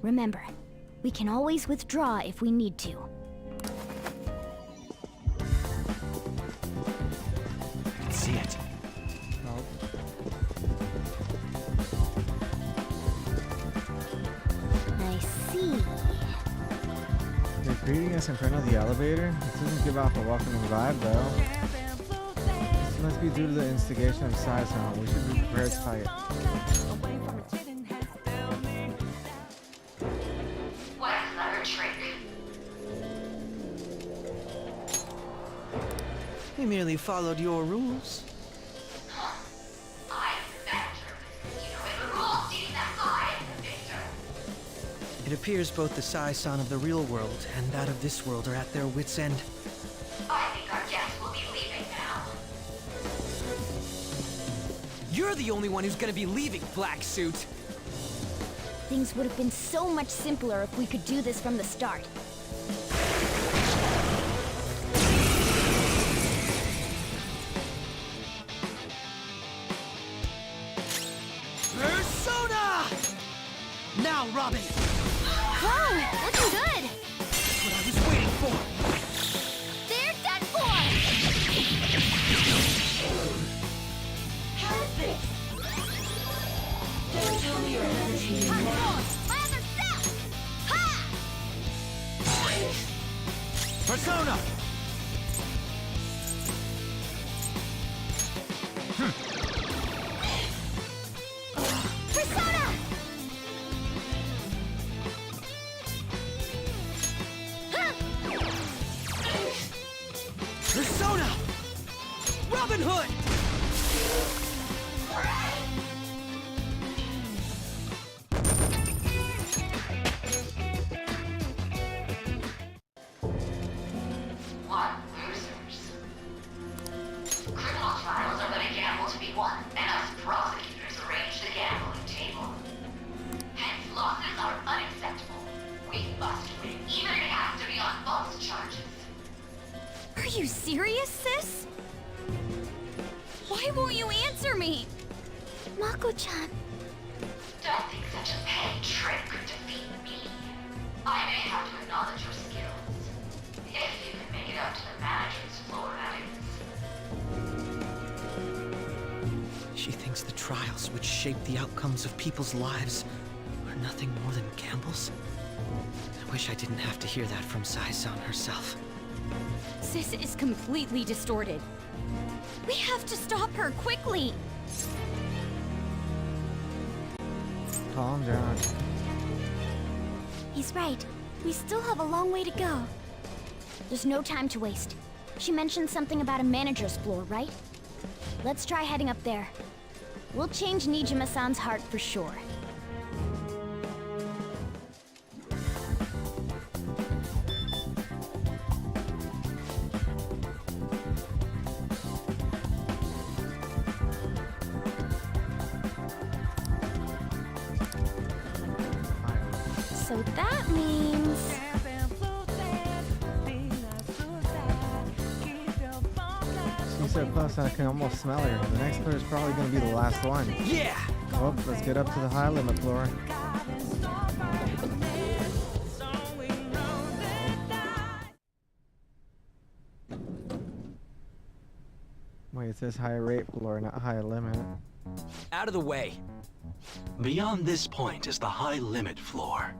Remember, we can always withdraw if we need to. I can see it. Nope. I see. They're greeting us in front of the elevator. This doesn't give off a welcoming vibe, though. This must be due to the instigation of Saison. We should be prepared to fight. What a clever trick. We merely followed your rules. I'm the manager. You know the rules, Dean. That's I am the victor. It appears both the Saison of the real world and that of this world are at their wits' end. I think our guests will be leaving now. You're the only one who's gonna be leaving, Black Suit. Things would have been so much simpler if we could do this from the start. Persona! Now, Robin! Whoa, looking good! That's what I was waiting for! They're done for! Perfect. Don't tell me you're hesitating now. My other self! Ha! Persona! Persona! Ha! Persona! Robin Hood! What losers. Criminal trials are but a gamble to be won, and us prosecutors arrange the gambling table. Hence, losses are unacceptable. We must win, even if it has to be on false charges. Are you serious, sis? Why won't you answer me? Mako-chan. Don't think such a petty trick could defeat me. I may have to acknowledge your skills. If you can make it up to the manager's floor, that is. She thinks the trials which shape the outcomes of people's lives are nothing more than gambles. I wish I didn't have to hear that from Saison herself. Sis is completely distorted. We have to stop her quickly. Calm down. He's right. We still have a long way to go. There's no time to waste. She mentioned something about a manager's floor, right? Let's try heading up there. We'll change Nijima-san's heart for sure. So that means... She's so close I can almost smell her. The next player is probably going to be the last one. Yeah! Oh, let's get up to the high limit floor. Wait, it says high rate floor, not high limit. Out of the way. Beyond this point is the high limit floor.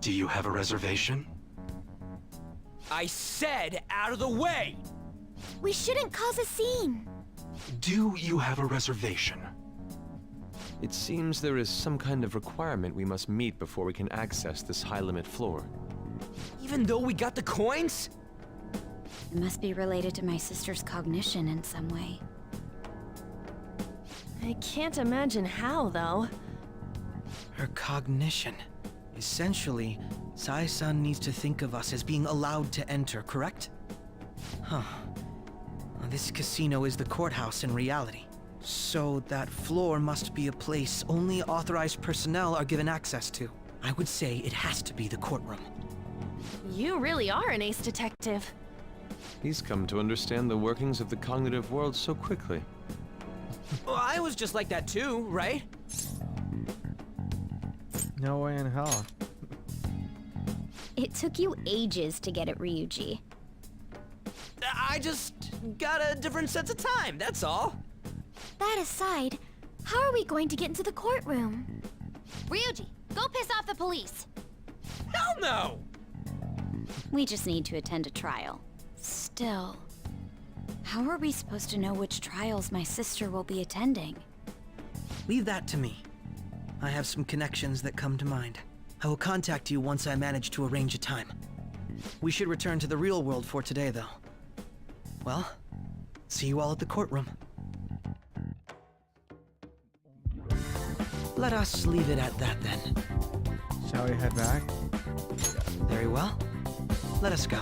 Do you have a reservation? I said out of the way! We shouldn't cause a scene. Do you have a reservation? It seems there is some kind of requirement we must meet before we can access this high-limit floor. Even though we got the coins? It must be related to my sister's cognition in some way. I can't imagine how, though. Her cognition. Essentially, Saison needs to think of us as being allowed to enter, correct? Huh. Well, this casino is the courthouse in reality. So that floor must be a place only authorized personnel are given access to. I would say it has to be the courtroom. You really are an ace detective. He's come to understand the workings of the cognitive world so quickly. Well, I was just like that too, right? No way in hell. It took you ages to get it, Ryuji. I just got a different sense of time, that's all. That aside, how are we going to get into the courtroom? Ryuji, go piss off the police. Hell no! We just need to attend a trial. Still, how are we supposed to know which trials my sister will be attending? Leave that to me. I have some connections that come to mind. I will contact you once I manage to arrange a time. We should return to the real world for today, though. Well, see you all at the courtroom. Let us leave it at that, then. Shall we head back? Very well. Let us go.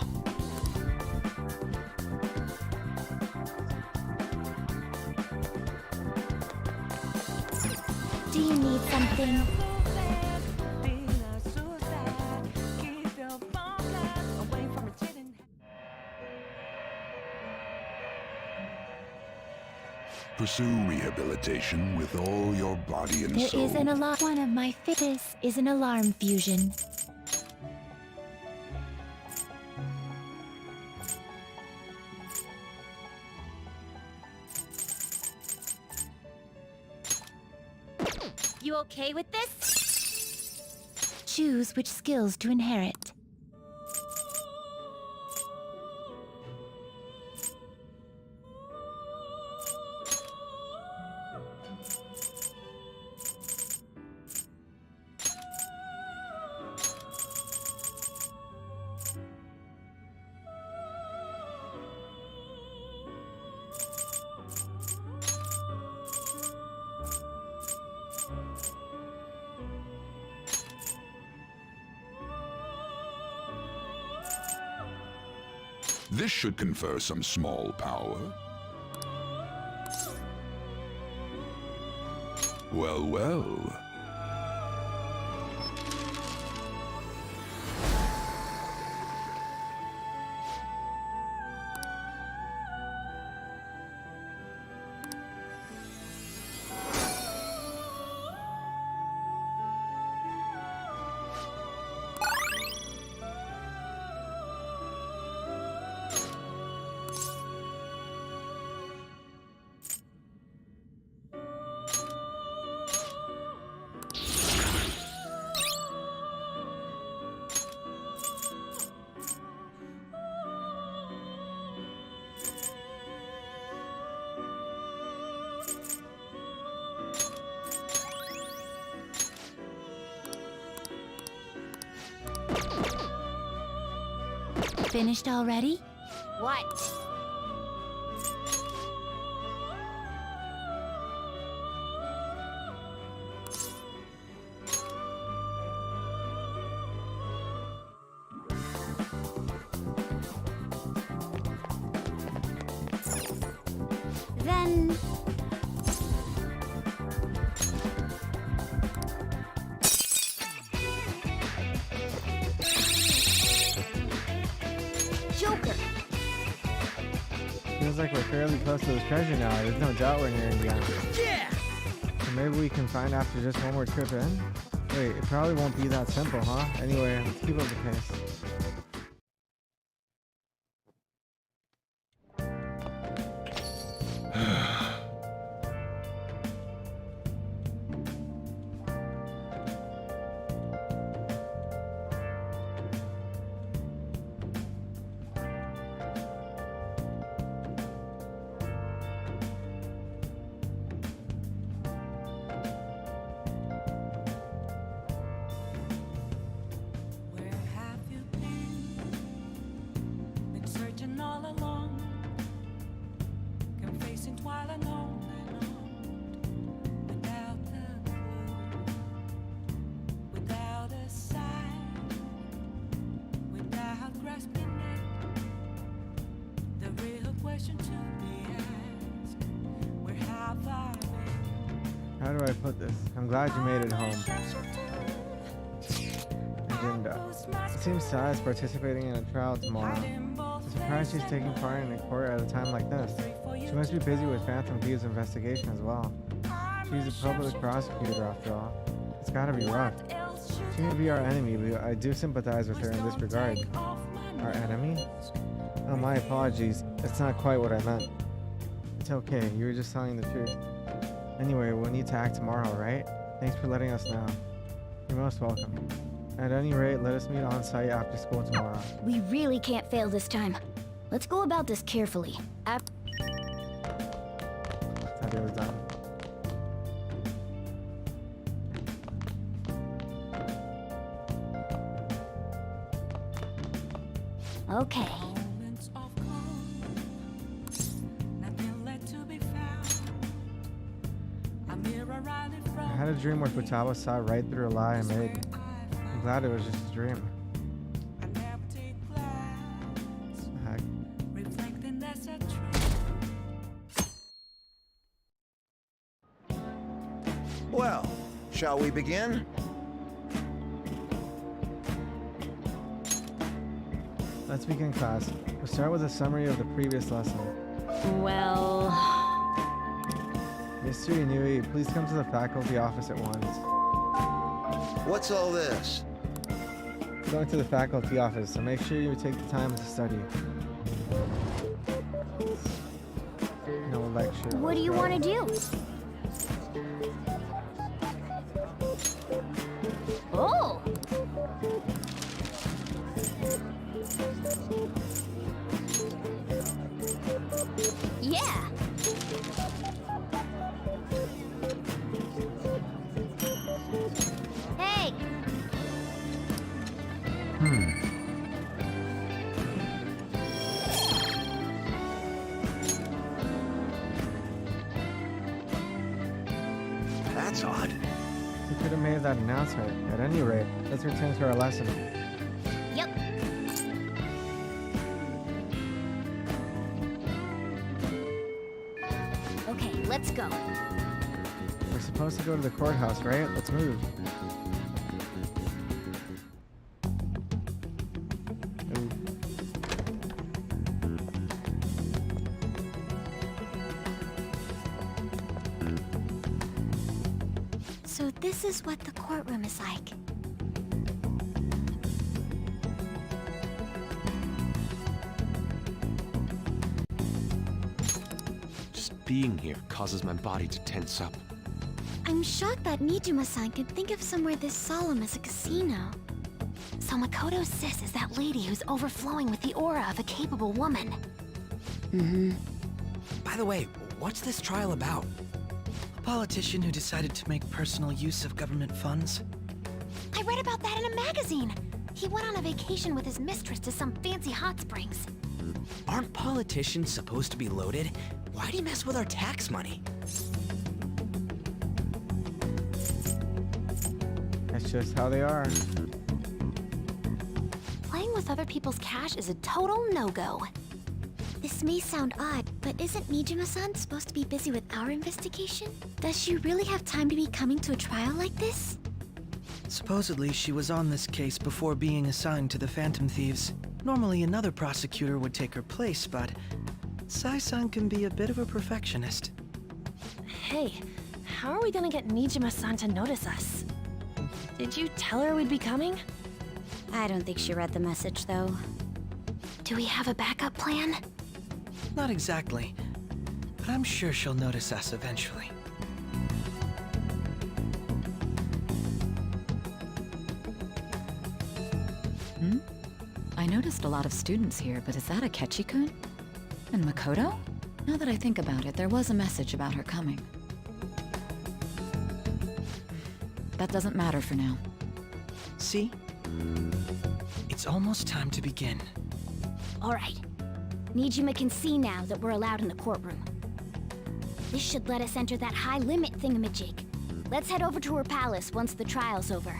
Do you need something? Pursue rehabilitation with all your body and soul. There is an alarm. One of my this is an alarm fusion. You okay with this? Choose which skills to inherit. This should confer some small power. Well, well. Finished already? What? Then... Joker! Feels like we're fairly close to this treasure now. There's no doubt we're near Indiana. Yeah! So maybe we can find after just one more trip in? Wait, it probably won't be that simple, huh? Anyway, let's keep up the pace. How do I put this? I'm glad you made it home. Agenda. It seems Sai is participating in a trial tomorrow. I'm surprised she's taking part in a court at a time like this. She must be busy with Phantom Thief's investigation as well. She's a public prosecutor after all. It's gotta be rough. She may be our enemy, but I do sympathize with her in this regard. Our enemy? Oh, my apologies. That's not quite what I meant. It's okay, you were just telling the truth. Anyway, we'll need to act tomorrow, right? Thanks for letting us know. You're most welcome. At any rate, let us meet on site after school tomorrow. We really can't fail this time. Let's go about this carefully. Thought it was done. Okay. I had a dream where Futaba saw right through a lie I made. I'm glad it was just a dream. What the heck? Well, shall we begin? Let's begin class. We'll start with a summary of the previous lesson. Well... Mr. Inui, please come to the faculty office at once. What's all this? Going to the faculty office, so make sure you take the time to study. No lecture. What do you want to do? Oh! Yeah! Hey! That's odd. We could have made that announcement. At any rate, let's return to our lesson. Yep. Okay, let's go. We're supposed to go to the courthouse, right? Let's move. Ooh. So this is what the courtroom is like. Just being here causes my body to tense up. I'm shocked that Nijima-san could think of somewhere this solemn as a casino. So Makoto's sis is that lady who's overflowing with the aura of a capable woman. By the way, what's this trial about? A politician who decided to make personal use of government funds. I read about that in a magazine. He went on a vacation with his mistress to some fancy hot springs. Aren't politicians supposed to be loaded? Why'd he mess with our tax money? That's just how they are. Playing with other people's cash is a total no-go. This may sound odd, but isn't Nijima-san supposed to be busy with our investigation? Does she really have time to be coming to a trial like this? Supposedly, she was on this case before being assigned to the Phantom Thieves. Normally, another prosecutor would take her place, but Sai-san can be a bit of a perfectionist. Hey, how are we gonna get Nijima-san to notice us? Did you tell her we'd be coming? I don't think she read the message, though. Do we have a backup plan? Not exactly, but I'm sure she'll notice us eventually. I noticed a lot of students here, but is that Akechi-kun? And Makoto? Now that I think about it, there was a message about her coming. That doesn't matter for now. See? It's almost time to begin. All right. Nijima can see now that we're allowed in the courtroom. This should let us enter that high-limit thingamajig. Let's head over to her palace once the trial's over.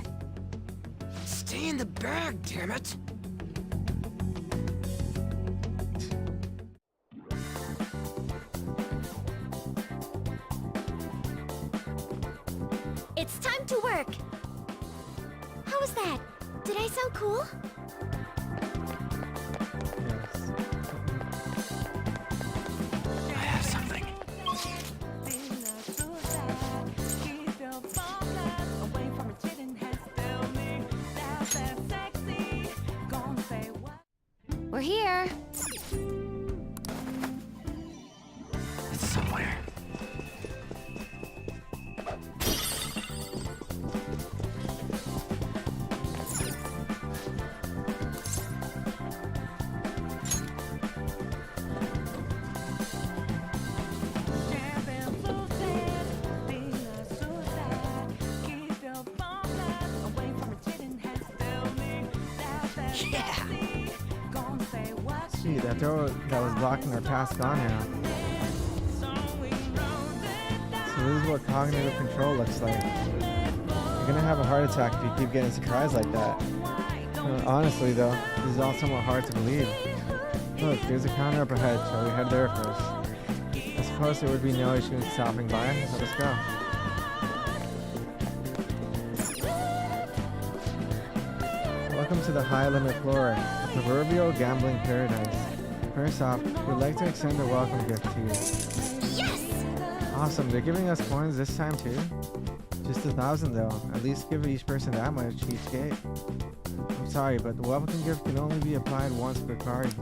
Stay in the bag, damn it! It's time to work! How was that? Did I sound cool? Yes. I have something. We're here. It's somewhere. Gee, that door that was blocking our path's gone now. So this is what cognitive control looks like. You're gonna have a heart attack if you keep getting surprised like that. Honestly though, this is all somewhat hard to believe. Look, there's a counter up ahead. Shall we head there first? I suppose there would be no issue in stopping by. Let us go. Welcome to the high limit floor, the proverbial gambling paradise. First off, we'd like to extend a welcome gift to you. Yes! Awesome, they're giving us coins this time too? Just 1,000 though. At least give each person that much each gate. I'm sorry, but the welcome gift can only be applied once per card.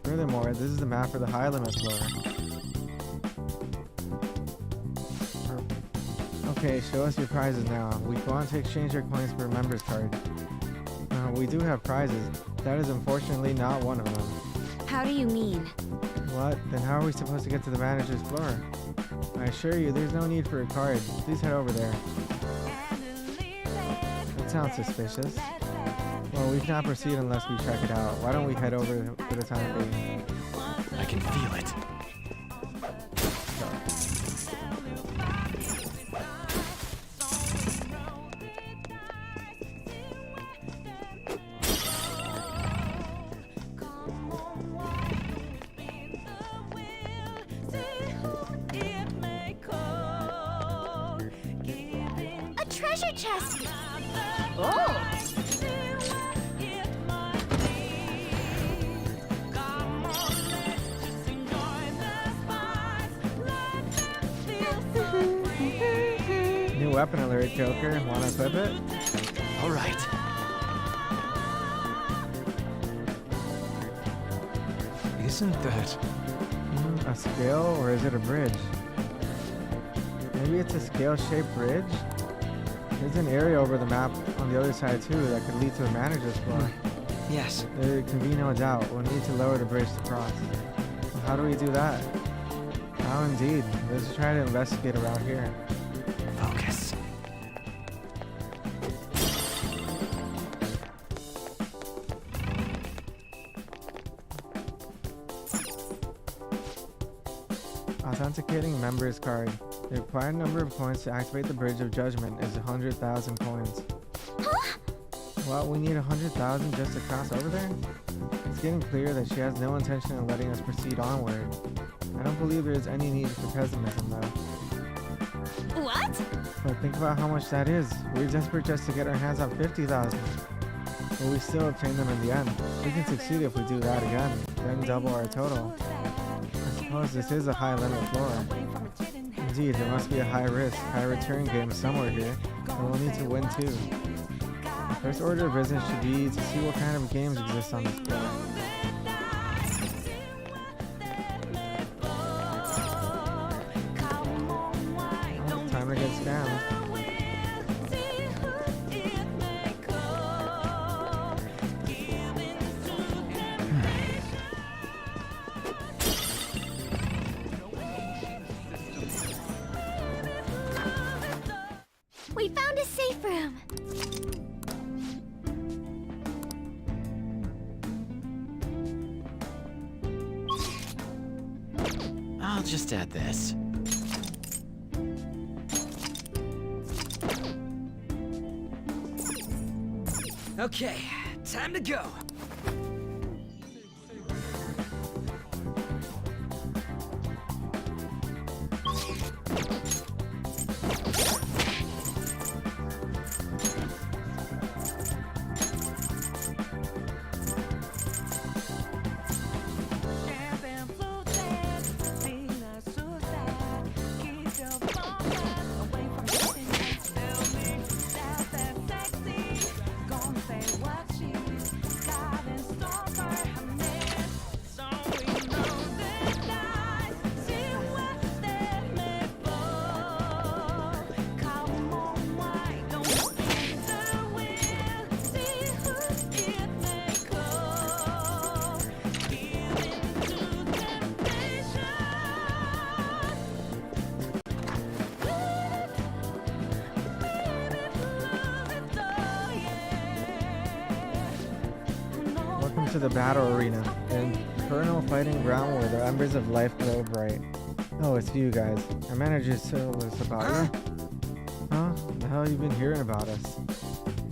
Furthermore, this is the map for the high limit floor. Okay, show us your prizes now. We want to exchange your coins for a member's card. We do have prizes. That is unfortunately not one of them. How do you mean? What? Then how are we supposed to get to the manager's floor? I assure you, there's no need for a card. Please head over there. That sounds suspicious. Well, we cannot proceed unless we check it out. Why don't we head over for the time being? I can feel it. Treasure chest! Oh! New weapon alert, Joker. Wanna equip it? All right. Isn't that... A scale, or is it a bridge? Maybe it's a scale-shaped bridge? There's an area over the map on the other side too that could lead to the manager's floor. Yes. There can be no doubt. We'll need to lower the bridge to cross. Well, how do we do that? How indeed. Let's try to investigate around here. Focus. Authenticating member's card. The required number of coins to activate the Bridge of Judgment is 100,000 coins. Huh? Well, we need 100,000 just to cross over there? It's getting clear that she has no intention of letting us proceed onward. I don't believe there is any need for pessimism, though. What? But think about how much that is. We're desperate just to get our hands on 50,000. But we still obtain them in the end. We can succeed if we do that again, then double our total. I suppose this is a high limit floor. Indeed, there must be a high risk, high return game somewhere here, and we'll need to win too. The first order of business should be to see what kind of games exist on this floor. Oh, time to get scammed. We found a safe room! I'll just add this. Okay, time to go. to the battle arena, an infernal fighting ground where the embers of life glow bright. Oh, it's you guys. Our manager told us about you. Huh? The hell you been hearing about us?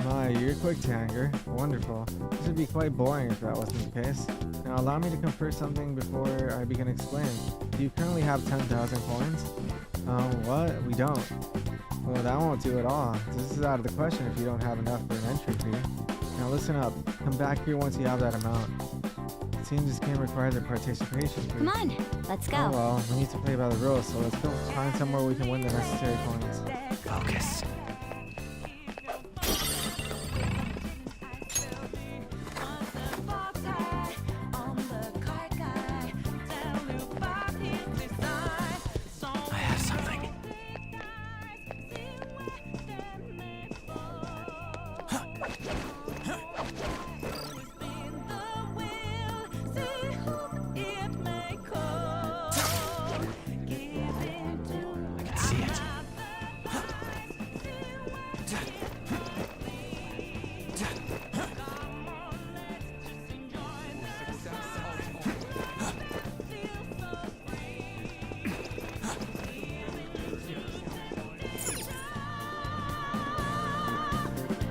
My, you're quick to anger. Wonderful. This would be quite boring if that wasn't the case. Now allow me to confer something before I begin explaining. Do you currently have 10,000 coins? What? We don't. Well, that won't do at all. This is out of the question if you don't have enough for an entry fee. Now listen up. Come back here once you have that amount. It seems this game requires a participation fee. Come on, let's go. Oh well, we need to play by the rules, so let's go find somewhere we can win the necessary coins. Focus. I have something. I can see it.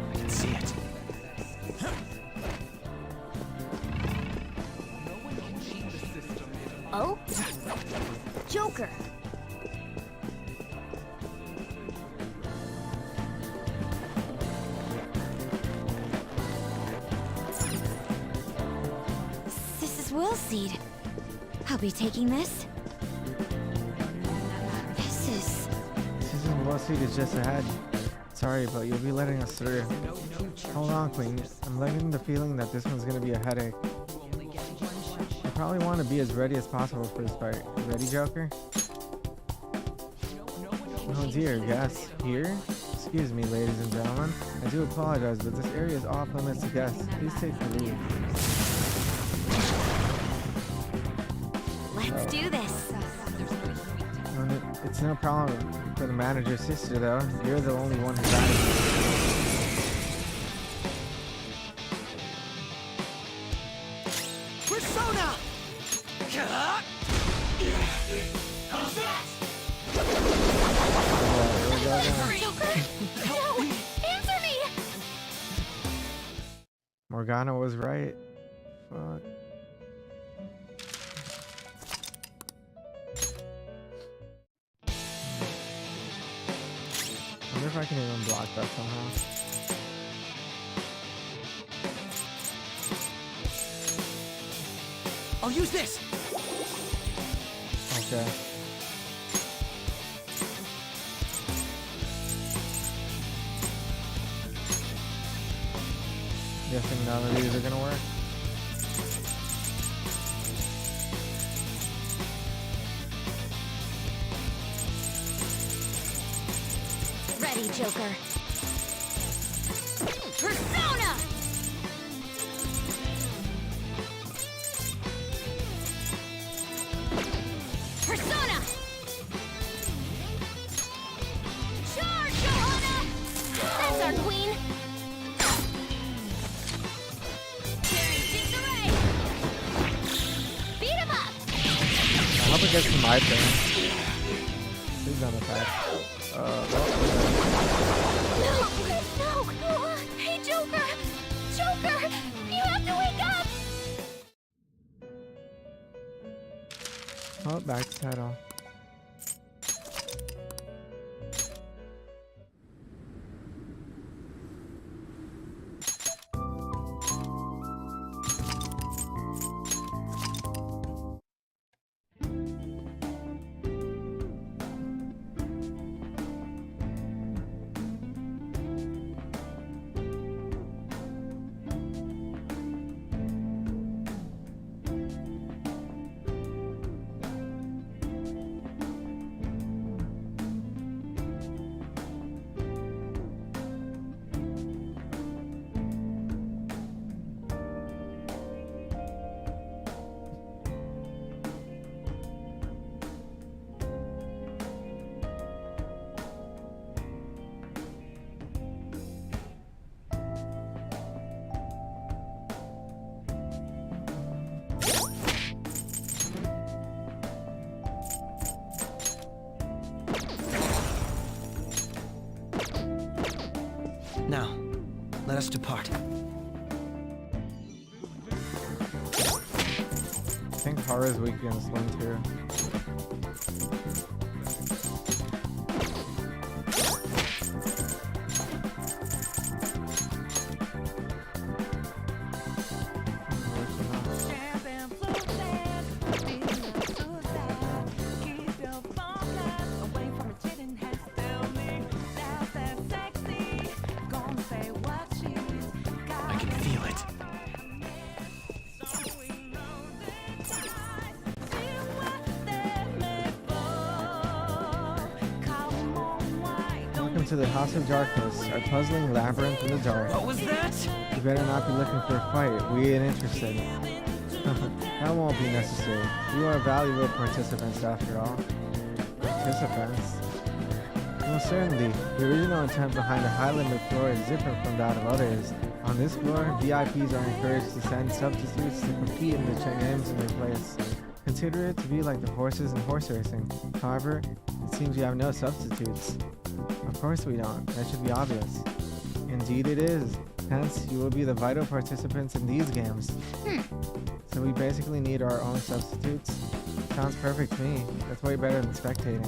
I can see it. Oh? Joker! This is Will Seed. I'll be taking this. This isn't Wall Street, it's just ahead. Sorry, but you'll be letting us through. Hold on, Queen. I'm getting the feeling that this one's gonna be a headache. You probably want to be as ready as possible for this fight. Ready, Joker? Oh dear, guests here? Excuse me, ladies and gentlemen. I do apologize, but this area is off limits to guests. Please take the lead. Let's do this. It's no problem for the manager's sister, though. You're the only one who got it. Persona! No! Answer me! Morgana was right. Fuck. I wonder if I can even block that somehow. I'll use this! Okay. Guessing none of these are gonna work. Ready, Joker. Persona! Persona! Charge, Johanna! That's our queen! Carry Disarray! Beat him up! I hope it gets to my turn. Please don't attack. No! Hey, Joker! Joker! You have to wake up! Oh, back to title. Let us depart. I think horror is weak against wind too. I can feel it. Welcome to the House of Darkness, a puzzling labyrinth in the dark. What was that? You better not be looking for a fight. We ain't interested. That won't be necessary. You are valuable participants after all. Participants? Well, certainly. The original intent behind the high limit floor is different from that of others. On this floor, VIPs are encouraged to send substitutes to compete in the games in their place. Consider it to be like the horses in horse racing. However, it seems you have no substitutes. Of course we don't. That should be obvious. Indeed it is. Hence, you will be the vital participants in these games. So we basically need our own substitutes? Sounds perfect to me. That's way better than spectating.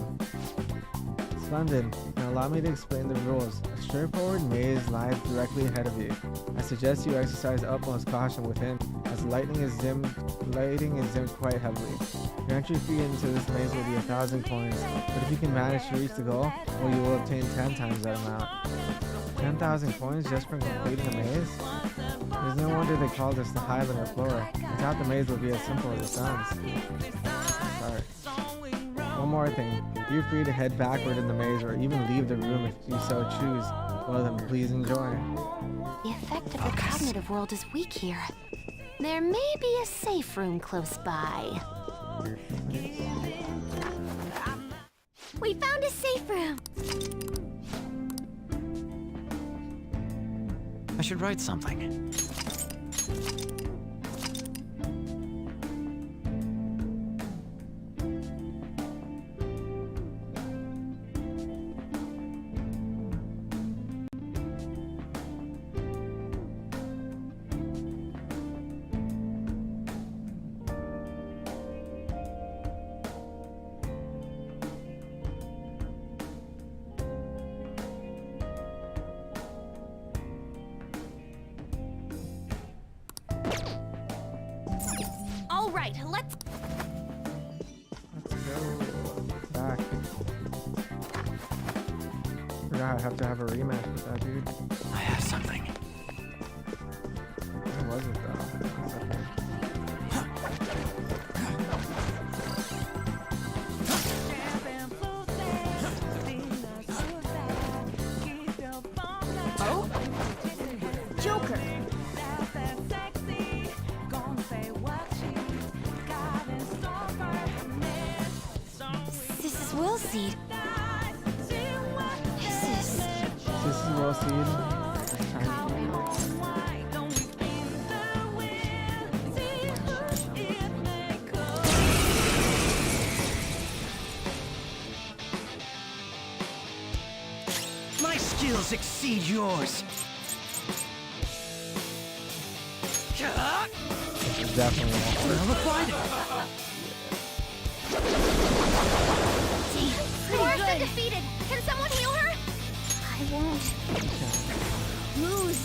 Splendid. Now allow me to explain the rules. A straightforward maze lies directly ahead of you. I suggest you exercise utmost caution within, as lighting is dimmed quite heavily. Your entry fee into this maze will be 1,000 coins, but if you can manage to reach the goal, well, you will obtain 10 times that amount. 10,000 coins just for completing a maze? There's no wonder they call this the high limit floor. I doubt the maze will be as simple as it sounds. Sorry. One more thing. You're free to head backward in the maze or even leave the room if you so choose. Well then, please enjoy. The effect of the cognitive world is weak here. There may be a safe room close by. We found a safe room! I should write something. All right, let's go back. Forgot I have to have a rematch with that dude. I have something. Where was it though? One second. Oh? Joker. This is Will Seed. This is Will Seed. My skills exceed yours. This is definitely Nullified? Pretty good. Defeated. Can someone heal her? I won't lose.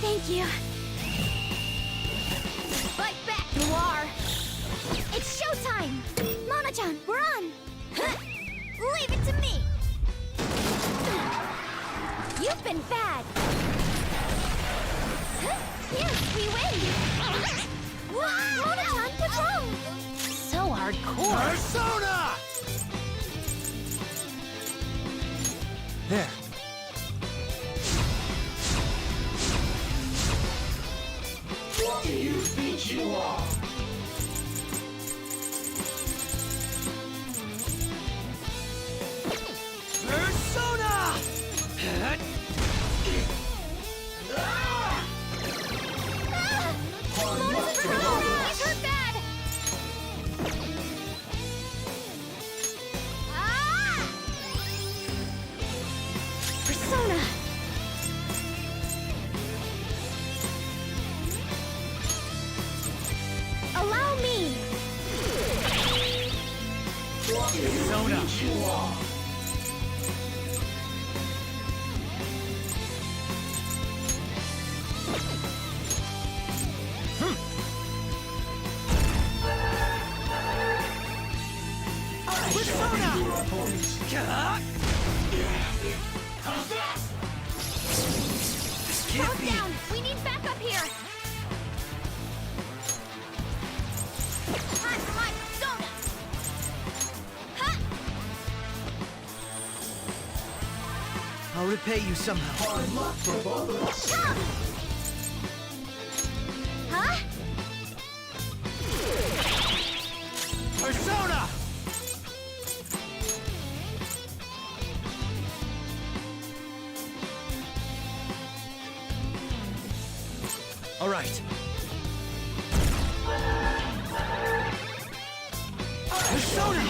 Thank you. Fight back, Noir. It's showtime. Mona-chan, we're on. Leave it to me. You've been bad. Yes, we win! Mona-chan, what's wrong? So hardcore. Persona! There. What do you think you are? Persona! Mona's in trouble! He's hurt bad! Allow me! Persona! Calm down! We need backup here! Hot, hot, soda! Huh? I'll repay you somehow. Huh? Persona! All right. Persona!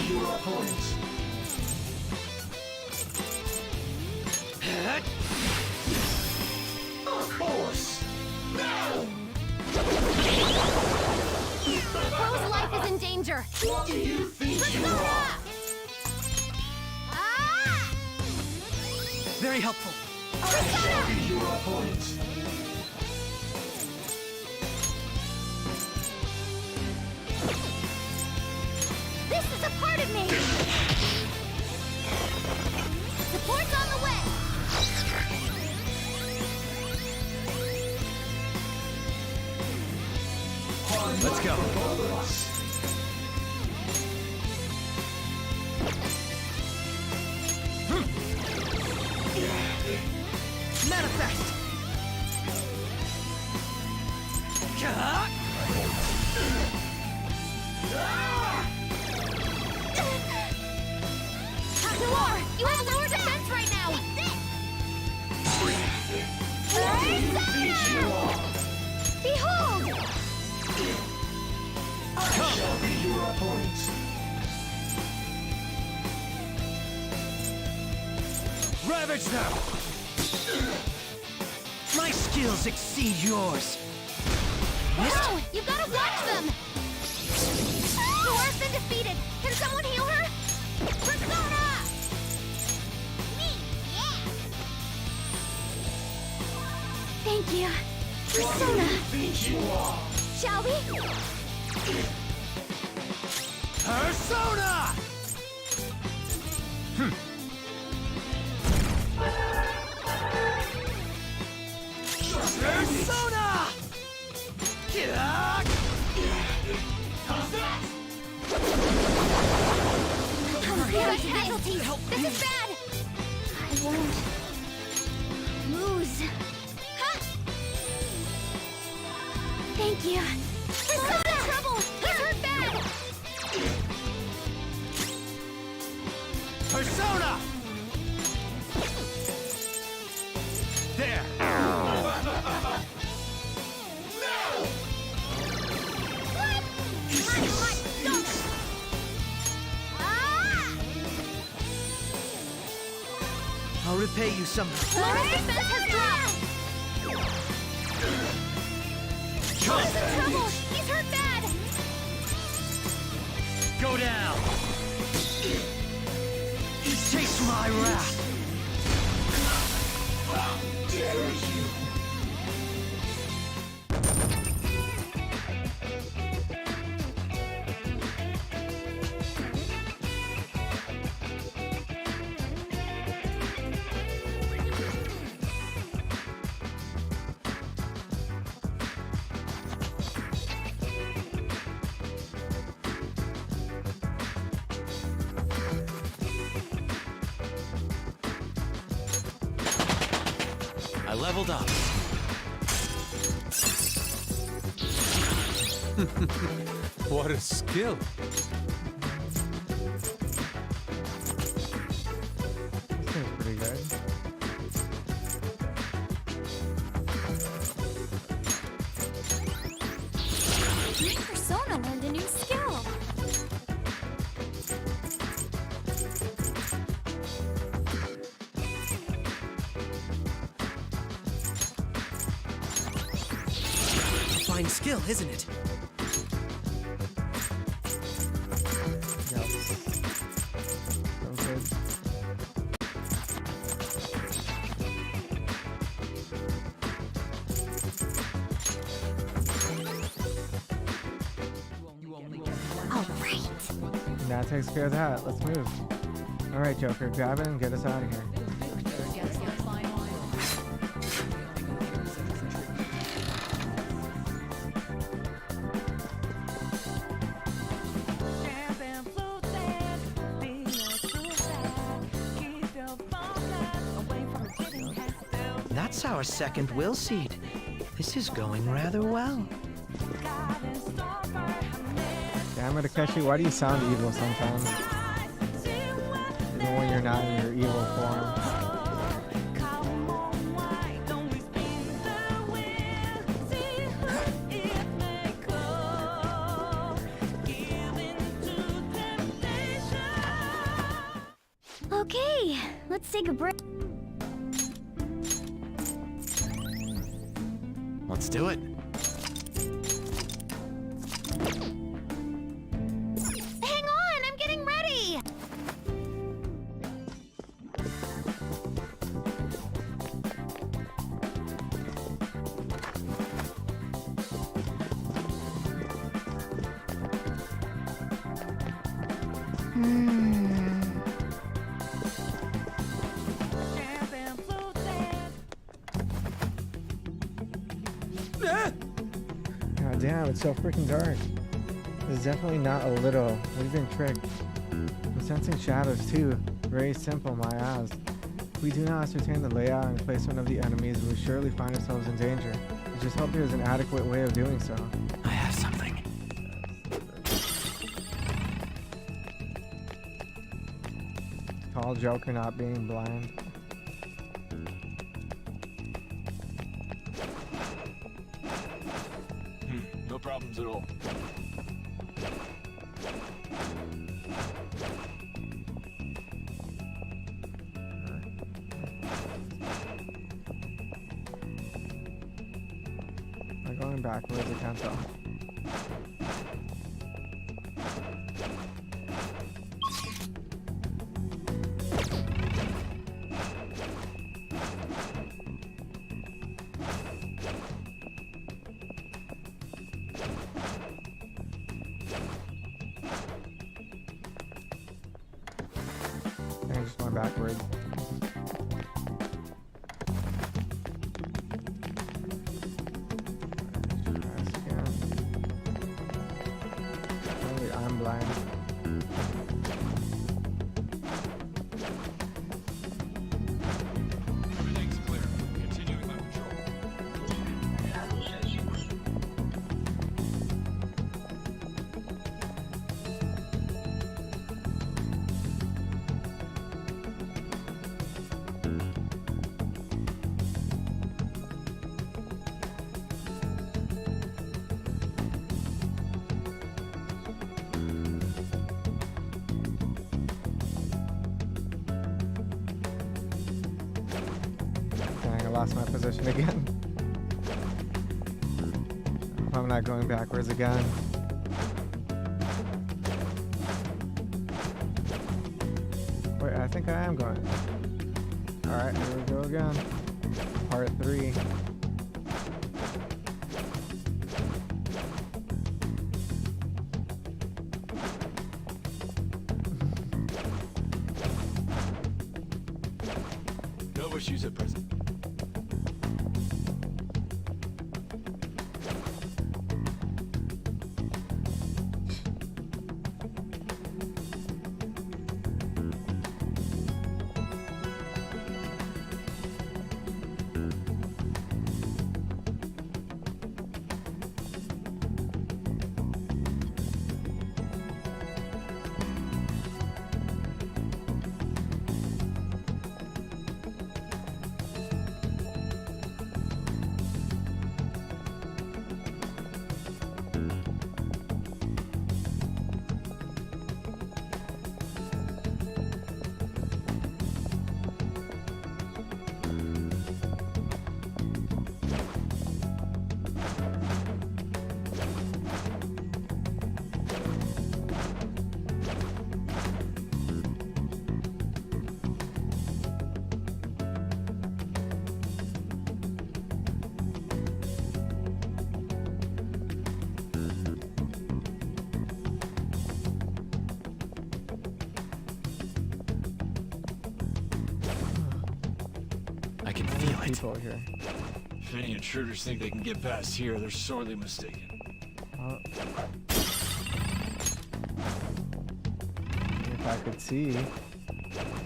Crow's life is in danger! What do you think Persona! Ah! Very helpful. This is a part of me! Support's on the way! Let's go. Manifest! Noir, you have lower defense right now! Behold! Ravage them! My skills exceed yours. No! You gotta watch them! Noir's been defeated! Can someone heal her? Persona! Me, yeah! Thank you. Persona! Shall we? Persona! Persona! Casualties! This is bad! I won't lose. Huh? Thank you. Persona! Trouble! He's hurt bad! Persona! There! I'll repay you somehow. Laura's defense has dropped! Laura's in trouble! He's hurt bad! Go down! Taste my wrath! How dare you! I leveled up. What a skill. Seems pretty good. Persona learned a new skill. Fine skill, isn't it? Right. And that takes care of that. Let's move. Alright, Joker, grab it and get us out of here. That's our second will seed. This is going rather well. Damn it, Akechi, why do you sound evil sometimes? Even when you're not in your evil form. Okay, let's take a break. Let's do it. Hang on, I'm getting ready! God damn, it's so freaking dark. This is definitely not a little. We've been tricked. I'm sensing shadows too. Very simple, my ass. If we do not ascertain the layout and placement of the enemies, we will surely find ourselves in danger. I just hope there is an adequate way of doing so. I have something. Tall Joker not being blind. No problems at all. Am I going backwards? I can't tell. I just went backwards. Apparently I'm blind. Everything's clear. Continuing my patrol. Dang, I lost my position again. Hope I'm not going backwards again. Wait, I think I am going. Alright, here we go again. Part 3. No issues at present. of people here. If any intruders think they can get past here, they're sorely mistaken. If I could see,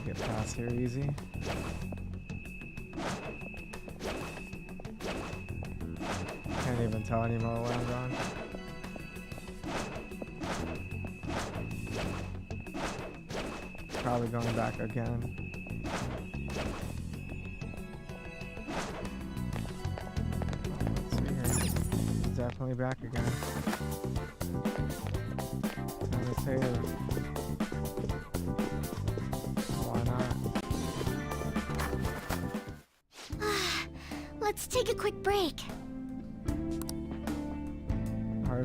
get past here easy. Can't even tell anymore where I'm going. Probably going back again. Let's see here. He's definitely back again. Time to save. Why not? Let's take a quick break.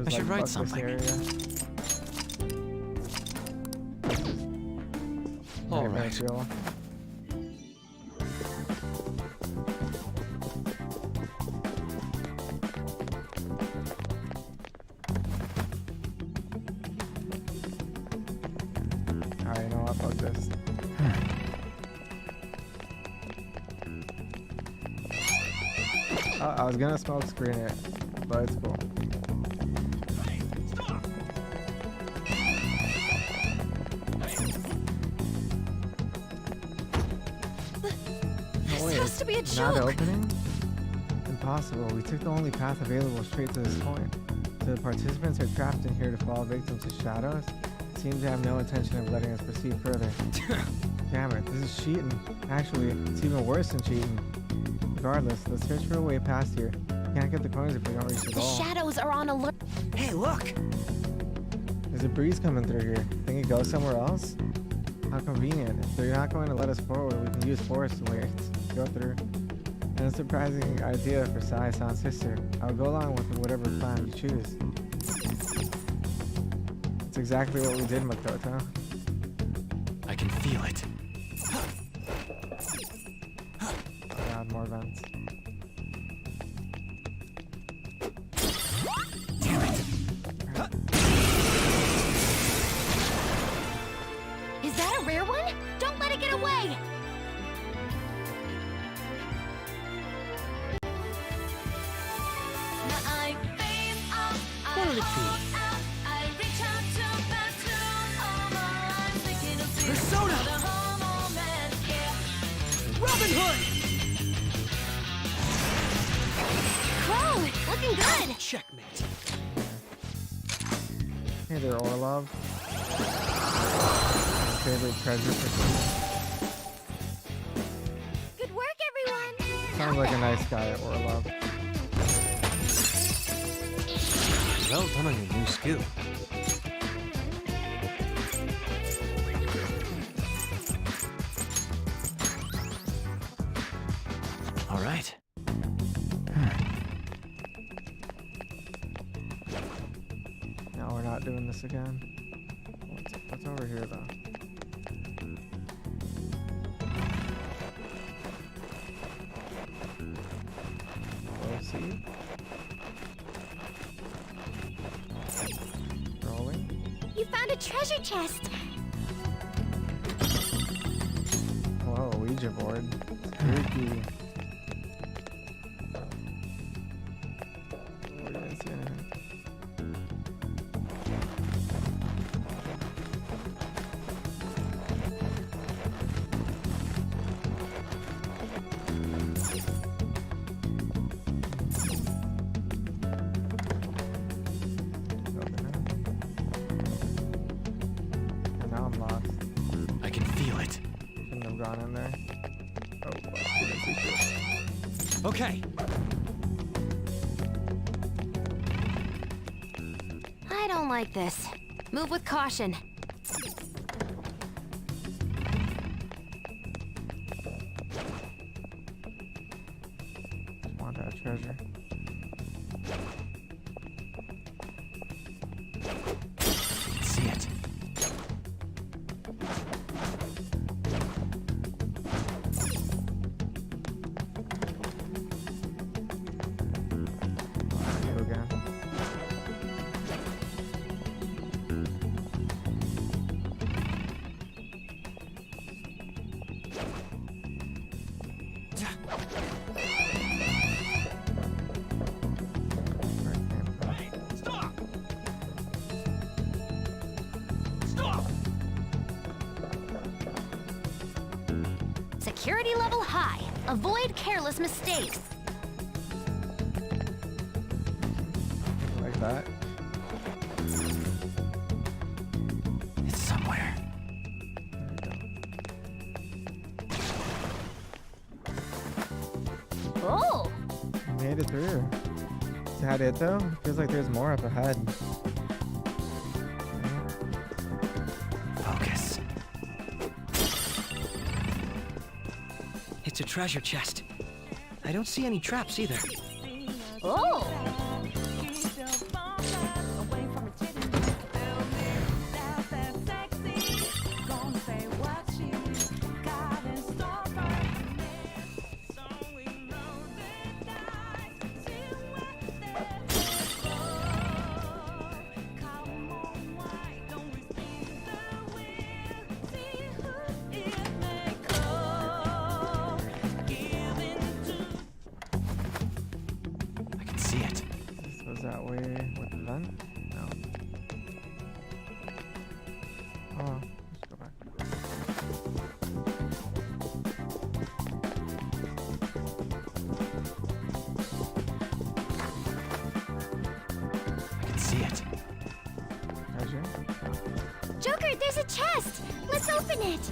I should write something. All right. Alright, you know what? Fuck this. I was gonna smoke screen it, but it's cool. This has to be a Not joke. opening? Impossible. We took the only path available straight to this point. So the participants are trapped in here to fall victim to shadows. Seem to have no intention of letting us proceed further. Damn it, this is cheating. Actually, it's even worse than cheating. Regardless, let's search for a way past here. We can't get the coins if we don't reach the The goal. shadows are on alert. Hey, look! There's a breeze coming through here. Think it goes somewhere else? How convenient. If they're not going to let us forward, we can use force to go through. And a surprising idea for Sai-san's sister. I'll go along with whatever plan you choose. It's exactly what we did, Makoto. I can feel it. God, more vents. Is that a rare one? Don't let it get away! What'll it be? Persona! Robin Hood! Crow! Looking good! Checkmate. Hey there, Orlov. Favorite treasure pursuit. Good work, everyone! Sounds like a nice guy, Orlov. Well done on your new skill. All right. No, we're not doing this again. What's over here, though? See? Rolling. You found a treasure chest! Whoa, Ouija board. Spooky. We didn't see anything. And now I'm lost. I can feel it. Shouldn't have gone in there. Oh, well, didn't see shit. Okay. I don't like this. Move with caution. Just want that treasure. See it. You again. Security level high. Avoid careless mistakes. Like that. It's somewhere. Oh! Made it through. Is that it though? Feels like there's more up ahead. Focus. It's a treasure chest. I don't see any traps either. Oh! I can see it. This was that way with the vent? No. Oh, let's go back. I can see it. Treasure? Joker, there's a chest! Let's open it!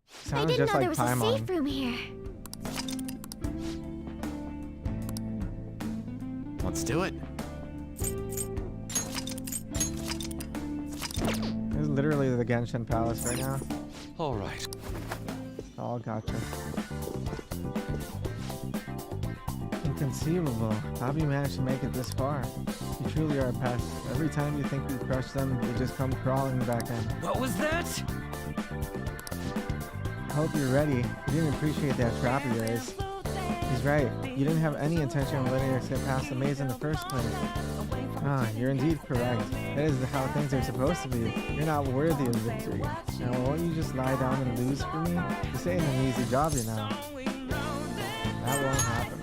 I Sounds didn't just know like there was a Paimon. safe room here. Let's do it. This is literally the Genshin Palace right now. All right. Oh, gotcha. Inconceivable. How have you managed to make it this far? You truly are a pest. Every time you think you crushed them, they just come crawling back in. What was that? I hope you're ready. You didn't appreciate that trap of yours. He's right. You didn't have any intention of letting us get past the maze in the first place. Ah, you're indeed correct. That is how things are supposed to be. You're not worthy of victory. Now, won't you just lie down and lose for me? This ain't an easy job, you know. That won't happen.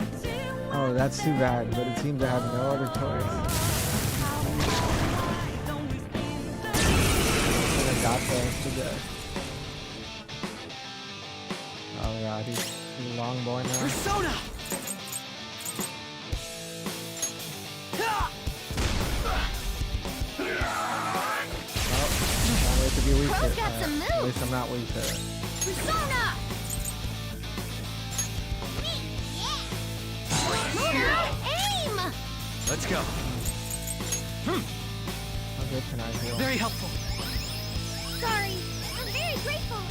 Oh, that's too bad, but it seems I have no other choice. I got those to go. Oh god, he's a long boy now. Persona! Can't wait to be weak to Pro's it. got some At moves. least I'm not weak to it. Persona! Mona, aim! Let's go. How good can I heal? Very helpful. Sorry, I'm very grateful.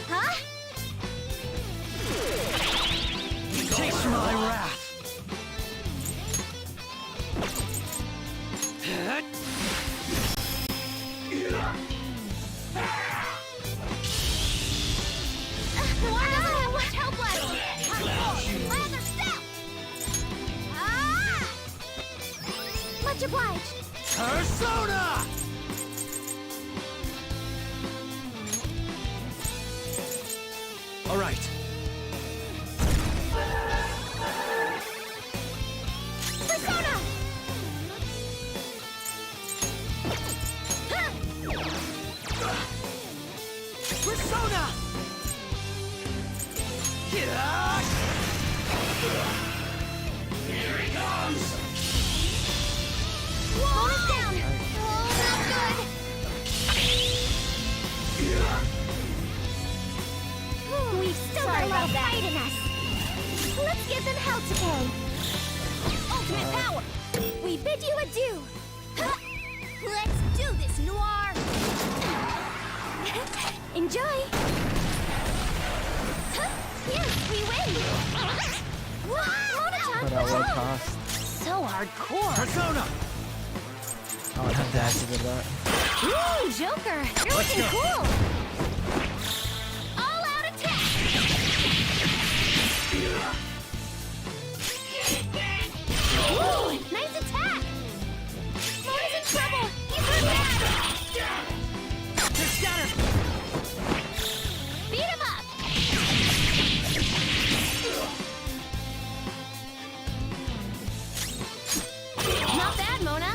Huh? Taste my wrath. What's helpless? Rather stop! Ah! Much obliged. Persona! All right. Persona! Persona! Here he comes! Mona's down! Oh, not good! We've still got a lot of fight in us. Let's give them hell to pay. Ultimate power! We bid you adieu! Let's do this, Noir! Enjoy! Yes, we win! Mona-chan, But at what cost? So hardcore. Persona! Oh, I have to activate that. Ooh, Joker! You're Let's looking go. cool! All-out attack! Ooh, nice attack! Mona's in trouble! He's hurt bad! They're scattered! Beat him up! Not bad, Mona.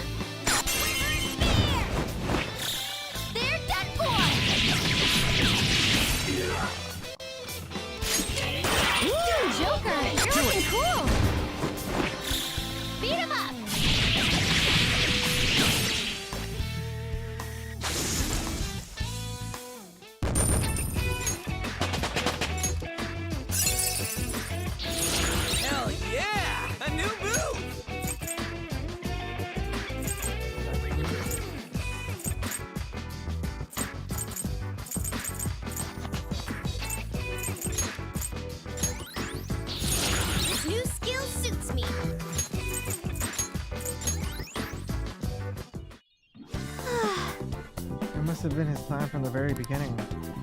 must have been his plan from the very beginning.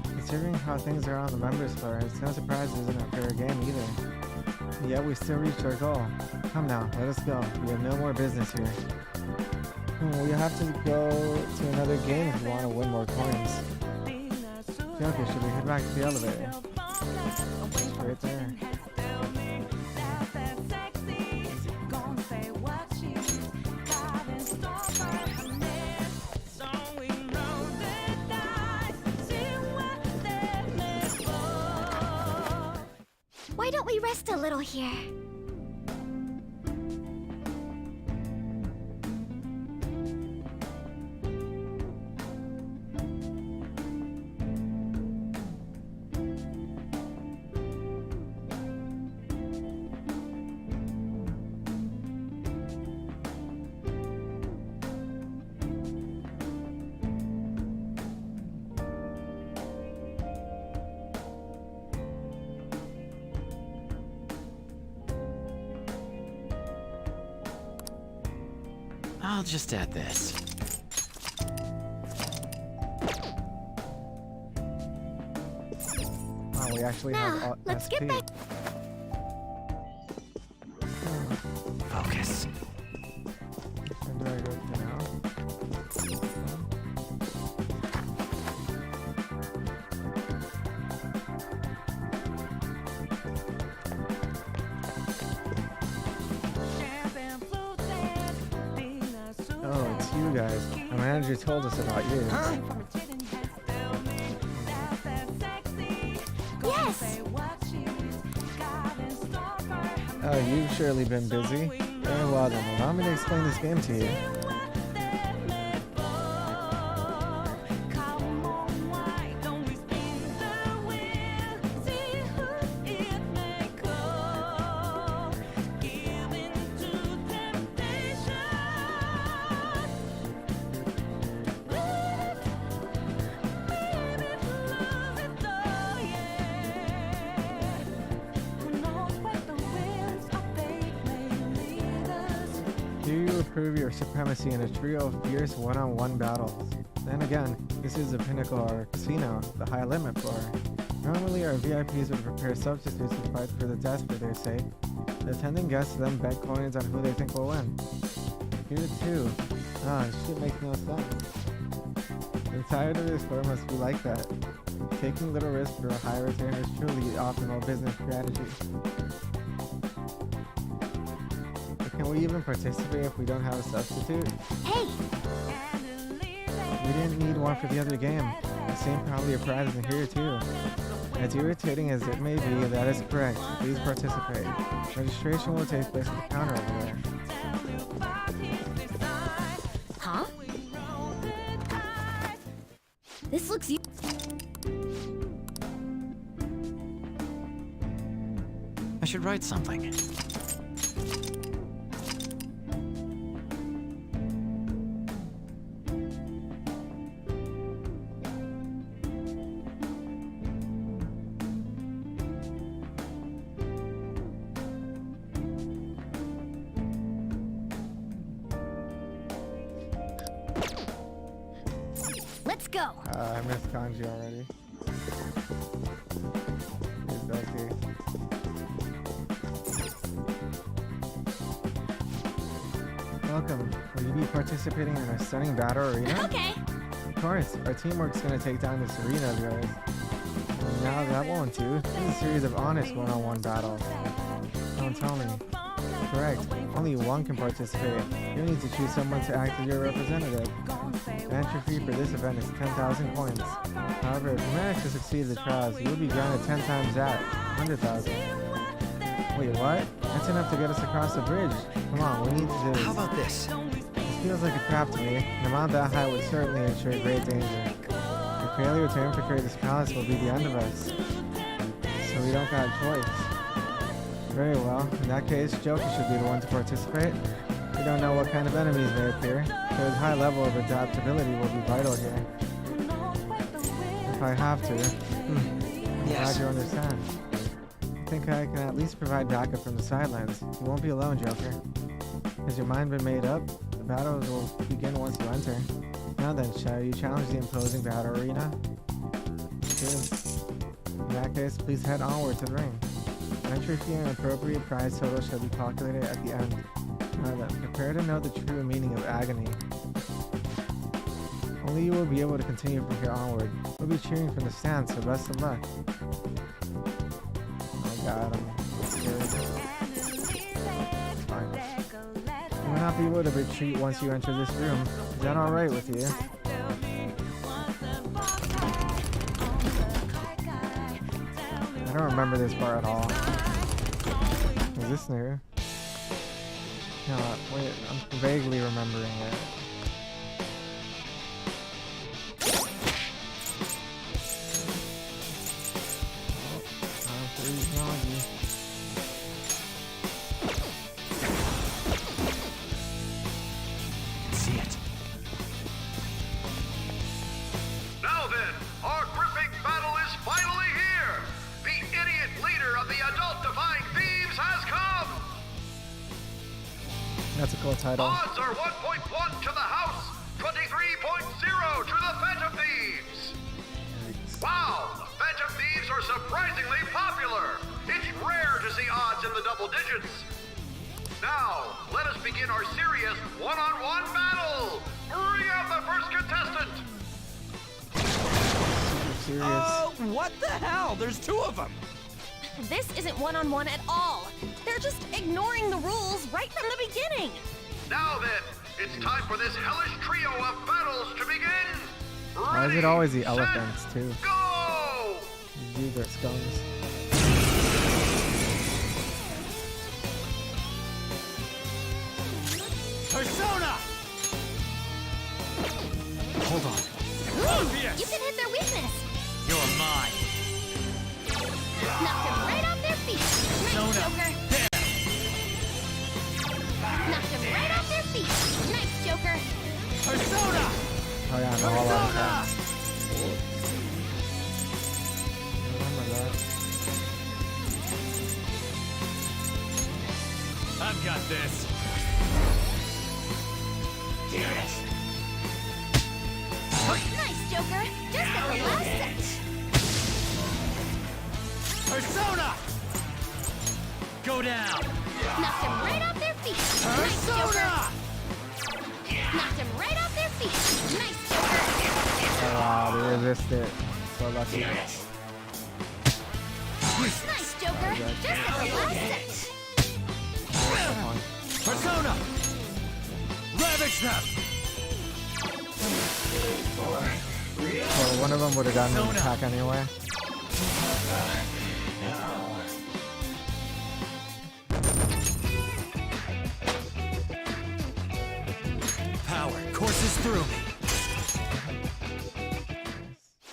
Considering how things are on the members floor, it's no surprise it isn't a fair game either. And yet we still reached our goal. Come now, let us go. We have no more business here. We have to go to another game if we want to win more coins. Joker, should we head back to the elevator? It's right there. Why don't we rest a little here? I'll just add this. Oh, we actually have Now, let's SP. get back. Focus. Where do I go to now? Oh, it's you guys. Our manager told us about you. Yes! Oh, you've surely been busy. Very well then, allow me to explain this game to you. Do you approve your supremacy in a trio of fierce one-on-one battles? Then again, this is the pinnacle of our casino, the high limit floor. Normally our VIPs would prepare substitutes to fight for the death for their sake. The attending guests then bet coins on who they think will win. Here too. This shit makes no sense. The entirety of this floor must be like that. Taking little risk for a high return is truly the optimal business strategy. Can we even participate if we don't have a substitute? Hey! We didn't need one for the other game. The same probably applies in here too. As irritating as it may be, that is correct. Please participate. Registration will take place at the counter over there. Huh? This looks I should write something. Let's go! I missed kanji already. Here's Doki. Welcome. Will you be participating in our stunning battle arena? Okay! Of course. Our teamwork's gonna take down this arena of yours. And now that won't do. This is a series of honest one-on-one battles. Don't tell me. Correct. Only one can participate. You need to choose someone to act as your representative. The entry fee for this event is 10,000 coins. However, if you manage to succeed in the trials, you will be granted 10 times that, 100,000. Wait, what? That's enough to get us across the bridge. Come on, we need to do this. How about this? This feels like a trap to me. An amount that high would certainly ensure great danger. If failure to infiltrate this palace will be the end of us. So we don't got a choice. Very well. In that case, Joker should be the one to participate. We don't know what kind of enemies may appear, so his high level of adaptability will be vital here. If I have to. I'm glad you understand. I think I can at least provide backup from the sidelines. You won't be alone, Joker. Has your mind been made up? The battles will begin once you enter. Now then, shall you challenge the imposing battle arena? Sure. In that case, please head onward to the ring. Entry fee and appropriate prize total shall be calculated at the end. Now then, prepare to know the true meaning of agony. Only you will be able to continue from here onward. We'll be cheering from the stands, so best of luck. Oh god, I'm scared. It's fine. You will not be able to retreat once you enter this room. Is that alright with you? I don't remember this part at all. Is this new? No, wait, I'm vaguely remembering it. See it. Now then, our gripping battle is finally here! The idiot leader of the adult-defying thieves has come! That's a cool title. Odds are 1.1 to the house, 23.0 to the Phantom Thieves! Wow, the Phantom Thieves are surprisingly popular! It's rare to see odds in the double digits! Now, let us begin our serious one-on-one battle! Bring out the first contestant! Serious. What the hell? There's two of them! This isn't one-on-one at all. They're just ignoring the rules right from the beginning. Now then, it's time for this hellish trio of battles to begin! Why is it always the elephants, too? Go! These dudes are scums. Persona! Hold on. You can hit their weakness. You're mine. Knocked them right off their feet. Nice, Persona. Joker. Knocked them right off their feet. Nice, Joker. Persona! Oh yeah, I know all of that. Remember that. I've got this. Nice, Joker. Just at the last second. Persona! Go down. Knocked them right off their feet. Nice, Joker. Knocked them right off their feet. Nice, Joker. Oh wow, they resist it. So lucky. Nice, Joker. Just at the last second. Persona! Ravage them! Well, one of them would have gotten an attack anyway. Power courses through me.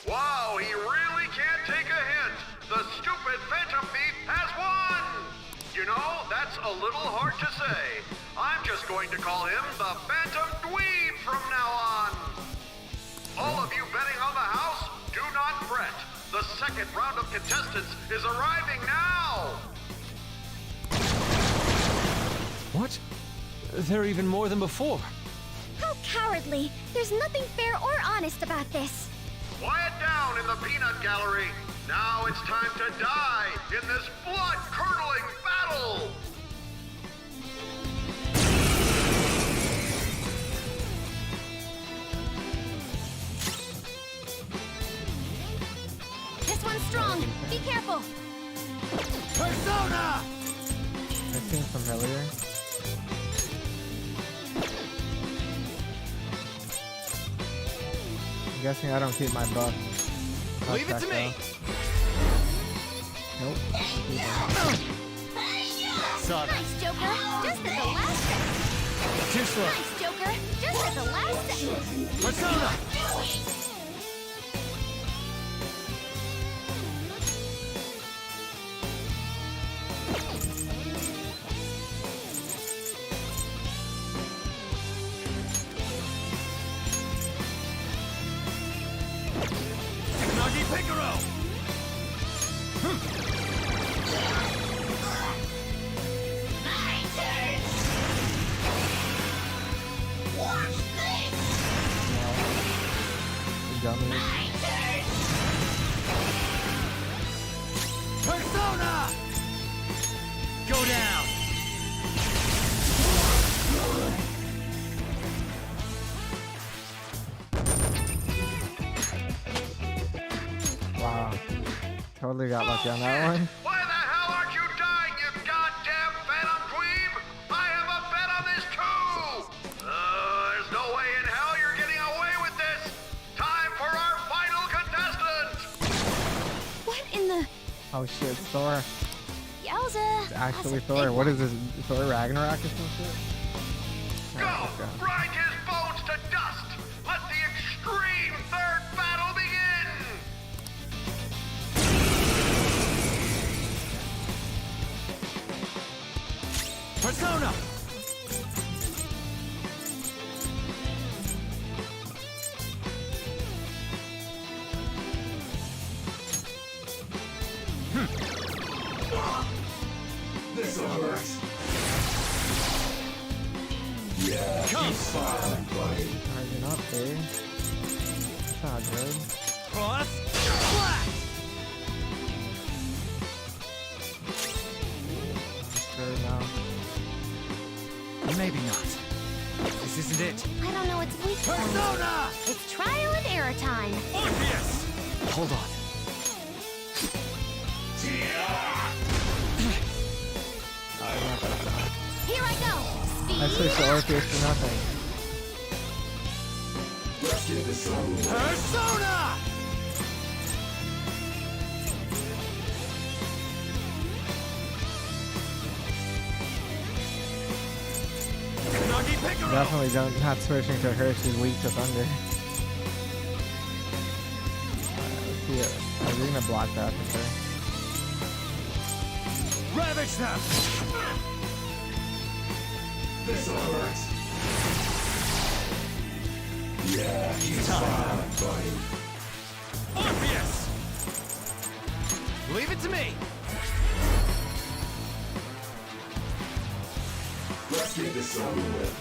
Wow, he really can't take a hint! The stupid Phantom Thief has won! You know, that's a little hard to say. I'm just going to call him the Phantom Dweeb from now on! All of you betting on the house, do not fret. The second round of contestants is arriving now! What? They're even more than before. How cowardly. There's nothing fair or honest about this. Quiet down in the peanut gallery. Now it's time to die in this blood-curdling battle! This one's strong. Be careful. Persona! That seems familiar. I'm guessing I don't keep my buff. Leave it to me. Nope. Saw that. Nice, Joker. Just at the last second. Too slow. Nice, Joker. Just at the last second. Persona! Nagi Picaro! dummies. Persona! Go down! Wow. Totally got lucky on that one. Why the hell aren't you dying, you goddamn Phantom Dweeb? I have a bet on this too! There's no way in hell you're getting away with this! Time for our final contestant! What in the... Oh shit, it's Thor. Yowza! It's actually That's a Thor. big What one. is this? Thor Ragnarok or some shit? Go! Oh, okay. Grind his bones to dust! Let the extreme third battle begin! Persona! This'll hurt. Yeah, Come! Charging up, babe. That's not good. Cross! Flash! Sure now. Maybe not. This isn't it. I don't know its weak point. Persona! It's trial and error time. Orpheus! Hold on. Here I go. I Speed. switched to Orpheus for nothing. Let's get this over with. Persona! Nagi Picaro! Definitely not switching to her. She's weak to thunder. Let's see it. Oh, you're gonna block that for sure. Ravage them! This'll hurt. Yeah, he's fine, buddy. Orpheus! Leave it to me! Let's get this over with.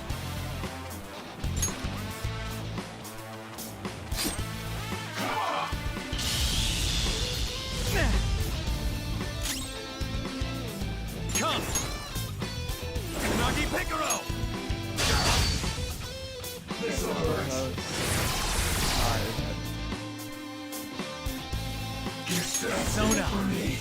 Come! Nagi Picaro! This'll hurt. Get that Persona! for me.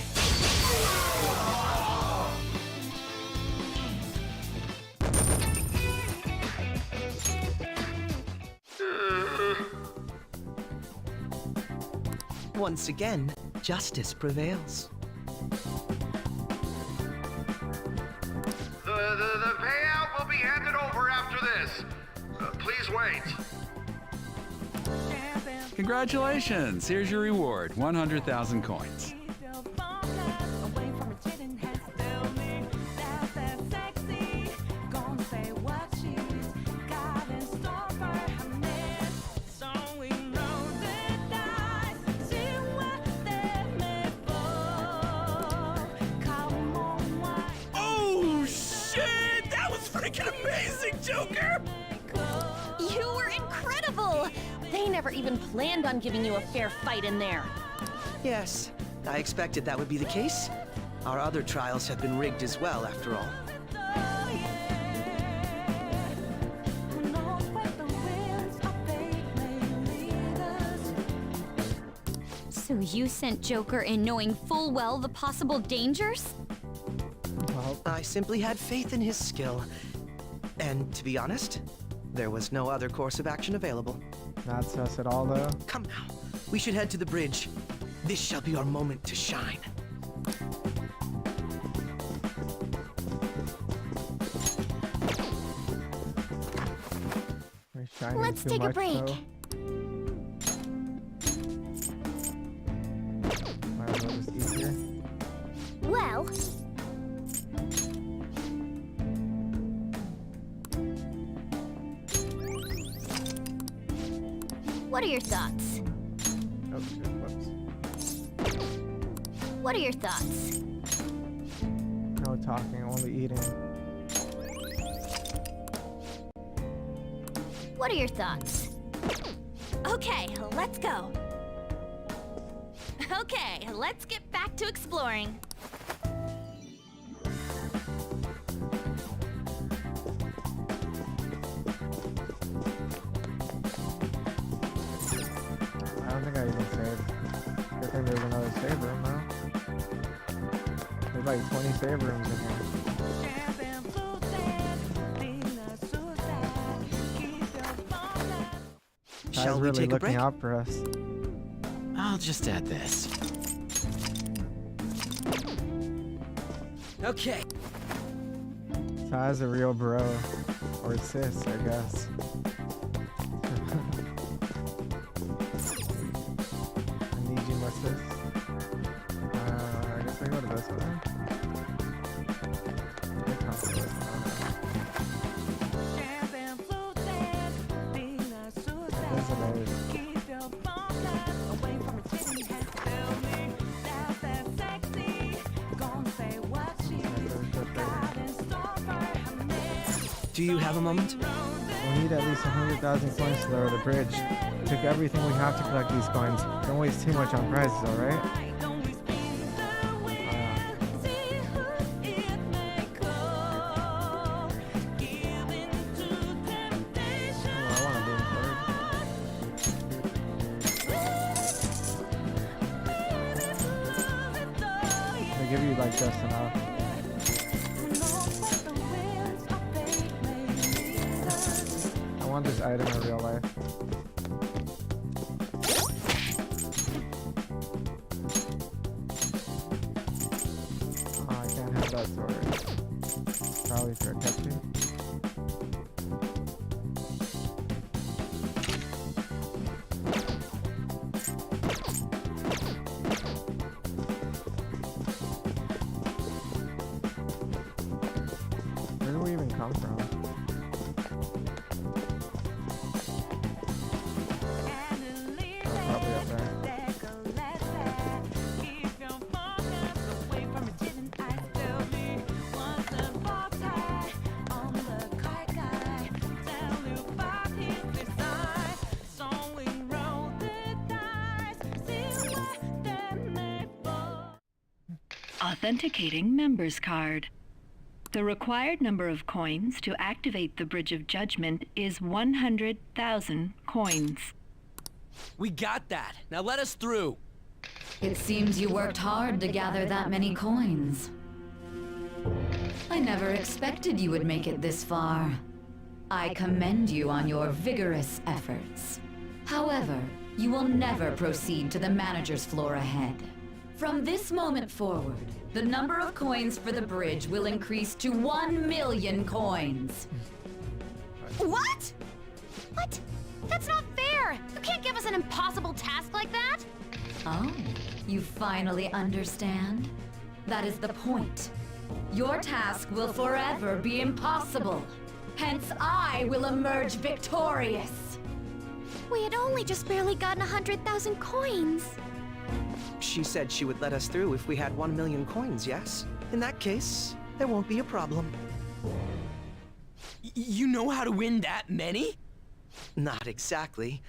Once again, justice prevails. The payout will be handed over after this. Please wait. Congratulations! Here's your reward, 100,000 coins. Oh, shit! That was freaking amazing, Joker! You were incredible! They never even planned on giving you a fair fight in there. Yes, I expected that would be the case. Our other trials have been rigged as well, after all. So you sent Joker in knowing full well the possible dangers? Well, I simply had faith in his skill. And to be honest, there was no other course of action available. not sus at all though. Come now, we should head to the bridge. This shall be our moment to shine. We're shining Let's too take a much, break. though. Might as well just eat here. Well, what are your thoughts? Oh shit, whoops. What are your thoughts? No talking, only eating. What are your thoughts? Okay, let's go. Okay, let's get back to exploring. I don't think I even saved. Good thing there's another save room now. There's like 20 save rooms in here. Shall we really take a looking break? out for us. I'll just add this. Okay. Ty's a real bro. Or sis, I guess. I need you, my sis. I guess I go to this one. I come to this one. Visitors. Do you have a moment? We need at least 100,000 coins to lower the bridge. It took everything we have to collect these coins. Don't waste too much on prizes, alright? They give you like just enough. I want this item in real life. Oh, I can't have that sword. Probably for a catchy. Where do we even come from? Probably up there. Authenticating member's card. The required number of coins to activate the Bridge of Judgment is 100,000 coins. We got that. Now let us through. It seems you worked hard to gather that many coins. I never expected you would make it this far. I commend you on your vigorous efforts. However, you will never proceed to the manager's floor ahead. From this moment forward, the number of coins for the bridge will increase to 1 million coins. What? What? That's not fair! You can't give us an impossible task like that! Oh, you finally understand? That is the point. Your task will forever be impossible. Hence, I will emerge victorious. We had only just barely gotten 100,000 coins. She said she would let us through if we had 1 million coins, yes? In that case, there won't be a problem. You know how to win that many? Not exactly.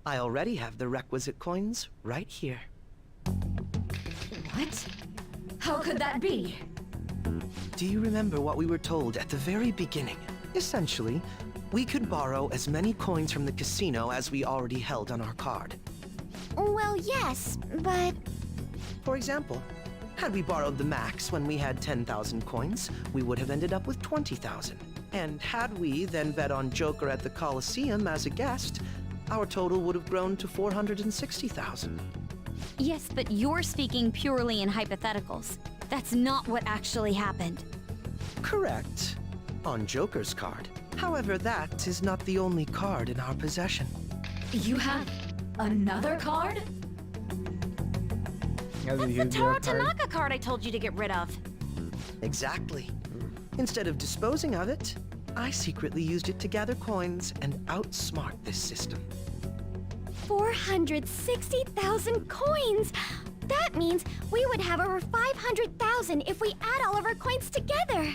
I already have the requisite coins right here. What? How could that be? Do you remember what we were told at the very beginning? Essentially, we could borrow as many coins from the casino as we already held on our card. Well, yes, but... For example, had we borrowed the max when we had 10,000 coins, we would have ended up with 20,000. And had we then bet on Joker at the Coliseum as a guest, our total would have grown to 460,000. Yes, but you're speaking purely in hypotheticals. That's not what actually happened. Correct. On Joker's card. However, that is not the only card in our possession. You have another card? That's the Taro Tanaka card I told you to get rid of. Exactly. Instead of disposing of it, I secretly used it to gather coins and outsmart this system. 460,000 coins! That means we would have over 500,000 if we add all of our coins together.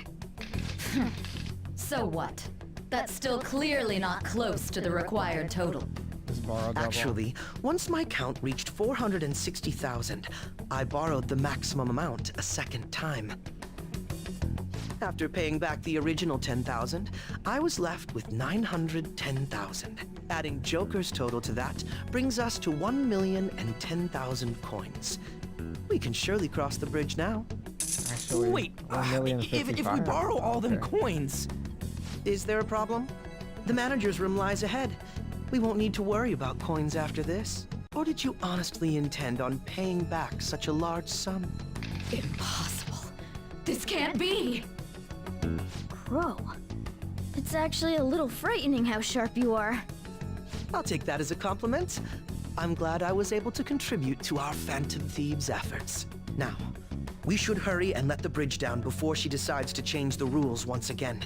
So what? That's still clearly not close to the required total. Just borrow double. Actually, once my count reached 460,000, I borrowed the maximum amount a second time. After paying back the original 10,000, I was left with 910,000. Adding Joker's total to that brings us to 1,010,000 coins. We can surely cross the bridge now. Actually, Wait, if we 1,055,000. borrow all them Okay. coins, Is there a problem? The manager's room lies ahead. We won't need to worry about coins after this. Or did you honestly intend on paying back such a large sum? Impossible. This can't be. Crow. It's actually a little frightening how sharp you are. I'll take that as a compliment. I'm glad I was able to contribute to our Phantom Thieves' efforts. Now, we should hurry and let the bridge down before she decides to change the rules once again.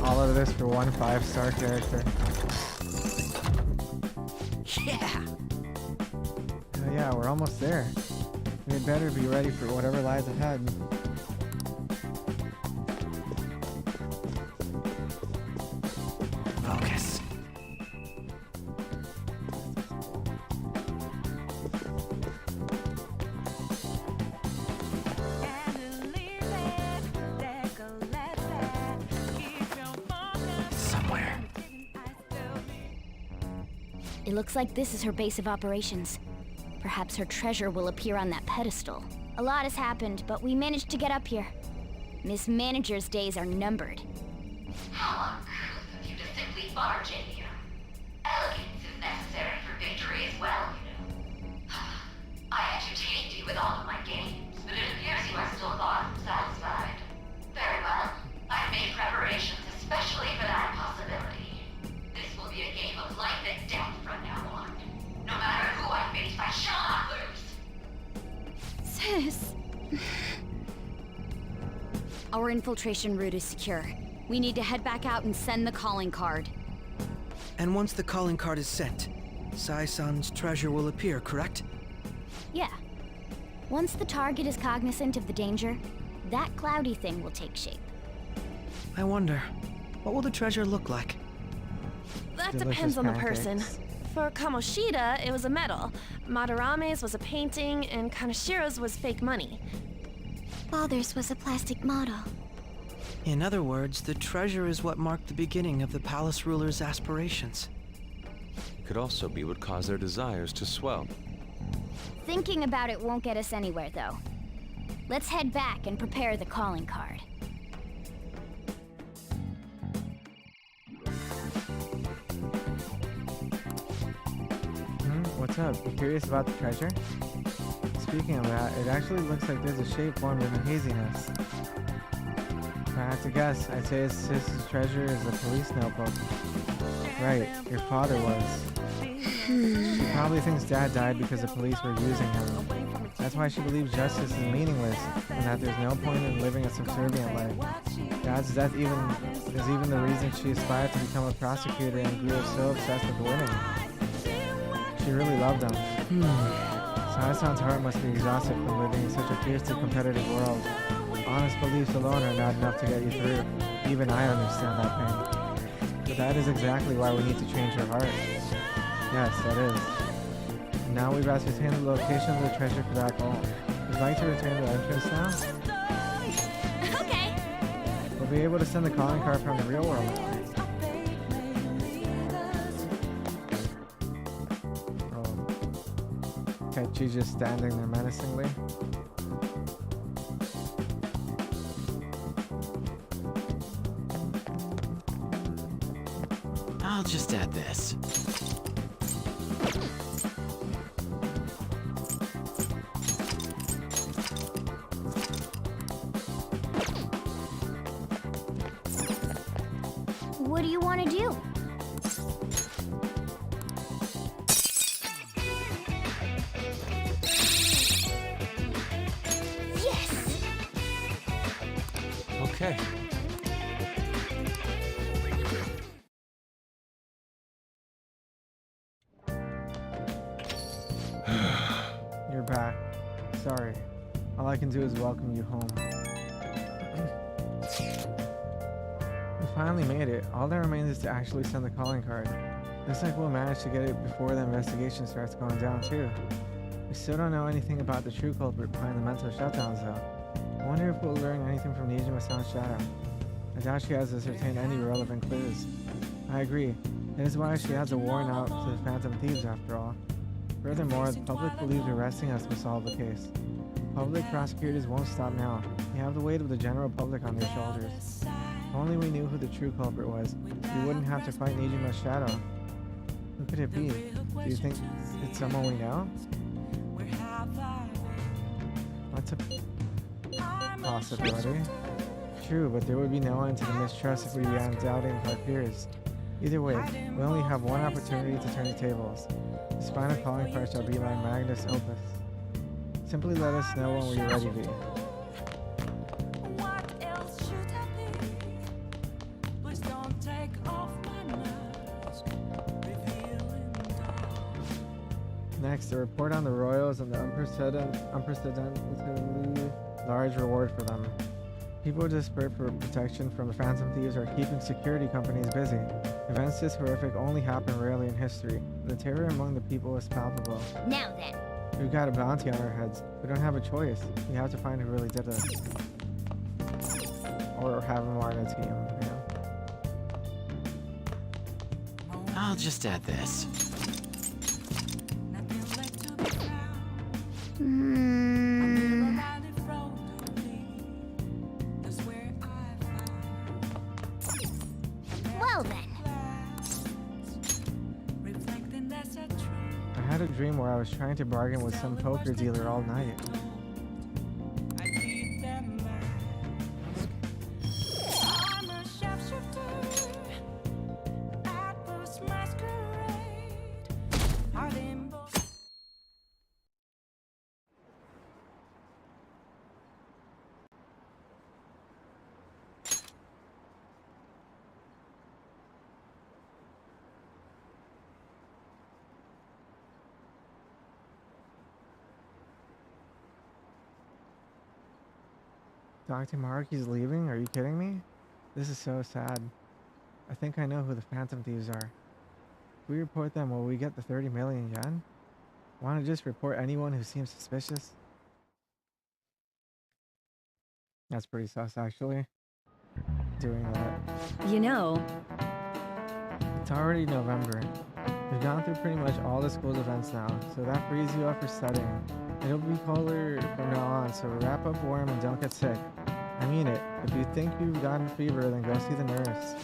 All of this for one 5-star character. yeah. Oh yeah, we're almost there. We better be ready for whatever lies ahead. Focus. Somewhere. It looks like this is her base of operations. Perhaps her treasure will appear on that pedestal. A lot has happened, but we managed to get up here. Miss Manager's days are numbered. How uncouth of you to simply barge in here. Elegance is necessary for victory as well, you know. I entertained you with all of my games, but it appears you are still far from satisfied. Very well. I've made preparations especially for that possibility. This will be a game of life and death from now on. No matter who I face, I shall not lose. Sis. Our infiltration route is secure. We need to head back out and send the calling card. And once the calling card is sent, Sai-san's treasure will appear, correct? Yeah. Once the target is cognizant of the danger, that cloudy thing will take shape. I wonder, what will the treasure look like? That Delicious depends on the pancakes. person. For Kamoshida, it was a medal. Madarame's was a painting, and Kanashiro's was fake money. Father's was a plastic model. In other words, the treasure is what marked the beginning of the palace ruler's aspirations. It could also be what caused their desires to swell. Thinking about it won't get us anywhere, though. Let's head back and prepare the calling card. What's up? You curious about the treasure? Speaking of that, it actually looks like there's a shape formed in the haziness. If I had to guess, I'd say his treasure is a police notebook. Right, your father was. She probably thinks Dad died because the police were using him. That's why she believes justice is meaningless and that there's no point in living a subservient life. Dad's death is even the reason she aspired to become a prosecutor and grew so obsessed with winning. She really loved him. Sai-san's heart must be exhausted from living in such a fiercely competitive world. Honest beliefs alone are not enough to get you through. Even I understand that pain. But that is exactly why we need to change her heart. Yes, that is. And now we've ascertained the location of the treasure for that goal. Would you like to return to the entrance now? Okay. We'll be able to send the calling card from the real world now. She's just standing there menacingly. I'll just add this. What do you want to do? Okay. You're back. Sorry. All I can do is welcome you home. We finally made it. All that remains is to actually send the calling card. Looks like we'll manage to get it before the investigation starts going down too. We still don't know anything about the true culprit behind the mental shutdowns though. I wonder if we'll learn anything from Nijima-san's shadow. I doubt she has ascertained any relevant clues. I agree. That is why she has a warrant out to the Phantom Thieves after all. Furthermore, the public believes arresting us will solve the case. Public prosecutors won't stop now. They have the weight of the general public on their shoulders. If only we knew who the true culprit was, we wouldn't have to fight Nijima's shadow. Who could it be? Do you think it's someone we know? What's a possibility? True, but there would be no end to the mistrust if we began doubting our fears. Either way, we only have one opportunity to turn the tables. This final calling card shall be my magnus opus. Simply let us know when we are ready to be. Next, a report on the royals and the unprecedentedly large reward for them. People desperate for protection from the Phantom Thieves are keeping security companies busy. Events this horrific only happen rarely in history. The terror among the people is palpable. Now then. We've got a bounty on our heads. We don't have a choice. We have to find who really did it. Or have him on a team, you know. I'll just add this. Well then. I had a dream where I was trying to bargain with some poker dealer all night. Dr. Maruki's leaving? Are you kidding me? This is so sad. I think I know who the Phantom Thieves are. If we report them, will we get the 30 million yen? Want to just report anyone who seems suspicious? That's pretty sus, actually. Doing that. You know, It's already November. We've gone through pretty much all the school's events now, so that frees you up for studying. It'll be colder from now on, so wrap up warm and don't get sick. I mean it. If you think you've gotten a fever, then go see the nurse.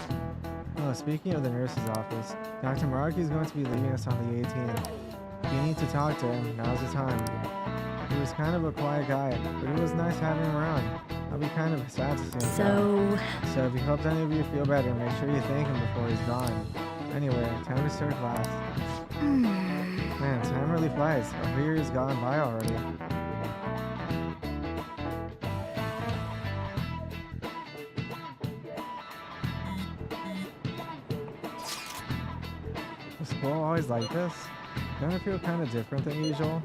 Oh, speaking of the nurse's office, Dr. Maruki is going to be leaving us on the 18th. If you need to talk to him, now's the time. He was kind of a quiet guy, but it was nice having him around. I'll be kind of sad to see him go. So if he helped any of you feel better, make sure you thank him before he's gone. Anyway, time to start class. Man, time really flies. A year is gone by already. Was school always like this? Don't it feel kind of different than usual?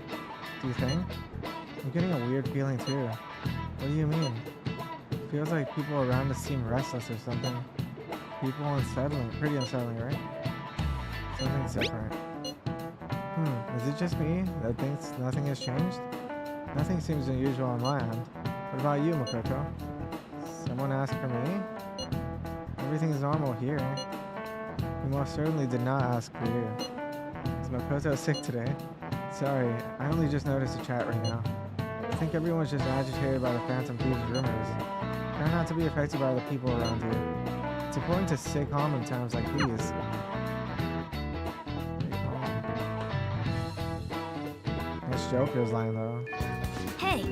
Do you think? I'm getting a weird feeling too. What do you mean? It feels like people around us seem restless or something. People unsettling, pretty unsettling, right? Something's different. Is it just me that thinks nothing has changed? Nothing seems unusual on my end. What about you, Makoto? Someone asked for me? Everything's normal here. You most certainly did not ask for you. Is Makoto sick today? Sorry, I only just noticed the chat right now. I think everyone's just agitated by the Phantom Thieves rumors. Try not to be affected by the people around you. It's important to stay calm in times like these. Nice Joker's line though. Hey!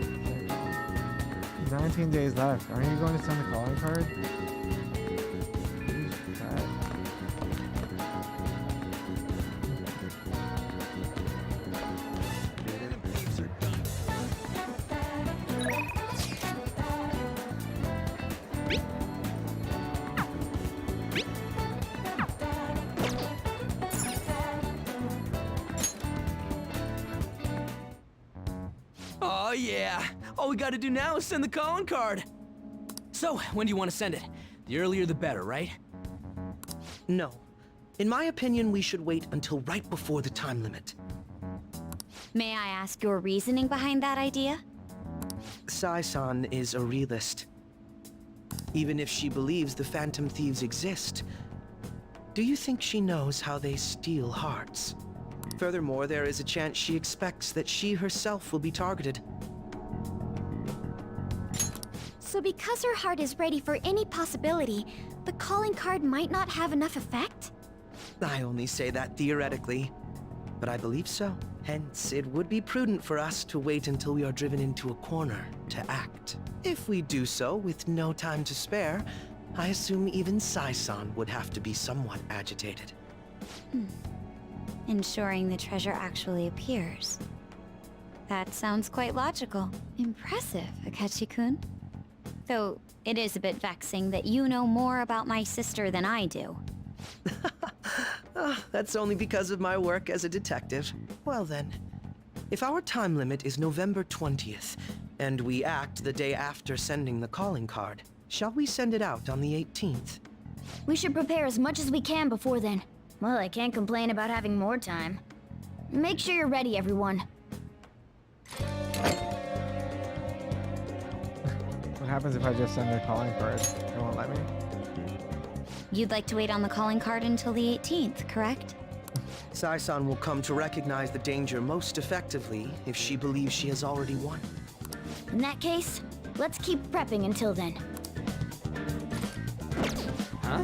19 days left. Aren't you going to send the calling card? Oh yeah, all we gotta do now is send the calling card. So, when do you want to send it? The earlier the better, right? No. In my opinion, we should wait until right before the time limit. May I ask your reasoning behind that idea? Sai-san is a realist. Even if she believes the Phantom Thieves exist, do you think she knows how they steal hearts? Furthermore, there is a chance she expects that she herself will be targeted. So because her heart is ready for any possibility, the calling card might not have enough effect? I only say that theoretically, but I believe so. Hence, it would be prudent for us to wait until we are driven into a corner to act. If we do so with no time to spare, I assume even Sai-san would have to be somewhat agitated. Ensuring the treasure actually appears. That sounds quite logical. Impressive, Akechi-kun. Though, it is a bit vexing that you know more about my sister than I do. That's only because of my work as a detective. Well then, if our time limit is November 20th, and we act the day after sending the calling card, shall we send it out on the 18th? We should prepare as much as we can before then. Well, I can't complain about having more time. Make sure you're ready, everyone. What happens if I just send the calling card? They won't let me? You'd like to wait on the calling card until the 18th, correct? Sai-san will come to recognize the danger most effectively if she believes she has already won. In that case, let's keep prepping until then. Huh?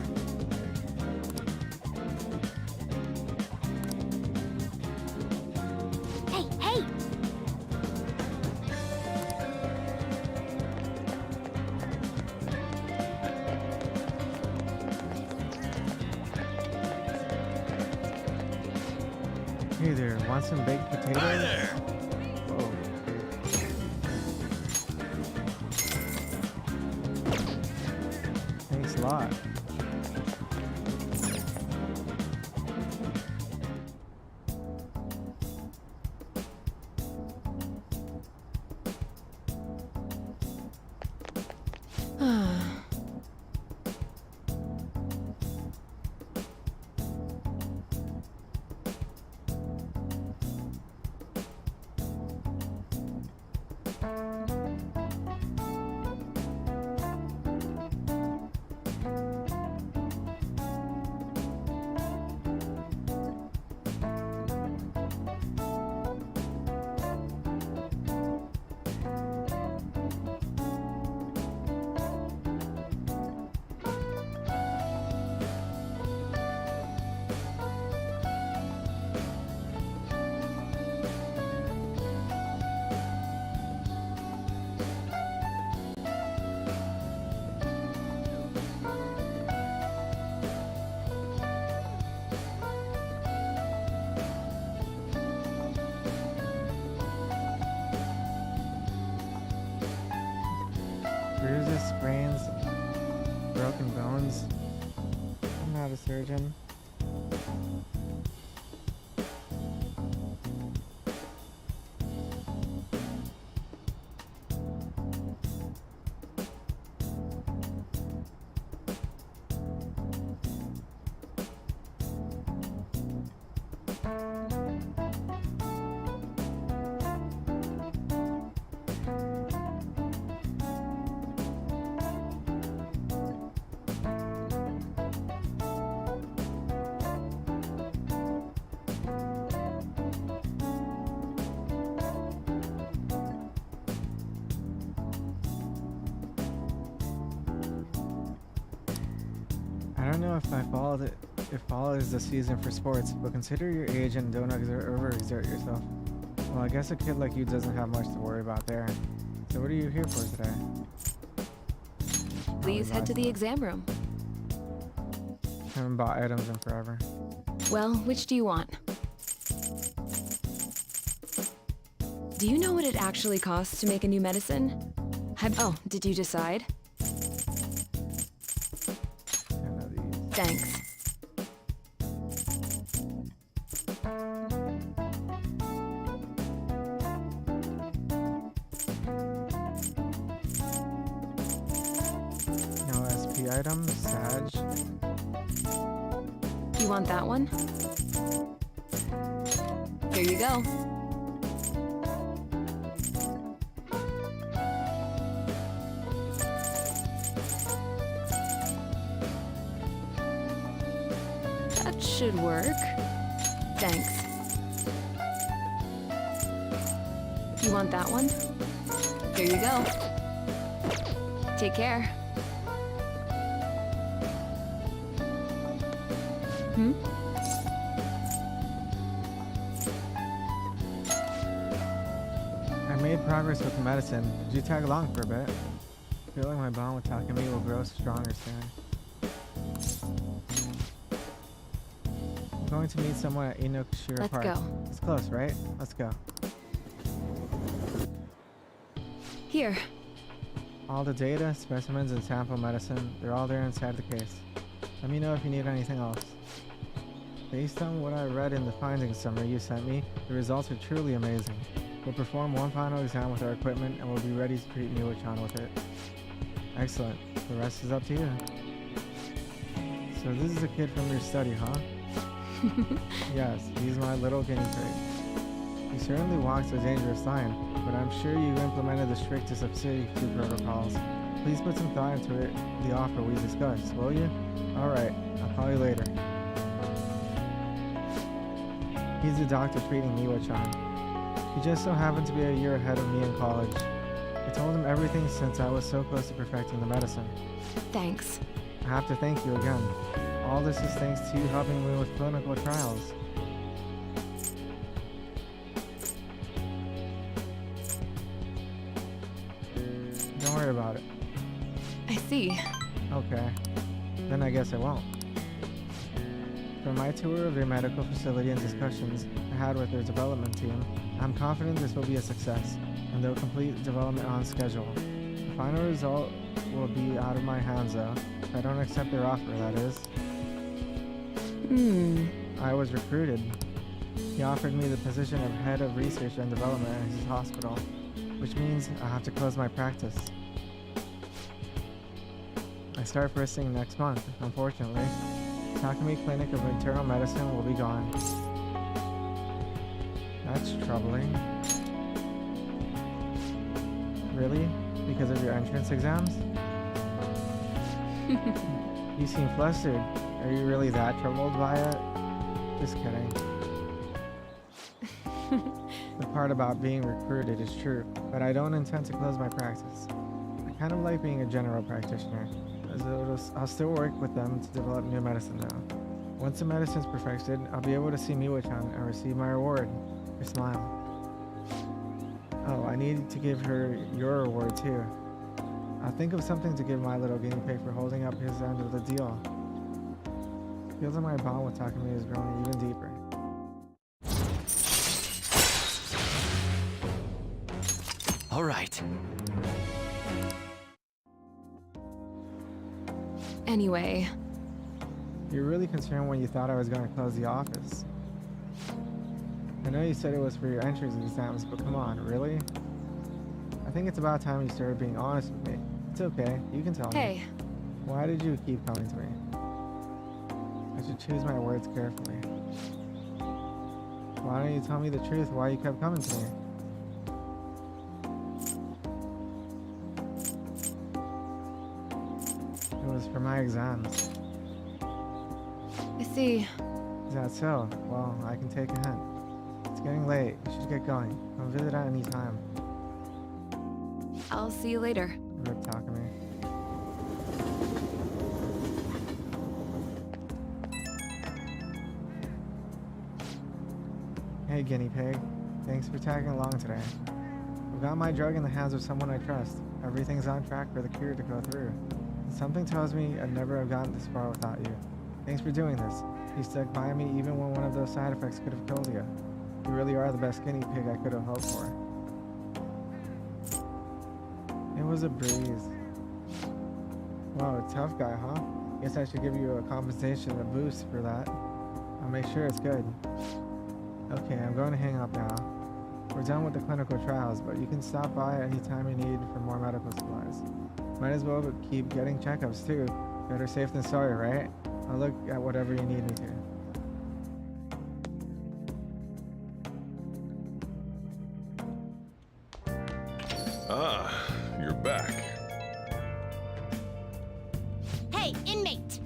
Hey, hey! Hey there, want some baked potatoes? Hi there! Whoa. Thanks a lot. Bruises, sprains, broken bones. I'm not a surgeon. don't know if fall is the season for sports, but consider your age and don't overexert yourself. Well, I guess a kid like you doesn't have much to worry about there. So what are you here for today? Please head to the exam room. Haven't bought items in forever. Well, which do you want? Do you know what it actually costs to make a new medicine? Oh, did you decide? Thanks. No SP items, Sag. You want that one? Here you go. That should work. Thanks. You want that one? Here you go. Take care. I made progress with the medicine. Did you tag along for a bit? I feel like my bond with Takumi will grow stronger soon. I'm going to meet someone at Inokashira Let's Park. go. It's close, right? Let's go. Here. All the data, specimens, and sample medicine, they're all there inside the case. Let me know if you need anything else. Based on what I read in the findings summary you sent me, the results are truly amazing. We'll perform one final exam with our equipment and we'll be ready to treat Miwa-chan with it. Excellent. The rest is up to you. So this is a kid from your study, huh? Yes, he's my little guinea pig. He certainly walks a dangerous line, but I'm sure you implemented the strictest of safety protocols. Please put some thought into it, the offer we discussed, will you? Alright, I'll call you later. He's the doctor treating Miwa-chan. He just so happened to be a year ahead of me in college. I told him everything since I was so close to perfecting the medicine. Thanks. I have to thank you again. All this is thanks to you helping me with clinical trials. Don't worry about it. I see. Okay. Then I guess I won't. From my tour of their medical facility and discussions I had with their development team, I'm confident this will be a success, and they'll complete development on schedule. The final result will be out of my hands though, if I don't accept their offer, that is. I was recruited. He offered me the position of head of research and development at his hospital, which means I have to close my practice. I start first thing next month, unfortunately. Takumi Clinic of Internal Medicine will be gone. That's troubling. Really? Because of your entrance exams? You seem flustered. Are you really that troubled by it? Just kidding. The part about being recruited is true, but I don't intend to close my practice. I kind of like being a general practitioner, as I'll still work with them to develop new medicine now. Once the medicine's perfected, I'll be able to see Miwa-chan and receive my reward, your smile. Oh, I need to give her your reward too. I'll think of something to give my little guinea pig for holding up his end of the deal. Feels like my bond with Takumi is growing even deeper. All right. Anyway. You're really concerned when you thought I was going to close the office. I know you said it was for your entrance exams, but come on, really? I think it's about time you started being honest with me. It's okay, you can tell me. Hey. Why did you keep coming to me? I should choose my words carefully. Why don't you tell me the truth why you kept coming to me? It was for my exams. I see. Is that so? Well, I can take a hint. It's getting late. You should get going. Come visit at any time. I'll see you later. Rip Takumi. Hey, guinea pig. Thanks for tagging along today. I've got my drug in the hands of someone I trust. Everything's on track for the cure to go through. Something tells me I'd never have gotten this far without you. Thanks for doing this. You stuck by me even when one of those side effects could have killed you. You really are the best guinea pig I could have hoped for. It was a breeze. Wow, tough guy, huh? Guess I should give you a compensation, a boost for that. I'll make sure it's good. Okay, I'm going to hang up now. We're done with the clinical trials, but you can stop by anytime you need for more medical supplies. Might as well keep getting checkups too. Better safe than sorry, right? I'll look at whatever you need me to. Ah, you're back. Hey, inmate!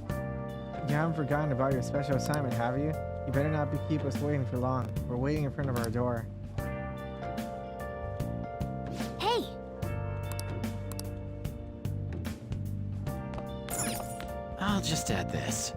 You haven't forgotten about your special assignment, have you? You better not keep us waiting for long. We're waiting in front of our door. Hey! I'll just add this.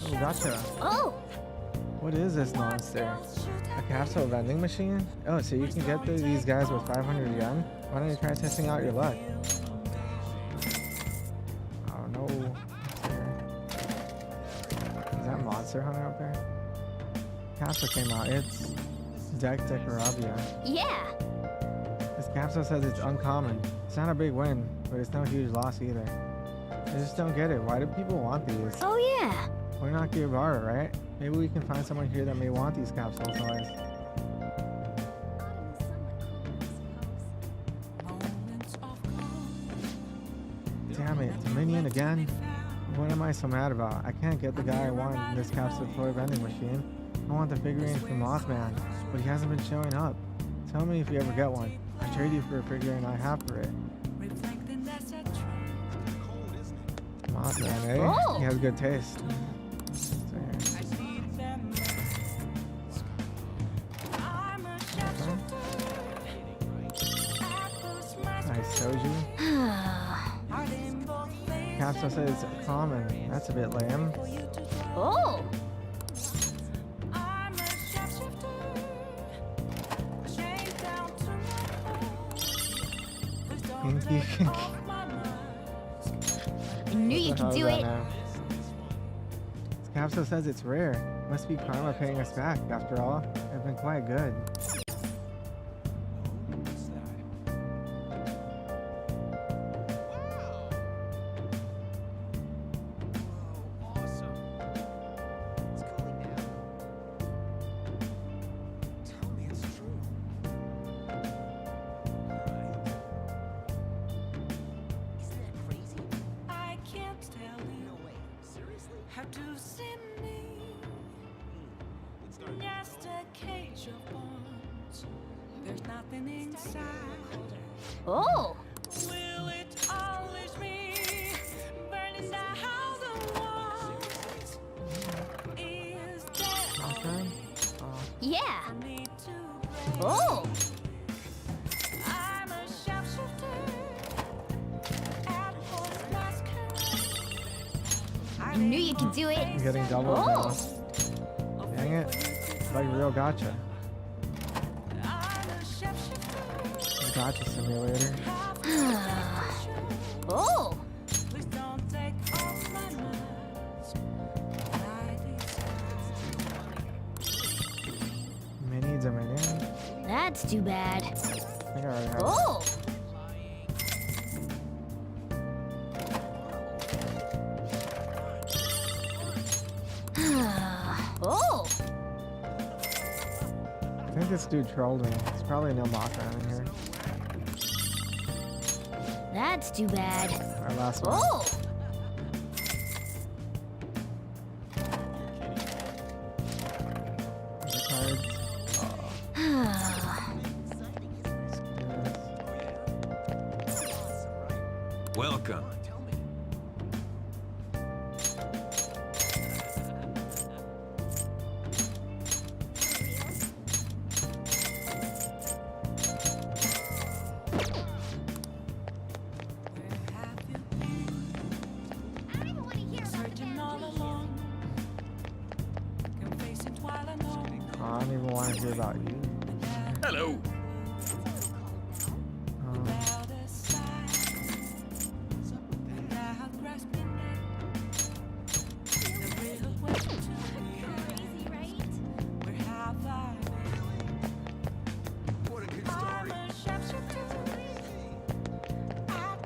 Oh, gotcha. Oh! What is this monster? A capsule vending machine? Oh, so you can get these guys with 500 yen? Why don't you try testing out your luck? Oh no. Is that Monster Hunter up there? Capsule came out. It's Decarabia. Yeah! This capsule says it's uncommon. It's not a big win, but it's no huge loss either. I just don't get it. Why do people want these? Oh yeah! We're not Gearbara, right? Maybe we can find someone here that may want these capsule toys. Damn it, Dominion again? What am I so mad about? I can't get the guy I want in this capsule toy vending machine. I want the figurine from Mothman, but he hasn't been showing up. Tell me if you ever get one. I'll trade you for a figurine I have for it. Mothman, eh? Oh. He has good taste. Nice soju. Capsule says it's common. That's a bit lame. Oh! Pinky. I knew you could do it. This capsule says it's rare. Must be karma paying us back. After all, they've been quite good. Oh! Yeah! Oh! I knew you could do it. I'm getting double now. Dang it. It's like real gotcha. Gotcha simulator. Oh! Mini Dominion. That's too bad. I think I already have it. Oh! Oh! I think this dude trolled me. There's probably no Mothman in here. That's too bad. Our last one. Oh! The cards. Welcome. I don't even want to hear about you. Hello.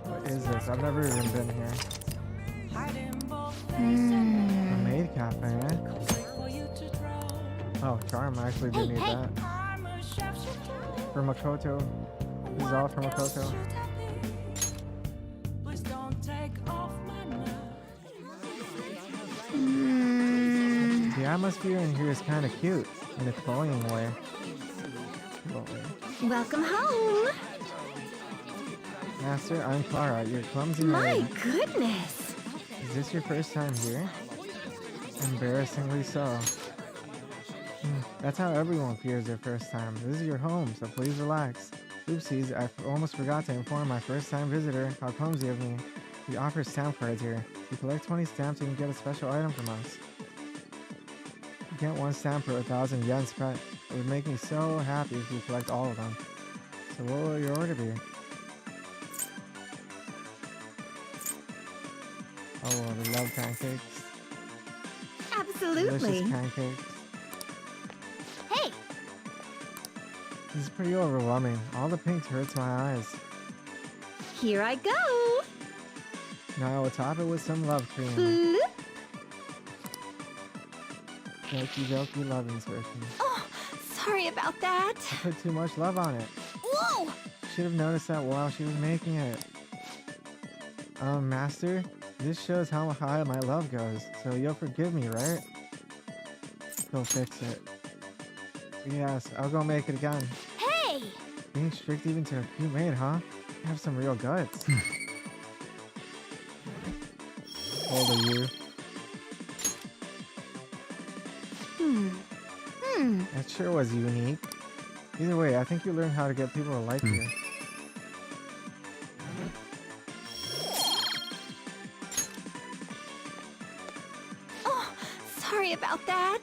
What is this? I've never even been here. A maid cafe, eh? Oh, charm. I actually do need that. For Makoto. This is all for Makoto. The atmosphere in here is kind of cute in a cloying way. Welcome home. Master, I'm Clara, your clumsy My maid. goodness. Is this your first time here? Embarrassingly so. That's how everyone feels their first time. This is your home, so please relax. Oopsies, I almost forgot to inform my first-time visitor how clumsy of me. We offer stamp cards here. If you collect 20 stamps, you can get a special item from us. You get 1 stamp per 1,000 yen spent. It would make me so happy if you collect all of them. So what will your order be? Oh, we love pancakes. Absolutely. Delicious pancakes. Hey! This is pretty overwhelming. All the pink hurts my eyes. Here I go. Now we'll top it with some love cream. Bloop. Jokey jokey love insertion. Oh, sorry about that. I put too much love on it. Whoa! Should have noticed that while she was making it. Master, this shows how high my love goes, so you'll forgive me, right? Go fix it. Yes, I'll go make it again. Hey! Being strict even to a cute maid, huh? You have some real guts. How old are you? That sure was unique. Either way, I think you learned how to get people to like you. Oh, sorry about that.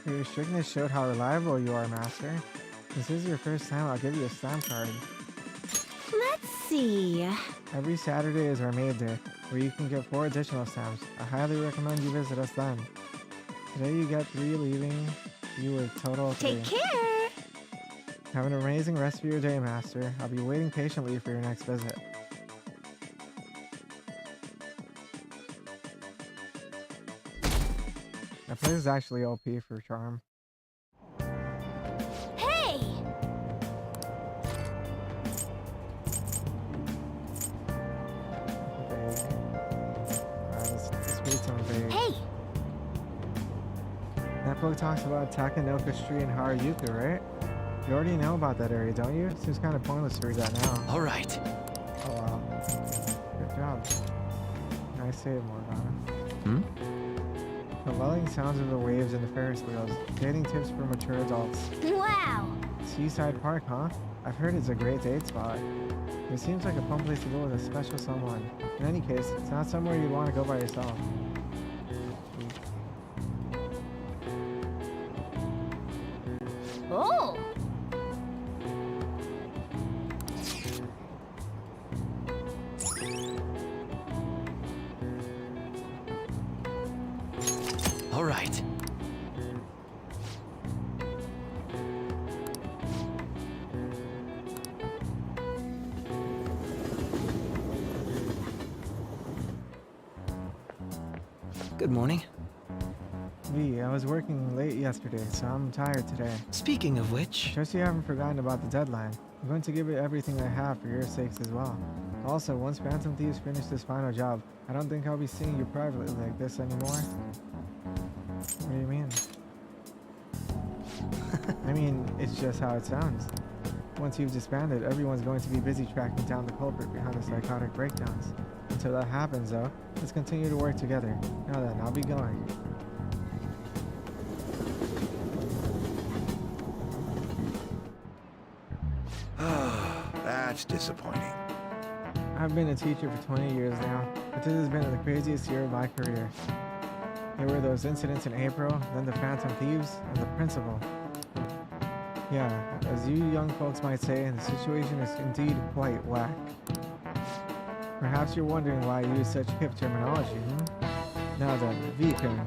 Your strictness showed how reliable you are, Master. Since this is your first time, I'll give you a stamp card. Let's see. Every Saturday is our maid day, where you can get 4 additional stamps. I highly recommend you visit us then. Today you get 3, leaving you with total of 3. Take care. Have an amazing rest of your day, Master. I'll be waiting patiently for your next visit. That place is actually OP for charm. Hey! Vague. Let's read some vague. Hey! That book talks about Takanoka Street and Harajuku, right? You already know about that area, don't you? Seems kind of pointless to read that now. All right. Oh wow. Good job. Nice save, Morgana. The lulling sounds of the waves and the Ferris wheels. Dating tips for mature adults. Wow! Seaside Park, huh? I've heard it's a great date spot. It seems like a fun place to go with a special someone. In any case, it's not somewhere you'd want to go by yourself. Oh! All right. Good morning. V, I was working late yesterday, so I'm tired today. Speaking of which... Trust you haven't forgotten about the deadline. I'm going to give it everything I have for your sakes as well. Also, once Phantom Thieves finish this final job, I don't think I'll be seeing you privately like this anymore. What do you mean? I mean, it's just how it sounds. Once you've disbanded, everyone's going to be busy tracking down the culprit behind the psychotic breakdowns. Until that happens, though, let's continue to work together. Now then, I'll be going. That's disappointing. I've been a teacher for 20 years now, but this has been the craziest year of my career. There were those incidents in April, then the Phantom Thieves, and the principal. Yeah, as you young folks might say, the situation is indeed quite whack. Perhaps you're wondering why I use such hip terminology, Now then, Viking.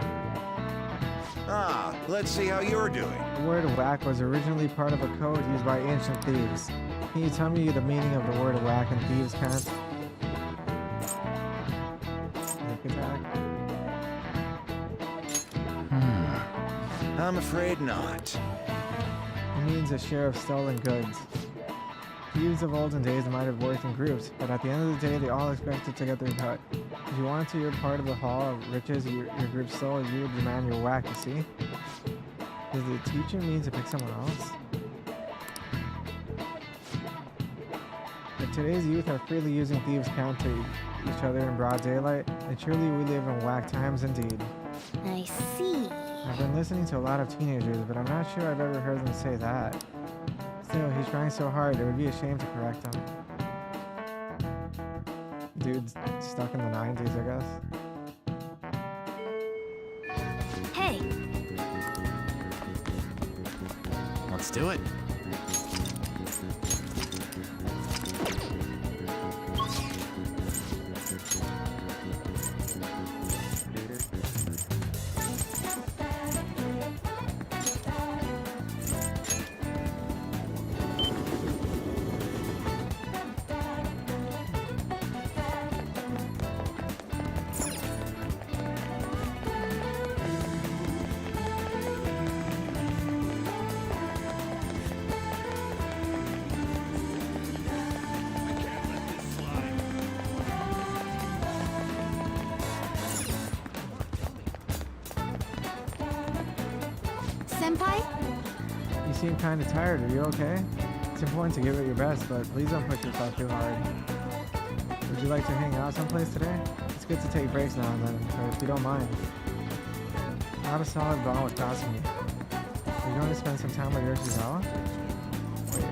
Ah, let's see how you're doing. The word whack was originally part of a code used by ancient thieves. Can you tell me the meaning of the word whack in thieves' pants? Nick attack? I'm afraid not. It means a share of stolen goods. Thieves of olden days might have worked in groups, but at the end of the day, they all expected to get their cut. If you wanted to your part of the haul of riches your group stole, you would demand your whack, you see? Does the teacher mean to pick someone else? If today's youth are freely using thieves' count to each other in broad daylight, then truly we live in whack times indeed. I see. I've been listening to a lot of teenagers, but I'm not sure I've ever heard them say that. Still, he's trying so hard, it would be a shame to correct him. Dude's stuck in the 90s, I guess. Hey, Let's do it. Senpai? You seem kind of tired, are you okay? It's important to give it your best, but please don't push yourself too hard. Would you like to hang out someplace today? It's good to take breaks now and then, but if you don't mind. I have a solid bond with Kasumi. Are you going to spend some time with Yoshizawa? Wait,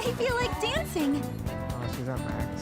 I feel like dancing. oh, she's at max.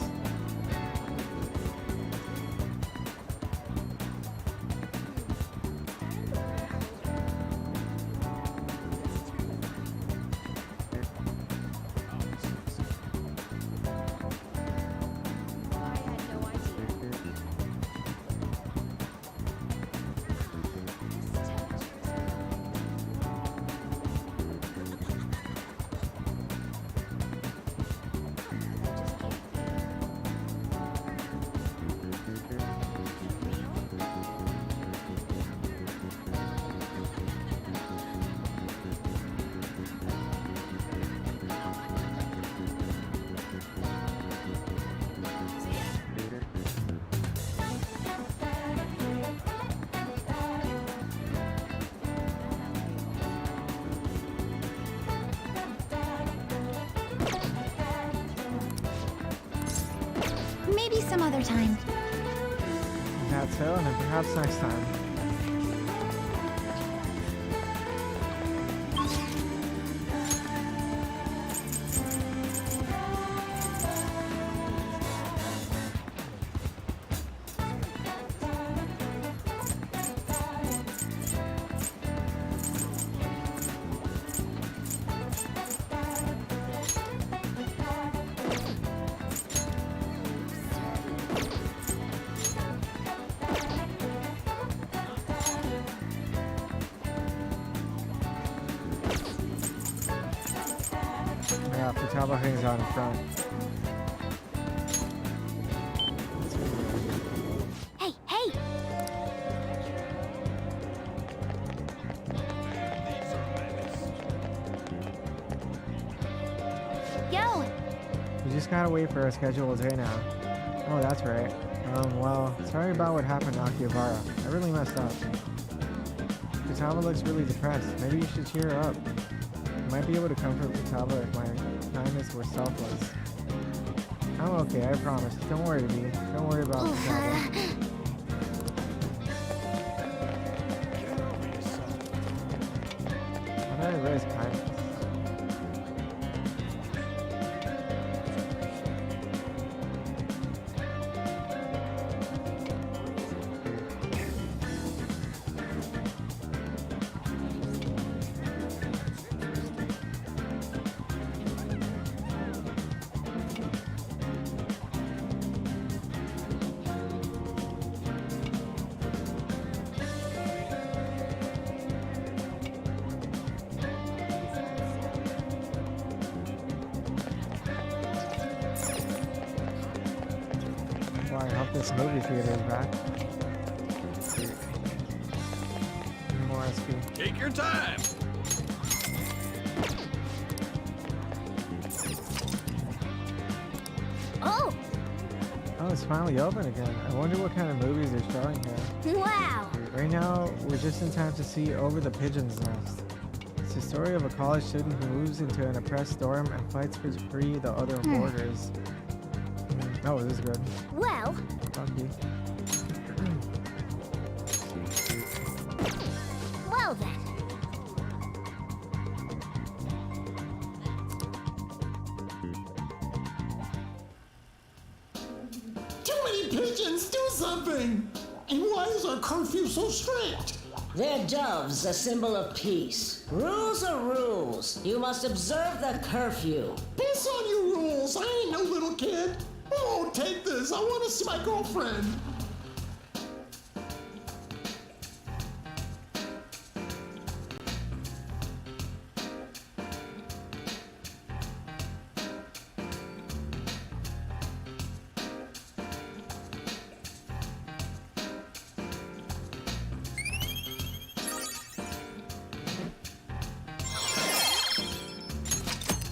Maybe some other time. That's so, and then perhaps next time. Yeah, Futaba hangs out in front. Hey, hey! gotta wait for our schedules right now. Oh, that's right. Well, sorry about what happened to Akihabara. I really messed up. Futaba looks really depressed. Maybe you should cheer her up. I might be able to comfort Futaba if my kindness were selfless. I'm okay, I promise. Don't worry, B. Don't worry about Futaba. How do I raise kindness? Well, I hope this movie theater is back. More SP. Take your time. Oh! Oh, it's finally open again. I wonder what kind of movies they're showing here. Wow! Right now, we're just in time to see Over the Pigeon's Nest. It's the story of a college student who moves into an oppressed dorm and fights to free the other boarders. Oh, this is good. Well, Funky. well then. Too many pigeons, do something! And why is our curfew so strict? They're doves, a symbol of peace. Rules are rules. You must observe the curfew. Piss on your rules, I ain't no little kid. Oh, take this, I want to see my girlfriend.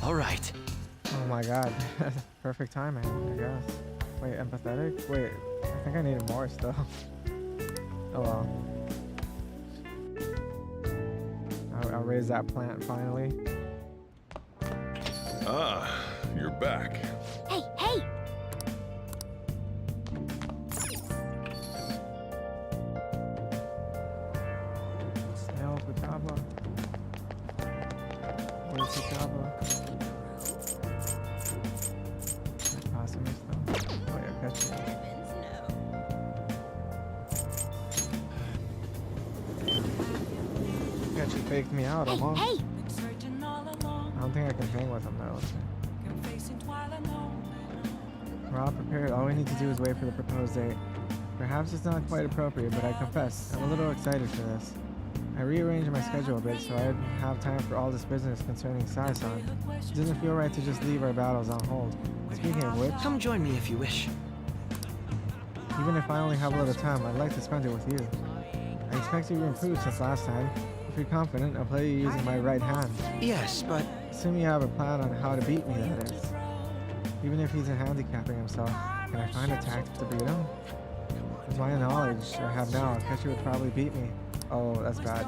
All right. Oh my god. Perfect timing, I guess. Wait, empathetic? Wait, I think I needed more still. Oh well. I'll raise that plant finally. Ah, you're back. Hey, hey! Snail Futaba. Where's Futaba? Awesome stuff. Oh yeah, catch it. Yeah, she faked me out almost. Hey! I don't think I can hang with him though. We're all prepared. All we need to do is wait for the proposed date. Perhaps it's not quite appropriate, but I confess, I'm a little excited for this. I rearranged my schedule a bit so I'd have time for all this business concerning Sai-san. It doesn't feel right to just leave our battles on hold. Speaking of which, Come join me if you wish. even if I only have a little time, I'd like to spend it with you. I expect you've improved since last time. If you're confident, I'll play you using my right hand. Yes, but Assume you have a plan on how to beat me, that is. Even if he's handicapping himself, can I find a tactic to beat him? With my knowledge I have now, Akechi would probably beat me. Oh, that's bad.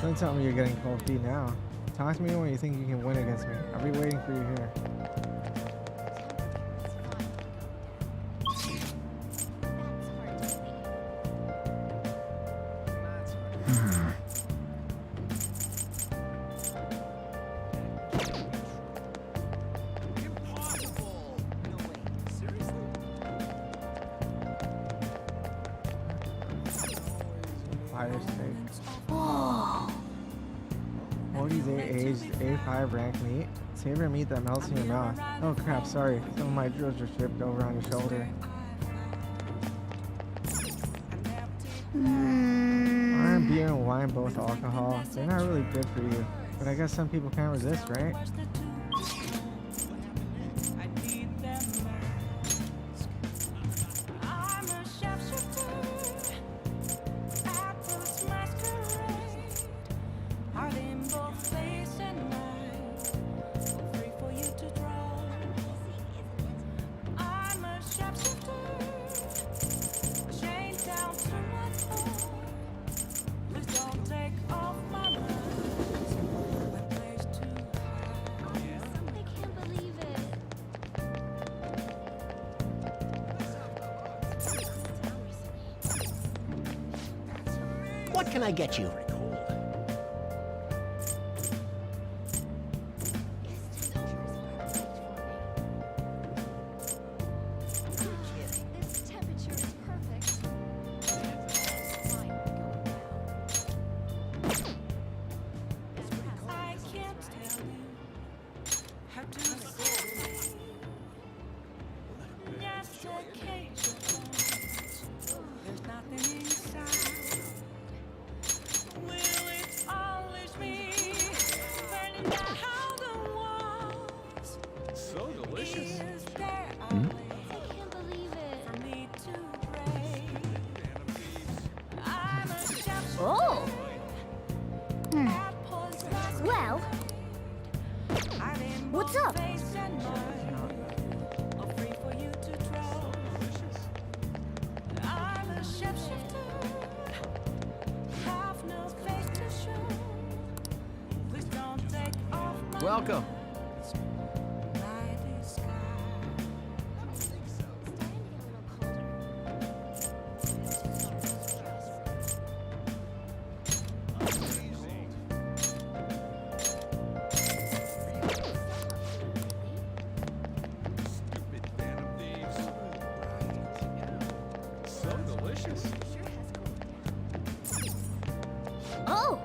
Don't tell me you're getting cold feet now. Talk to me when you think you can win against me. I'll be waiting for you here. Fire steak. Whoa! 40-day aged A5 ranked meat. Savor meat that melts in your mouth. Oh crap, sorry. Some of my drills are shipped over on your shoulder. Aren't beer and wine both alcohol? They're not really good for you. But I guess some people can't resist, right? What can I get you? So delicious. Oh! Well... What's up? Welcome. So delicious. Oh!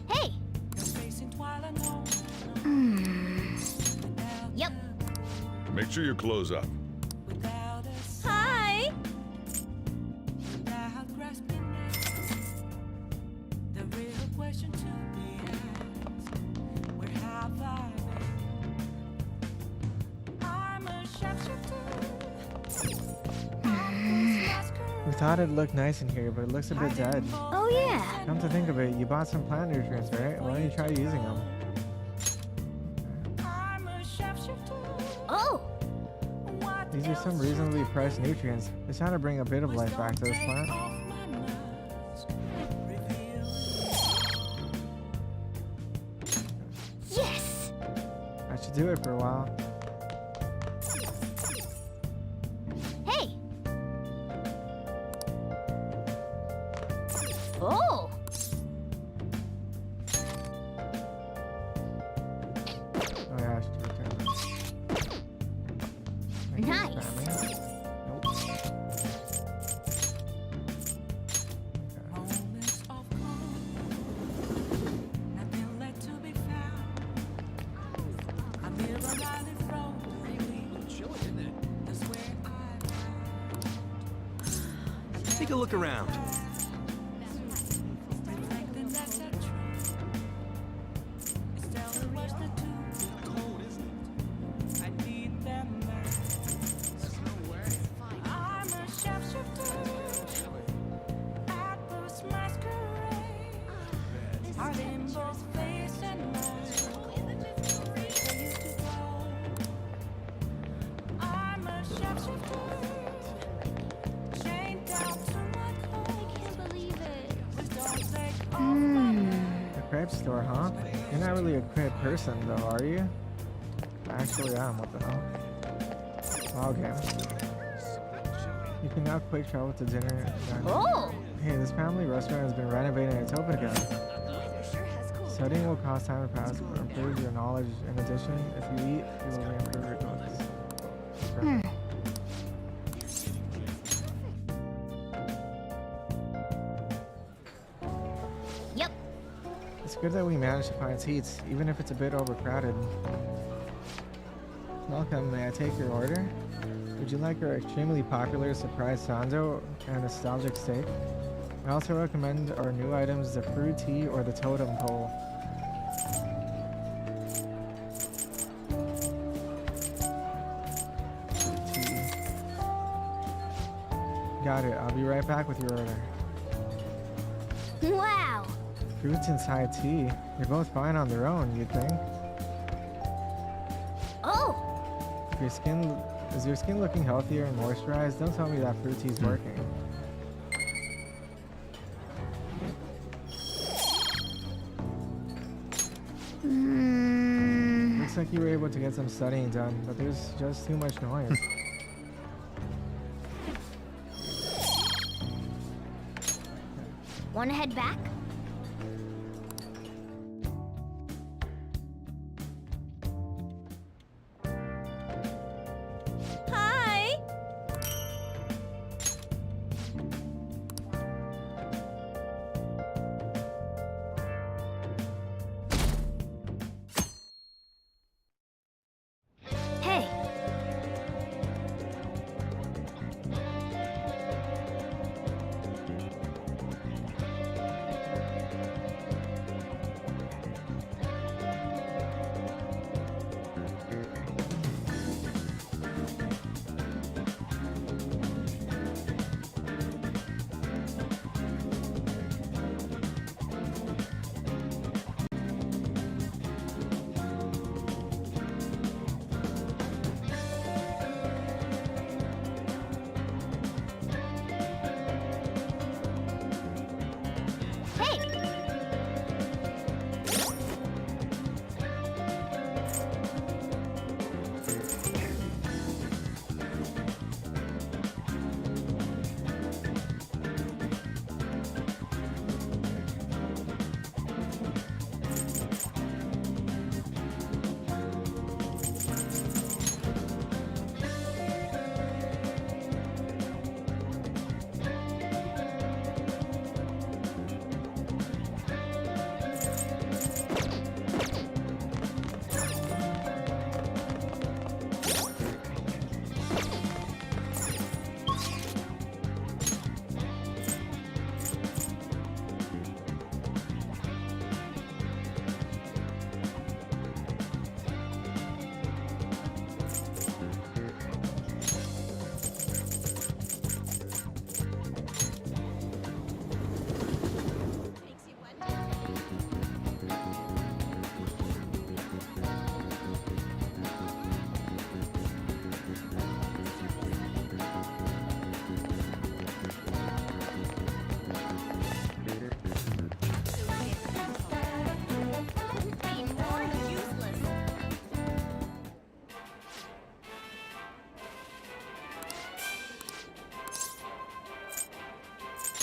Hey! Yep. Make sure you close up. Hi! We thought it looked nice in here, but it looks a bit dead. Oh yeah! Come to think of it, you bought some plant nutrients, right? Why don't you try using them? Oh! These are some reasonably priced nutrients. It's how to bring a bit of life back to this plant. Yes! I should do it for a while. Hey! Oh! Oh yeah, I should return this. Thank you, Nice. family. Nope. Take a look around. A crepe store, huh? You're not really a crepe person, though, are you? I actually am. What the hell? Okay. You can now quick travel to dinner. Oh! Hey, this family restaurant has been renovated and it's open again. Studying will cost time and pass, but improve your knowledge. In addition, if you eat, you will improve your knowledge. Okay. Yep. This good that we managed to find seats, even if it's a bit overcrowded. Welcome, may I take your order? Would you like our extremely popular surprise sanzo and nostalgic steak? I also recommend our new items, the fruit tea or the totem pole. Tea. Got it, I'll be right back with your order. Wow! Fruits inside tea. They're both fine on their own, you'd think. Oh! Is your skin looking healthier and moisturized? Don't tell me that fruit tea's working. Looks like you were able to get some studying done, but there's just too much noise. Wanna head back? Hi! Hey!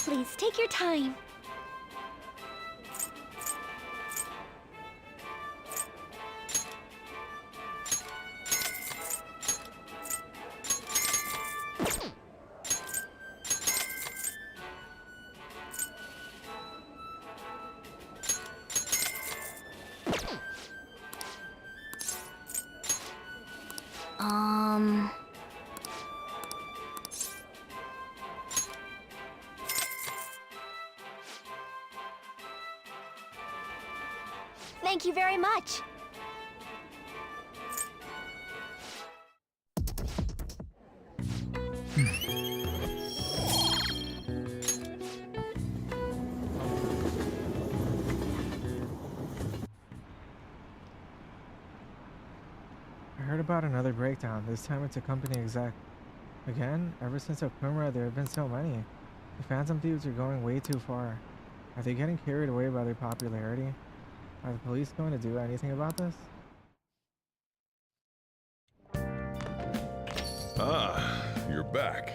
Please, take your time. Thank you very much. I heard about another breakdown. This time it's a company exec. Again? Ever since Okumura, there have been so many. The Phantom Thieves are going way too far. Are they getting carried away by their popularity? Are the police going to do anything about this? Ah, you're back.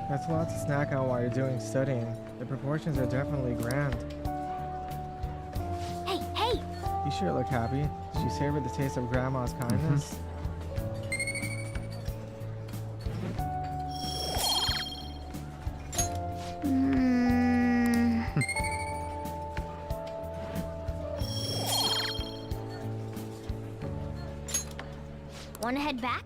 That's a lot to snack on while you're doing studying. The proportions are definitely grand. Hey, hey! You sure look happy. Did you savor the taste of Grandma's kindness? Wanna head back?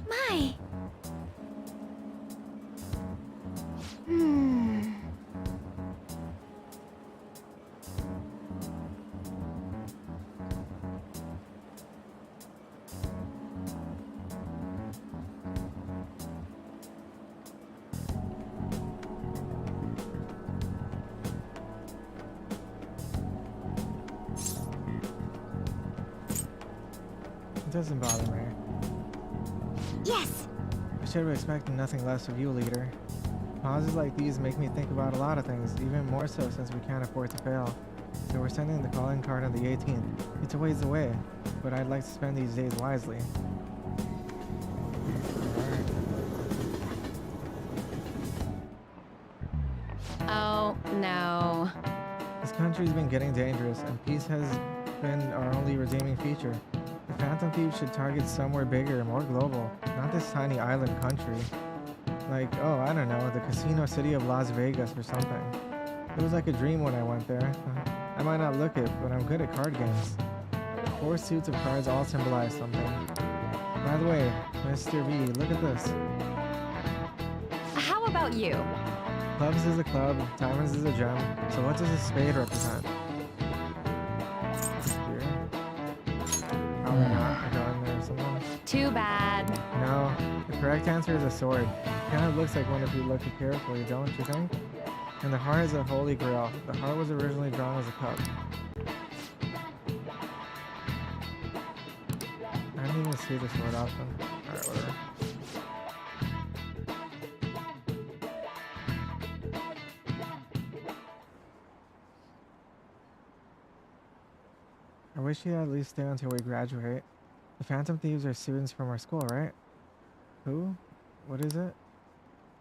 My. It doesn't bother me. Yes! I should have expected nothing less of you, leader. Pauses like these make me think about a lot of things, even more so since we can't afford to fail. So we're sending the calling card on the 18th. It's a ways away, but I'd like to spend these days wisely. Oh, no. This country's been getting dangerous, and peace has been our only redeeming feature. The Phantom Thieves should target somewhere bigger, more global, not this tiny island country. Like, oh, I don't know, the casino city of Las Vegas or something. It was like a dream when I went there. I might not look it, but I'm good at card games. 4 suits of cards all symbolize something. By the way, Mr. V, look at this. How about you? Clubs is a club, diamonds is a gem, so what does a spade represent? Here. Probably not, a gun or something. Too bad. No, the correct answer is a sword. Kind of looks like one if you look carefully, don't you think? And the heart is a holy grail. The heart was originally drawn as a cup. I didn't even see the sword option. Alright, whatever. I wish you'd at least stay until we graduate. The Phantom Thieves are students from our school, right? Who? What is it?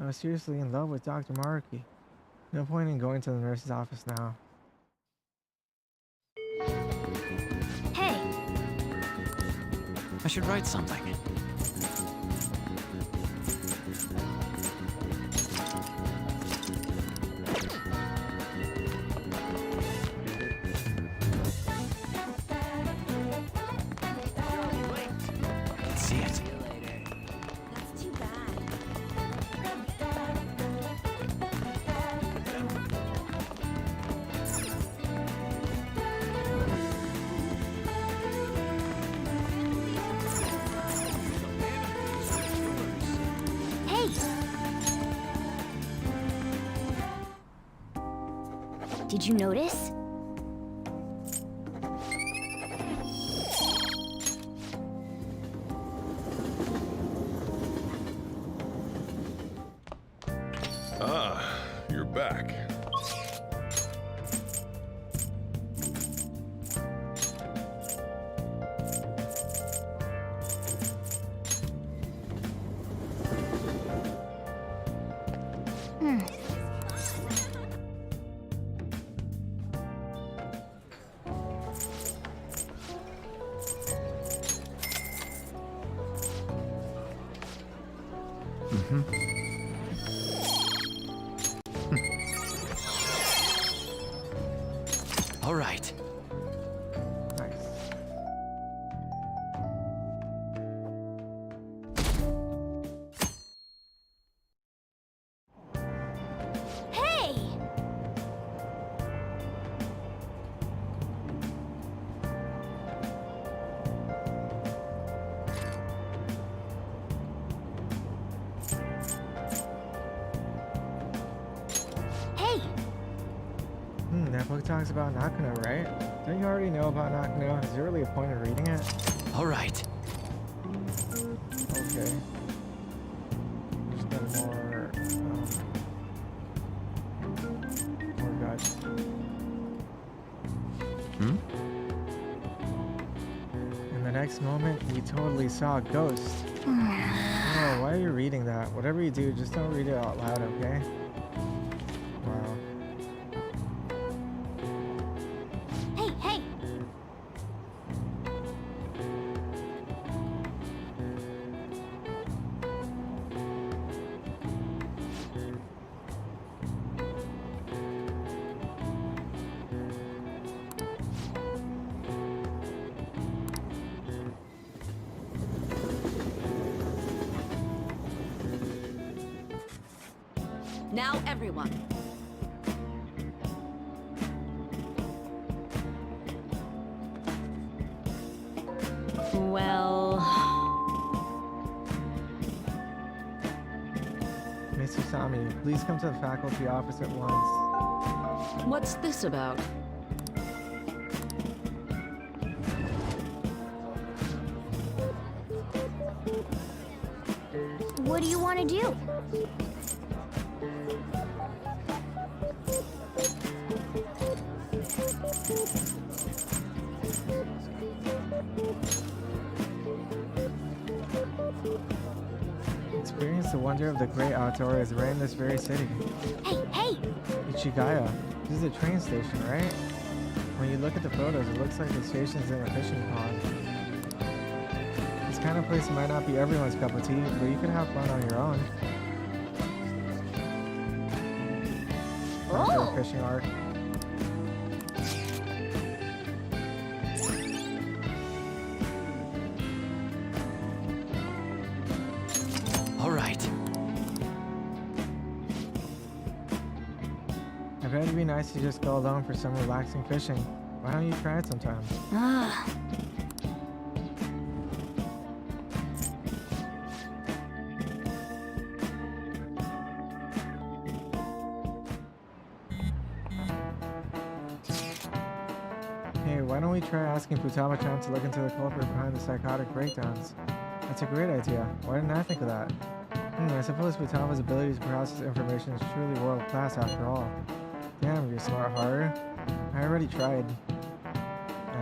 I was seriously in love with Dr. Maruki. No point in going to the nurse's office now. Hey! I should write something. See it. That's too bad. Hey! Did you notice? Ah, you're back. All right. Nice. Hey! Hey! That book talks about Nakano, right? Don't you already know about Nakano? Is there really a point in reading it? All right. Okay. Just got more. next moment, you totally saw a ghost. Oh, why are you reading that? Whatever you do, just don't read it out loud, okay? Wow. Hey, hey! Now, everyone. Well... Mr. Sami, please come to the faculty office at once. What's this about? What do you want to do? Experience the wonder of the great outdoors right in this very city. Hey, hey! Ichigaya. This is a train station, right? When you look at the photos, it looks like the station's in a fishing pond. This kind of place might not be everyone's cup of tea, but you can have fun on your own. Oh! Fishing arc. All right. I bet it'd be nice to just go alone for some relaxing fishing. Why don't you try it sometime? Ah. Hey, why don't we try asking Futaba-chan to look into the culprit behind the psychotic breakdowns? That's a great idea. Why didn't I think of that? I suppose Futaba's ability to process information is truly world-class after all. Damn, you're smart, Haru. I already tried.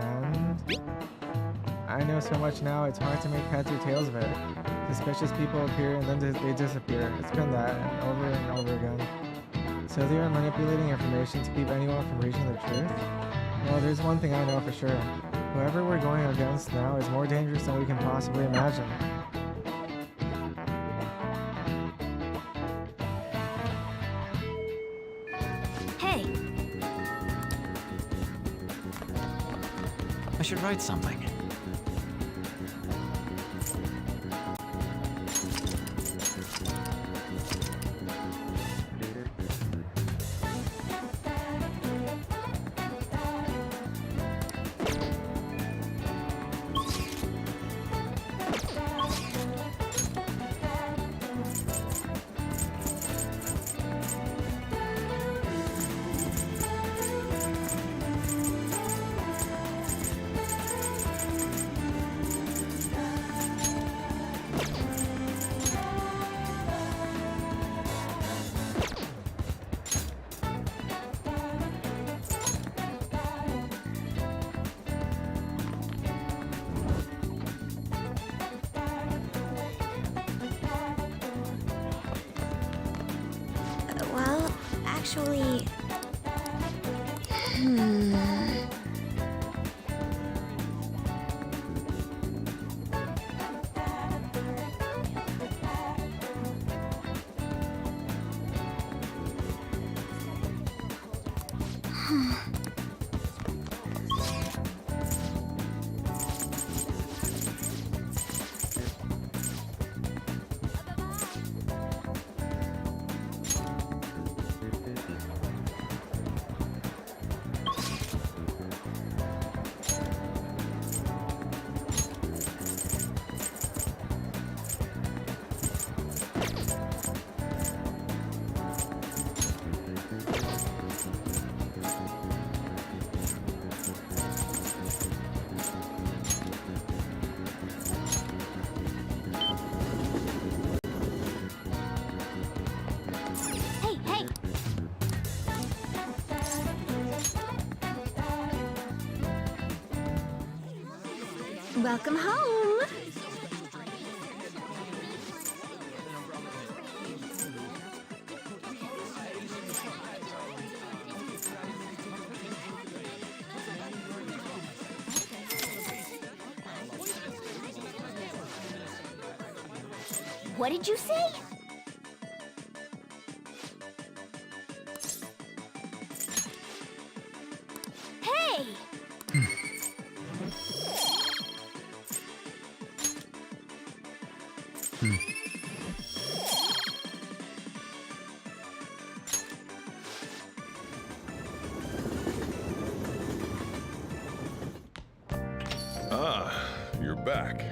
And... I know so much now, it's hard to make heads or tails of it. Suspicious people appear and then they disappear. It's been that, and over again. So they are manipulating information to keep anyone from reaching the truth? Well, there's one thing I know for sure. Whoever we're going against now is more dangerous than we can possibly imagine. Hey! I should write something. Well, actually... Welcome home! What did you say? Hey! Ah, you're back.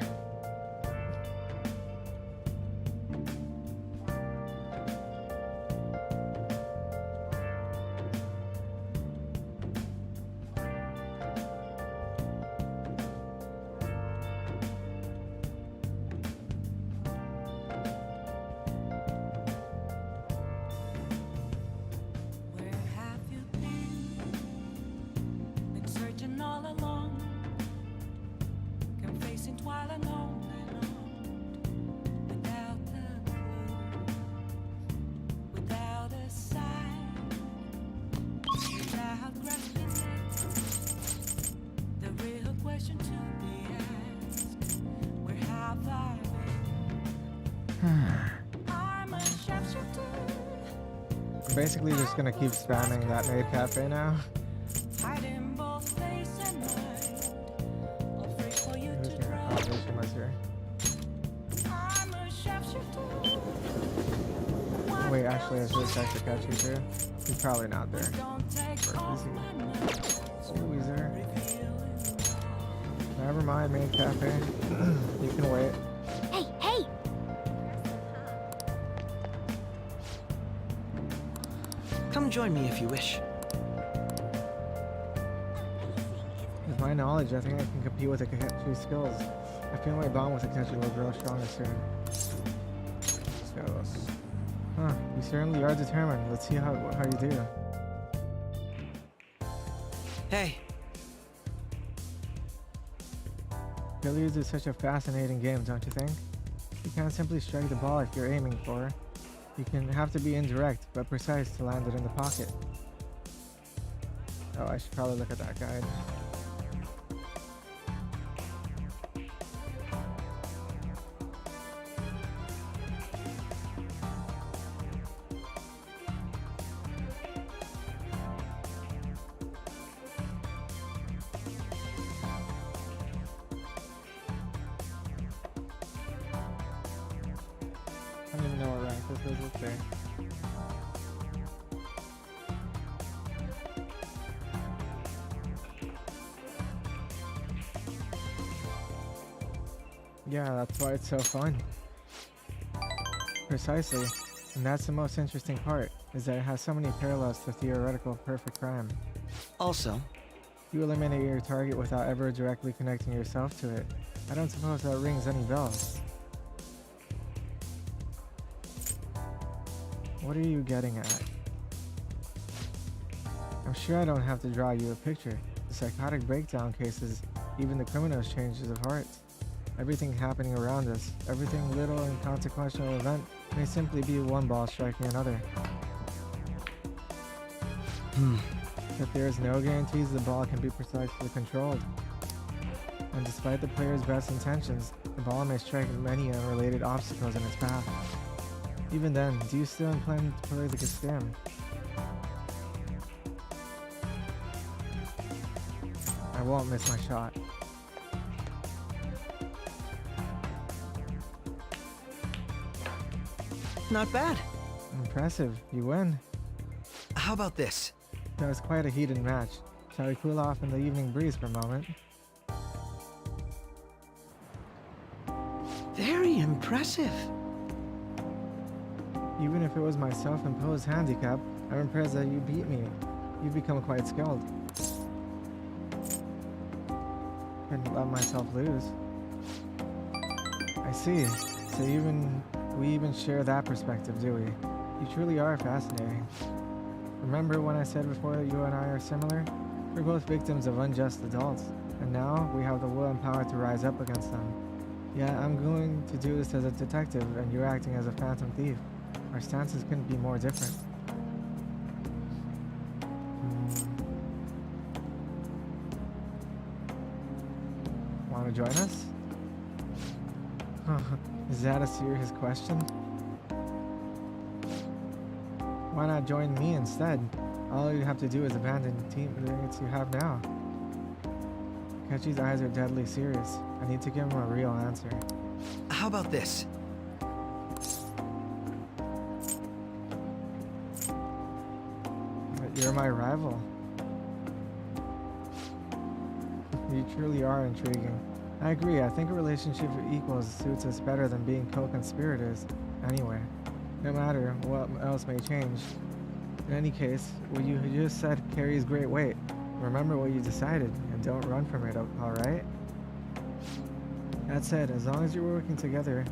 Basically just gonna keep spamming that maid cafe now. Who's here? Oh, Rishima's here. Oh, wait, actually, I should check the Catchy too. He's probably not there. Where is he? Oh, he's there. Never mind, maid cafe. You can wait. Hey, hey! Come join me if you wish. With my knowledge, I think I can compete with the Catchy's skills. I feel my bond with the Catchy will grow stronger soon. So, you certainly are determined. Let's see how you do. Hey. Billiards is such a fascinating game, don't you think? You can't simply strike the ball if you're aiming for. You can have to be indirect, but precise to land it in the pocket. Oh, I should probably look at that guide. I don't even know what rank this is. Let's see. Yeah, that's why it's so fun. Precisely. And that's the most interesting part, is that it has so many parallels to theoretical perfect crime. Also, you eliminate your target without ever directly connecting yourself to it. I don't suppose that rings any bells. What are you getting at? I'm sure I don't have to draw you a picture. The psychotic breakdown cases, even the criminals' changes of heart. Everything happening around us, everything little inconsequential event may simply be one ball striking another. But there is no guarantees the ball can be precisely controlled. And despite the player's best intentions, the ball may strike many unrelated obstacles in its path. Even then, do you still plan to play like a scam? I won't miss my shot. not bad. Impressive. You win. How about this? That was quite a heated match. Shall we cool off in the evening breeze for a moment? Very impressive. Even if it was my self-imposed handicap, I'm impressed that you beat me. You've become quite skilled. Couldn't let myself lose. I see. So we even share that perspective, do we? You truly are fascinating. Remember when I said before that you and I are similar? We're both victims of unjust adults. and now we have the will and power to rise up against them. Yeah, I'm going to do this as a detective, and you're acting as a phantom thief. Our stances couldn't be more different. Want to join us? Is that a serious question? Why not join me instead? All you have to do is abandon the teammates you have now. Kechi's eyes are deadly serious. I need to give him a real answer. How about this? But you're my rival. You truly are intriguing. I agree, I think a relationship with equals suits us better than being co-conspirators. Anyway, no matter what else may change. In any case, what you just said carries great weight. Remember what you decided, and don't run from it, alright? That said, as long as you're working together,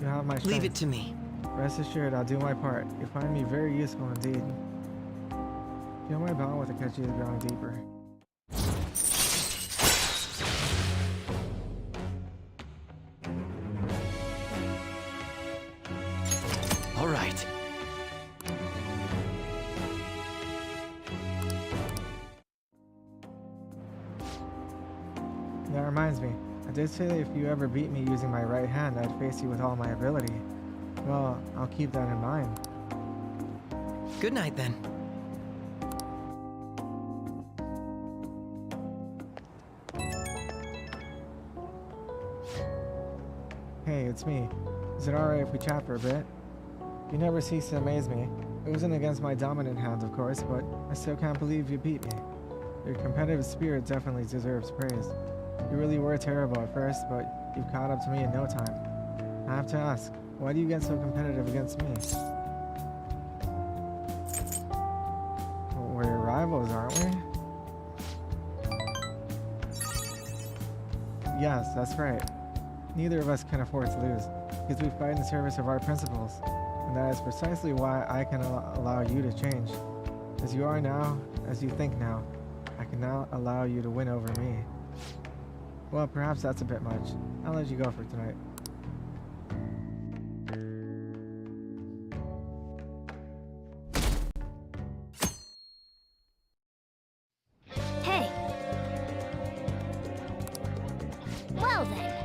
you have my strength. Leave it to me. Rest assured, I'll do my part. You find me very useful indeed. Feel my bond with Akechi is growing deeper. All right. That reminds me, I did say that if you ever beat me using my right hand, I'd face you with all my ability. Well, I'll keep that in mind. Good night, then. Hey, it's me. Is it alright if we chat for a bit? You never cease to amaze me. It wasn't against my dominant hand, of course, but I still can't believe you beat me. Your competitive spirit definitely deserves praise. You really were terrible at first, but you've caught up to me in no time. I have to ask, why do you get so competitive against me? We're rivals, aren't we? Yes, that's right. Neither of us can afford to lose, because we fight in service of our principles. And that is precisely why I can allow you to change. As you are now, as you think now, I can now allow you to win over me. Well, perhaps that's a bit much. I'll let you go for tonight. Hey! Well then.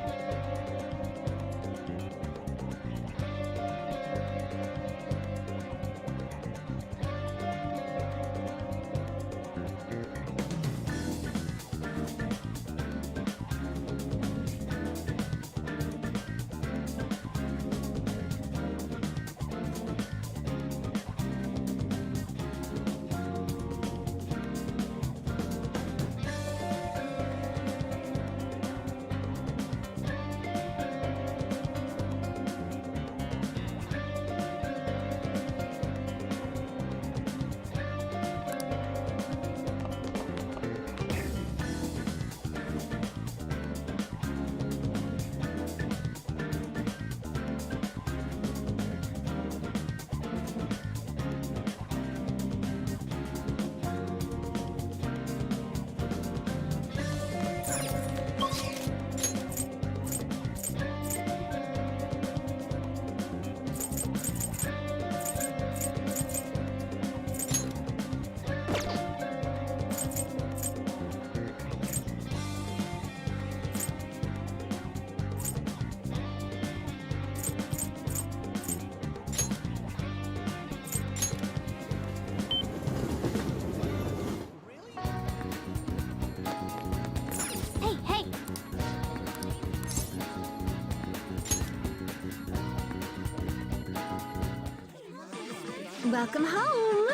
Welcome home!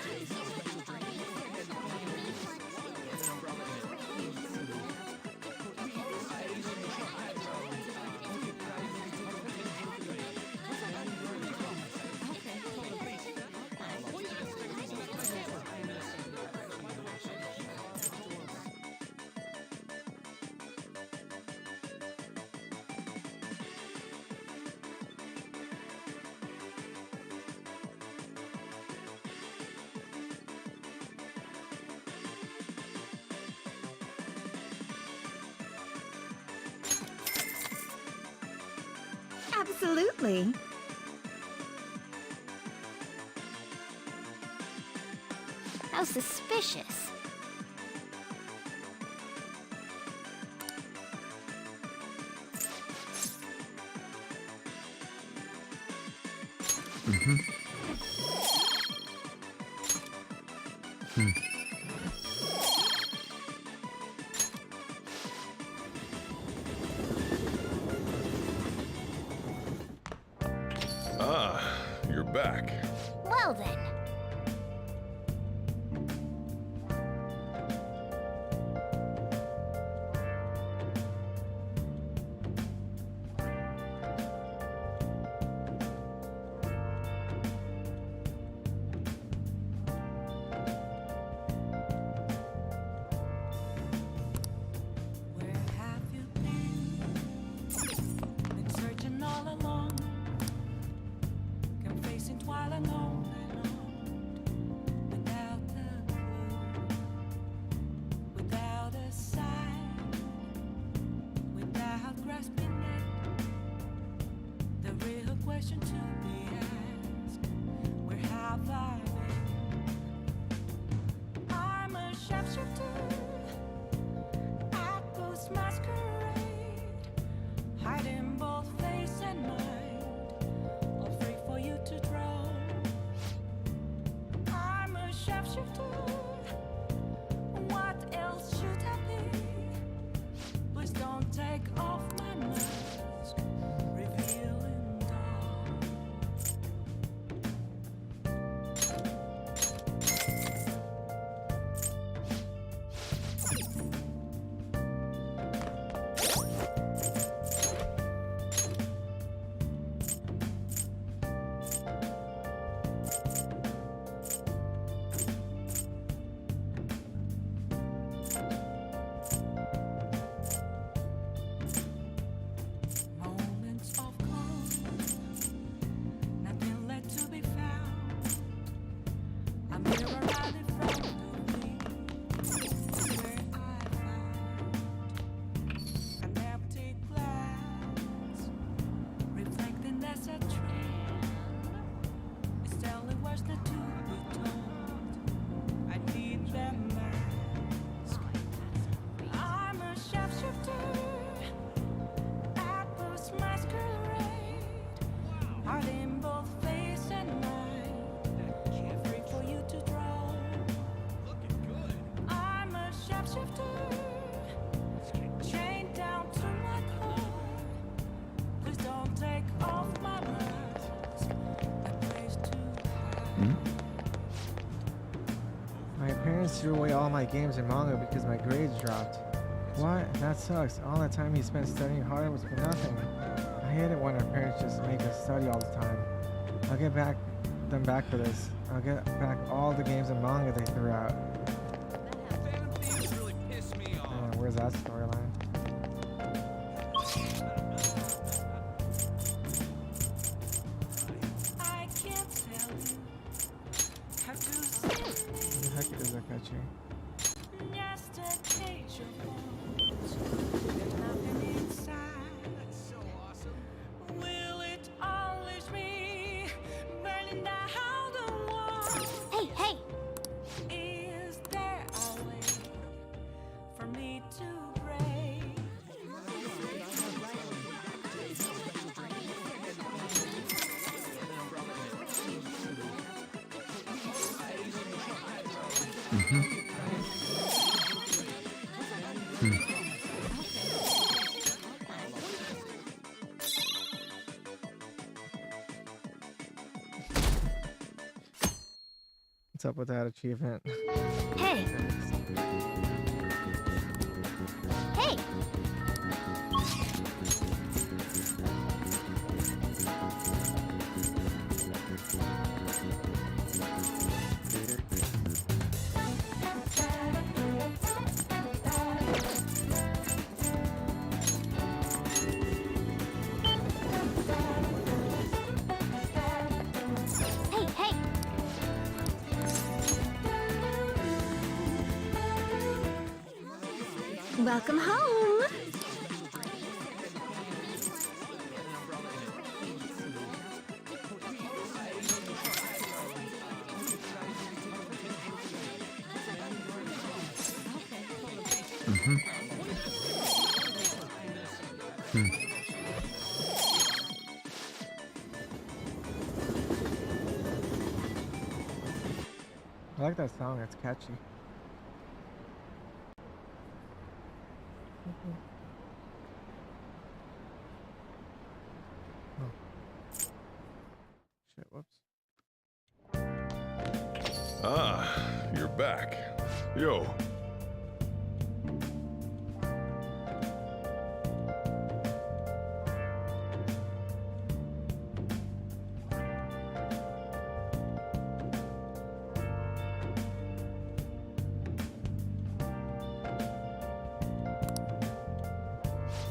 Absolutely. How suspicious. Ah, you're back. Well then. My parents threw away all my games and manga because my grades dropped. What? That sucks. All that time he spent studying hard was for nothing. I hate it when our parents just make us study all the time. I'll get them back for this. I'll get back all the games and manga they threw out. Where's that storyline? Who the heck is that catchy? Hey, hey! What's up with that achievement? Hey! Hey! Hey, hey! Welcome home. I like that song, it's catchy. Oh. Shit, whoops. Ah, you're back. Yo.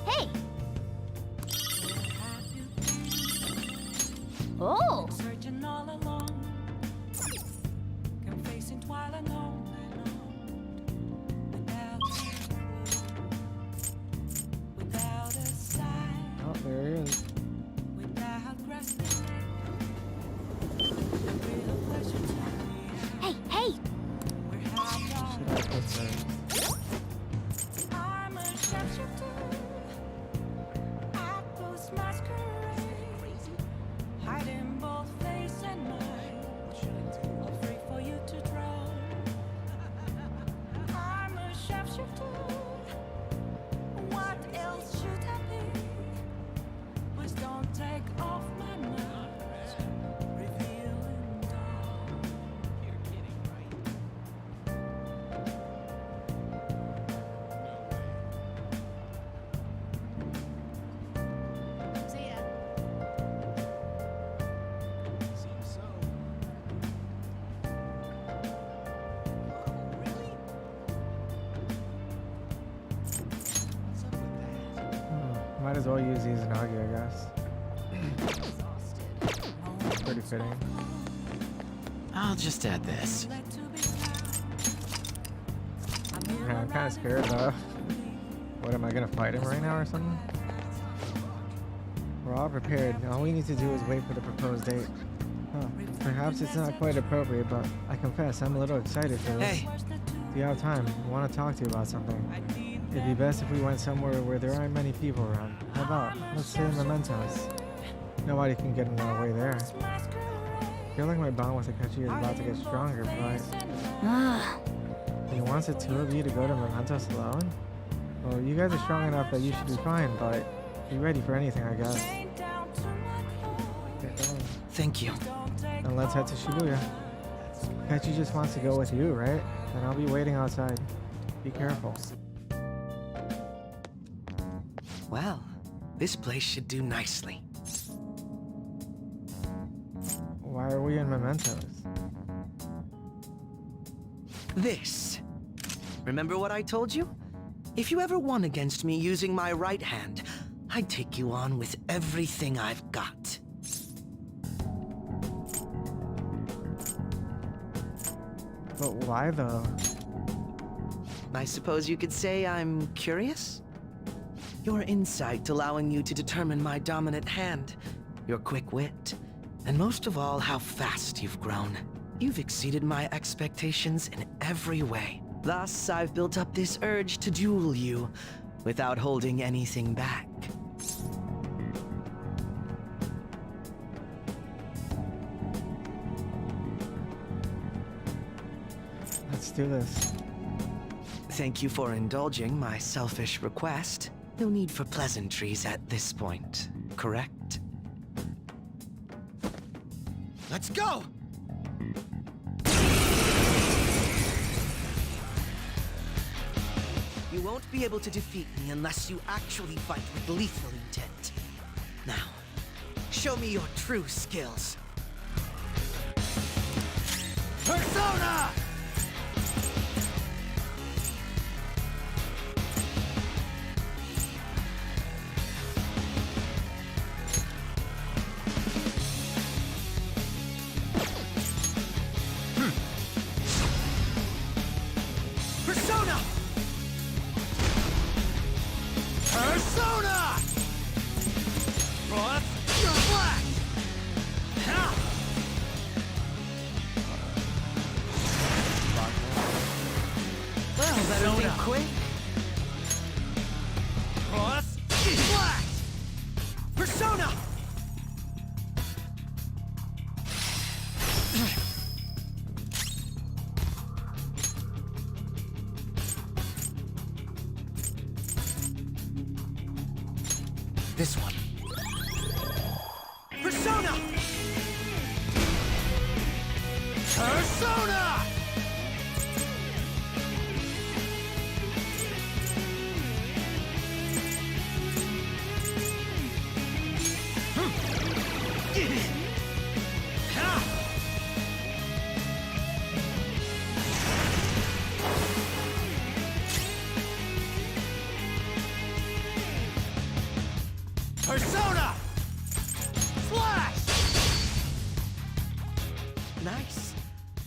Hey! Oh! Searching all along, confessing while alone, without a sign, Oh, there he is. without grasping it. The real question to me is, Hey, hey! where have you Should I put some? I'm a sharpshooter. I post masquerade, hiding both face and mind. Afraid for you to draw. I'm a sharpshooter. What else should I be? Please don't take off my mask, revealing dawn. You're kidding, right? See ya. Seems so. Oh, really? What's up with that? Might as well use these and argue, I guess. Pretty fitting. I'll just add this. Yeah, I'm kind of scared though. What, am I gonna fight him right now or something? We're all prepared. All we need to do is wait for the proposed date. Huh. Perhaps it's not quite appropriate, but I confess I'm a little excited for this. Hey! Do you have time? I want to talk to you about something. It'd be best if we went somewhere where there aren't many people around. How about, let's say Mementos. Nobody can get in our way there. I feel like my bond with Akechi is about to get stronger, but... He wants the two of you to go to Mementos alone? Well, you guys are strong enough that you should be fine, but be ready for anything, I guess. Get going. Thank you. And let's head to Shibuya. Akechi just wants to go with you, right? And I'll be waiting outside. Be careful. Well, this place should do nicely. Why are we in Mementos? This. Remember what I told you? If you ever won against me using my right hand, I'd take you on with everything I've got. But why though? I suppose you could say I'm curious? Your insight allowing you to determine my dominant hand, your quick wit, and most of all, how fast you've grown. You've exceeded my expectations in every way. Thus, I've built up this urge to duel you without holding anything back. Let's do this. Thank you for indulging my selfish request. No need for pleasantries at this point, correct? Let's go! You won't be able to defeat me unless you actually fight with lethal intent. Now, show me your true skills. Persona! Persona! Persona! What? You're black! Ha! Well, better be quick. This one. Persona! Persona! Persona! Flash! Nice.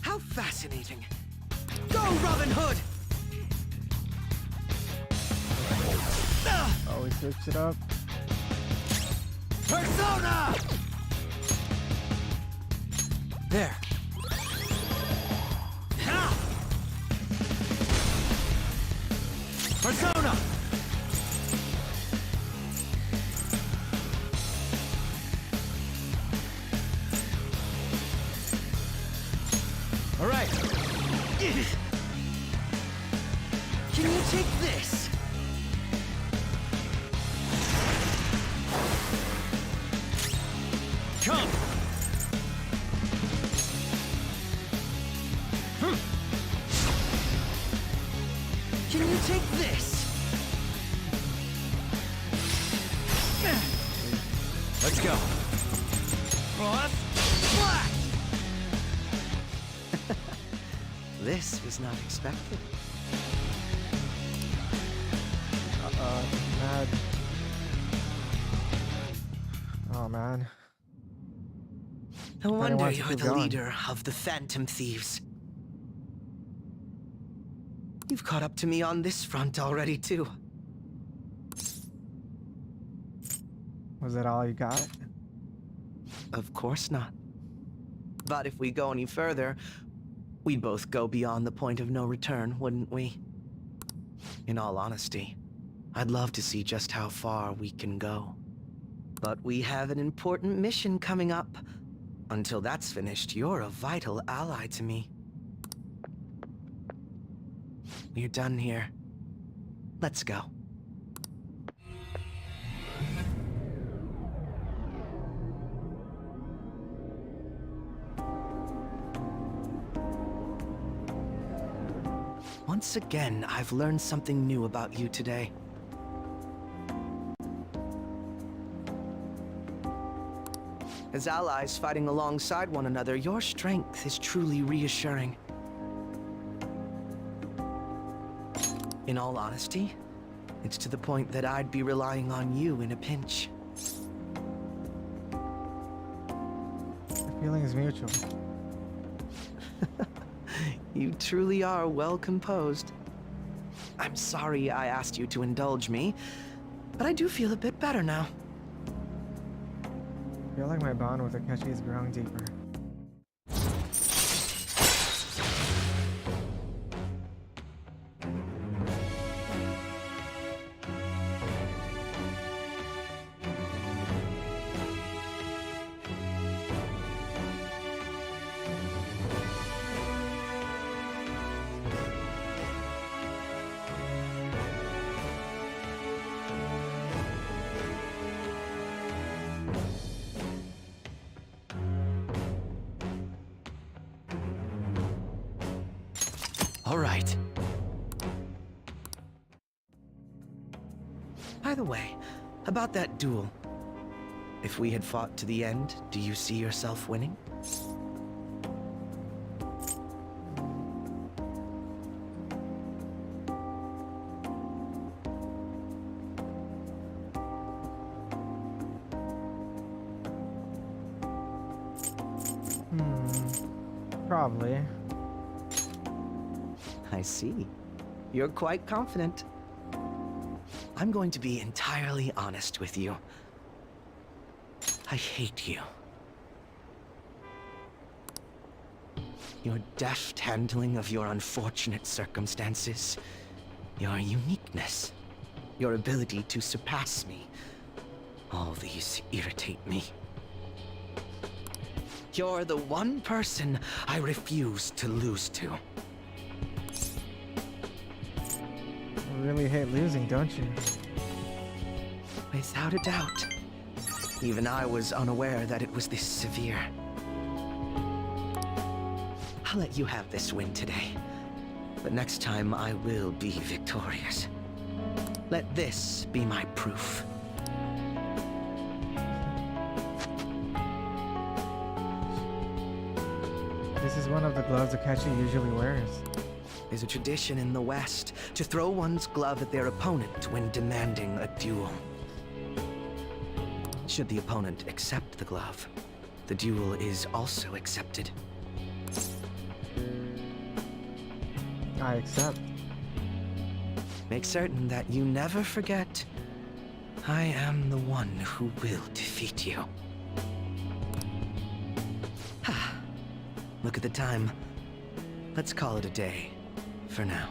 How fascinating. Go, Robin Hood! Oh, we switched it up. Persona! There. Ha! Persona! All right. Can you take this? Come. Can you take this? Let's go. Cross. Flash! This was not expected. Mad. Oh, man. No wonder wants to you're keep the going. leader of the Phantom Thieves. You've caught up to me on this front already, too. Was that all you got? Of course not. But if we go any further, we'd both go beyond the point of no return, wouldn't we? In all honesty, I'd love to see just how far we can go. But we have an important mission coming up. Until that's finished, you're a vital ally to me. We're done here. Let's go. Once again, I've learned something new about you today. As allies fighting alongside one another, your strength is truly reassuring. In all honesty, it's to the point that I'd be relying on you in a pinch. The feeling is mutual. You truly are well composed. I'm sorry I asked you to indulge me, but I do feel a bit better now. I feel like my bond with Akechi is growing deeper. All right. By the way, about that duel. If we had fought to the end, do you see yourself winning? Probably. I see. You're quite confident. I'm going to be entirely honest with you. I hate you. Your deft handling of your unfortunate circumstances, your uniqueness, your ability to surpass me, all these irritate me. You're the one person I refuse to lose to. You really hate losing, don't you? Without a doubt. Even I was unaware that it was this severe. I'll let you have this win today. But next time I will be victorious. Let this be my proof. This is one of the gloves Akechi usually wears. There's a tradition in the West to throw one's glove at their opponent when demanding a duel. Should the opponent accept the glove, the duel is also accepted. I accept. Make certain that you never forget, I am the one who will defeat you. Look at the time. Let's call it a day, for now.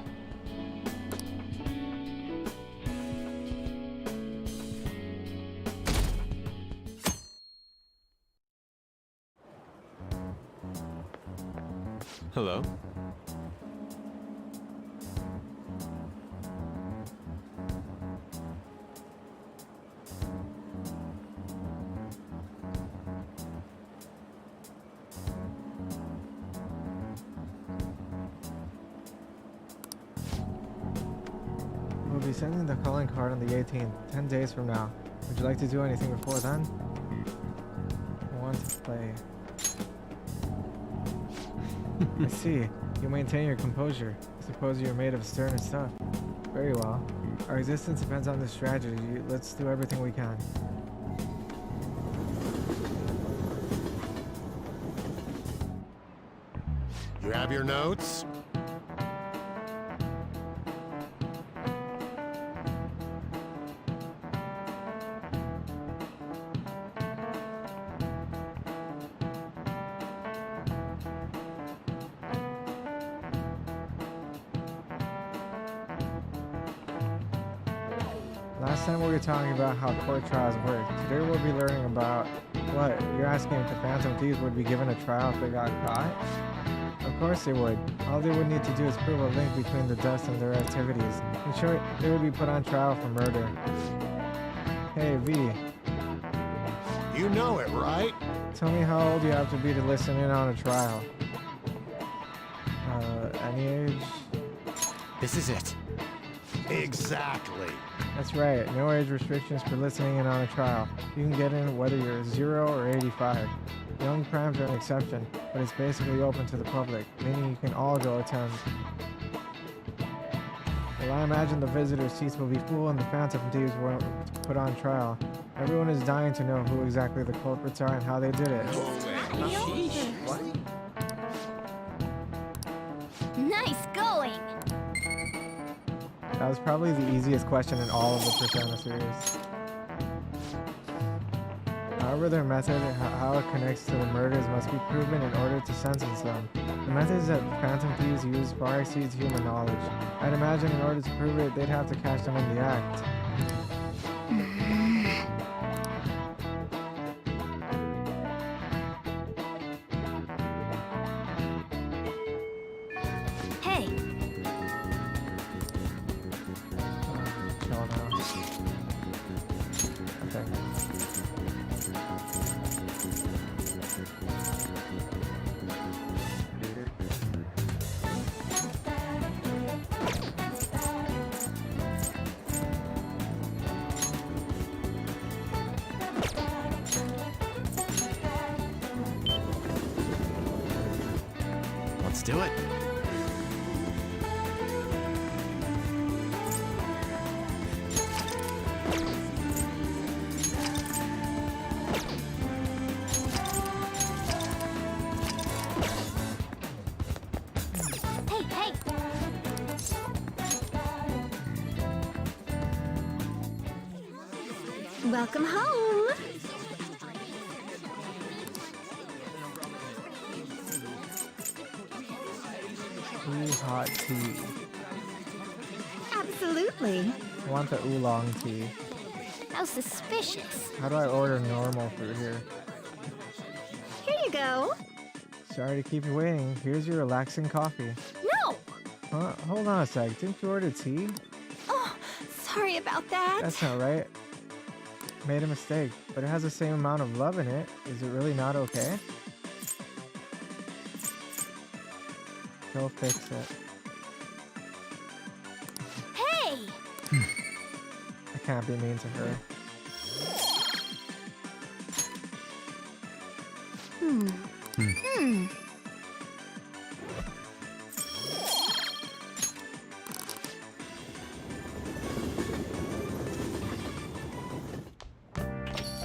Hello? We'll be sending the calling card on the 18th, 10 days from now. Would you like to do anything before then? I want to play. I see. You maintain your composure. I suppose you're made of sterner stuff. Very well. Our existence depends on this strategy. Let's do everything we can. You have your notes? Last time we were talking about how court trials work. Today we'll be learning about what? You're asking if the Phantom Thieves would be given a trial if they got caught? Of course they would. All they would need to do is prove a link between the deaths and their activities. In short, they would be put on trial for murder. Hey, V. You know it, right? Tell me how old you have to be to listen in on a trial. Any age? This is it. Exactly. That's right. No age restrictions for listening in on a trial. You can get in whether you're 0 or 85. Young primes are an exception, but it's basically open to the public, meaning you can all go attend. Well, I imagine the visitor seats will be full and the Phantom Thieves won't put on trial. Everyone is dying to know who exactly the culprits are and how they did it. Nice going! That was probably the easiest question in all of the Persona series. However, their method, how it connects to the murders, must be proven in order to sentence them. The methods that Phantom Thieves use far exceeds human knowledge. I'd imagine in order to prove it, they'd have to catch them in the act. Hey, Chill now. Okay. Let's do it. hey, hey! Welcome home! Tea, hot tea. Absolutely. I want the oolong tea. How suspicious. How do I order normal food here? Here you go. Sorry to keep you waiting. Here's your relaxing coffee. No! Huh? Hold on a sec. Didn't you order tea? Oh, sorry about that. That's not right. made a mistake, but it has the same amount of love in it. Is it really not okay? Go fix it. Hey! I can't be mean to her.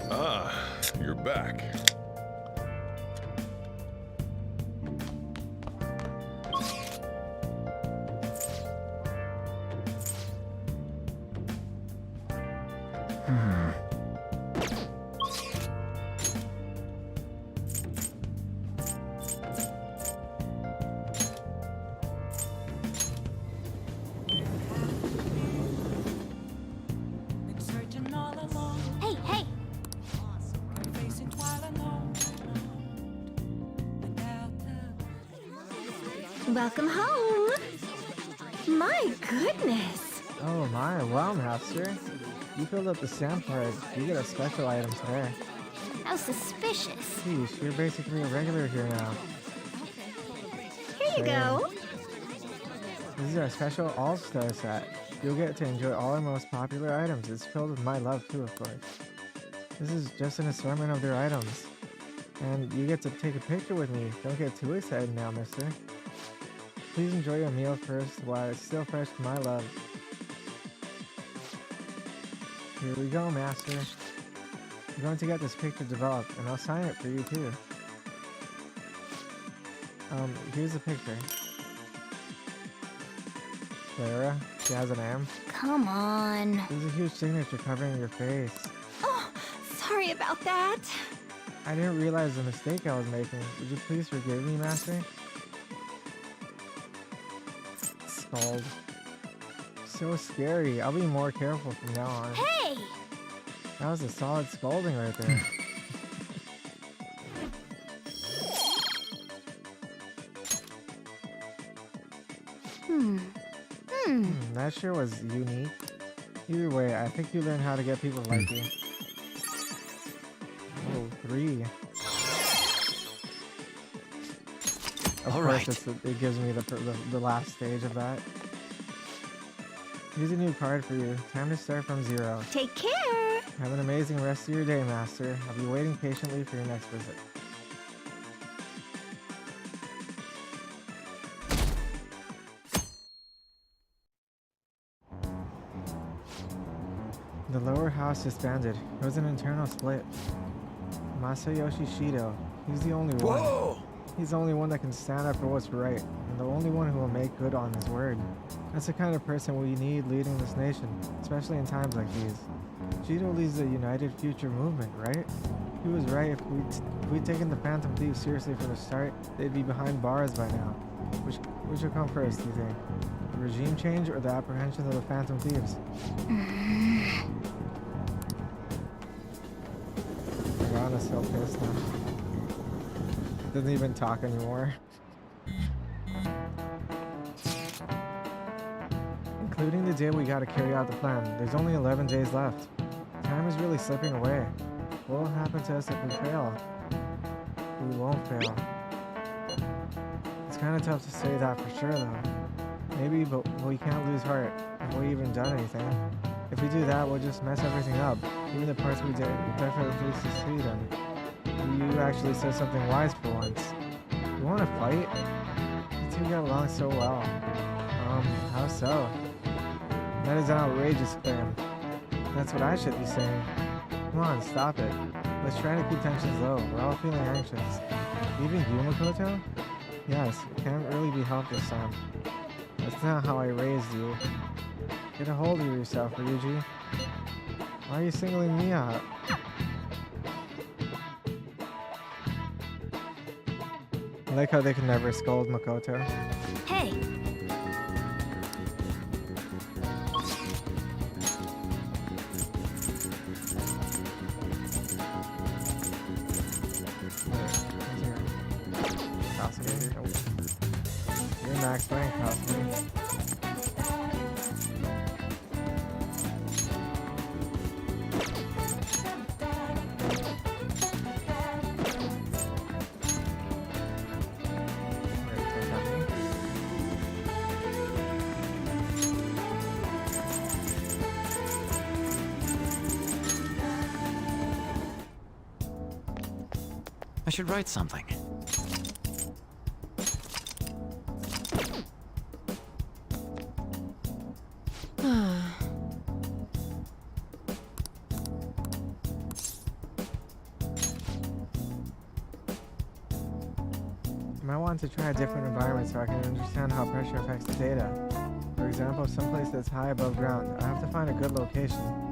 Ah, you're back. Been searching all along, Hey, hey! facing while alone. Without the Welcome home! My goodness! Oh my, wow, Master. You filled up the stamp card. You get a special item today. How suspicious. Sheesh, you're basically a regular here now. Here you go! This is our special all-star set. You'll get to enjoy all our most popular items. It's filled with my love too, of course. This is just an assortment of their items. And you get to take a picture with me. Don't get too excited now, mister. Please enjoy your meal first while it's still fresh to my love. Here we go, Master. I'm going to get this picture developed, and I'll sign it for you too. Here's the picture. Clara, she has an M. Come on. There's a huge signature covering your face. Oh, sorry about that. I didn't realize the mistake I was making. Would you please forgive me, Master? Scald. So scary. I'll be more careful from now on. Hey! That was a solid scalding right there. That sure was unique. Either way, I think you learned how to get people like you. Oh, 3. Of course, it gives me the last stage of that. Here's a new card for you. Time to start from 0. Take care! Have an amazing rest of your day, Master. I'll be waiting patiently for your next visit. The lower house disbanded. It was an internal split. Masayoshi Shido. He's the only one. Whoa! He's the only one that can stand up for what's right, and the only one who will make good on his word. That's the kind of person we need leading this nation, especially in times like these. Shido leads the United Future movement, right? He was right. If we'd taken the Phantom Thieves seriously from the start, they'd be behind bars by now. Which will come first, do you think? The regime change or the apprehension of the Phantom Thieves? Rana's so pissed now. Doesn't even talk anymore. Including the day we gotta carry out the plan. There's only 11 days left. Time is really slipping away. What will happen to us if we fail? We won't fail. It's kinda tough to say that for sure though. Maybe, but we can't lose heart if we even done anything. If we do that, we'll just mess everything up. Even the parts we definitely succeed in. You actually said something wise for once. You want to fight? You two get along so well. How so? That is an outrageous claim. That's what I should be saying. Come on, stop it. Let's try to keep tensions low. We're all feeling anxious. Even you, Makoto? Yes, it can't really be helped this time. That's not how I raised you. Get a hold of yourself, Ryuji. Why are you singling me out? I like how they can never scold Makoto. Hey! You're max rank, Cosmo. I should write something. I might want to try a different environment so I can understand how pressure affects the data. For example, someplace that's high above ground. I have to find a good location.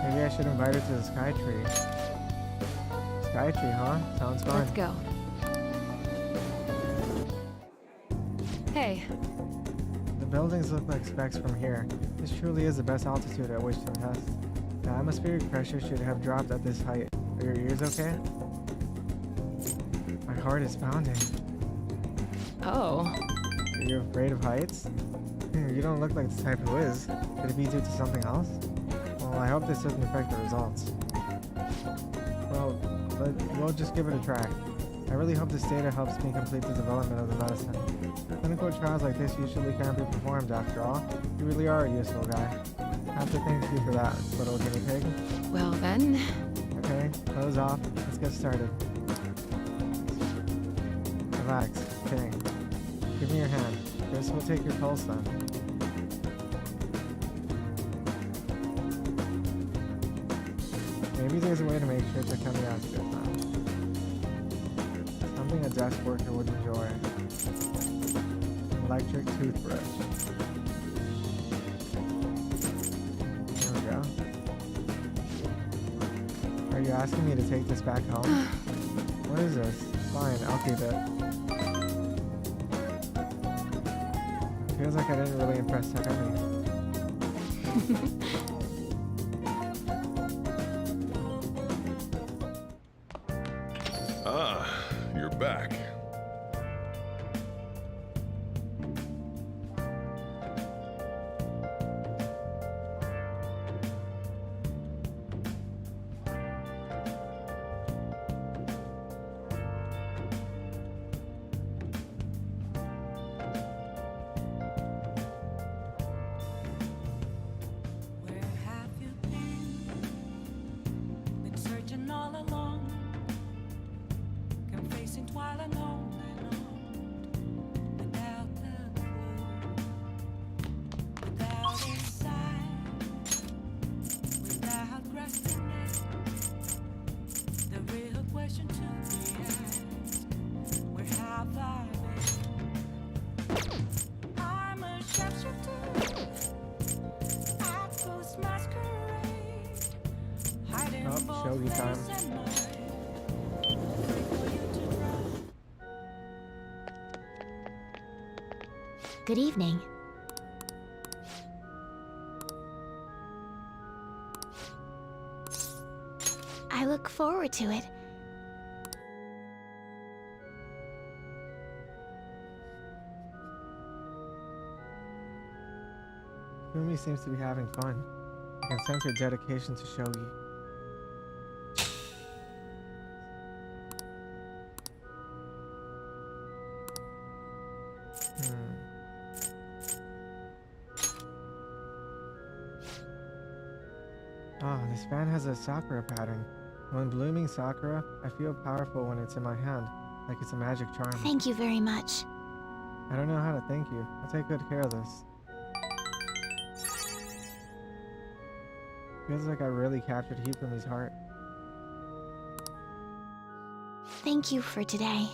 Maybe I should invite her to the Sky Tree. Sky Tree, huh? Sounds fun. Let's go. Hey. The buildings look like specks from here. This truly is the best altitude at which to test. The atmospheric pressure should have dropped at this height. Are your ears okay? My heart is pounding. Oh. Are you afraid of heights? You don't look like the type who is. Could it be due to something else? Well, I hope this doesn't affect the results. Well, we'll just give it a try. I really hope this data helps me complete the development of the medicine. Clinical trials like this usually can't be performed after all. You really are a useful guy. I have to thank you for that, little guinea pig. Well then. Okay, close off. Let's get started. Relax. Okay. Give me your hand. This will take your pulse then. Maybe there's a way to make sure to come ask this now. Something a desk worker would enjoy. Electric toothbrush. There we go. Are you asking me to take this back home? What is this? Fine, I'll keep it. Feels like I didn't really impress Takumi. Ah, you're back. Where have you been? Been searching all along, confessing while alone and on, without the clue, without a sign, without grasping it. The real question to be asked: where have I been? I'm a sharpshooter. Oh, shogi time. Good evening. I look forward to it. Fumi seems to be having fun. I can sense her dedication to shogi. Ah, this fan has a sakura pattern. When blooming sakura, I feel powerful when it's in my hand, like it's a magic charm. Thank you very much. I don't know how to thank you. I'll take good care of this. Feels like I really captured Hifumi's heart. Thank you for today.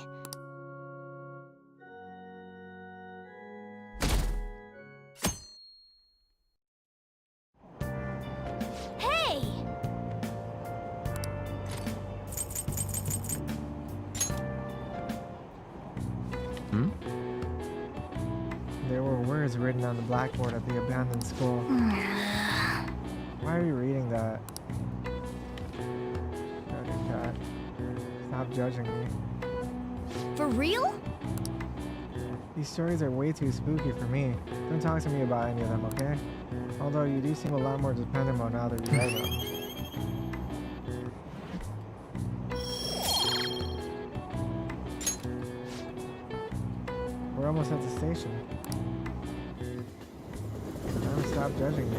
Hey! Hmm? There were words written on the blackboard at the abandoned school. Why are you reading that? Dirty cat. Stop judging me. For real? These stories are way too spooky for me. Don't talk to me about any of them, okay? Although you do seem a lot more dependable now that you write them. almost at the station. Time to stop judging me.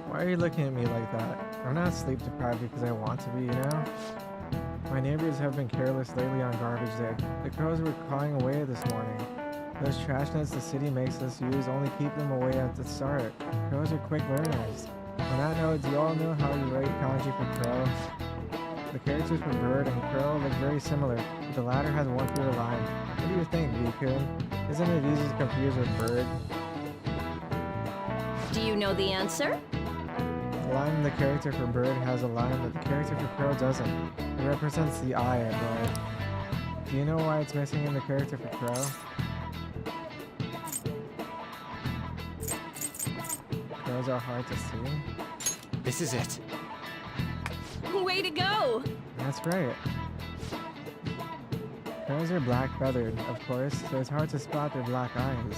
Why are you looking at me like that? I'm not sleep deprived because I want to be, you know? My neighbors have been careless lately on garbage day. The crows were cawing away this morning. Those trash nets the city makes us use only keep them away at the start. Crows are quick learners. On that note, do you all know how you write kanji for crow? The characters for bird and crow look very similar, but the latter has one fewer line. What do you think, V-kun? Isn't it easy to confuse with bird? Do you know the answer? The line in the character for bird has a line that the character for crow doesn't. It represents the eye, I believe. Do you know why it's missing in the character for crow? Crows are hard to see. This is it. Way to go! That's right. Crows are black feathered, of course, so it's hard to spot their black eyes.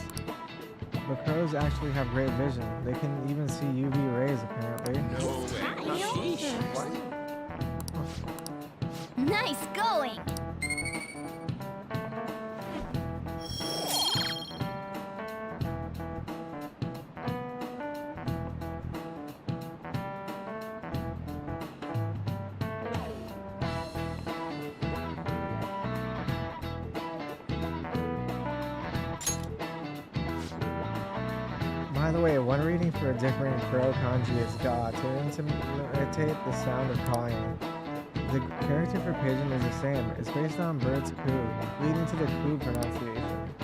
But crows actually have great vision. They can even see UV rays, apparently. Nice going! By the way, one reading for a different crow kanji is ga, to imitate the sound of cawing. The character for pigeon is the same. It's based on bird's coo, leading to the coo pronunciation.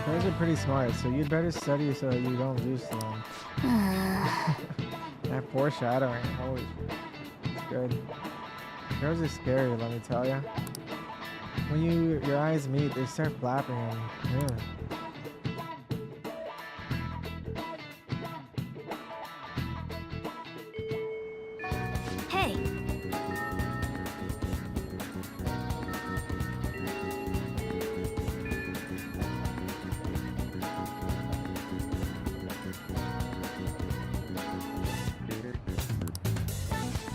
Crows are pretty smart, so you'd better study so that you don't lose to them. That foreshadowing, holy shit. It's good. Crows are scary, let me tell ya. When your eyes meet, they start flapping and yeah. Hey!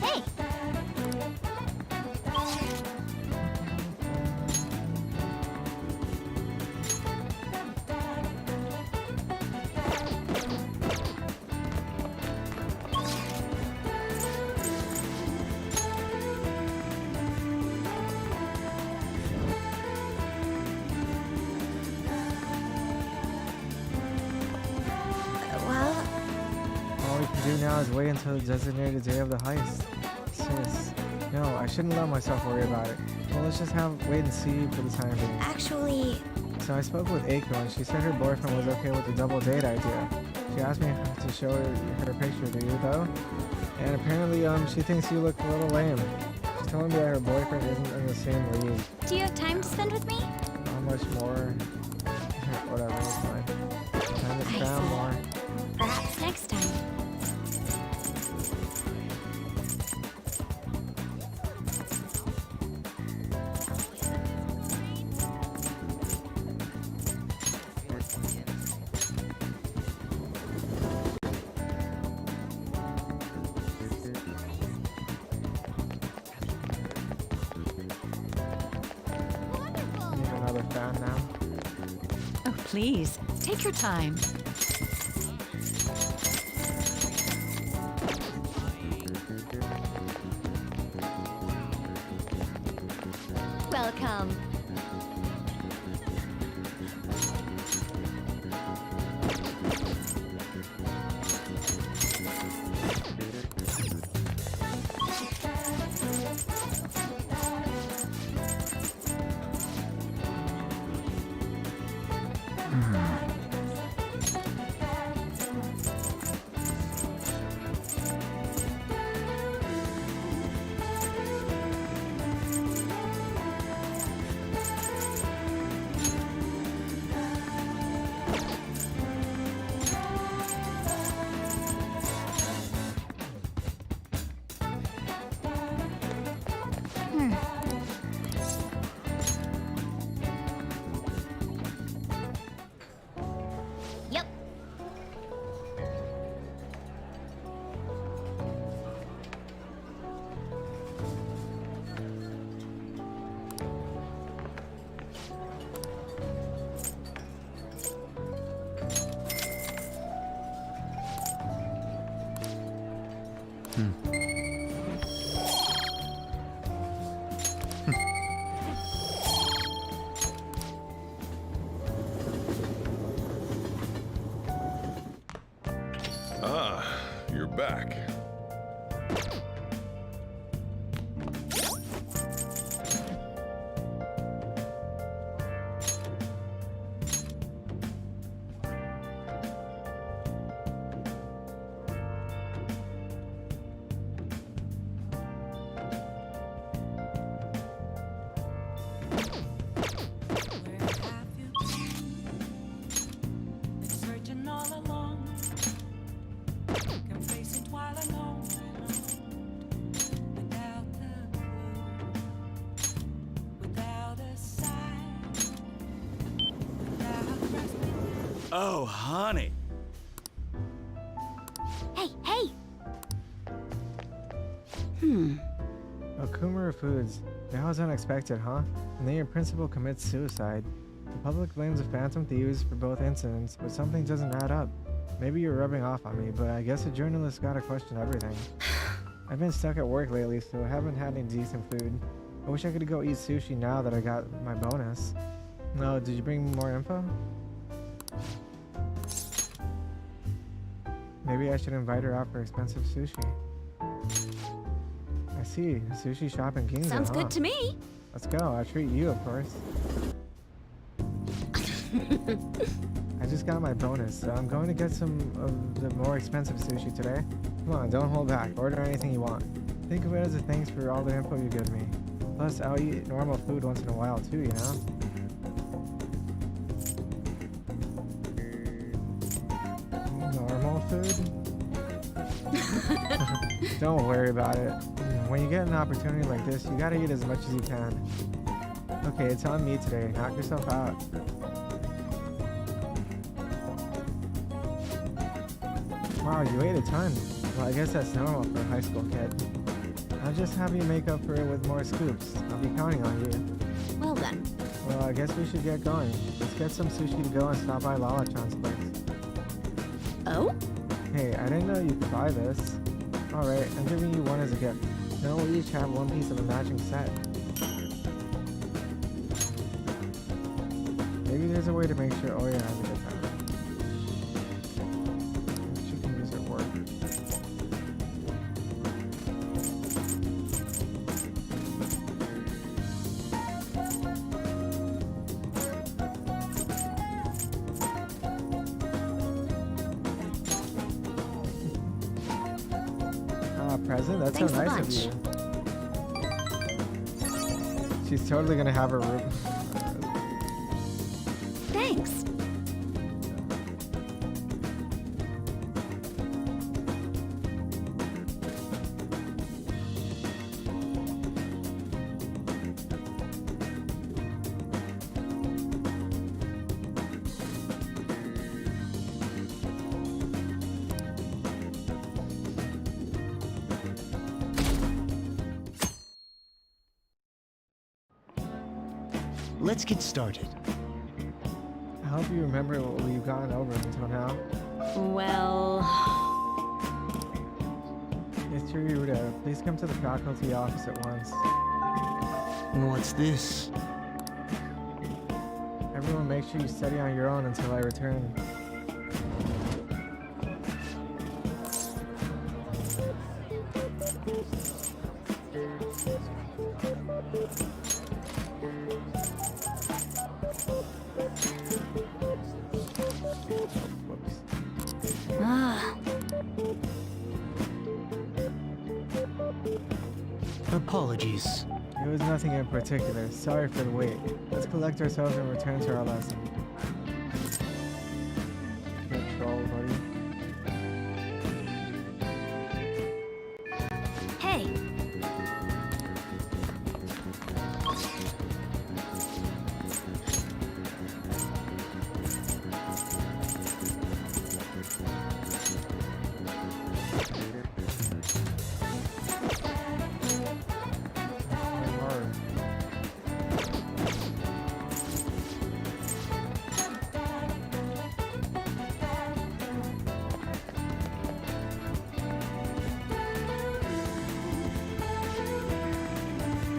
Hey! All we can do now is wait until the designated day of the heist. Sis. No, I shouldn't let myself worry about it. Well, let's just wait and see for the time being. Actually... So I spoke with Eiko and she said her boyfriend was okay with the double date idea. She asked me to show her picture, do you though? And apparently, she thinks you look a little lame. She's telling me that her boyfriend isn't in the same league. Do you have time to spend with me? How much more? Whatever, it's fine. Time to spam more. Perhaps next time. Need another fan now. Oh, please, take your time. Welcome. Been searching all along, complacent while alone, without the clue, without a sign, without resting. Oh, honey. Hey! Kumara Foods. That was unexpected, huh? And then your principal commits suicide. The public blames the Phantom Thieves for both incidents, but something doesn't add up. Maybe you're rubbing off on me, but I guess a journalist gotta question everything. I've been stuck at work lately, so I haven't had any decent food. I wish I could go eat sushi now that I got my bonus. No, did you bring me more info? Maybe I should invite her out for expensive sushi. I see. A sushi shop in Ginza, Sounds huh? good to me. Let's go. I'll treat you, of course. I just got my bonus, so I'm going to get some of the more expensive sushi today. Come on, don't hold back. Order anything you want. Think of it as a thanks for all the info you give me. Plus, I'll eat normal food once in a while too, you know? Normal food? Don't worry about it. When you get an opportunity like this, you gotta eat as much as you can. Okay, it's on me today. Knock yourself out. Wow, you ate a ton. Well, I guess that's normal for a high school kid. I'll just have you make up for it with more scoops. I'll be counting on you. Well then. Well, I guess we should get going. Let's get some sushi to go and stop by Lala-chan's place. Oh? Hey, I didn't know you could buy this. Alright, I'm giving you one as a gift. Now we'll each have one piece of a matching set. Maybe there's a way to make sure Oya has a good time. She can use her work. Present? That's Thanks so a nice bunch. of you. She's totally gonna have her room. Thanks. Let's get started. I hope you remember what we've gone over until now. Well... Mr. Yuruda, please come to the faculty office at once. What's this? Everyone make sure you study on your own until I return. Ah. Apologies. It was nothing in particular. Sorry for the wait. Let's collect ourselves and return to our lesson. Good troll, buddy. Hey.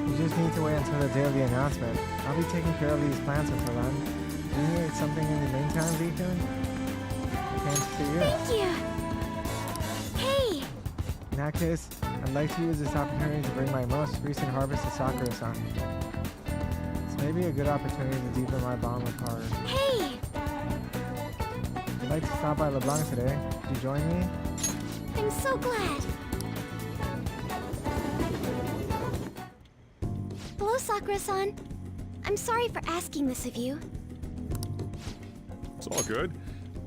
You just need to wait until the day of the announcement. I'll be taking care of these plants until then. Do you need something in the meantime, Beacon? Thanks to you. Thank you. Hey. In that case, I'd like to use this opportunity to bring my most recent harvest to Sakura-san. It's maybe a good opportunity to deepen my bond with her. Hey. I'd like to stop by LeBlanc today. Would you join me? I'm so glad. Hello, Sakura-san. I'm sorry for asking this of you. It's all good.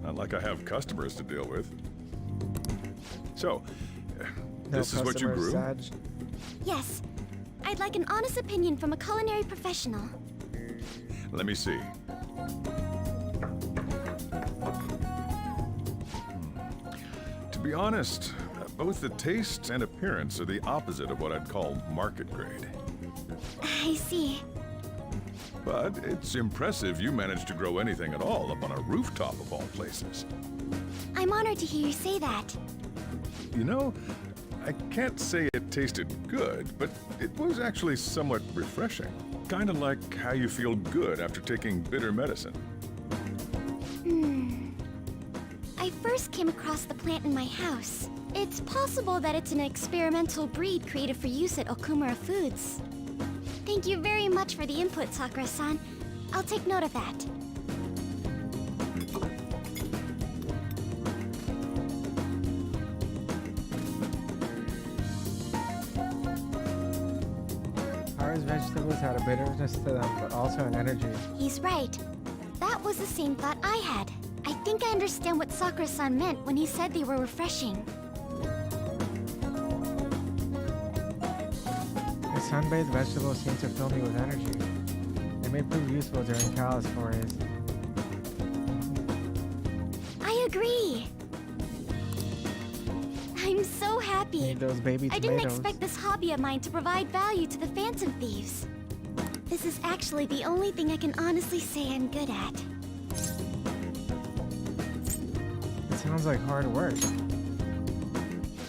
Not like I have customers to deal with. So, this is what you grew? Yes. I'd like an honest opinion from a culinary professional. Let me see. To be honest, both the taste and appearance are the opposite of what I'd call market grade. I see. But it's impressive you managed to grow anything at all up on a rooftop of all places. I'm honored to hear you say that. You know, I can't say it tasted good, but it was actually somewhat refreshing. Kind of like how you feel good after taking bitter medicine. I first came across the plant in my house. It's possible that it's an experimental breed created for use at Okumura Foods. Thank you very much for the input, Sakura-san. I'll take note of that. Hara's vegetables had a bitterness to them, but also an energy. He's right. That was the same thought I had. I think I understand what Sakura-san meant when he said they were refreshing. The sun-bathed vegetables seem to fill me with energy. They may prove useful during callus forays. I agree. I'm so happy. Need those baby I tomatoes. didn't expect this hobby of mine to provide value to the Phantom Thieves. This is actually the only thing I can honestly say I'm good at. It sounds like hard work.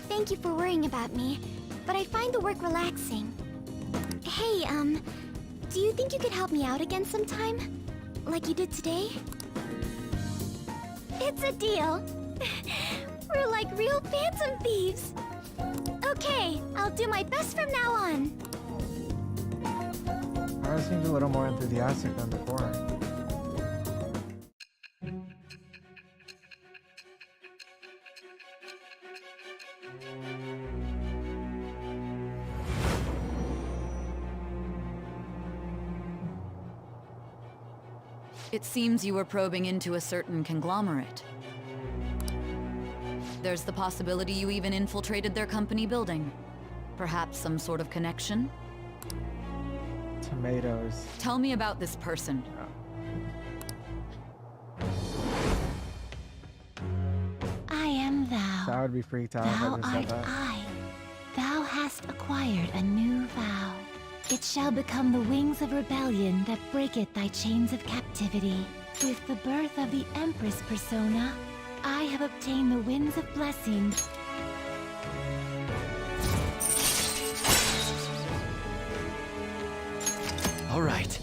Thank you for worrying about me, but I find the work relaxing. Hey, do you think you could help me out again sometime? Like you did today? It's a deal. We're like real Phantom Thieves. Okay, I'll do my best from now on. Hara seems a little more enthusiastic than before. It seems you were probing into a certain conglomerate. There's the possibility you even infiltrated their company building. Perhaps some sort of connection? Tomatoes. Tell me about this person. I am thou. That would be freaked out Thou if I art just said that. I. Thou hast acquired a new vow. It shall become the wings of rebellion that breaketh thy chains of captivity. With the birth of the Empress persona, I have obtained the winds of blessing. All right.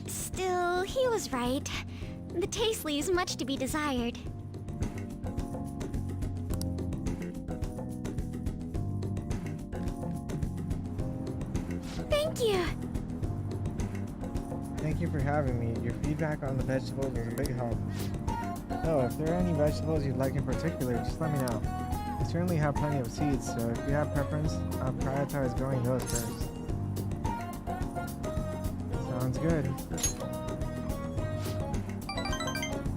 Still, he was right. The taste leaves much to be desired. Thank you! Thank you for having me. Your feedback on the vegetables was a big help. So, if there are any vegetables you'd like in particular, just let me know. I certainly have plenty of seeds, so if you have preference, I'll prioritize growing those first. Sounds good.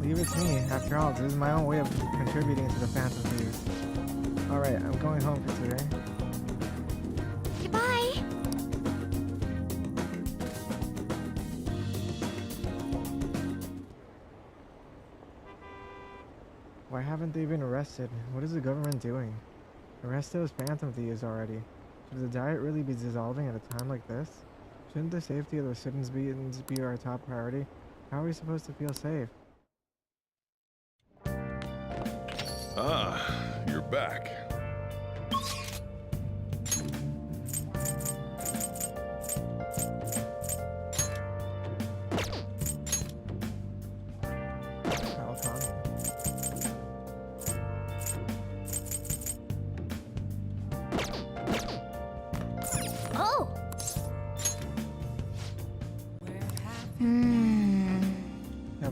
Leave it to me. After all, this is my own way of contributing to the Phantom Thieves. Alright, I'm going home for today. Goodbye! Why haven't they been arrested? What is the government doing? Arrest those Phantom Thieves already. Should the diet really be dissolving at a time like this? Shouldn't the safety of the citizens be our top priority? How are we supposed to feel safe? Ah, you're back.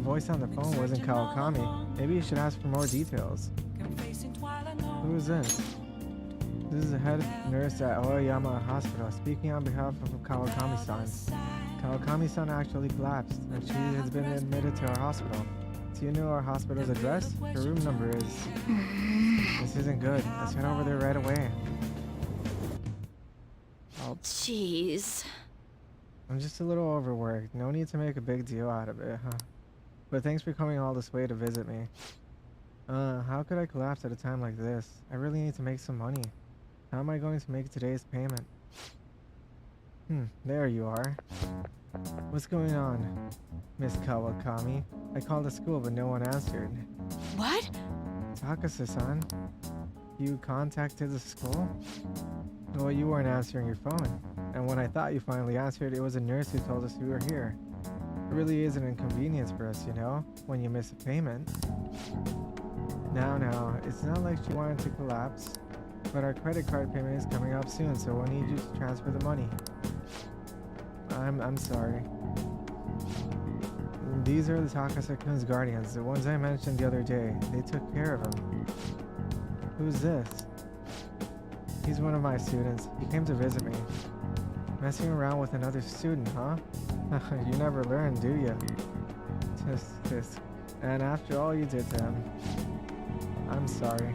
voice on the phone wasn't Kawakami. Maybe you should ask for more details. Who is this? This is the head nurse at Aoyama Hospital, speaking on behalf of Kawakami-san. Kawakami-san actually collapsed, and she has been admitted to our hospital. Do you know our hospital's address? Her room number is... This isn't good. Let's head over there right away. Oh, jeez. I'm just a little overworked. No need to make a big deal out of it, huh? But thanks for coming all this way to visit me. How could I collapse at a time like this? I really need to make some money. How am I going to make today's payment? There you are. What's going on, Miss Kawakami? I called the school, but no one answered. What? Takase-san, you contacted the school? Well, you weren't answering your phone. And when I thought you finally answered, it was a nurse who told us you were here. It really is an inconvenience for us, you know, when you miss a payment. Now, it's not like she wanted to collapse, but our credit card payment is coming up soon, so we'll need you to transfer the money. I'm sorry. These are the Takase-kun's guardians, the ones I mentioned the other day. They took care of him. Who's this? He's one of my students. He came to visit me. Messing around with another student, huh? You never learn, do you? Tisk. And after all you did to him. I'm sorry.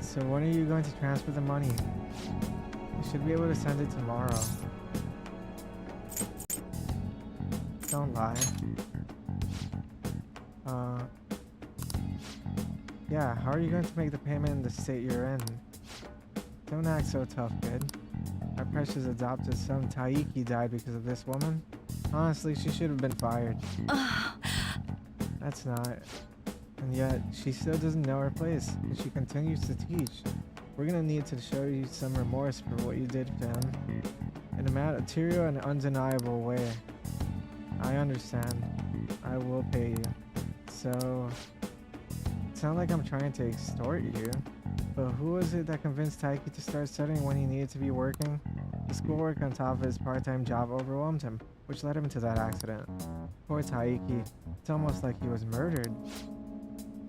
So when are you going to transfer the money? You should be able to send it tomorrow. Don't lie. Yeah, how are you going to make the payment in the state you're in? Don't act so tough, kid. Our precious adopted son Taiki died because of this woman. Honestly, she should have been fired. That's not. And yet, she still doesn't know her place, and she continues to teach. We're gonna need to show you some remorse for what you did to him. In a material and undeniable way. I understand. I will pay you. So... It's not like I'm trying to extort you. But who was it that convinced Taiki to start studying when he needed to be working? The schoolwork on top of his part-time job overwhelmed him, which led him to that accident. Poor Taiki. It's almost like he was murdered.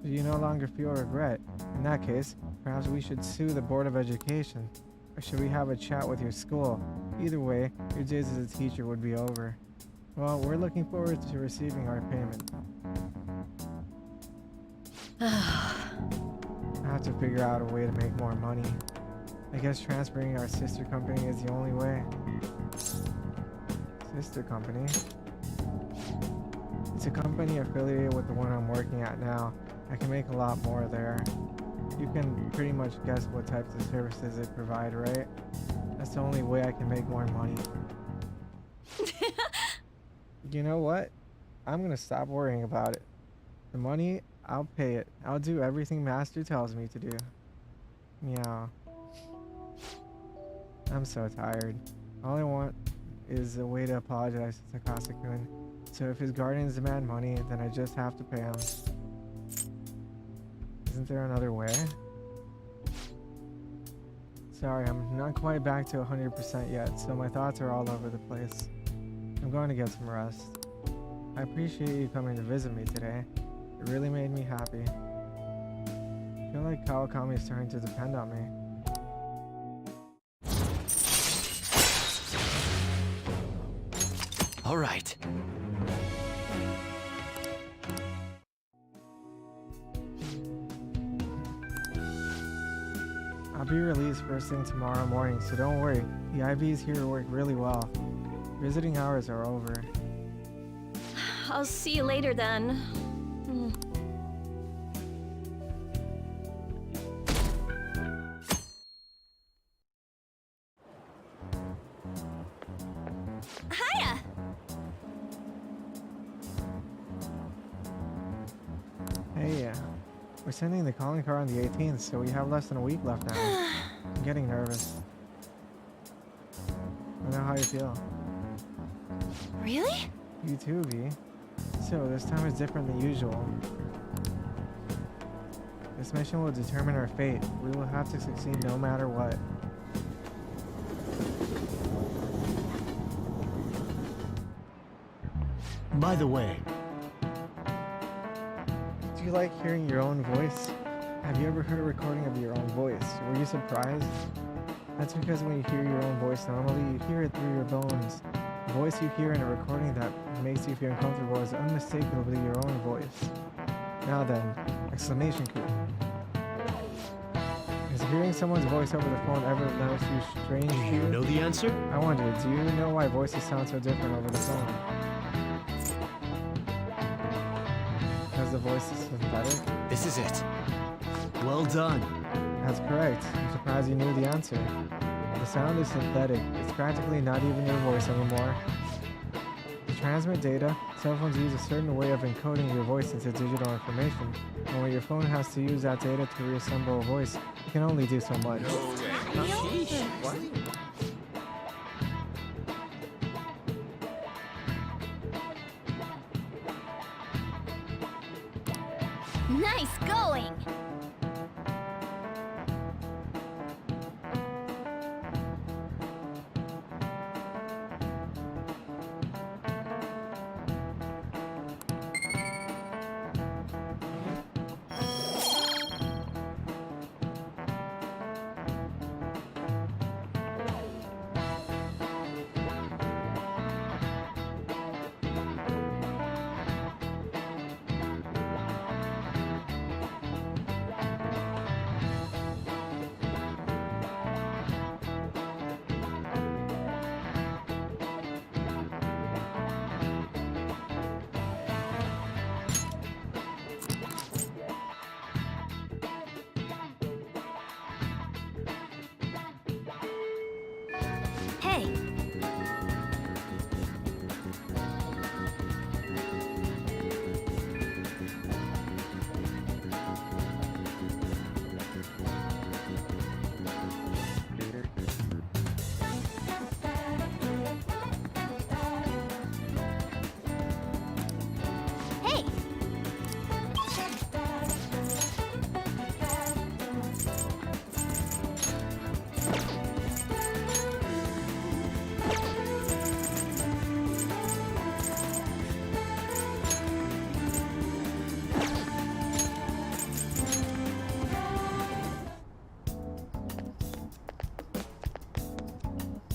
Do you no longer feel regret? In that case, perhaps we should sue the Board of Education. Or should we have a chat with your school? Either way, your days as a teacher would be over. Well, we're looking forward to receiving our payment. I have to figure out a way to make more money. I guess transferring our sister company is the only way. Sister company? It's a company affiliated with the one I'm working at now. I can make a lot more there. You can pretty much guess what types of services it provide, right? That's the only way I can make more money. You know what? I'm gonna stop worrying about it. The money, I'll pay it. I'll do everything Master tells me to do. Meow. I'm so tired. All I want is a way to apologize to Takase-kun. So if his guardians demand money, then I just have to pay him. Isn't there another way? Sorry, I'm not quite back to 100% yet, so my thoughts are all over the place. I'm going to get some rest. I appreciate you coming to visit me today. It really made me happy. I feel like Kawakami is starting to depend on me. All right. I'll be released first thing tomorrow morning, so don't worry. The IVs here work really well. Visiting hours are over. I'll see you later then. Hiya! Hey, we're sending the calling card on the 18th, so we have less than a week left now. I'm getting nervous. I know how you feel. Really? You too, V. So, this time is different than usual. This mission will determine our fate. We will have to succeed no matter what. By the way, you like hearing your own voice? Have you ever heard a recording of your own voice? Were you surprised? That's because when you hear your own voice normally, you hear it through your bones. The voice you hear in a recording that makes you feel uncomfortable is unmistakably your own voice. Now then, exclamation coup. Is hearing someone's voice over the phone ever notice you strange to you? Know the answer? I wonder, do you know why voices sound so different over the phone? Because the voice is synthetic? This is it. Well done. That's correct. I'm surprised you knew the answer. The sound is synthetic. It's practically not even your voice anymore. To transmit data, cell phones use a certain way of encoding your voice into digital information. And when your phone has to use that data to reassemble a voice, it can only do so much. Nice going! Hey! Hey!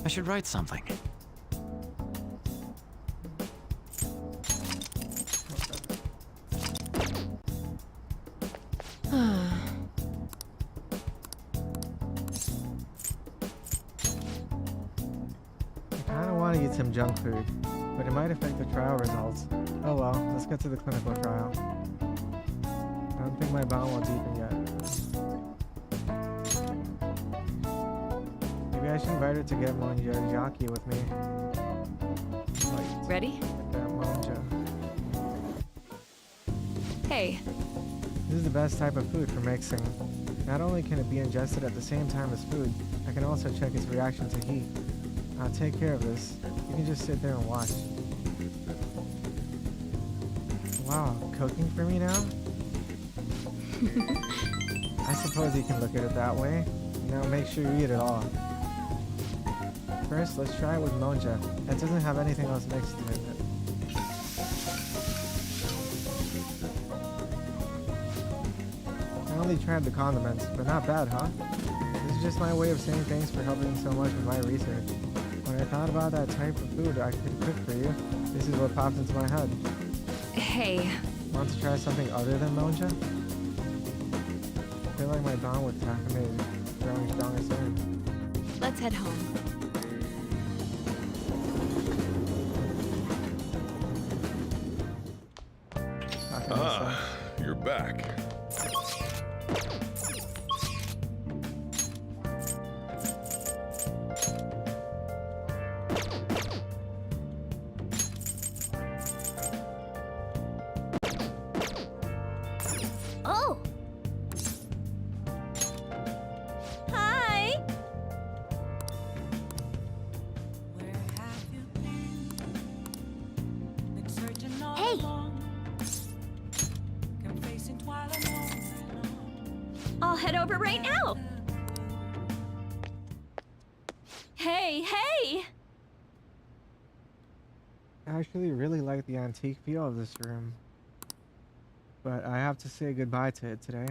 I should write something. I kinda want to eat some junk food, but it might affect the trial results. Oh well, let's get to the clinical trial. I don't think my bond will deepen yet. Maybe I should invite her to get monjaki with me. Ready? That monja. Hey, This is the best type of food for mixing. Not only can it be ingested at the same time as food, I can also check its reaction to heat. I'll take care of this. You can just sit there and watch. Wow, cooking for me now? I suppose you can look at it that way. Now make sure you eat it all. First, let's try it with monja. It doesn't have anything else mixed in it. I only tried the condiments, but not bad, huh? This is just my way of saying thanks for helping so much with my research. When I thought about that type of food I could cook for you, this is what popped into my head. hey. Want to try something other than monja? I feel like my bond with Takame is growing stronger soon. Let's head home. Ah, you're back. Oh! Hi! Hey! I'll head over right now! Hey, hey! I actually really like the antique feel of this room. but I have to say goodbye to it today.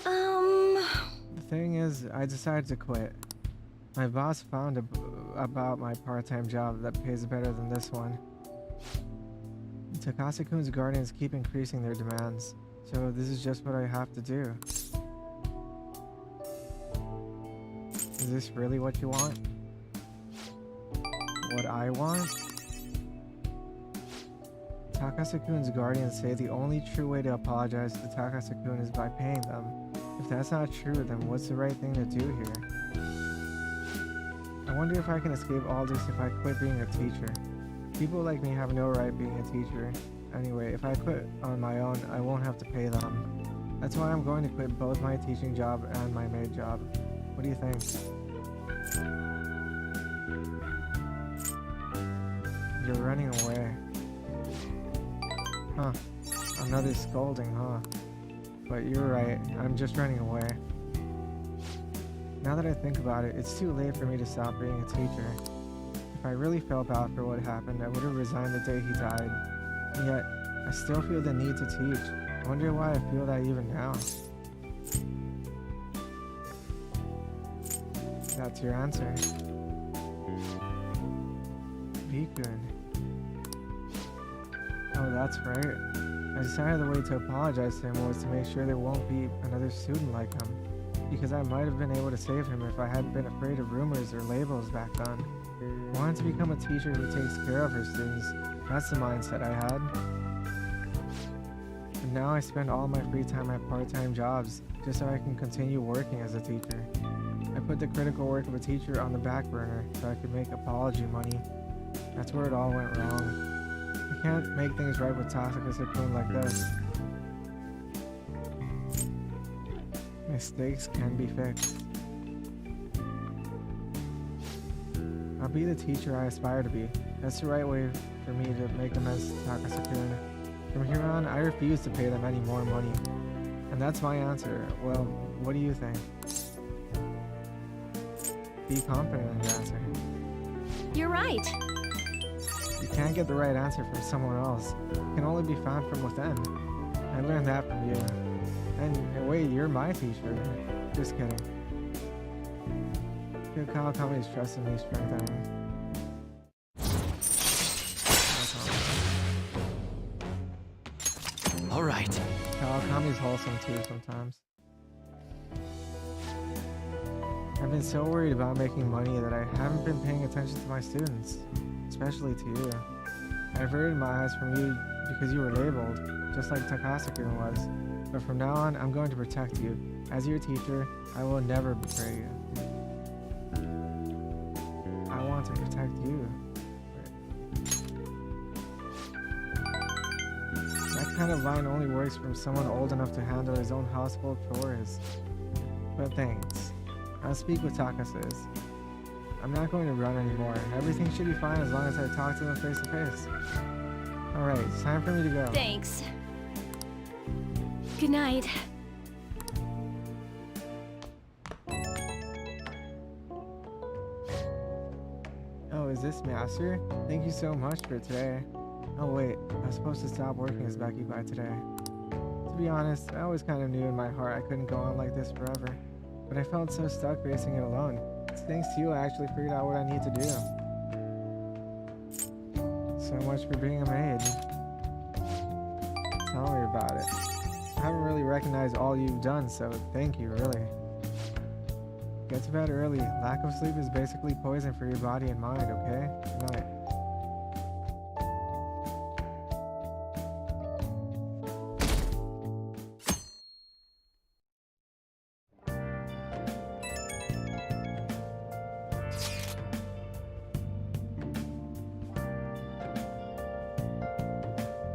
The thing is, I decided to quit. My boss found about my part-time job that pays better than this one. Takase-kun's guardians keep increasing their demands, so this is just what I have to do. Is this really what you want? What I want? Takase-kun's guardians say the only true way to apologize to Takase-kun is by paying them. If that's not true, then what's the right thing to do here? I wonder if I can escape all this if I quit being a teacher. People like me have no right being a teacher. Anyway, if I quit on my own, I won't have to pay them. That's why I'm going to quit both my teaching job and my maid job. What do you think? You're running away. Huh. Another scolding, huh? But you're right, I'm just running away. Now that I think about it, it's too late for me to stop being a teacher. If I really felt bad for what happened, I would have resigned the day he died. And yet, I still feel the need to teach. I wonder why I feel that even now. That's your answer. Be good. Oh, that's right. I decided the way to apologize to him was to make sure there won't be another student like him. Because I might have been able to save him if I hadn't been afraid of rumors or labels back then. I wanted to become a teacher who takes care of her students. That's the mindset I had. And now I spend all my free time at part-time jobs, just so I can continue working as a teacher. I put the critical work of a teacher on the back burner so I could make apology money. That's where it all went wrong. I can't make things right with Takase-kun like this. Mistakes can be fixed. I'll be the teacher I aspire to be. That's the right way for me to make amends to Takase-kun. From here on, I refuse to pay them any more money. And that's my answer. Well, what do you think? Be confident in your answer. You're right. You can't get the right answer from someone else. It can only be found from within. I learned that from you. And wait, you're my teacher. Just kidding. Good Kawakami's trust in me strengthening. All right. Kawakami's wholesome too sometimes. I've been so worried about making money that I haven't been paying attention to my students, especially to you. I averted my eyes from you because you were labeled, just like Takase-kun was. But from now on, I'm going to protect you. As your teacher, I will never betray you. I want to protect you. That kind of line only works from someone old enough to handle his own household chores. But thanks. I'll speak with Takases. I'm not going to run anymore. Everything should be fine as long as I talk to them face to face. Alright, it's time for me to go. Thanks. Good night. Oh, is this Master? Thank you so much for today. Oh wait, I was supposed to stop working as Becky by today. To be honest, I always kind of knew in my heart I couldn't go on like this forever. But I felt so stuck facing it alone. It's thanks to you I actually figured out what I need to do. So much for being a maid. Tell me about it. I haven't really recognized all you've done, so thank you, really. Get to bed early. Lack of sleep is basically poison for your body and mind, okay? Good night.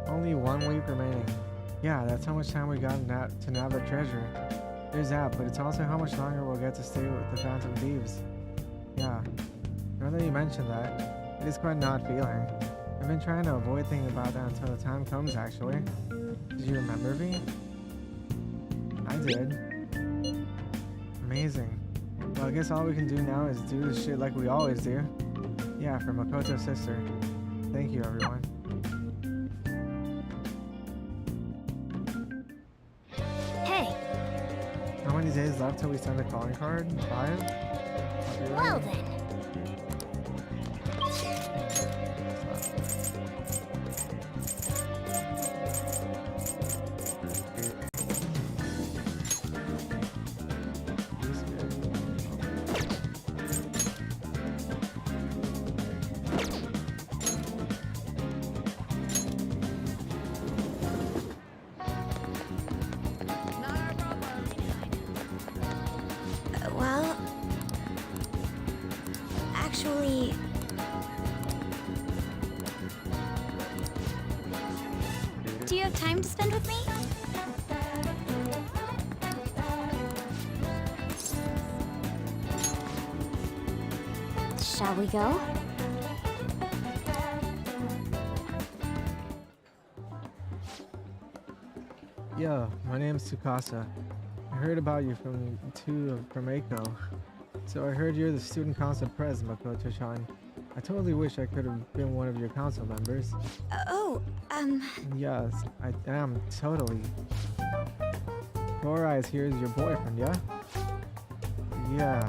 Only 1 week remaining. Yeah, that's how much time we got to nab the treasure. There's that, but it's also how much longer we'll get to stay with the Phantom Thieves. Yeah, now that you mentioned that, it is quite an odd feeling. I've been trying to avoid thinking about that until the time comes, actually. Did you remember me? I did. Amazing. Well, I guess all we can do now is do this shit like we always do. Yeah, for Makoto's sister. Thank you, everyone. days left till we send a calling card? 5? Well then. Well, actually, do you have time to spend with me? Shall we go? Yo, my name's Tsukasa. I heard about you from Eiko. So I heard you're the student council pres, Makoto-chan. I totally wish I could have been one of your council members. Yes, I am, totally. Four Eyes here is your boyfriend, yeah? Yeah.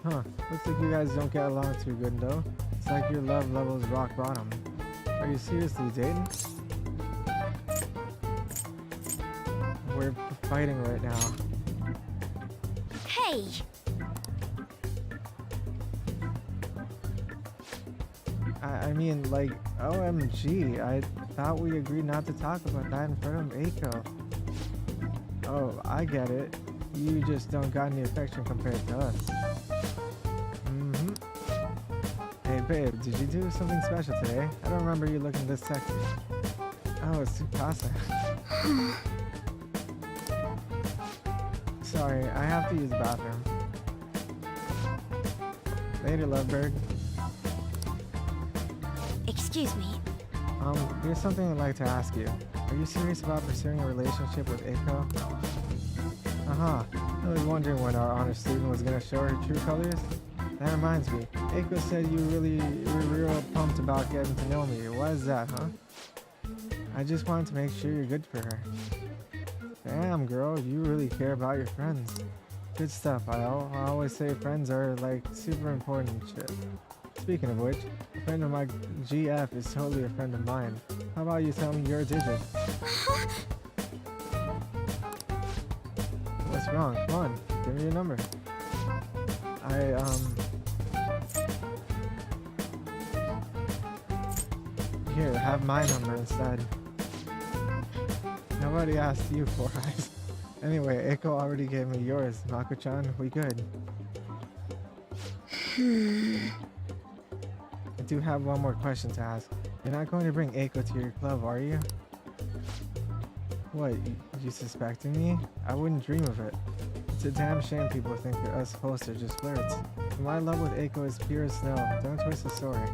Huh, looks like you guys don't get along too good though. It's like your love level's rock bottom. Are you seriously dating? We're fighting right now. Hey! I mean, like, OMG, I thought we agreed not to talk about that in front of Eiko. Oh, I get it. You just don't got any affection compared to us. Hey babe, did you do something special today? I don't remember you looking this sexy. Oh, it's Tsukasa. Sorry, I have to use the bathroom. Later, lovebird. Excuse me. Here's something I'd like to ask you. Are you serious about pursuing a relationship with Eiko? I was wondering when our honor student was gonna show her true colors. That reminds me, Eiko said you were real pumped about getting to know me. Why is that, huh? I just wanted to make sure you're good for her. Damn, girl, you really care about your friends. Good stuff, I always say friends are like super important shit. Speaking of which, a friend of my GF is totally a friend of mine. How about you tell me your digit? What's wrong? Come on, give me your number. Here, have my number instead. Nobody asked you, Four Eyes. Anyway, Eiko already gave me yours. Mako-chan, we good. I do have one more question to ask. You're not going to bring Eiko to your club, are you? What, you suspecting me? I wouldn't dream of it. It's a damn shame people think that us hosts are just flirts. My love with Eiko is pure as snow. Don't twist the story.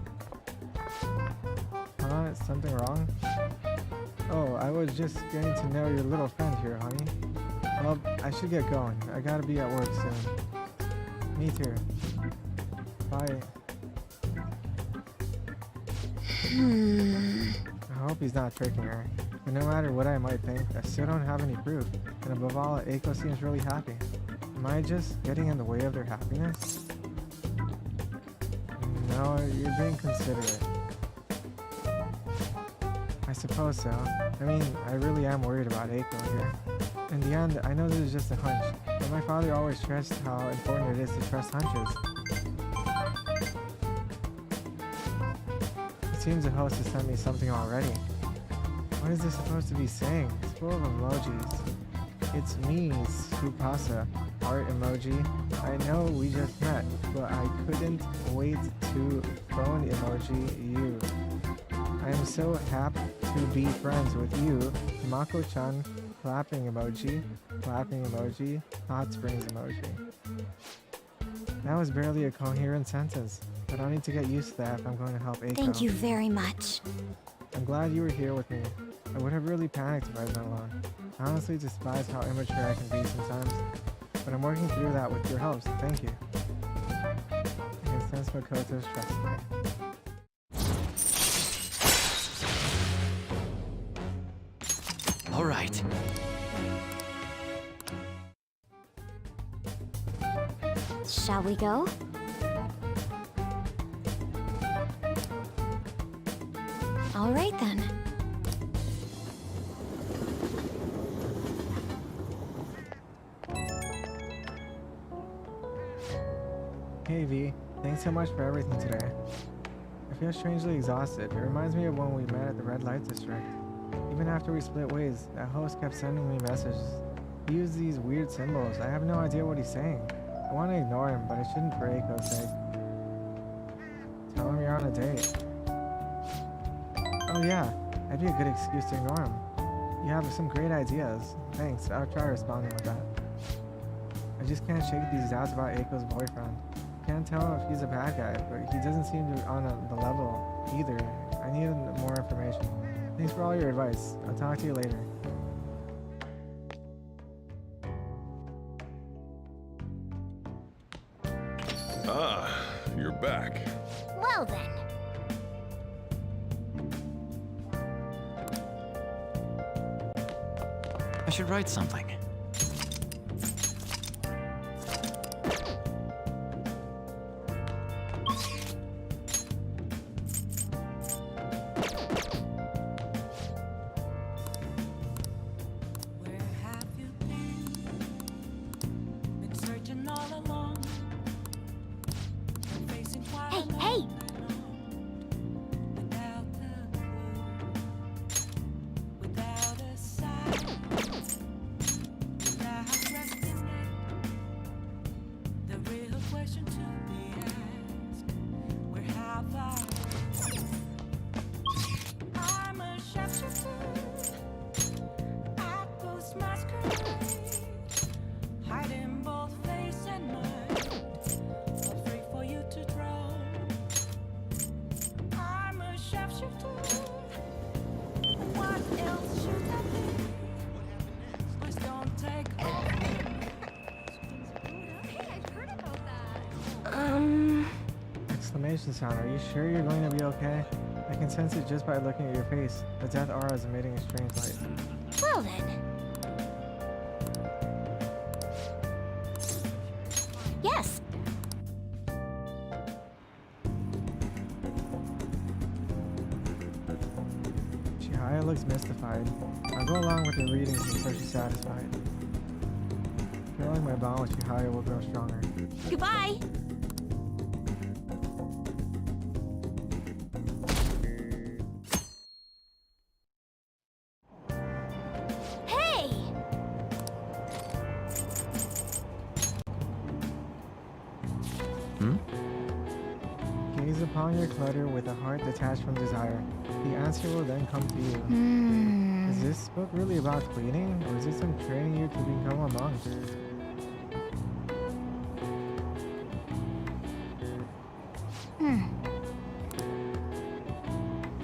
Huh? Is something wrong? Oh, I was just getting to know your little friend here, honey. Well, I should get going. I gotta be at work soon. Me too. Bye. I hope he's not tricking her. But no matter what I might think, I still don't have any proof. And above all, Eiko seems really happy. Am I just getting in the way of their happiness? No, you're being considerate. I suppose so. I mean, I really am worried about Eiko here. In the end, I know this is just a hunch, but my father always stressed how important it is to trust hunches. It seems the host has sent me something already. What is this supposed to be saying? It's full of emojis. It's me, Tsukasa. Heart emoji. I know we just met, but I couldn't wait to phone emoji you. I am so happy to be friends with you. Mako-chan, clapping emoji, hot springs emoji. That was barely a coherent sentence, but I'll need to get used to that if I'm going to help Eiko. Thank you very much. I'm glad you were here with me. I would have really panicked if I'd been alone. I honestly despise how immature I can be sometimes, but I'm working through that with your help, so thank you. I can sense Makoto's trust in me. All right. Shall we go? All right then. Hey V, thanks so much for everything today. I feel strangely exhausted. It reminds me of when we met at the red light district. Even after we split ways, that host kept sending me messages. He used these weird symbols. I have no idea what he's saying. I want to ignore him, but I shouldn't for Aiko's sake. Tell him you're on a date. Oh yeah, that'd be a good excuse to ignore him. You have some great ideas. Thanks, I'll try responding with that. I just can't shake these doubts about Aiko's boyfriend. Can't tell if he's a bad guy, but he doesn't seem to be on the level either. I need more information. Thanks for all your advice. I'll talk to you later. Ah, you're back. Well then. I should write something. Hey! Exclamation sound. Are you sure you're going to be okay? I can sense it just by looking at your face. The death aura is emitting a strange light. Well then. Yes. Chihaya looks mystified. I'll go along with her readings until she's satisfied. I feel like my bond with Chihaya will grow stronger. Goodbye. Gaze upon your clutter with a heart detached from desire. The answer will then come to you. Is this book really about cleaning, or is it some training you to become a monk?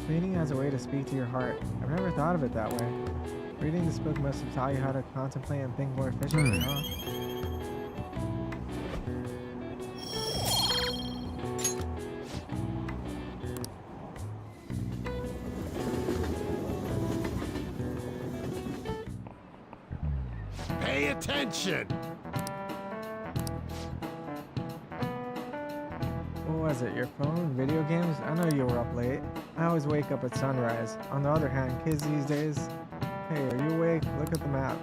Cleaning has a way to speak to your heart. I've never thought of it that way. Reading this book must have taught you how to contemplate and think more efficiently, huh? Pay attention! What was it, your phone? Video games? I know you were up late. I always wake up at sunrise. On the other hand, kids these days... Hey, are you awake? Look at the map.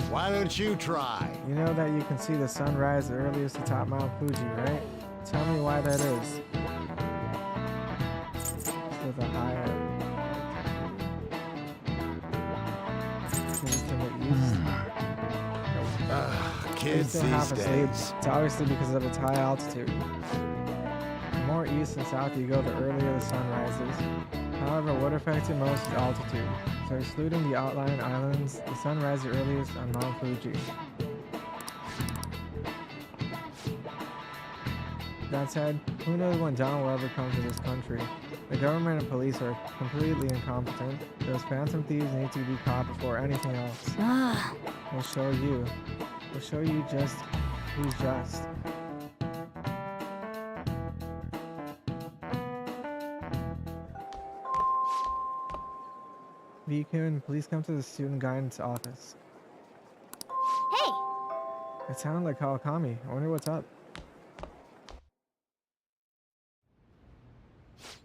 Why don't you try? You know that you can see the sunrise earliest atop Mount Fuji, right? Tell me why that is. With a higher... Kids these days. It's obviously because of its high altitude. The more east and south you go, the earlier the sun rises. However, what affects it most is altitude. So excluding the outlying islands, the sun rises earliest on Mount Fuji. That said, who knows when dawn will ever come to this country. The government and police are completely incompetent. Those phantom thieves need to be caught before anything else. We'll show you. We'll show you just who's just. V-Kun, please come to the student guidance office. Hey! It sounded like Kawakami. I wonder what's up.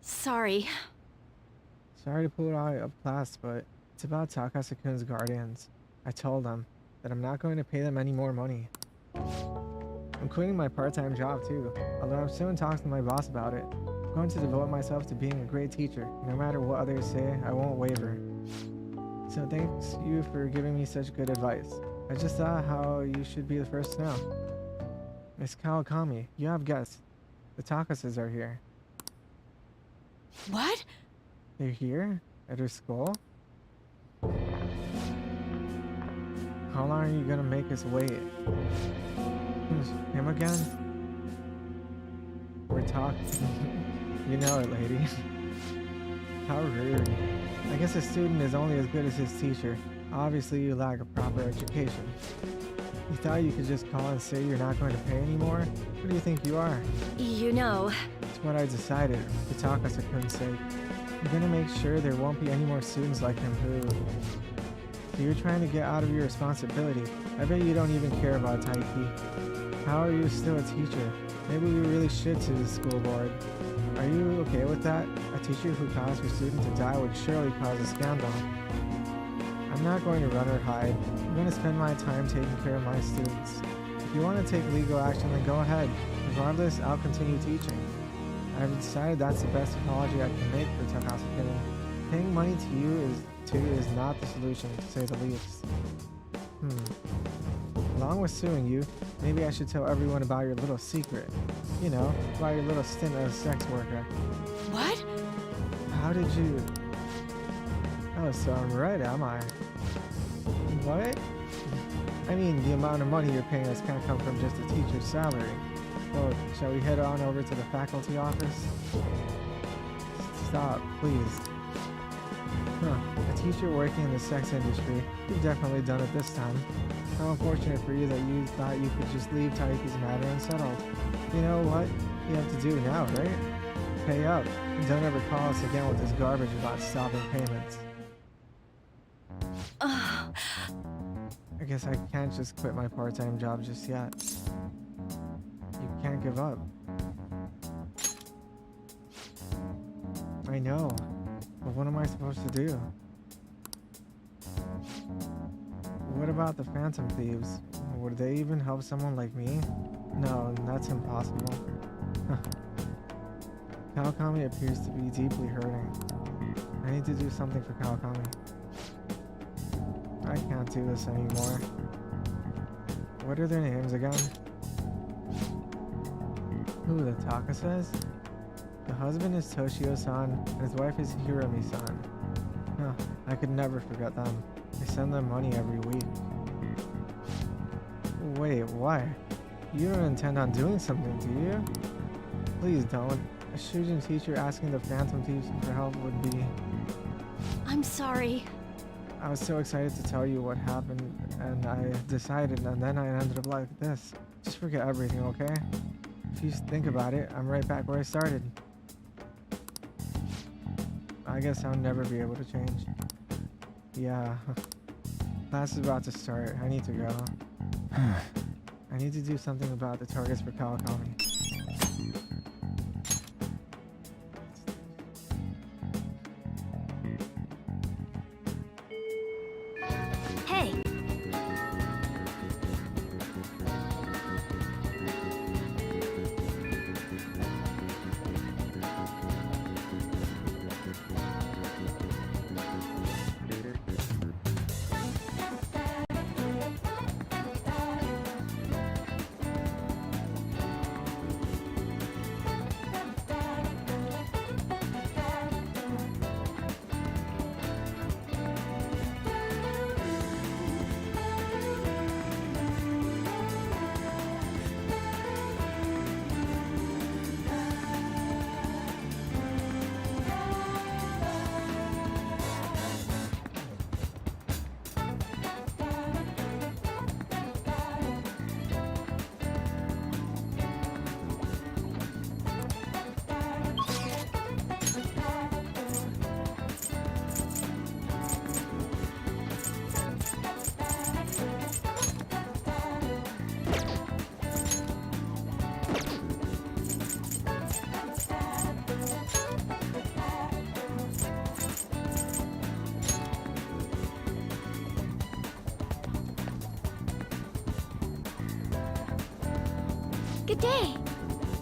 Sorry. Sorry to pull it out of class, but it's about Takase-kun's guardians. I told them that I'm not going to pay them any more money. I'm quitting my part-time job too, although I'm still in talks with my boss about it. I'm going to devote myself to being a great teacher. No matter what others say, I won't waver. So thanks you for giving me such good advice. I just thought how you should be the first to know. Miss Kawakami, you have guests. The Takases are here. What? They're here? At her school? How long are you gonna make us wait? Who's him again? We're talking. You know it, lady. How rude. I guess a student is only as good as his teacher. Obviously, you lack a proper education. You thought you could just call and say you're not going to pay anymore? Who do you think you are? You know... It's what I decided, for Takase-kun's sake. I'm gonna make sure there won't be any more students like him who... So you're trying to get out of your responsibility. I bet you don't even care about Taiki. How are you still a teacher? Maybe we really should sue the school board. Are you okay with that? A teacher who caused her student to die would surely cause a scandal. I'm not going to run or hide. I'm going to spend my time taking care of my students. If you want to take legal action, then go ahead. Regardless, I'll continue teaching. I've decided that's the best apology I can make for Takase-kun. Paying money to you is not the solution, to say the least. Along with suing you, maybe I should tell everyone about your little secret. You know, about your little stint as a sex worker. What? How did you... Oh, so I'm right, am I? What? I mean, the amount of money you're paying us can't come from just a teacher's salary. Well, shall we head on over to the faculty office? Stop, please. A teacher working in the sex industry. You've definitely done it this time. How unfortunate for you that you thought you could just leave Taiki's matter unsettled. You know what you have to do now, right? Pay up. And don't ever call us again with this garbage about stopping payments. I guess I can't just quit my part-time job just yet. You can't give up. I know. But what am I supposed to do? What about the Phantom Thieves? Would they even help someone like me? No, that's impossible. Kawakami appears to be deeply hurting. I need to do something for Kawakami. I can't do this anymore. What are their names again? Who, the Takases? The husband is Toshio-san, and his wife is Hiromi-san. I could never forget them. I send them money every week. Wait, why? You don't intend on doing something, do you? Please don't. A Shujin teacher asking the Phantom Thieves for help would be... I'm sorry. I was so excited to tell you what happened, and I decided, and then I ended up like this. Just forget everything, okay? If you think about it, I'm right back where I started. I guess I'll never be able to change. Yeah. Class is about to start. I need to go. I need to do something about the targets for Kawakami. Hey! Good day.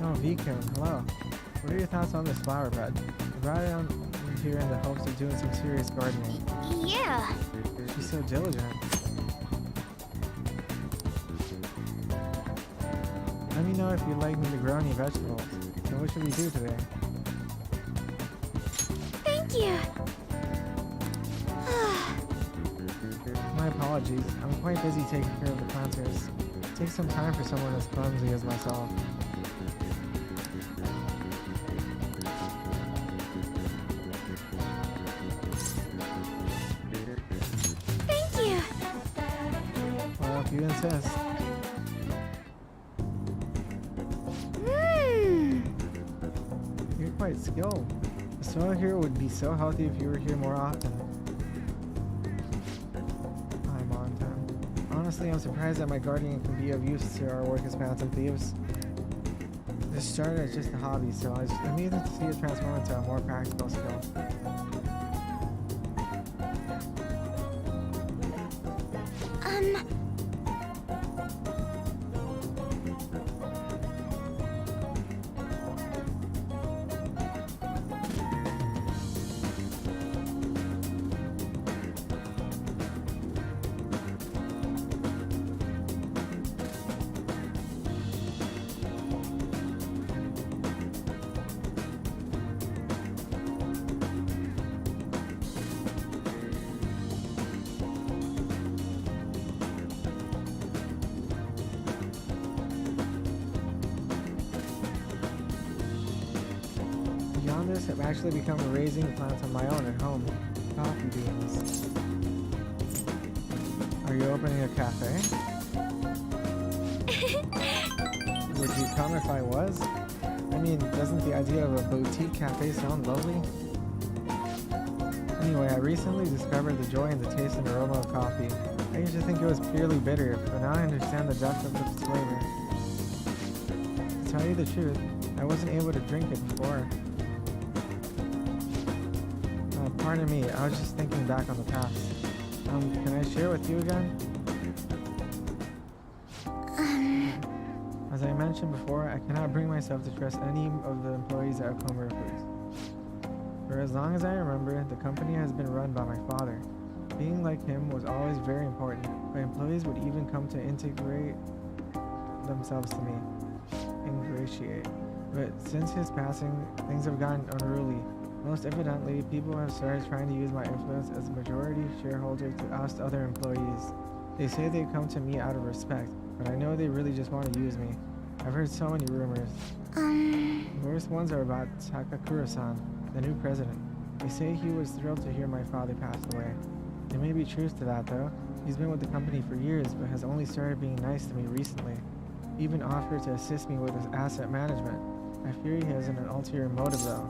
Oh, V-Kun, hello. What are your thoughts on this flower bed? I brought it on here in the hopes of doing some serious gardening. Yeah. She's so diligent. Let me know if you'd like me to grow any vegetables. So what should we do today? Thank you. My apologies. I'm quite busy taking care of the planters. It takes some time for someone as clumsy as myself. Thank you. Well, if you insist. You're quite skilled. The soil here would be so healthy if you were here more often. I'm on time. Honestly, I'm surprised that my gardening can be of use to our work as phantom thieves. This started as just a hobby, so I'm eager to see it transform into a more practical skill. Beyond this, I've actually become raising plants on my own at home. Coffee beans. Are you opening a cafe? Would you come if I was? I mean, doesn't the idea of a boutique cafe sound lovely? Anyway, I recently discovered the joy in the taste and aroma of coffee. I used to think it was purely bitter, but now I understand the depth of its flavor. To tell you the truth, I wasn't able to drink it before. Pardon me, I was just thinking back on the past. Can I share with you again? As I mentioned before, I cannot bring myself to trust any of the employees at Komura Foods. For as long as I remember, the company has been run by my father. Being like him was always very important, but employees would even come to integrate themselves to me. Ingratiate. But since his passing, things have gotten unruly. Most evidently, people have started trying to use my influence as a majority shareholder to oust other employees. They say they come to me out of respect, but I know they really just want to use me. I've heard so many rumors. The worst ones are about Takakura-san, the new president. They say he was thrilled to hear my father passed away. There may be truth to that though. He's been with the company for years, but has only started being nice to me recently. He even offered to assist me with his asset management. I fear he has an ulterior motive though.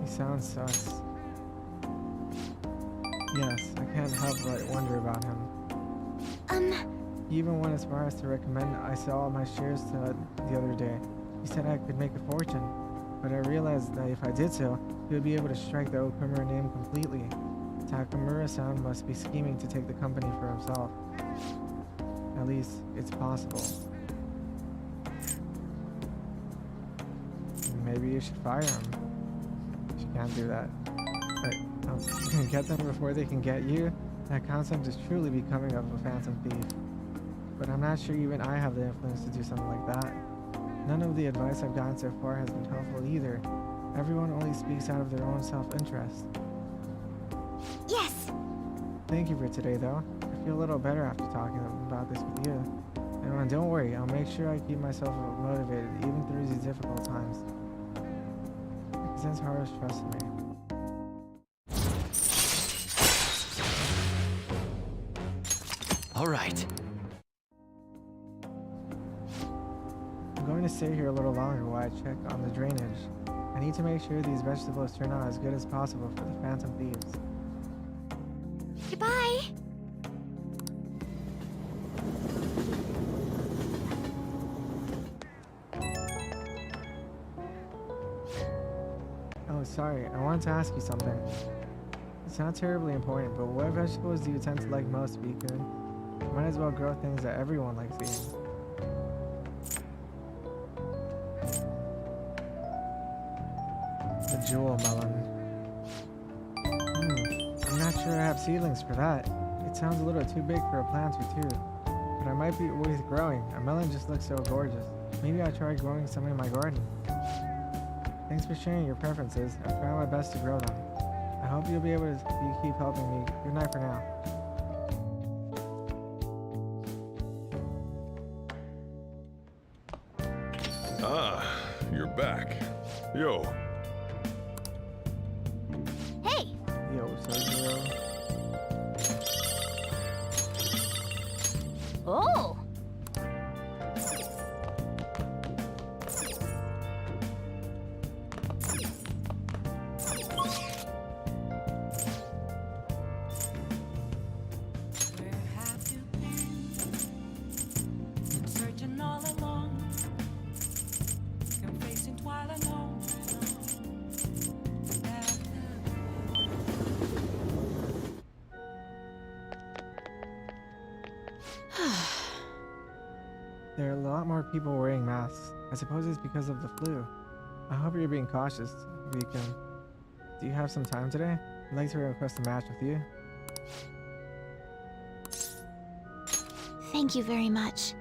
He sounds sus. Yes, I can't help but wonder about him. He even went as far as to recommend I sell all my shares to the other day. He said I could make a fortune, but I realized that if I did so, he would be able to strike the Okumura name completely. Takamura-san must be scheming to take the company for himself. At least, it's possible. Maybe you should fire him. You can't do that. But get them before they can get you? That concept is truly becoming of a phantom thief. But I'm not sure even I have the influence to do something like that. None of the advice I've gotten so far has been helpful either. Everyone only speaks out of their own self-interest. Yes! Thank you for today, though. I feel a little better after talking about this with you. And don't worry, I'll make sure I keep myself motivated even through these difficult times. Since Haru's trusted me. All right. I'm going to stay here a little longer while I check on the drainage. I need to make sure these vegetables turn out as good as possible for the phantom thieves. Goodbye! Oh, sorry, I wanted to ask you something. It's not terribly important, but what vegetables do you tend to like most, V-Kun? You might as well grow things that everyone likes eating. A jewel melon. I'm not sure I have seedlings for that. It sounds a little too big for a planter too. But I might be worth growing. A melon just looks so gorgeous. Maybe I'll try growing some in my garden. Thanks for sharing your preferences. I'll try my best to grow them. I hope you'll be able to keep helping me. Good night for now. Ah, you're back. Yo. Hey! Yo, Sergio. Oh! Where have you been? Been searching all along. Confessing while alone. There are a lot more people wearing masks. I suppose it's because of the flu. I hope you're being cautious, Beacon. Do you have some time today? I'd like to request a match with you. Thank you very much.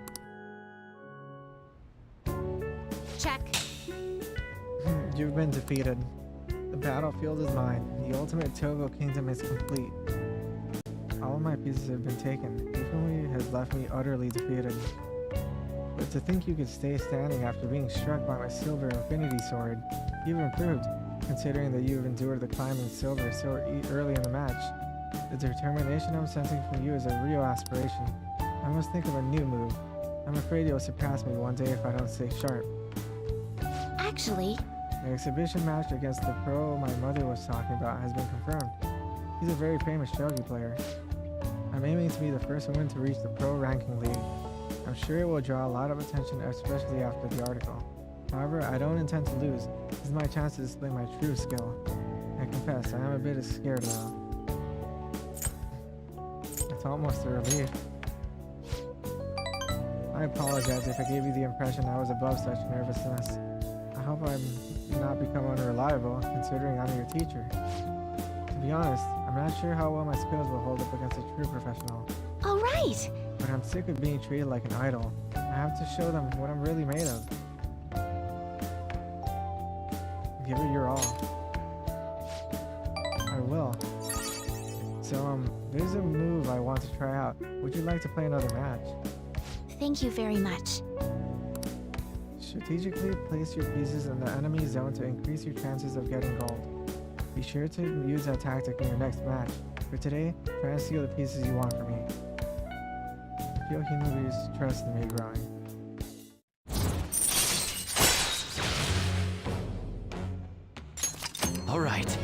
Check. You've been defeated. The battlefield is mine. The ultimate Togo kingdom is complete. All of my pieces have been taken. Infamy has left me utterly defeated. But to think you could stay standing after being struck by my silver infinity sword, you've improved, considering that you've endured the climbing silver so early in the match. The determination I'm sensing from you is a real aspiration. I must think of a new move. I'm afraid you'll surpass me one day if I don't stay sharp. Actually, The exhibition match against the pro my mother was talking about has been confirmed. He's a very famous shogi player. I'm aiming to be the first woman to reach the pro ranking league. I'm sure it will draw a lot of attention, especially after the article. However, I don't intend to lose. This is my chance to display my true skill. I confess, I am a bit scared though. It's almost a relief. I apologize if I gave you the impression I was above such nervousness. I hope I'm not become unreliable, considering I'm your teacher. To be honest, I'm not sure how well my skills will hold up against a true professional. all right. But I'm sick of being treated like an idol. I have to show them what I'm really made of. Give it your all. I will. So, there's a move I want to try out. Would you like to play another match? Thank you very much. Strategically place your pieces in the enemy zone to increase your chances of getting gold. Be sure to use that tactic in your next match. For today, try and steal the pieces you want from me. I feel human beings' trust in me growing. All right.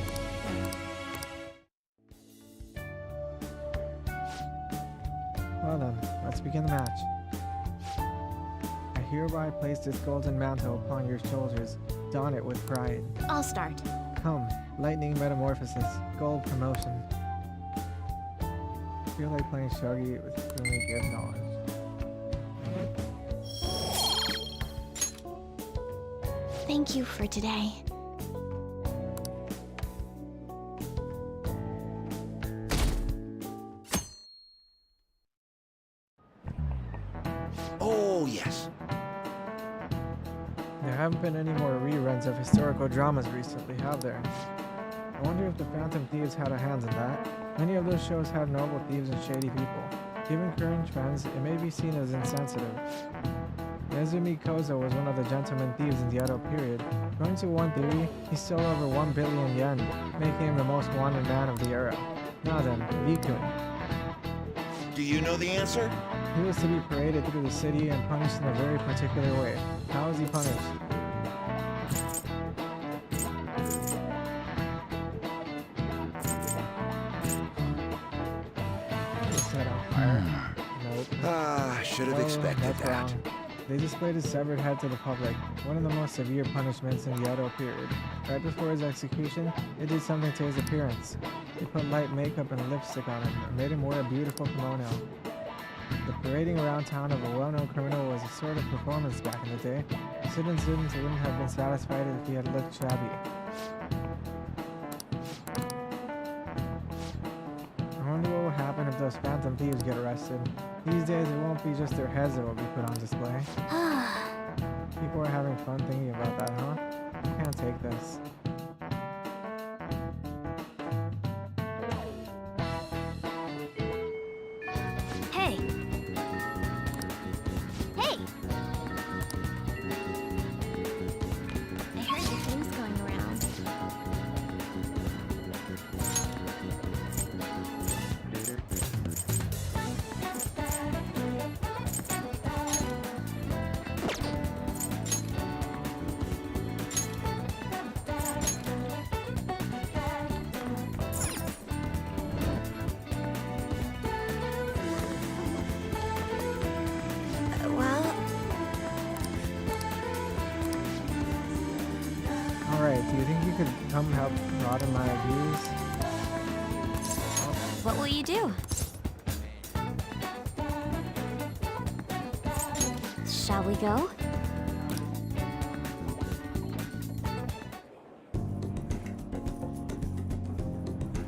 Well then, let's begin the match. I hereby place this golden mantle upon your shoulders. Don it with pride. I'll start. Come, lightning metamorphosis, gold promotion. I feel like playing shogi with really good knowledge. Thank you for today. Oh, yes. There haven't been any more reruns of historical dramas recently, have there? I wonder if the Phantom Thieves had a hand in that. Many of those shows had noble thieves and shady people. Given current trends, it may be seen as insensitive. Nezumi Kozo was one of the gentleman thieves in the Edo period. According to one theory, he stole over 1 billion yen, making him the most wanted man of the era. Now then, Vikun. Do you know the answer? He was to be paraded through the city and punished in a very particular way. How was he punished? Set on fire. Nope. Ah, should have expected that's that. wrong. They displayed his severed head to the public, one of the most severe punishments in the Edo period. Right before his execution, they did something to his appearance. They put light makeup and lipstick on him and made him wear a beautiful kimono. The parading around town of a well-known criminal was a sort of performance back in the day. Students wouldn't have been satisfied if he had looked shabby. those phantom thieves get arrested. These days, it won't be just their heads that will be put on display. People are having fun thinking about that, huh? I can't take this. Hey! Hey! I heard the things going around. Alright, do you think you could come help broaden my views? What will you do? Shall we go?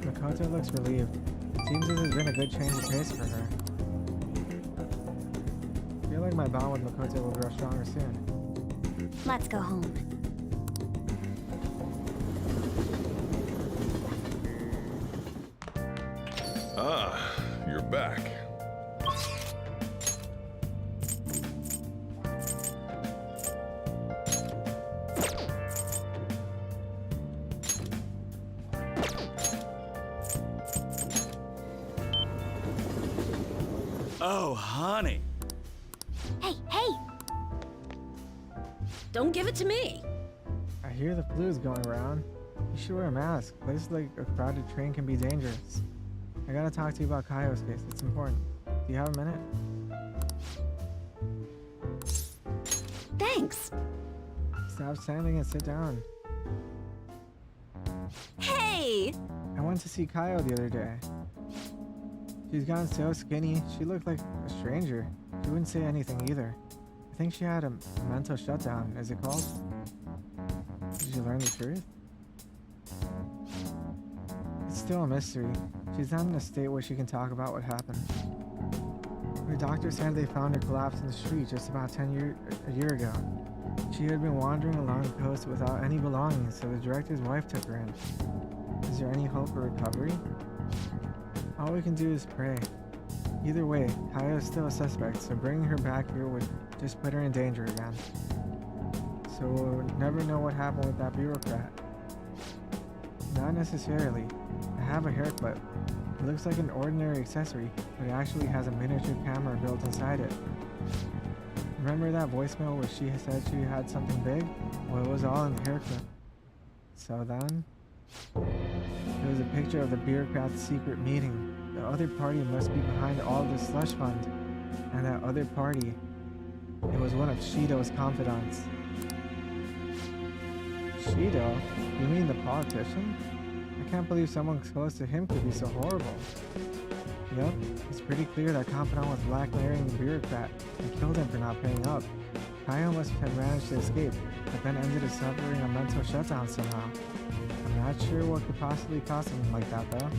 Makoto looks relieved. Seems this has been a good change of pace for her. I feel like my bond with Makoto will grow stronger soon. Let's go home. Ah, you're back. Oh, honey. Hey, hey! Don't give it to me. I hear the flu is going around. You should wear a mask. Places like a crowded train can be dangerous. I gotta talk to you about Kaio's case. It's important. Do you have a minute? Thanks. Stop standing and sit down. Hey! I went to see Kaio the other day. She's gotten so skinny, she looked like a stranger. She wouldn't say anything either. I think she had a mental shutdown, is it called? Did you learn the truth? It's still a mystery. She's not in a state where she can talk about what happened. Her doctor said they found her collapsed in the street just about a year ago. She had been wandering along the coast without any belongings, so the director's wife took her in. Is there any hope for recovery? All we can do is pray. Either way, Kaio is still a suspect, so bringing her back here would just put her in danger again. So we'll never know what happened with that bureaucrat. Not necessarily. I have a hairclip. It looks like an ordinary accessory, but it actually has a miniature camera built inside it. Remember that voicemail where she said she had something big? Well, it was all in the hairclip. So then, there was a picture of the bureaucrat's secret meeting. The other party must be behind all this slush fund. And that other party, it was one of Shido's confidants. Shido? You mean the politician? I can't believe someone close to him could be so horrible. Yep, it's pretty clear that confidant was blackmailing the bureaucrat and killed him for not paying up. Kaio must have managed to escape, but then ended up suffering a mental shutdown somehow. I'm not sure what could possibly cause something like that though.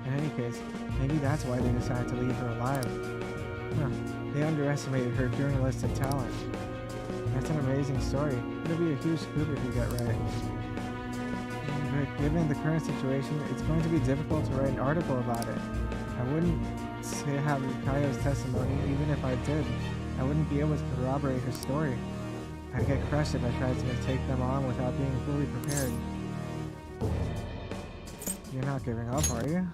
In any case, maybe that's why they decided to leave her alive. Huh, they underestimated her journalistic talent. That's an amazing story. It'll be a huge scoop if you get right. But given the current situation, it's going to be difficult to write an article about it. I wouldn't say have Kaio's testimony, even if I did. I wouldn't be able to corroborate her story. I'd get crushed if I tried to take them on without being fully prepared. You're not giving up, are you?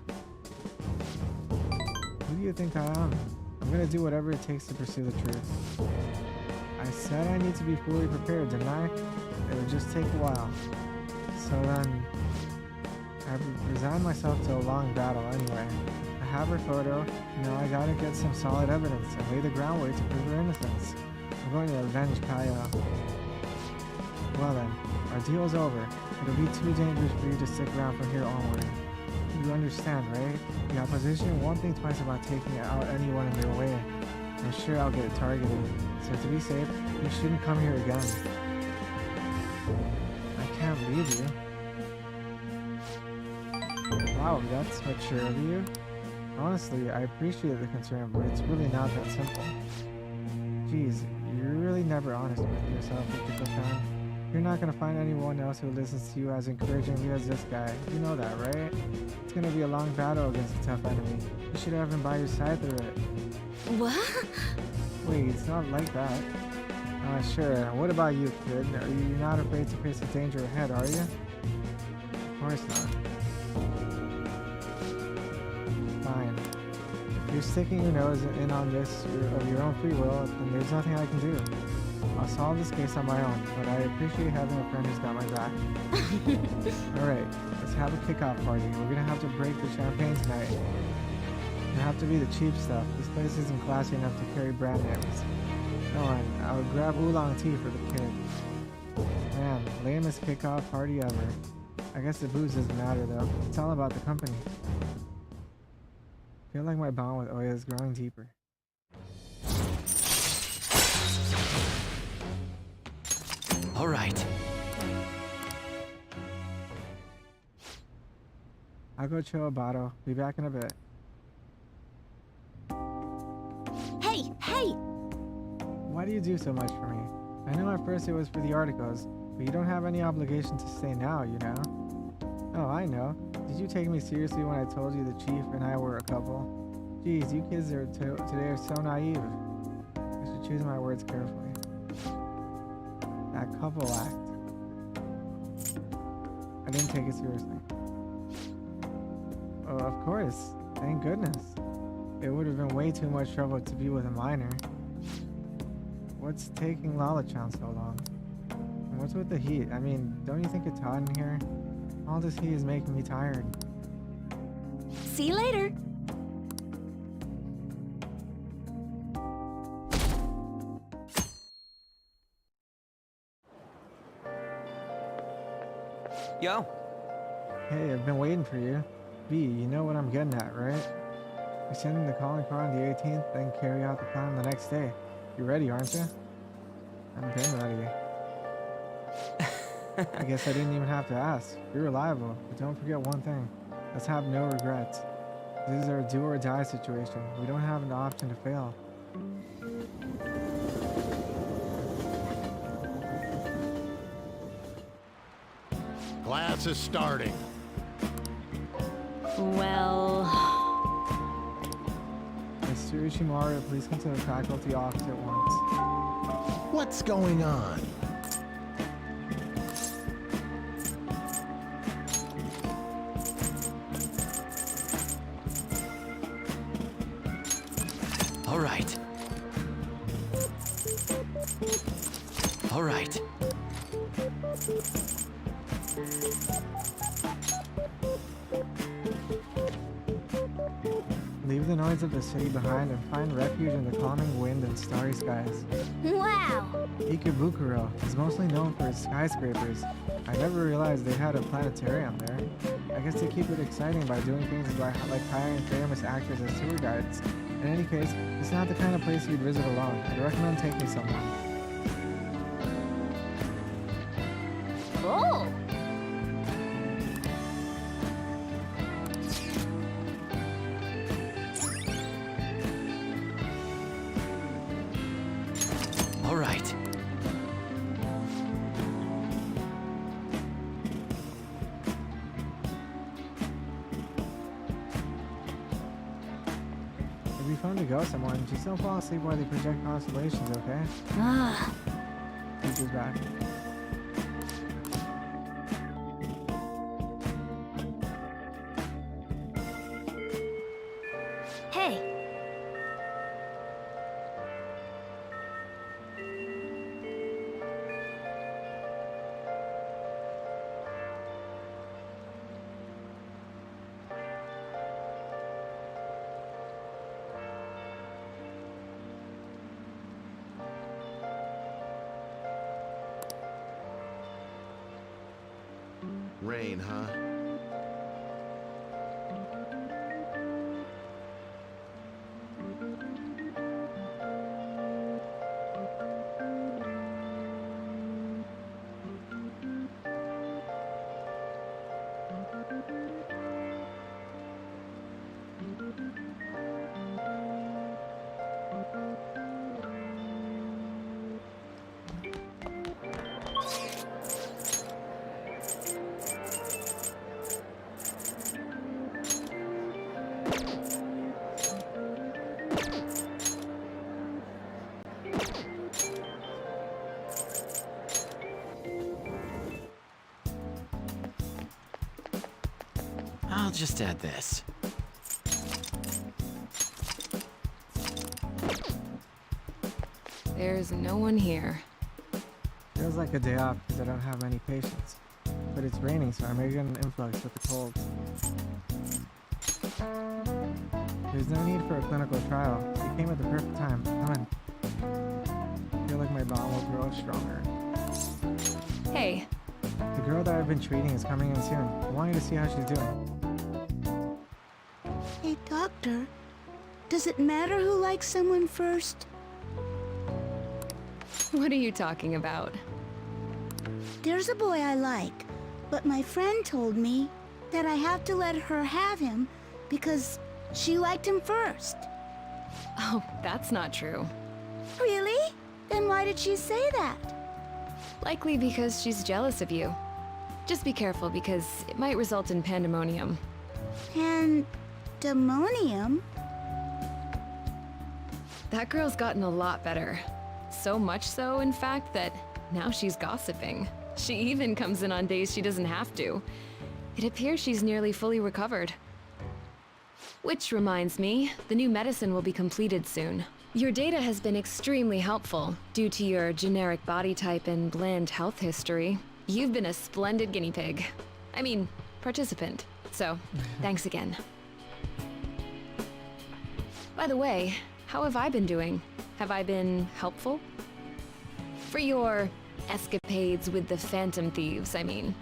Who do you think I am? I'm gonna do whatever it takes to pursue the truth. I said I need to be fully prepared, didn't I? It would just take a while. So then, I resigned myself to a long battle anyway. I have her photo, now I gotta get some solid evidence and lay the groundwork to prove her innocence. I'm going to avenge Kaio. Well then, our deal's over. It'll be too dangerous for you to stick around from here onward. You understand, right? The opposition won't think twice about taking out anyone in their way. I'm sure I'll get targeted, so to be safe, you shouldn't come here again. I can't leave you. Wow, that's mature of you. Honestly, I appreciate the concern, but it's really not that simple. Jeez, you're really never honest with yourself, Ichiko-chan. You're not gonna find anyone else who listens to you as encouragingly as this guy. You know that, right? It's gonna be a long battle against a tough enemy. You should have him by your side through it. What? Wait, it's not like that. Sure. What about you, kid? Are you not afraid to face the danger ahead, are you? Of course not. Fine. If you're sticking your nose in on this of your own free will, then there's nothing I can do. I'll solve this case on my own, but I appreciate having a friend who's got my back. Alright, let's have a kickoff party. We're gonna have to break the champagne tonight. It'll have to be the cheap stuff. This place isn't classy enough to carry brand names. No, I'll grab oolong tea for the kid. Man, lamest kickoff party ever. I guess the booze doesn't matter though. It's all about the company. I feel like my bond with Oya is growing deeper. All right. I'll go chill a bottle. Be back in a bit. Hey! Why do you do so much for me? I know at first it was for the articles, but you don't have any obligation to stay now, you know? Oh, I know. Did you take me seriously when I told you the chief and I were a couple? Geez, you kids today are so naive. I should choose my words carefully. That couple act. I didn't take it seriously. Oh, of course. Thank goodness. It would have been way too much trouble to be with a minor. What's taking Lala-chan so long? And what's with the heat? I mean, don't you think it's hot in here? All this heat is making me tired. See you later. Yo. Hey, I've been waiting for you. B, you know what I'm getting at, right? We're sending the calling card on the 18th, then carry out the plan the next day. You ready, aren't you? I've been ready. I guess I didn't even have to ask. You're reliable, but don't forget one thing. Let's have no regrets. This is our do or die situation. We don't have an option to fail. Class is starting. Well... Mr. Ishimaru, please come to the faculty office at once. What's going on? All right. All right. Leave the noise of the city behind and find refuge in the calming wind and starry skies. Wow! Ikebukuro is mostly known for its skyscrapers. I never realized they had a planetarium there. I guess they keep it exciting by doing things like hiring famous actors as tour guides. In any case, it's not the kind of place you'd visit alone. I'd recommend taking someone. Oh! All right. It'd be fun to go somewhere, and just don't fall asleep while they project constellations, okay? Ah. Teacher's back. Hey! Rain, huh? I'll just add this. There's no one here. Feels like a day off because I don't have many patients. But it's raining, so I may get an influx with the cold. There's no need for a clinical trial. You came at the perfect time. Come in. I feel like my bond will grow stronger. Hey. The girl that I've been treating is coming in soon. I want you to see how she's doing. Hey, doctor. Does it matter who likes someone first? What are you talking about? There's a boy I like, but my friend told me that I have to let her have him because she liked him first. Oh, that's not true. Really? Then why did she say that? Likely because she's jealous of you. Just be careful because it might result in pandemonium. Pandemonium? That girl's gotten a lot better. So much so, in fact, that now she's gossiping. She even comes in on days she doesn't have to. It appears she's nearly fully recovered. Which reminds me, the new medicine will be completed soon. Your data has been extremely helpful due to your generic body type and bland health history. You've been a splendid guinea pig. I mean, participant. So, thanks again. By the way, how have I been doing? Have I been helpful? For your escapades with the Phantom Thieves, I mean.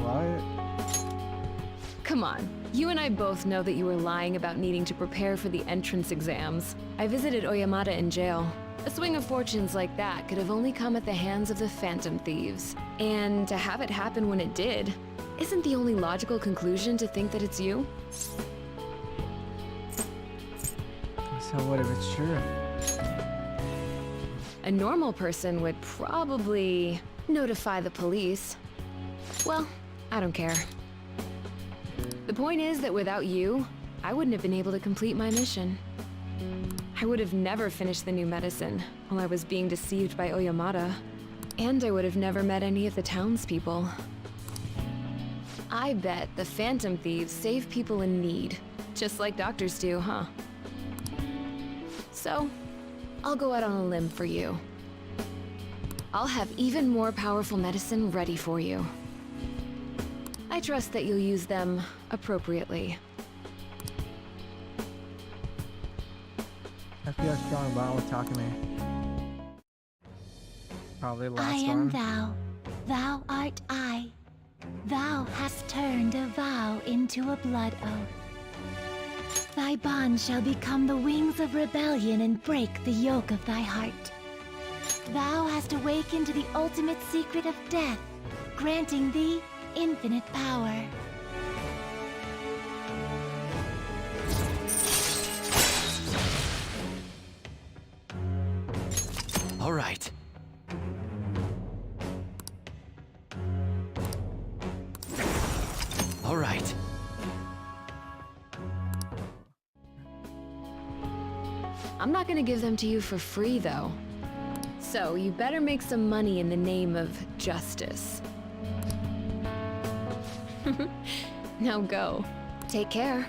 What? Come on. You and I both know that you were lying about needing to prepare for the entrance exams. I visited Oyamada in jail. A swing of fortunes like that could have only come at the hands of the Phantom Thieves. And to have it happen when it did, isn't the only logical conclusion to think that it's you? So what if it's true? A normal person would probably notify the police. Well, I don't care. The point is that without you, I wouldn't have been able to complete my mission. I would have never finished the new medicine while I was being deceived by Oyamada. And I would have never met any of the townspeople. I bet the Phantom Thieves save people in need, just like doctors do, huh? So, I'll go out on a limb for you. I'll have even more powerful medicine ready for you. I trust that you'll use them appropriately. I feel a strong bond with Takumi. Probably the last I am one. thou, thou art I. Thou hast turned a vow into a blood oath. Thy bond shall become the wings of rebellion and break the yoke of thy heart. Thou hast awakened to the ultimate secret of death, granting thee infinite power. All right. All right. I'm not gonna give them to you for free, though. So you better make some money in the name of justice. Now go. Take care.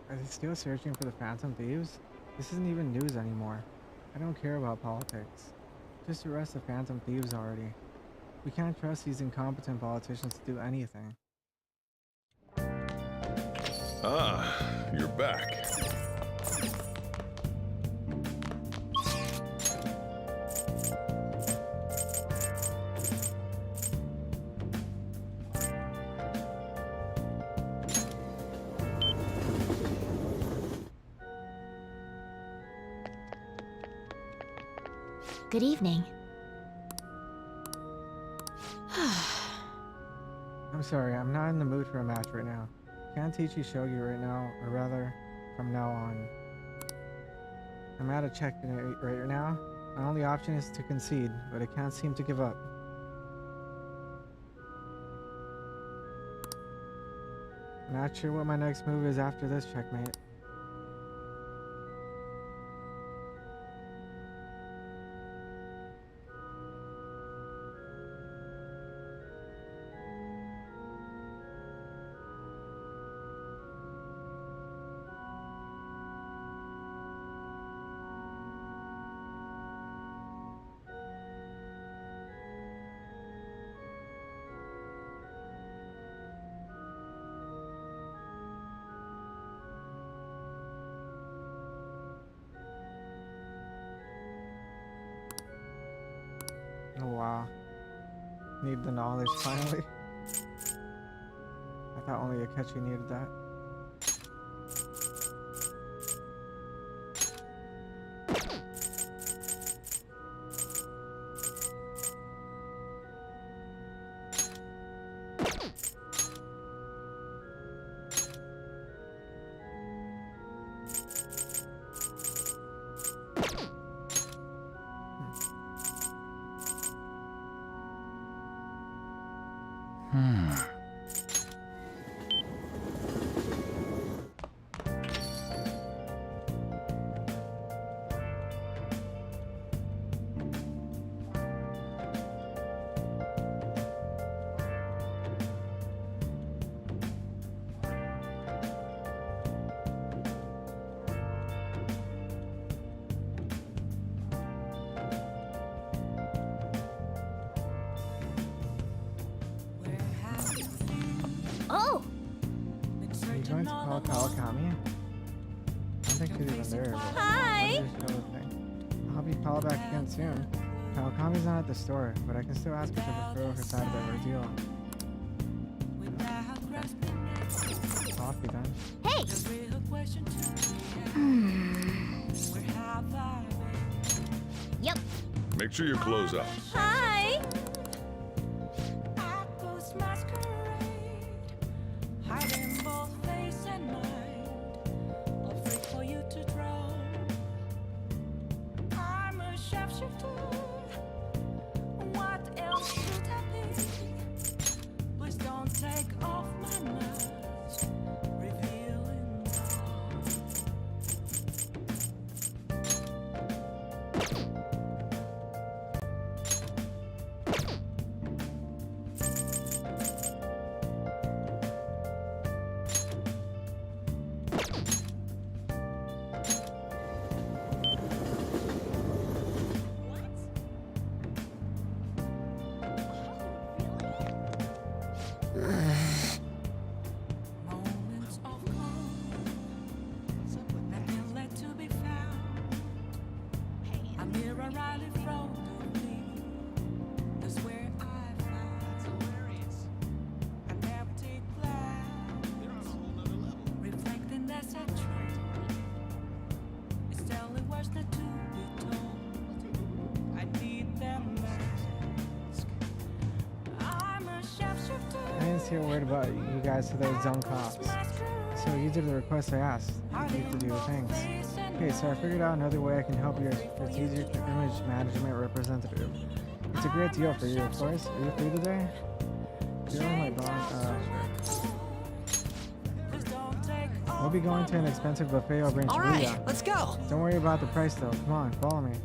Are they still searching for the Phantom Thieves? This isn't even news anymore. I don't care about politics. Just arrest the Phantom Thieves already. We can't trust these incompetent politicians to do anything. Ah, you're back. Good evening. I'm sorry, I'm not in the mood for a match right now. Can't teach you shogi right now, or rather, from now on. I'm out of checkmate right now. My only option is to concede, but I can't seem to give up. Not sure what my next move is after this checkmate. Oh wow. Need the knowledge finally. I thought only Akechi needed that. Oh! Are you going to call Kawakami? I don't think she's even there. Hi! I'll help you call back again soon. Kawakami's not at the store, but I can still ask her to fulfill her side of the ordeal. Coffee then. Hey! Yep. Make sure you close up. Hi! Hiding both face and mind, afraid for you to drown. I'm a sharpshooter. What else should I be? Please don't take off my mask, revealing moments of calm, nothing left to be found. A mirror right in front of me. That's where I found. I never take glass. Reflecting that's a truth. It's only words not to be told. I need them mask. I'm a sharpshooter. I didn't say a word about you guys to those dumb cops. So you did the request I asked. You have to do the things. Okay, so I figured out another way I can help your strategic image management representative. It's a great deal for you, of course. Are you free today? You're on my bond. We'll be going to an expensive buffet over in All right, Shibuya. let's go. Don't worry about the price though. Come on, follow me.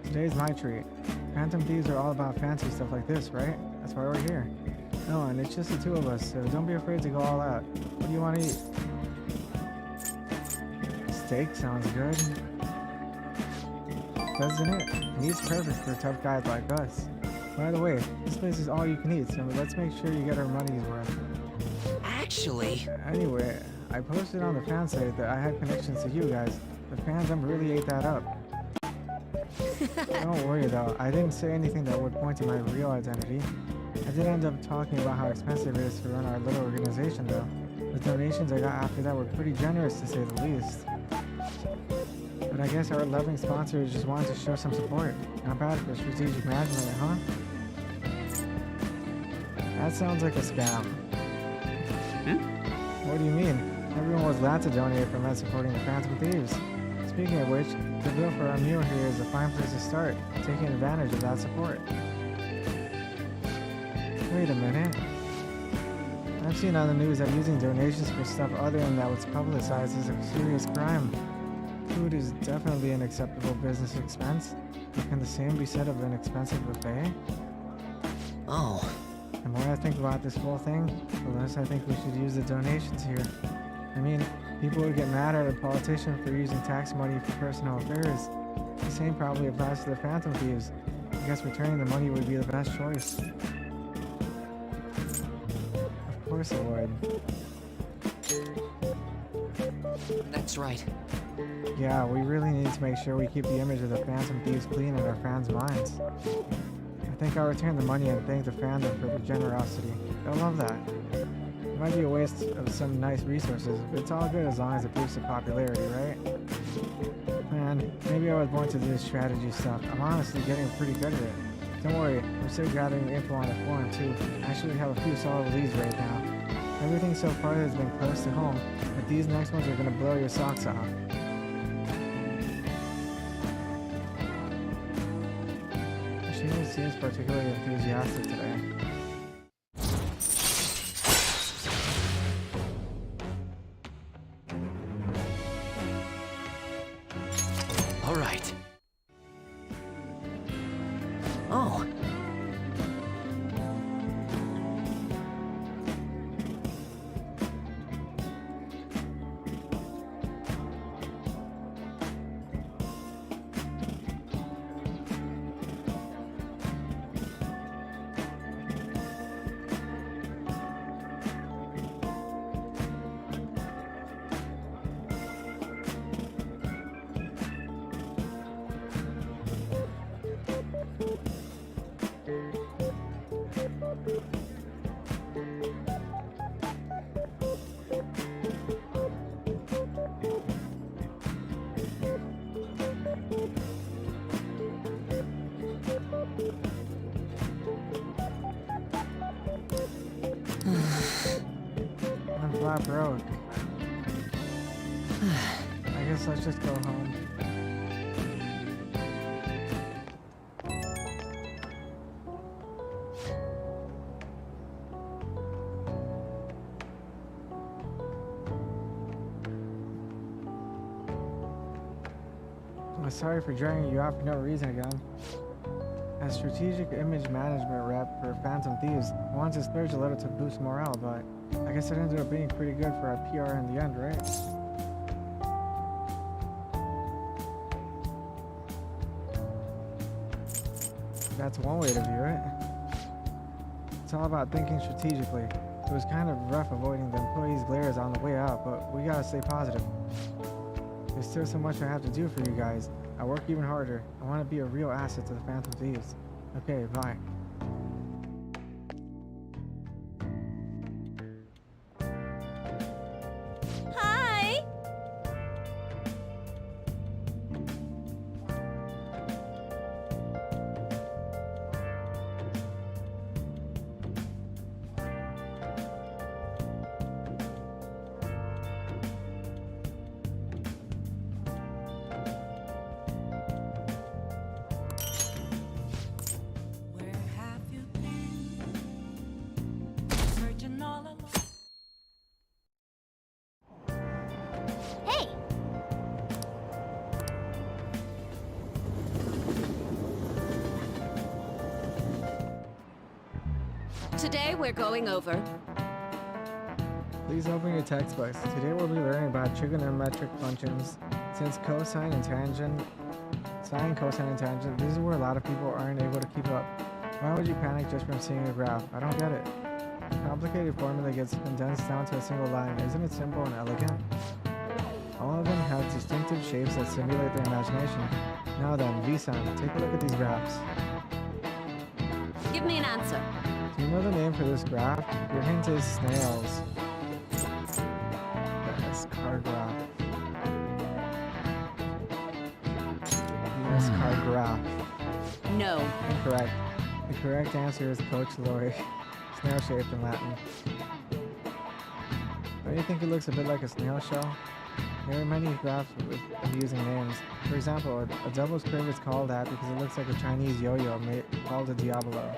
Today's my treat. Phantom Thieves are all about fancy stuff like this, right? That's why we're here. No, and it's just the two of us, so don't be afraid to go all out. What do you want to eat? Steak sounds good. Doesn't it? Meat's perfect for tough guys like us. By the way, this place is all you can eat, so let's make sure you get our money's worth. Actually... Anyway, I posted on the fan site that I had connections to you guys. The fandom really ate that up. Don't worry though, I didn't say anything that would point to my real identity. I did end up talking about how expensive it is to run our little organization though. The donations I got after that were pretty generous to say the least. But I guess our loving sponsors just wanted to show some support. Not bad for strategic management, huh? That sounds like a scam. What do you mean? Everyone was glad to donate from us supporting the Phantom Thieves. Speaking of which, the bill for our meal here is a fine place to start, taking advantage of that support. Wait a minute. I've seen on the news that using donations for stuff other than that was publicized as a serious crime. Food is definitely an acceptable business expense. But can the same be said of an expensive buffet? Oh. The more I think about this whole thing, the less I think we should use the donations here. I mean, people would get mad at a politician for using tax money for personal affairs. The same probably applies to the Phantom Thieves. I guess returning the money would be the best choice. Of course it would. That's right. Yeah, we really need to make sure we keep the image of the Phantom Thieves clean in our fans' minds. I think I'll return the money and thank the fandom for their generosity. They'll love that. It might be a waste of some nice resources, but it's all good as long as it boosts the popularity, right? Man, maybe I was born to do this strategy stuff. I'm honestly getting pretty good at it. Don't worry, I'm still gathering info on the forum too. I actually have a few solid leads right now. Everything so far has been close to home, but these next ones are gonna blow your socks off. She seems particularly enthusiastic today. All right. Oh. I'm flat broke. I guess let's just go home. I'm sorry for dragging you out for no reason again. As strategic image management rep for Phantom Thieves, I wanted to splurge a little to boost morale, but I guess it ended up being pretty good for our PR in the end, right? That's one way to view it. It's all about thinking strategically. It was kind of rough avoiding the employees' glares on the way out, but we gotta stay positive. There's still so much I have to do for you guys. I work even harder. I want to be a real asset to the Phantom Thieves. Okay, bye. Hi! Hey! Today we're going over. Please open your textbooks. Today we'll be learning about trigonometric functions. Since cosine and tangent, sine, cosine, and tangent, this is where a lot of people aren't able to keep up. Why would you panic just from seeing a graph? I don't get it. A complicated formula gets condensed down to a single line. Isn't it simple and elegant? All of them have distinctive shapes that stimulate their imagination. Now then, V-San, take a look at these graphs. Give me an answer. Do you know the name for this graph? Your hint is snails. Yes, car graph. Yes, car graph. No. Incorrect. The correct answer is Coach Lori. Snail-shaped in Latin. Don't you think it looks a bit like a snail shell? There are many graphs with amusing names. For example, a devil's crib is called that because it looks like a Chinese yo-yo called a Diablo.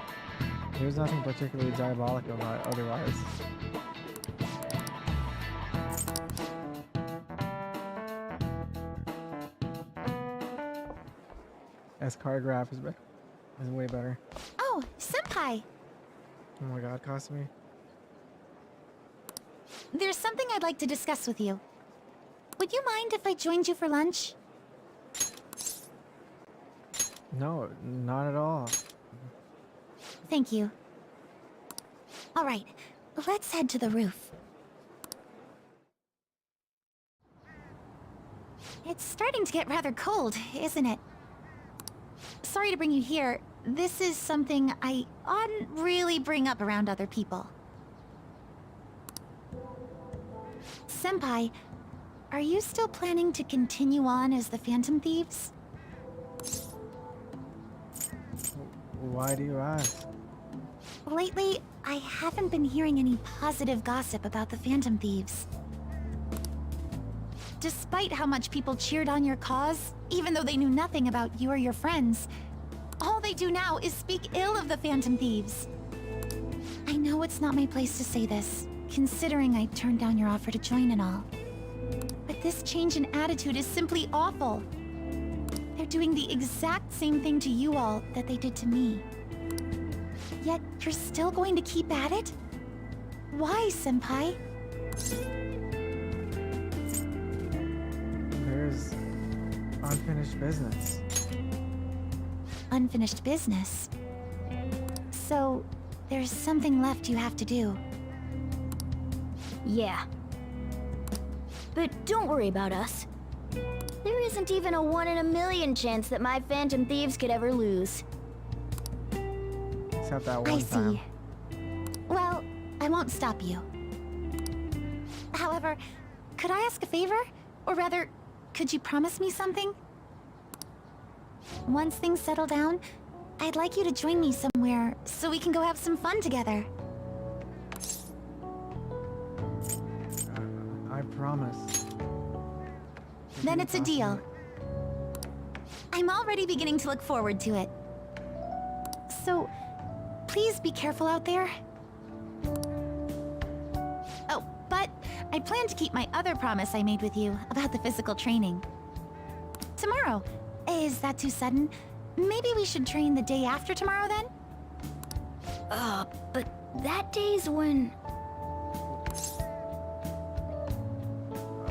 There's nothing particularly diabolical about it otherwise. S-Cargraph is way better. Oh, Senpai! Oh my god, Kasumi. There's something I'd like to discuss with you. Would you mind if I joined you for lunch? No, not at all. Thank you. Alright, let's head to the roof. It's starting to get rather cold, isn't it? Sorry to bring you here. This is something I oughtn't really bring up around other people. Senpai, are you still planning to continue on as the Phantom Thieves? Why do you ask? Lately, I haven't been hearing any positive gossip about the Phantom Thieves. Despite how much people cheered on your cause, even though they knew nothing about you or your friends, all they do now is speak ill of the Phantom Thieves. I know it's not my place to say this, considering I turned down your offer to join and all. But this change in attitude is simply awful. They're doing the exact same thing to you all that they did to me. Yet you're still going to keep at it? Why, Senpai? There's unfinished business. Unfinished business? So, there's something left you have to do. Yeah. But don't worry about us. There isn't even a 1 in a million chance that my Phantom Thieves could ever lose. Except that one I see. time. Well, I won't stop you. However, could I ask a favor? Or rather, could you promise me something? Once things settle down, I'd like you to join me somewhere so we can go have some fun together. I promise. Then it's a deal. I'm already beginning to look forward to it. So, please be careful out there. Oh, but I plan to keep my other promise I made with you about the physical training. Tomorrow. Is that too sudden? Maybe we should train the day after tomorrow then? But that day's when...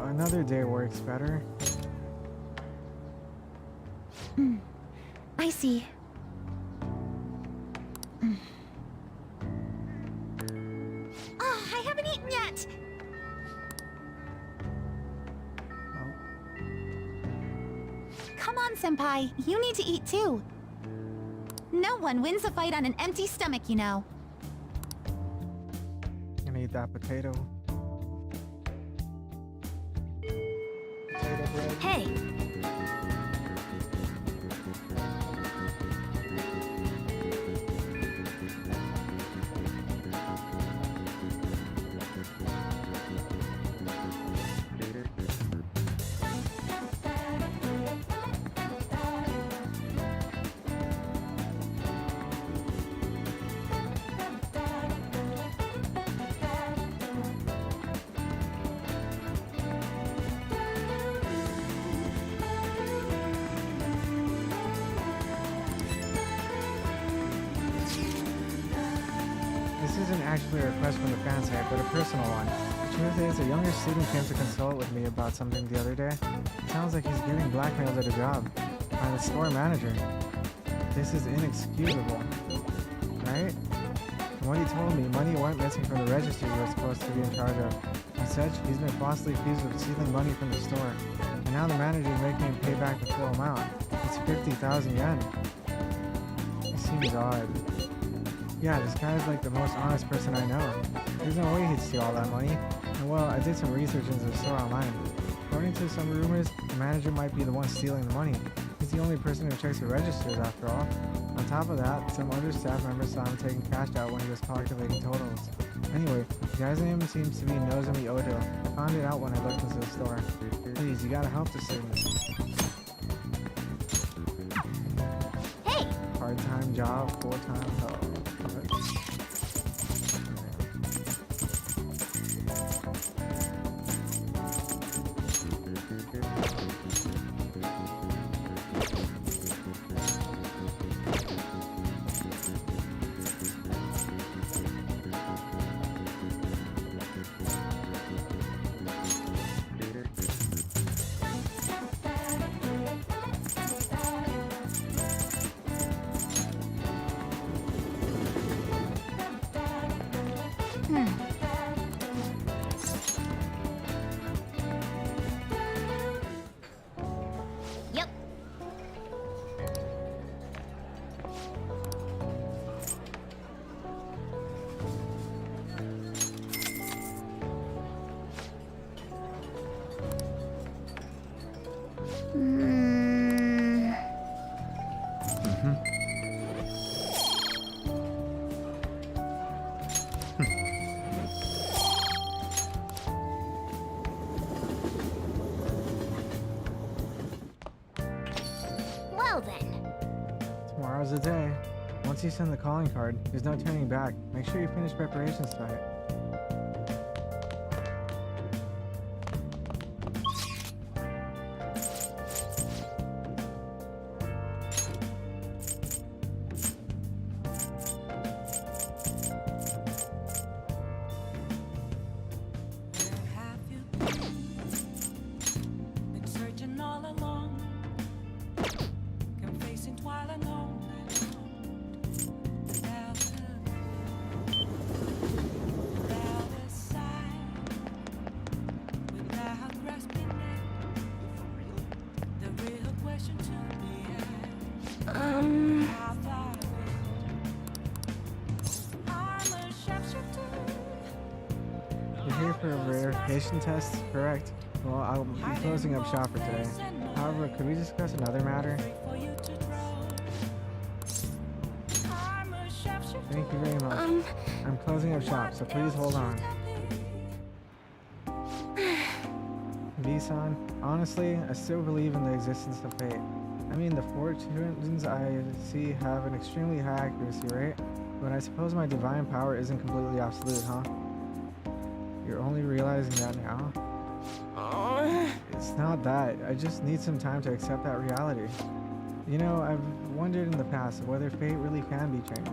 Another day works better. I see. Oh, I haven't eaten yet! Come on, Senpai. You need to eat too. No one wins a fight on an empty stomach, you know. Gonna eat that potato. Potato bread. Hey! This isn't actually a request from the fan site, but a personal one. The truth is, a younger student came to consult with me about something the other day. It sounds like he's getting blackmailed at a job by the store manager. This is inexcusable, right? From what he told me, money went missing from the register he was supposed to be in charge of. As such, he's been falsely accused of stealing money from the store. And now the manager is making him pay back the full amount. It's 50,000 yen. It seems odd. Yeah, this guy's like the most honest person I know. There's no way he'd steal all that money. And well, I did some research into the store online. According to some rumors, the manager might be the one stealing the money. He's the only person who checks the registers after all. On top of that, some other staff members saw him taking cash out when he was calculating totals. Anyway, the guy's name seems to be Nozomi Odo. I found it out when I looked into the store. Please, you gotta help the student. Hey! Part-time job, full-time help. Yep. Well then. Tomorrow's the day. Once you send the calling card, there's no turning back. Make sure you finish preparations tonight. Been searching all along, confessing while alone, without a sign, without grasping it. The real question to be asked. How far I'm a sharpshooter. You're here for a verification test, correct? Well, I'll be closing up shop for today. However, could we discuss another matter? Thank you very much. I'm closing up shop, so please hold on. V-san, honestly, I still believe in the existence of fate. I mean, the fortunes I see have an extremely high accuracy, right? But I suppose my divine power isn't completely absolute, huh? You're only realizing that now? It's not that. I just need some time to accept that reality. You know, I've wondered in the past whether fate really can be changed.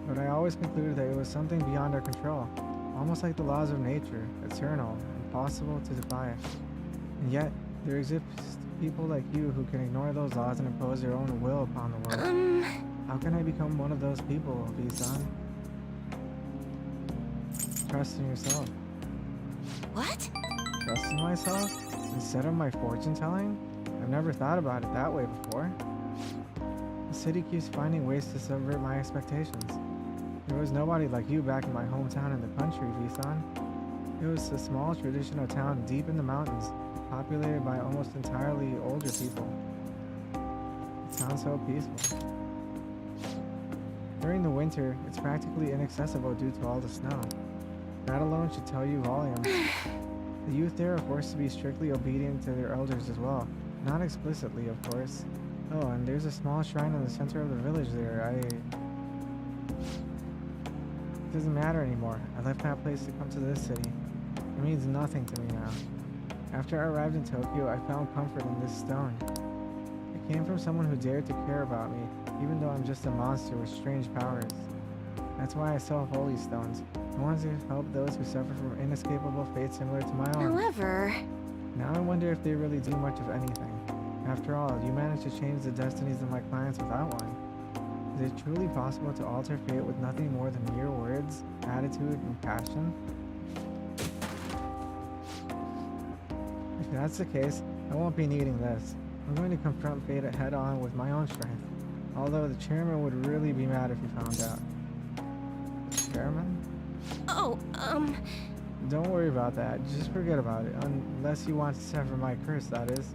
But I always concluded that it was something beyond our control. Almost like the laws of nature, eternal, impossible to defy. And yet, there exist people like you who can ignore those laws and impose their own will upon the world. How can I become one of those people, V-san? Trust in yourself. What? Trust in myself? Instead of my fortune telling? I've never thought about it that way before. The city keeps finding ways to subvert my expectations. There was nobody like you back in my hometown in the country, V-san. It was a small traditional town deep in the mountains, populated by almost entirely older people. It sounds so peaceful. During the winter, it's practically inaccessible due to all the snow. That alone should tell you volumes. The youth there are forced to be strictly obedient to their elders as well. Not explicitly, of course. Oh, and there's a small shrine in the center of the village there. It doesn't matter anymore. I left that place to come to this city. It means nothing to me now. After I arrived in Tokyo, I found comfort in this stone. It came from someone who dared to care about me, even though I'm just a monster with strange powers. That's why I sell holy stones. I want to help those who suffer from inescapable fate similar to my own. However... Now I wonder if they really do much of anything. After all, you managed to change the destinies of my clients without one. Is it truly possible to alter fate with nothing more than mere words, attitude, and passion? If that's the case, I won't be needing this. I'm going to confront fate head on with my own strength. Although the chairman would really be mad if he found out. Chairman? Oh, Don't worry about that. Just forget about it. Unless you want to sever my curse, that is.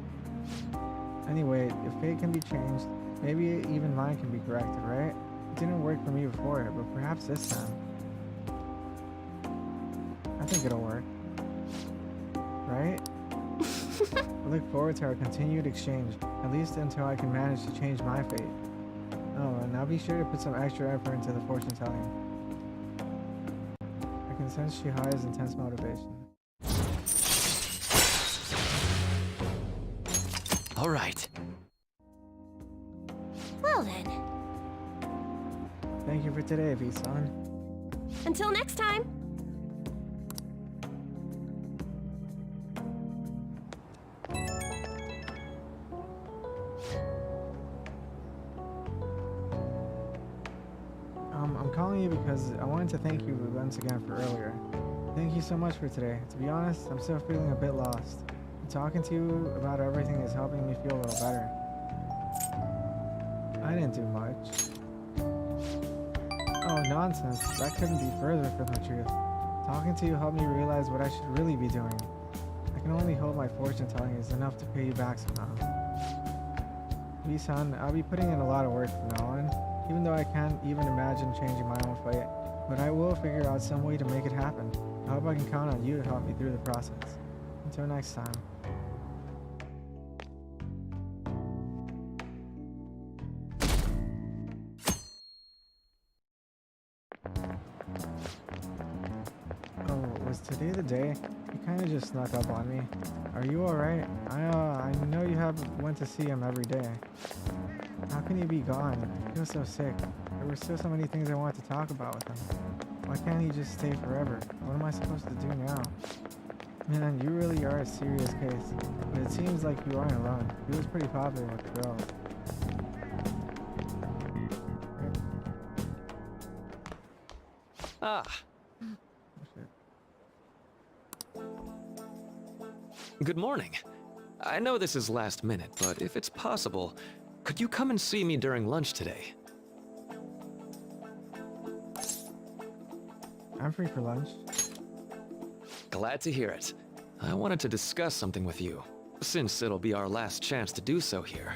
Anyway, if fate can be changed, maybe even mine can be corrected, right? It didn't work for me before, but perhaps this time. I think it'll work. Right? I look forward to our continued exchange, at least until I can manage to change my fate. Oh, and I'll be sure to put some extra effort into the fortune telling. I can sense Shihaya's intense motivation. All right. well then. Thank you for today, V-san. Until next time. I'm I'm calling you because I wanted to thank you once again for earlier. Thank you so much for today. To be honest, I'm still feeling a bit lost. Talking to you about everything is helping me feel a little better. I didn't do much. Oh, nonsense. That couldn't be further from the truth. Talking to you helped me realize what I should really be doing. I can only hope my fortune telling is enough to pay you back somehow. Me, son, I'll be putting in a lot of work from now on, even though I can't even imagine changing my own fate. But I will figure out some way to make it happen. I hope I can count on you to help me through the process. Until next time. Was today the day? You kind of just snuck up on me. Are you alright? I know you went to see him every day. How can you be gone? I feel so sick. There were still so many things I wanted to talk about with him. Why can't he just stay forever? What am I supposed to do now? Man, you really are a serious case. But it seems like you aren't alone. He was pretty popular with the girls. Ah. Good morning. I know this is last minute, but if it's possible, could you come and see me during lunch today? I'm free for lunch. Glad to hear it. I wanted to discuss something with you, since it'll be our last chance to do so here.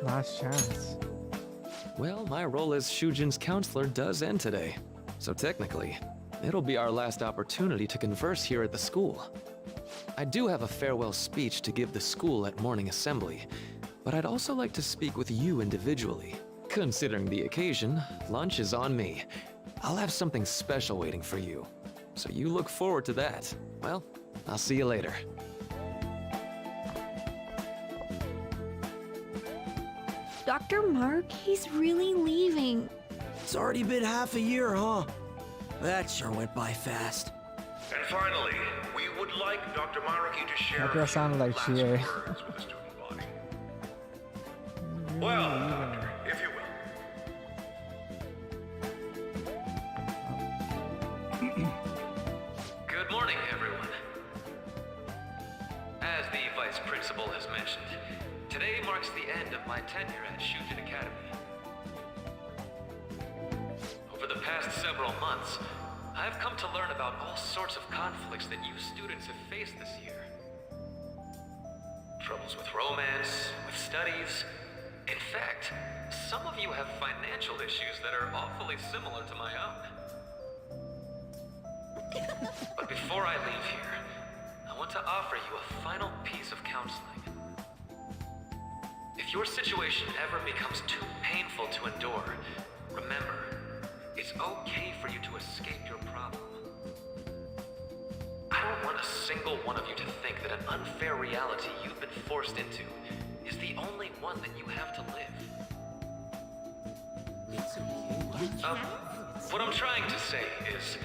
Last chance. Well, my role as Shujin's counselor does end today, so technically, it'll be our last opportunity to converse here at the school. I do have a farewell speech to give the school at morning assembly, but I'd also like to speak with you individually. Considering the occasion, lunch is on me. I'll have something special waiting for you, so you look forward to that. Well, I'll see you later. Dr. Mark, he's really leaving. It's already been half a year, huh? That sure went by fast. And finally, we would like Dr. Maruki to share That girl sounded like last Chie. words with the student body. Well, Doctor, if you will. Good morning, everyone. As the Vice Principal has mentioned, today marks the end of my tenure at Shujin Academy. Over the past several months, I've come to learn about all sorts of conflicts that you students have faced this year. Troubles with romance, with studies. In fact, some of you have financial issues that are awfully similar to my own. But before I leave here, I want to offer you a final piece of counseling. If your situation ever becomes too painful to endure, remember, it's okay for you to escape your problem. I don't want a single one of you to think that an unfair reality you've been forced into is the only one that you have to live. What I'm trying to say is,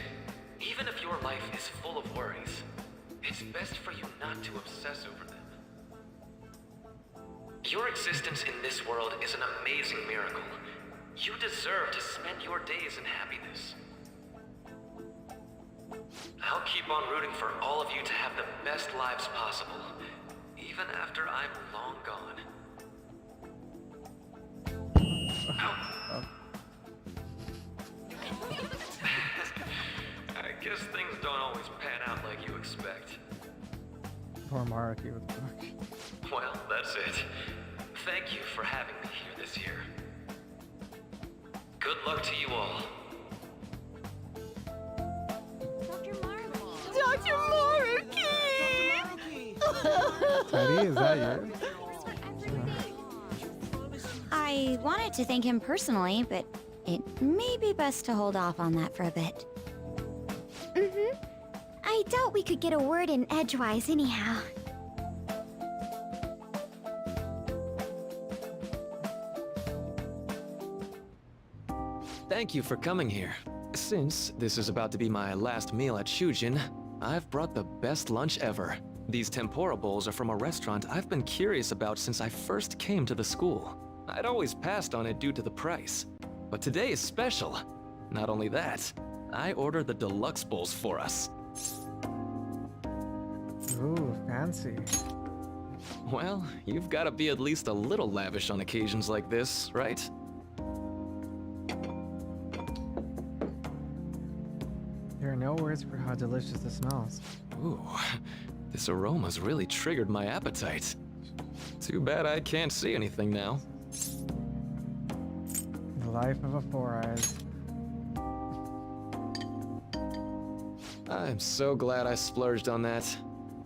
even if your life is full of worries, it's best for you not to obsess over them. Your existence in this world is an amazing miracle. You deserve to spend your days in happiness. I'll keep on rooting for all of you to have the best lives possible, even after I'm long gone. I guess things don't always pan out like you expect. Poor Maruki with the book. Well, that's it. Thank you for having me here this year. Good luck to you all. Dr. Maruki! Teddy, is that yours? I I wanted to thank him personally, but it may be best to hold off on that for a bit. Mm-hmm. I doubt we could get a word in edgewise anyhow. Thank you for coming here. Since this is about to be my last meal at Shujin, I've brought the best lunch ever. These tempura bowls are from a restaurant I've been curious about since I first came to the school. I'd always passed on it due to the price. But today is special. Not only that, I ordered the deluxe bowls for us. Ooh, fancy. Well, you've got to be at least a little lavish on occasions like this, right? There are no words for how delicious this smells. Ooh, this aroma's really triggered my appetite. Too bad I can't see anything now. The life of a Four Eyes. I'm so glad I splurged on that.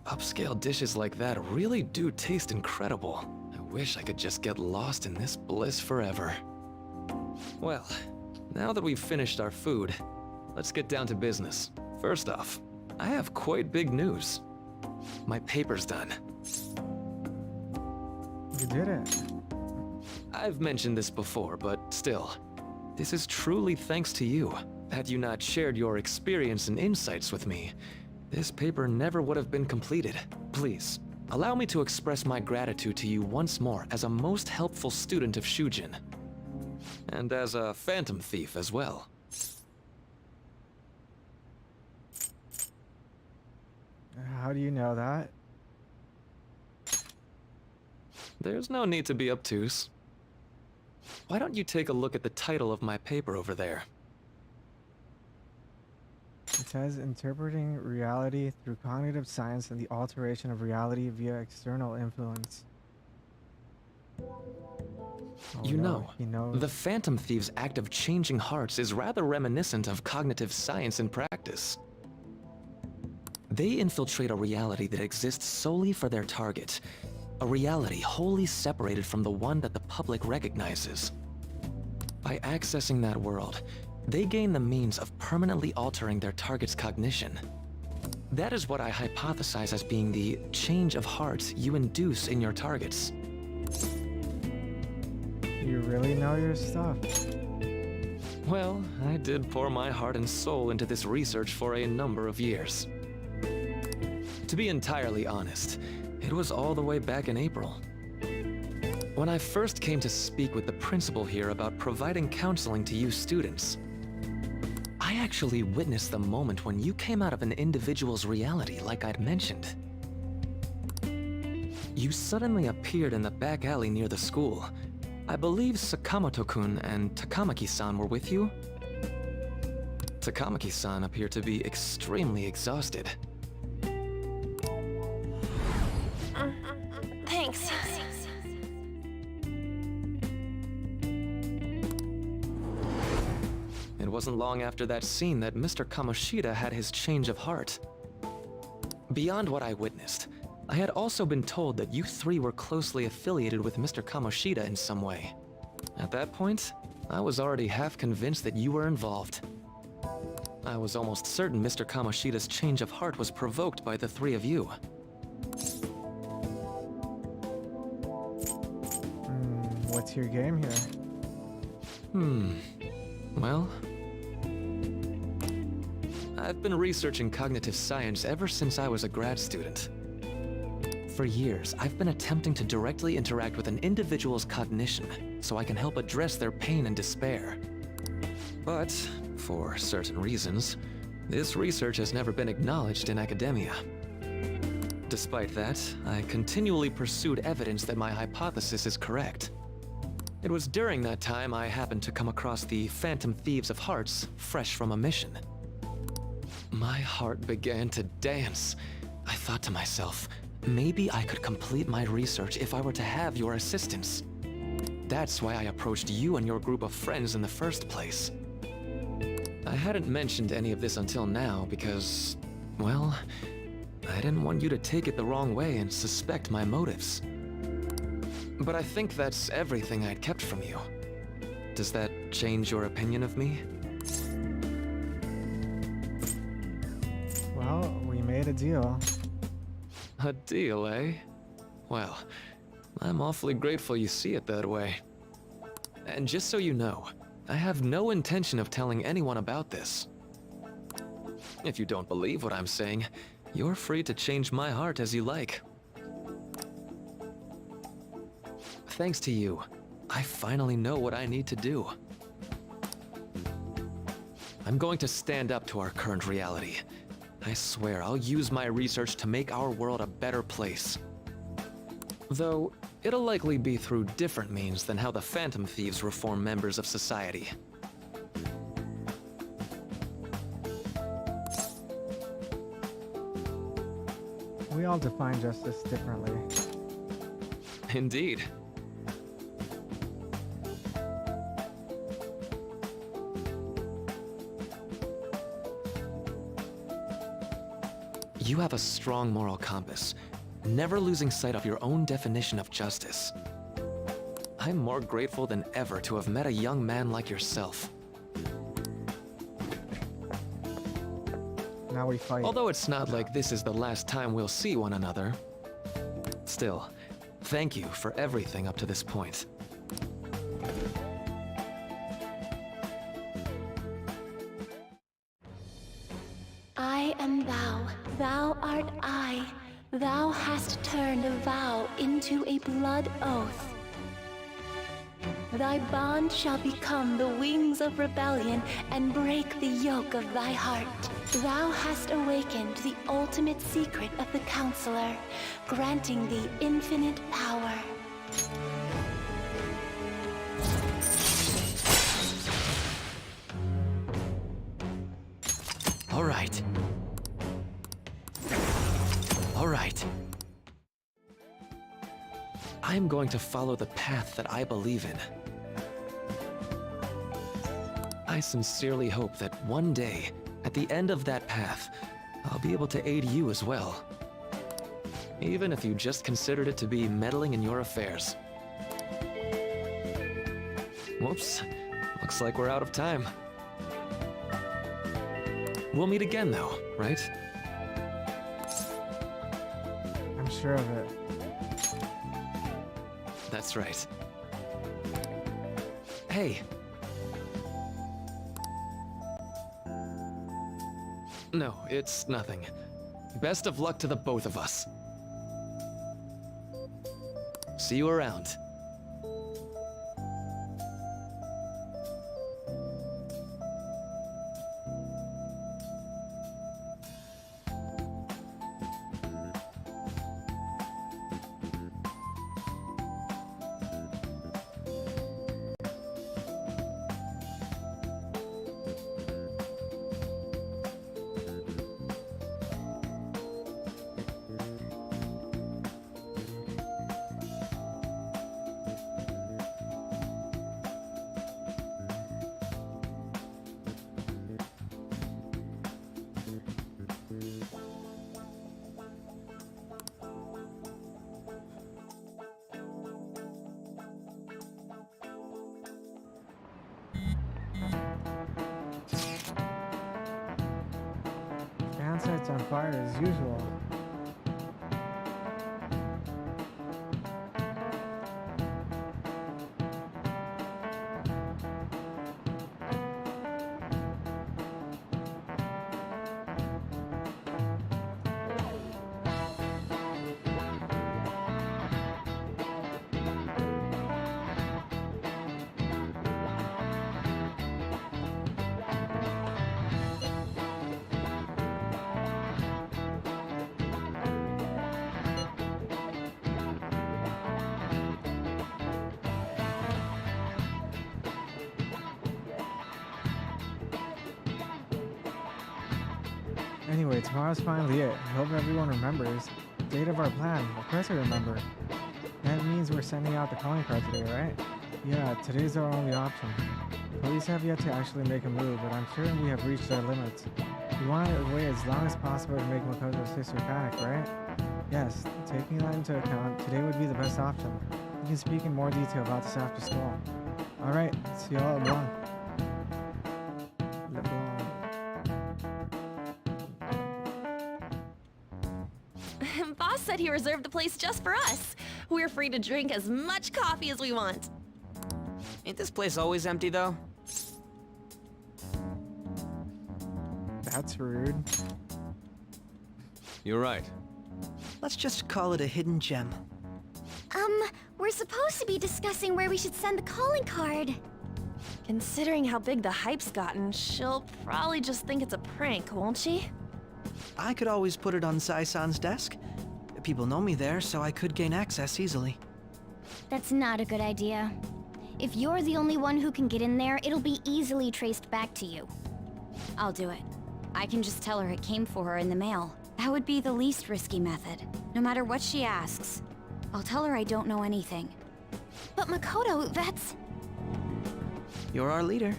Upscale dishes like that really do taste incredible. I wish I could just get lost in this bliss forever. Well, now that we've finished our food, let's get down to business. First off, I have quite big news. My paper's done. You did it. I've mentioned this before, but still, this is truly thanks to you. Had you not shared your experience and insights with me, this paper never would have been completed. Please, allow me to express my gratitude to you once more as a most helpful student of Shujin. And as a phantom thief as well. How do you know that? There's no need to be obtuse. Why don't you take a look at the title of my paper over there? It says interpreting reality through cognitive science and the alteration of reality via external influence. You no, he know, knows. the Phantom Thief's act of changing hearts is rather reminiscent of cognitive science in practice. They infiltrate a reality that exists solely for their target, a reality wholly separated from the one that the public recognizes. By accessing that world, they gain the means of permanently altering their target's cognition. That is what I hypothesize as being the change of heart you induce in your targets. You really know your stuff. Well, I did pour my heart and soul into this research for a number of years. To be entirely honest, it was all the way back in April. When I first came to speak with the principal here about providing counseling to you students, I actually witnessed the moment when you came out of an individual's reality like I'd mentioned. You suddenly appeared in the back alley near the school. I believe Sakamoto-kun and Takamaki-san were with you? Takamaki-san appeared to be extremely exhausted. Thanks. It wasn't long after that scene that Mr. Kamoshida had his change of heart. Beyond what I witnessed, I had also been told that you three were closely affiliated with Mr. Kamoshida in some way. At that point, I was already half convinced that you were involved. I was almost certain Mr. Kamoshida's change of heart was provoked by the three of you. What's your game here? Well, I've been researching cognitive science ever since I was a grad student. For years, I've been attempting to directly interact with an individual's cognition so I can help address their pain and despair. But, for certain reasons, this research has never been acknowledged in academia. Despite that, I continually pursued evidence that my hypothesis is correct. It was during that time I happened to come across the Phantom Thieves of Hearts, fresh from a mission. My heart began to dance. I thought to myself, maybe I could complete my research if I were to have your assistance. That's why I approached you and your group of friends in the first place. I hadn't mentioned any of this until now because, well, I didn't want you to take it the wrong way and suspect my motives. But I think that's everything I'd kept from you. Does that change your opinion of me? Well, we made a deal. A deal, eh? Well, I'm awfully grateful you see it that way. And just so you know, I have no intention of telling anyone about this. If you don't believe what I'm saying, you're free to change my heart as you like. Thanks to you, I finally know what I need to do. I'm going to stand up to our current reality. I swear I'll use my research to make our world a better place. Though, it'll likely be through different means than how the Phantom Thieves reform members of society. We all define justice differently. Indeed. You have a strong moral compass, never losing sight of your own definition of justice. I'm more grateful than ever to have met a young man like yourself. Now we fight. Although it's not like this is the last time we'll see one another. Still, thank you for everything up to this point. I am thou, thou art I. Thou hast turned a vow into a blood oath. Thy bond shall become the wings of rebellion and break the yoke of thy heart. Thou hast awakened the ultimate secret of the Counselor, granting thee infinite power. All right. All right. I'm going to follow the path that I believe in. I sincerely hope that one day, at the end of that path, I'll be able to aid you as well. Even if you just considered it to be meddling in your affairs. Whoops. Looks like we're out of time. We'll meet again though, right? I'm sure of it. That's right. Hey. No, it's nothing. Best of luck to the both of us. See you around. Site's on fire as usual. Anyway, tomorrow's finally it. I hope everyone remembers. Date of our plan. Of course I remember. That means we're sending out the calling card today, right? Yeah, today's our only option. Police have yet to actually make a move, but I'm certain we have reached our limits. We want to wait as long as possible to make Makoto's sister panic, right? Yes, taking that into account, today would be the best option. We can speak in more detail about this after school. Alright, see y'all at 1. Boss said he reserved the place just for us. We're free to drink as much coffee as we want. Ain't this place always empty, though? That's rude. You're right. Let's just call it a hidden gem. We're supposed to be discussing where we should send the calling card. Considering how big the hype's gotten, she'll probably just think it's a prank, won't she? I could always put it on Sai-san's desk. People know me there, so I could gain access easily. That's not a good idea. If you're the only one who can get in there, it'll be easily traced back to you. I'll do it. I can just tell her it came for her in the mail. That would be the least risky method. No matter what she asks, I'll tell her I don't know anything. But Makoto, that's... You're our leader,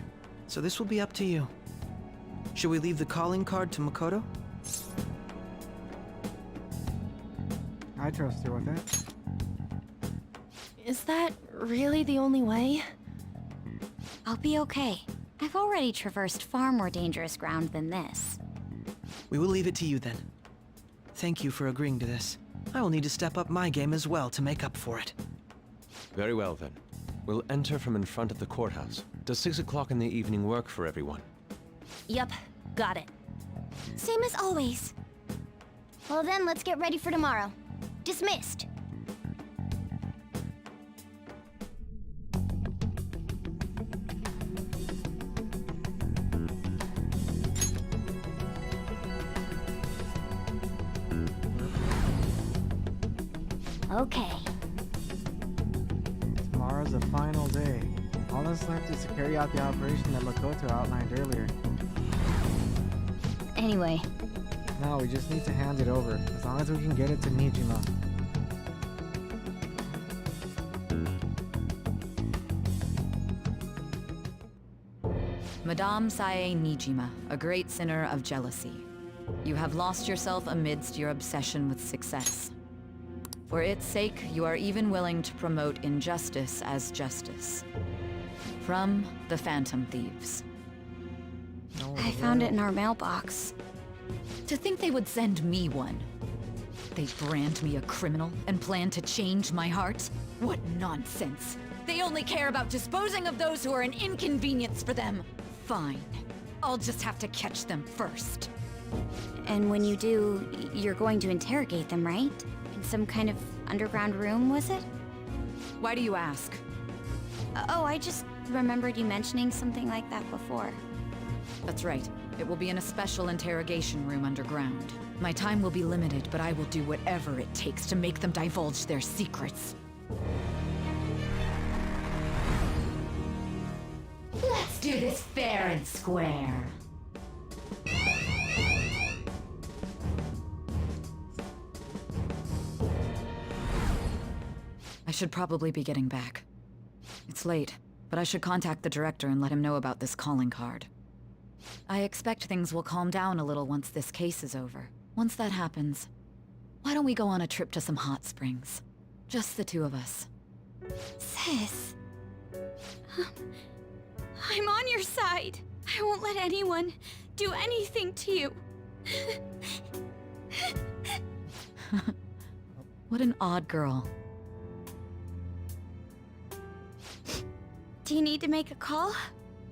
so this will be up to you. Should we leave the calling card to Makoto? I trust her with it. Is that really the only way? I'll be okay. I've already traversed far more dangerous ground than this. We will leave it to you then. Thank you for agreeing to this. I will need to step up my game as well to make up for it. Very well then. We'll enter from in front of the courthouse. Does 6 o'clock in the evening work for everyone? Yup, got it. Same as always. Well then, let's get ready for tomorrow. Dismissed. Okay. Tomorrow's the final day. All that's left is to carry out the operation that Makoto outlined earlier. Anyway. Now we just need to hand it over, as long as we can get it to Nijima. Madame Sae Nijima, a great sinner of jealousy. You have lost yourself amidst your obsession with success. For its sake, you are even willing to promote injustice as justice. From the Phantom Thieves. I found it in our mailbox. To think they would send me one. They brand me a criminal and plan to change my heart? What nonsense! They only care about disposing of those who are an inconvenience for them. Fine. I'll just have to catch them first. And when you do, you're going to interrogate them, right? In some kind of underground room, was it? Why do you ask? Oh, I just remembered you mentioning something like that before. That's right. It will be in a special interrogation room underground. My time will be limited, but I will do whatever it takes to make them divulge their secrets. Let's do this fair and square. I should probably be getting back. It's late, but I should contact the director and let him know about this calling card. I expect things will calm down a little once this case is over. Once that happens, why don't we go on a trip to some hot springs? Just the two of us. Sis. I'm on your side. I won't let anyone do anything to you. What an odd girl. Do you need to make a call?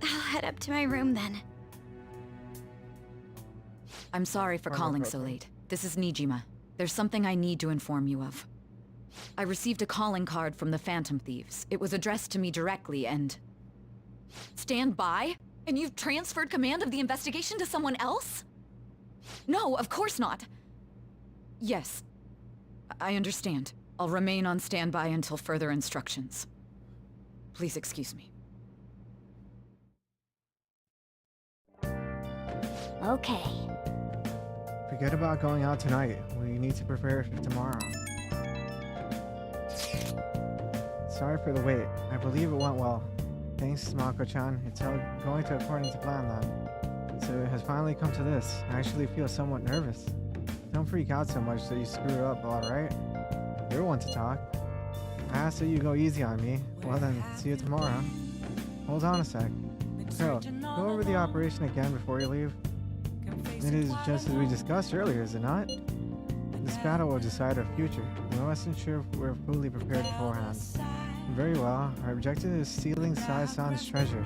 I'll head up to my room then. I'm sorry for calling so late. This is Nijima. There's something I need to inform you of. I received a calling card from the Phantom Thieves. It was addressed to me directly and... Stand by? And you've transferred command of the investigation to someone else? No, of course not. Yes. I understand. I'll remain on standby until further instructions. Please excuse me. Okay. Forget about going out tonight. We need to prepare for tomorrow. Sorry for the wait. I believe it went well. Thanks, Mako-chan. It's going to according to plan then. So it has finally come to this. I actually feel somewhat nervous. Don't freak out so much that you screw up, alright? You're one to talk. I asked that you go easy on me. Well then, see you tomorrow. Hold on a sec. Girl, go over the operation again before you leave. It is just as we discussed earlier, is it not? This battle will decide our future. We must ensure we're fully prepared beforehand. Very well. Our objective is stealing Sai-san's treasure.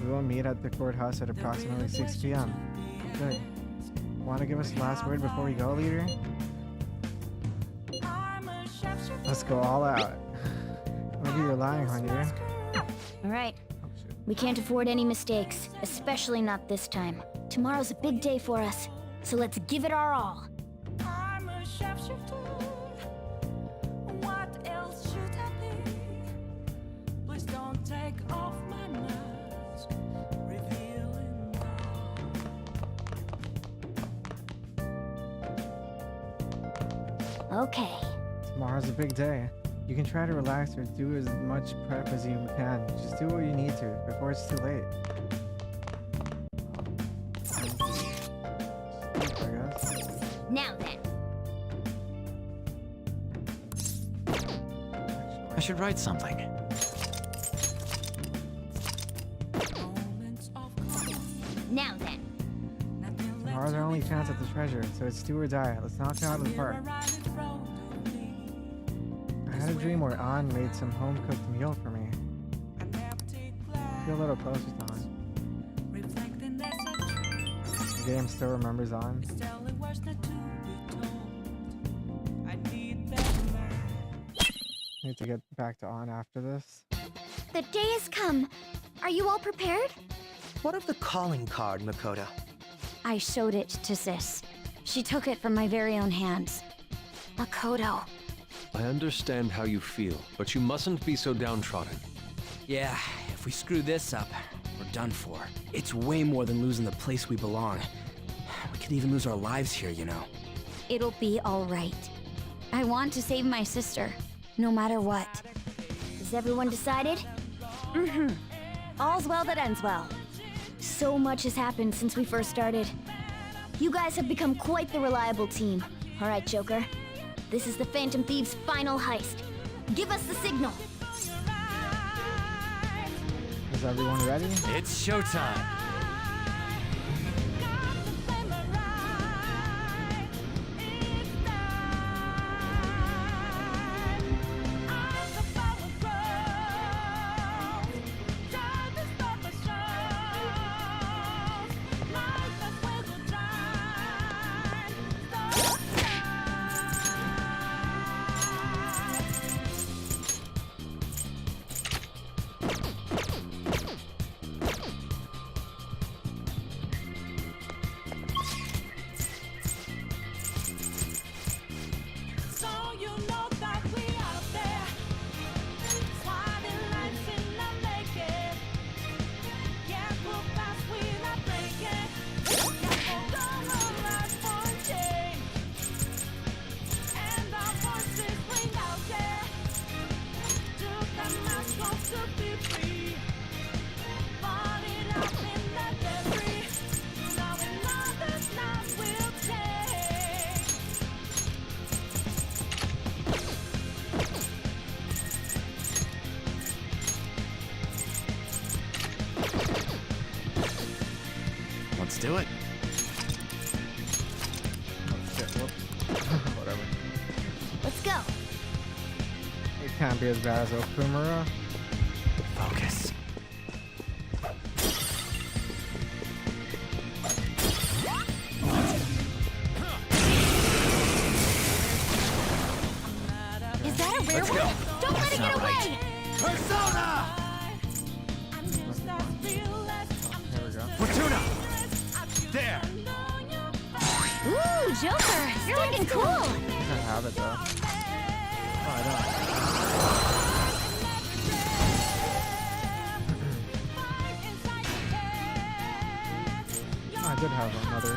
We will meet at the courthouse at approximately 6 p.m. Good. Want to give us the last word before we go, leader? Let's go all out. We'll be relying on you. All right. We can't afford any mistakes, especially not this time. Tomorrow's a big day for us, so let's give it our all. I'm a shapeshifter. What else should I be? Please don't take off my mask, revealing Okay. Tomorrow's a big day. You can try to relax or do as much prep as you can. Just do what you need to before it's too late. I guess. Now then. I should write something. Now then. Tomorrow's our only chance at the treasure, so it's do or die. Let's knock it out of the park. I had a dream where An made some home-cooked meal for me. Feel a little closer to An. The game still remembers An. Need to get back to An after this. The day has come. Are you all prepared? What of the calling card, Makoto? I showed it to Sis. She took it from my very own hands. Makoto. I understand how you feel, but you mustn't be so downtrodden. Yeah, if we screw this up, we're done for. It's way more than losing the place we belong. We could even lose our lives here, you know. It'll be all right. I want to save my sister, no matter what. Is everyone decided? Mm-hmm. All's well that ends well. So much has happened since we first started. You guys have become quite the reliable team. All right, Joker. This is the Phantom Thieves' final heist. Give us the signal. Is everyone ready? It's showtime. Let's do it. Oh shit, whoops. Whatever. Let's go. It can't be as bad as Okumura. Focus. Is that a rare one? Don't let it get away! Persona! There we go. Fortuna! There! Ooh, Joker! You're looking cool! I have it though. Oh, I don't. Oh, I did have another.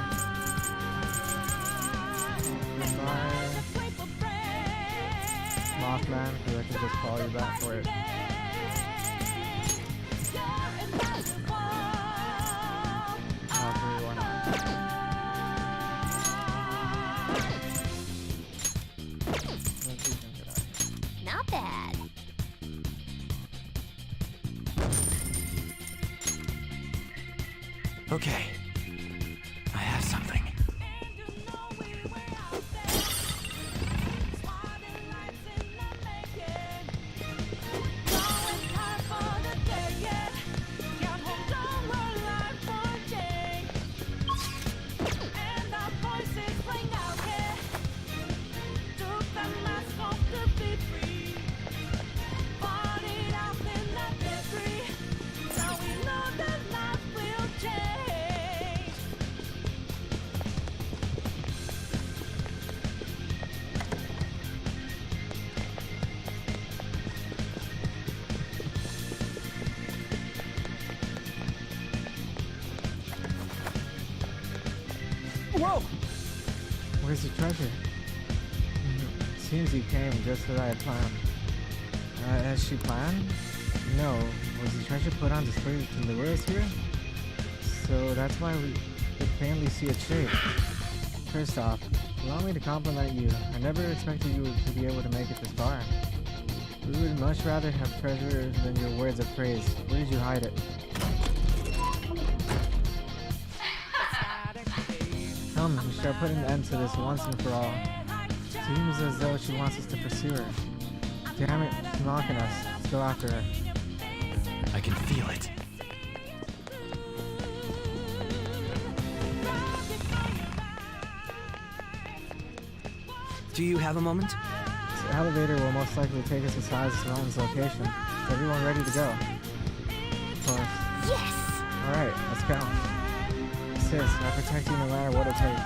Mothman, because I can just call you back for it. Valkyrie, why not? Not bad. Okay. I have something. Whoa! Where's the treasure? Seems he came just as I had planned. As she planned? No. Was the treasure put on display to lure us here? So that's why we could faintly see its shape. First off, allow me to compliment you. I never expected you to be able to make it this far. We would much rather have treasure than your words of praise. Where did you hide it? Come, we start putting an end to this once and for all. Seems as though she wants us to pursue her. Damn it, she's mocking us. Let's go after her. I can feel it. Do you have a moment? This elevator will most likely take us to Silas Mountain's location. Is everyone ready to go? Of course. Yes! Alright, let's go. Sis, I'll protect you no matter what it takes.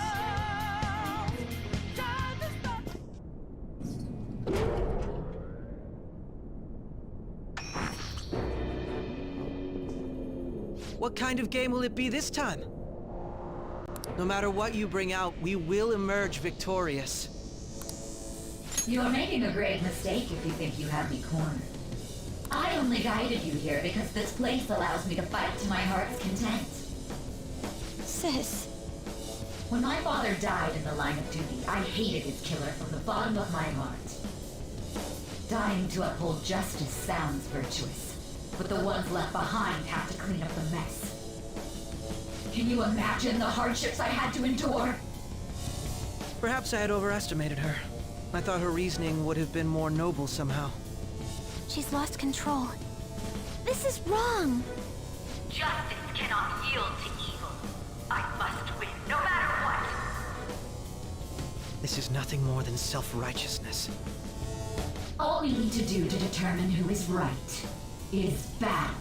What kind of game will it be this time? No matter what you bring out, we will emerge victorious. You're making a grave mistake if you think you have me cornered. I only guided you here because this place allows me to fight to my heart's content. Sis. When my father died in the line of duty, I hated his killer from the bottom of my heart. Dying to uphold justice sounds virtuous, but the ones left behind have to clean up the mess. Can you imagine the hardships I had to endure? Perhaps I had overestimated her. I thought her reasoning would have been more noble somehow. She's lost control. This is wrong. Justice cannot yield to evil. I must win, no matter what. This is nothing more than self-righteousness. All we need to do to determine who is right is battle.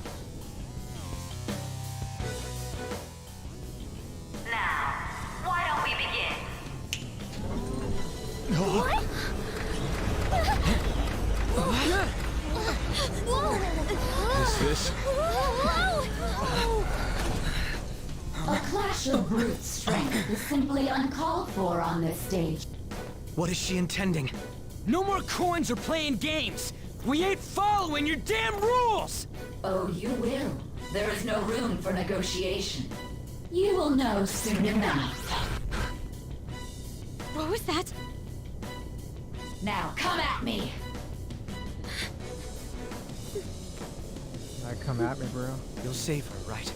Now, why don't we begin? What? This? A clash of brute strength is simply uncalled for on this stage. What is she intending? No more coins or playing games! We ain't following your damn rules! Oh, you will. There is no room for negotiation. You will know soon enough. What was that? Now, come at me! Come at me, bro. You'll save her, right?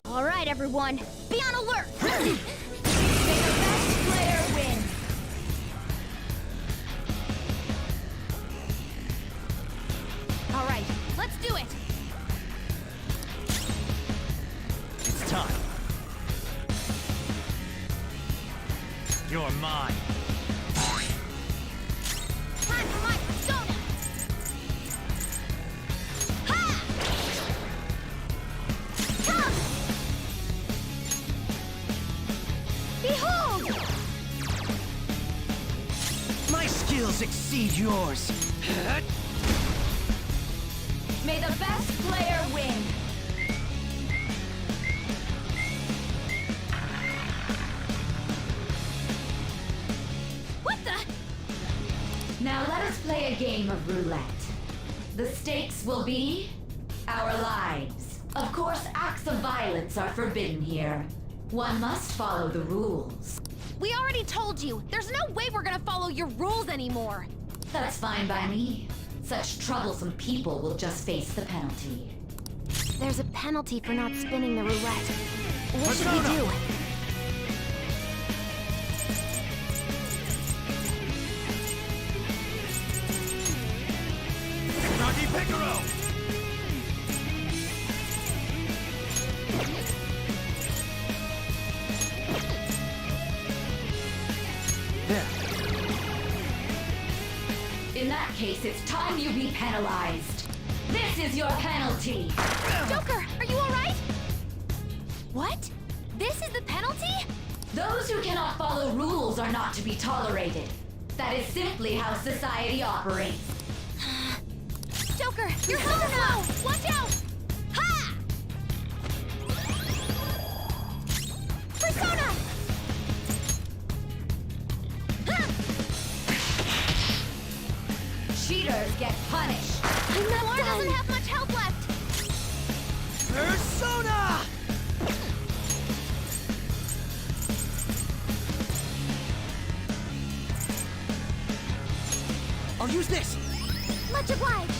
All right, everyone. Be on alert! May the best player win! All right, let's do it! It's time. You're mine. Time for my persona! Ha! Come! Behold! My skills exceed yours. May the best player win! What the? Now let us play a game of roulette. The stakes will be our lives. Of course, acts of violence are forbidden here. One must follow the rules. We already told you. There's no way we're gonna follow your rules anymore. That's fine by me. Such troublesome people will just face the penalty. There's a penalty for not spinning the roulette. What should we do? Rocky Picaro! In that case, it's time you be penalized. This is your penalty. Joker, are you alright? What? This is the penalty? Those who cannot follow rules are not to be tolerated. That is simply how society operates. Joker, you're helping now! Watch out! Ha! Persona! Cheaters get punished. Noir doesn't have much health left! Persona! I'll use this! Much obliged!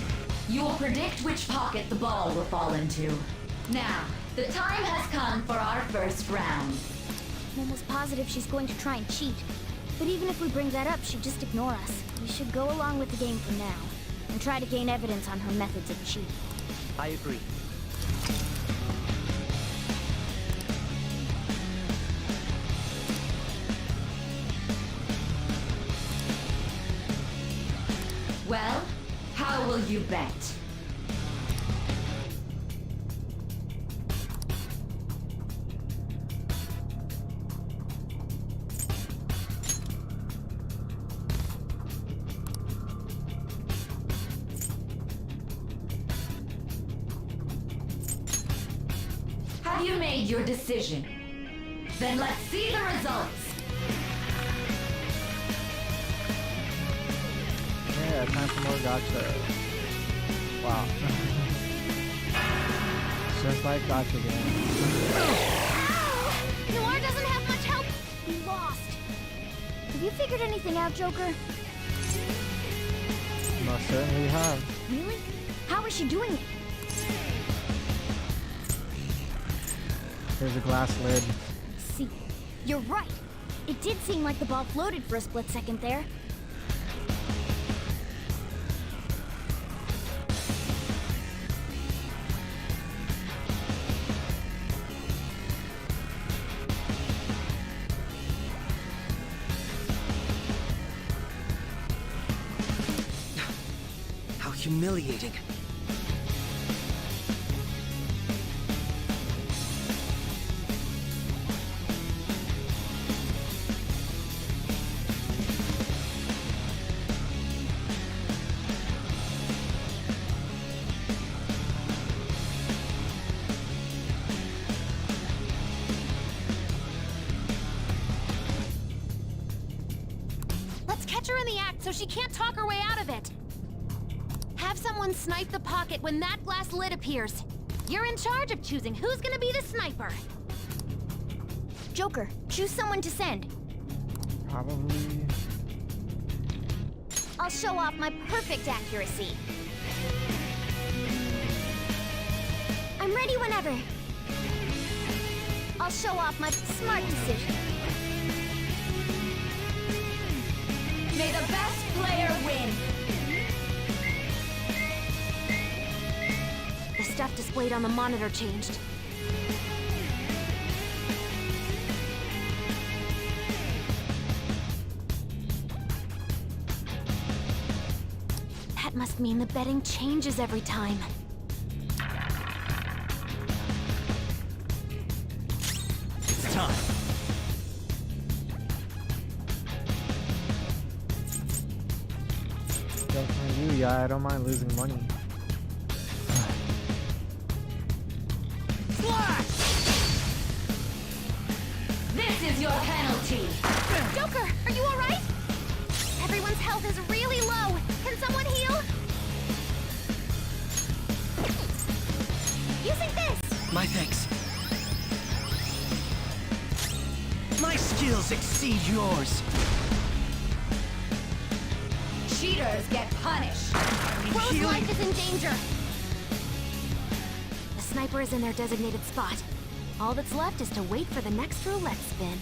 You will predict which pocket the ball will fall into. Now, the time has come for our first round. I'm almost positive she's going to try and cheat. But even if we bring that up, she'd just ignore us. We should go along with the game for now, and try to gain evidence on her methods of cheating. I agree. Well, how will you bet? Have you made your decision? Then let's see the results. Yeah, time for more gotcha. Wow. Just like gotcha games. Noir doesn't have much help! We lost! Have you figured anything out, Joker? Most certainly have. Really? How is she doing it? Here's a glass lid. See, you're right. It did seem like the ball floated for a split second there. How humiliating. Let's catch her in the act so she can't talk her way out of it. Have someone snipe the pocket when that glass lid appears. You're in charge of choosing who's gonna be the sniper. Joker, choose someone to send. Probably. I'll show off my perfect accuracy. I'm ready whenever. I'll show off my smart decision. May the best player win. The stuff displayed on the monitor changed. That must mean the betting changes every time. It's time. Definitely you, yeah, I don't mind losing money. This is your penalty. Joker, are you alright? Everyone's health is really low. Can someone heal? Using this! My thanks. My skills exceed yours. Cheaters get punished. Close Foe's life is in danger! The sniper is in their designated spot. All that's left is to wait for the next roulette spin.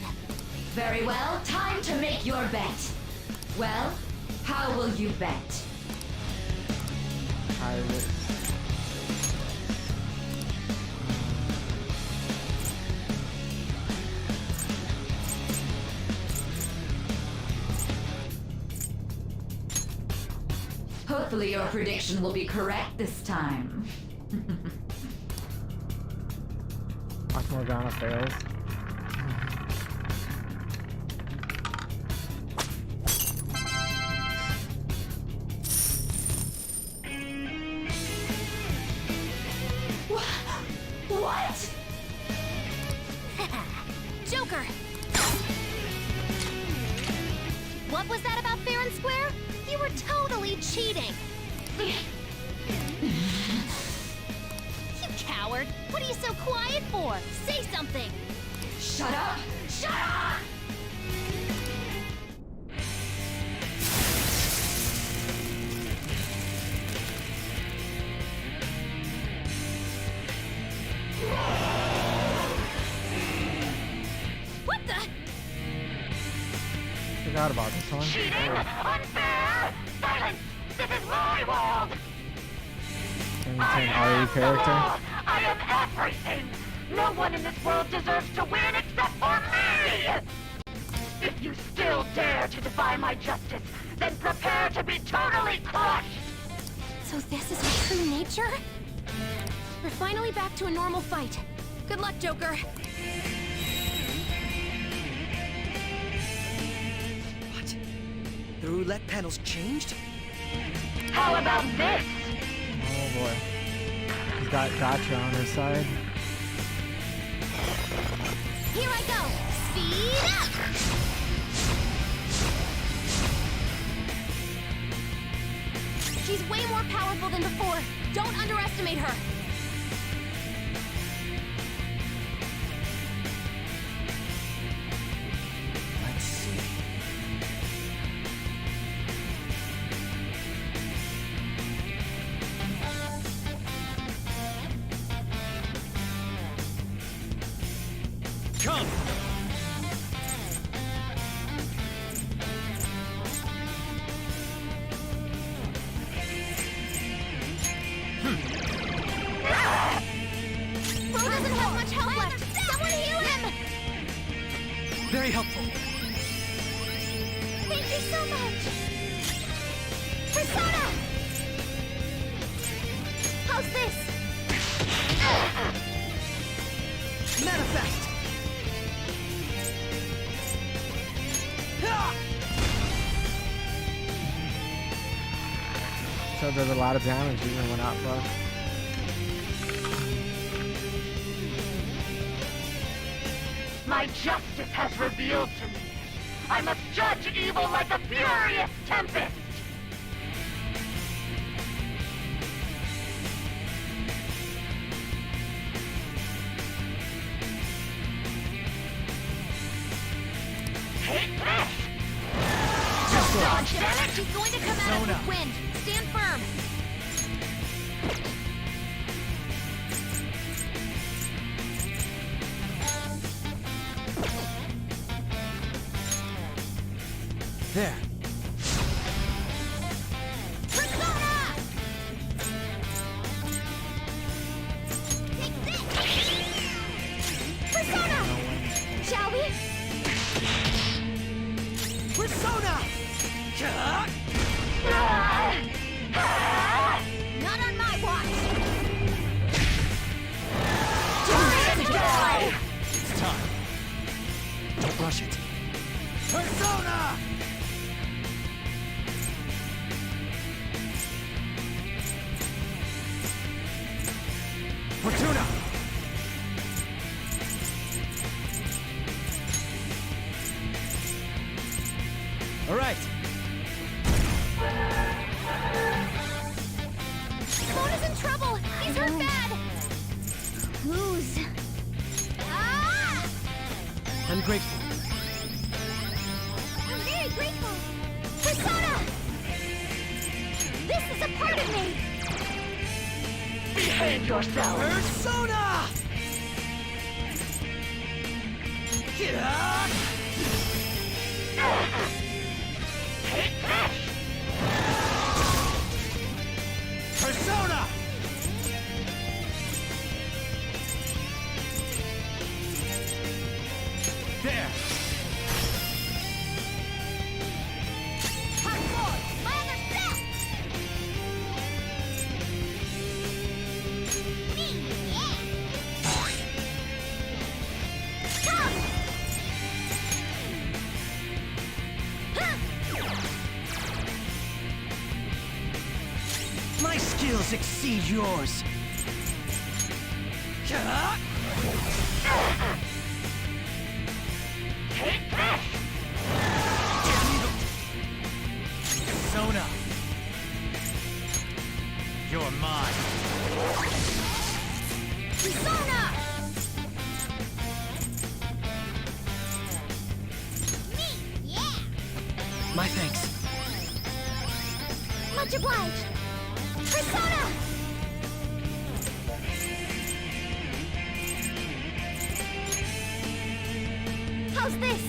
Very well, time to make your bet. Well, how will you bet? Pirates. Hopefully your prediction will be correct this time. Watch Morgana fails. What? Joker! What was that about fair and square? You were totally cheating! You coward! What are you so quiet for? Say something! Shut up! Shut up! What the? Forgot about this one. Unfair! Silence! This is my world! Insane RE character. I am everything! No one in this world deserves to win except for me! If you still dare to defy my justice, then prepare to be totally crushed! So this is our true nature? We're finally back to a normal fight. Good luck, Joker. What? The roulette panel's changed? How about this? Oh boy. He's got Gotcha on his side. Here I go! Speed up! She's way more powerful than before. Don't underestimate her. Let's see. Come! Bro doesn't have much health left. Someone heal him! Very helpful. Thank you so much! Persona! How's this? Manifest! So there's a lot of damage even when out buff. My justice has revealed to me. I must judge evil like a furious tempest! Take this! Just dodge that! She's going to come at us with wind! Stand firm! There. Persona! Take this! Persona! Shall we? Persona! Not on my watch! It's time. Don't rush it. Persona! Fortuna! All right. Mona's in trouble! He's hurt bad! Who's... Ah! I'm grateful. I'm very grateful! Persona! This is rips a part of me! Behave yourself! Persona! Take this! Persona! There! Hardcore! My other self! Me, yeah! Come! My skills exceed yours. Take this! Persona! You're mine. Persona! Me, yeah! My thanks. Much obliged! Persona! How's this?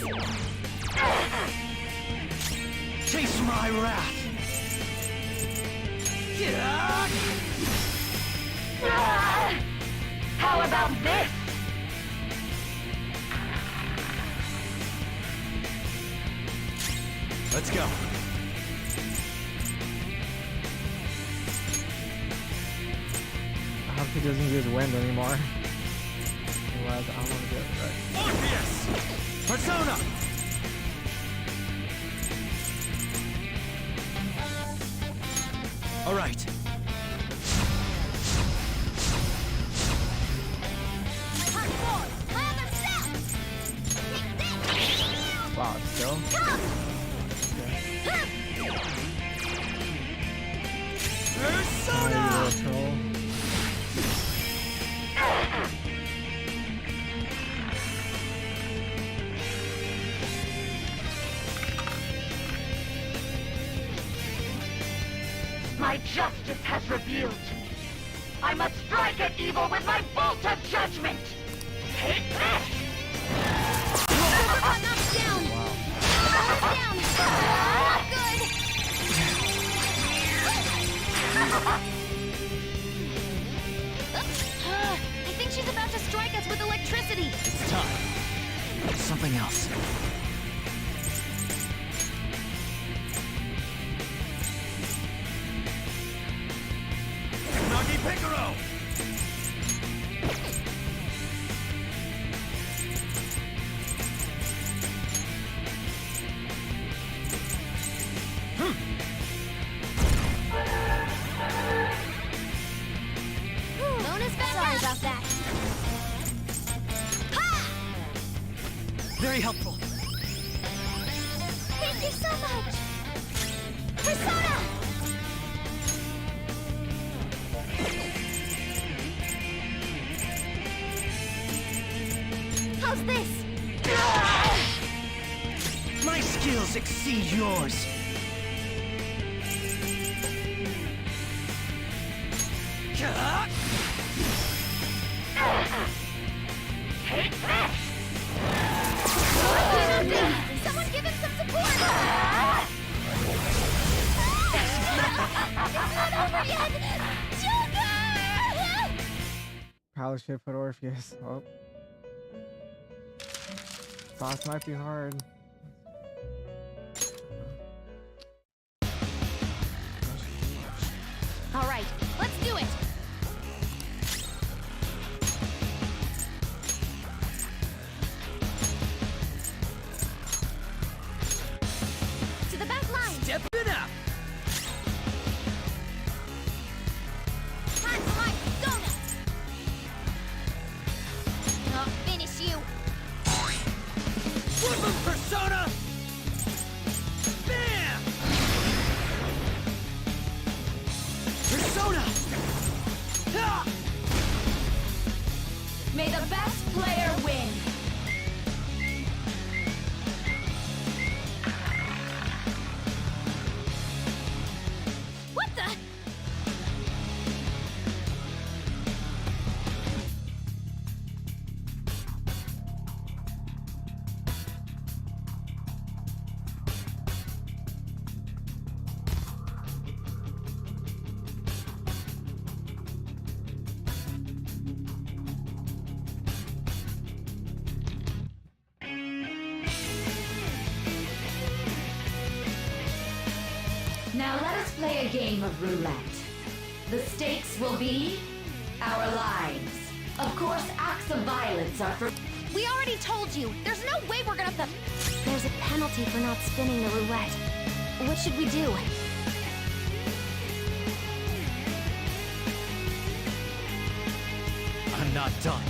Chase my wrath. How about this? Let's go. I hope he doesn't use wind anymore. Otherwise, I want to get it right. Orpheus! Persona! All right. Hardcore! My other self! Take this! Wow, still? Come! Persona! Troll. My justice has revealed to me. I must strike at evil with my bolt of judgment! Take this! Got knocked down! Knocked down! Not good! I think she's about to strike us with electricity! It's time. Something else. Nagi Picaro! Mona's back. Sorry about that. Very helpful. Thank you so much! Persona! How's this? My skills exceed yours. Take this! Someone give him some support! It's not over yet! Joker! Probably should put Orpheus. Oh. Boss might be hard. All right, let's do it! To the back line! Step it up. Time for my persona! I'll finish you! Flip him, Persona! Bam! Persona! Ah! May the best player win! What the? play a game of roulette. The stakes will be our lives. Of course, acts of violence are for... We already told you. There's no way we're gonna... There's a penalty for not spinning the roulette. What should we do? I'm not done.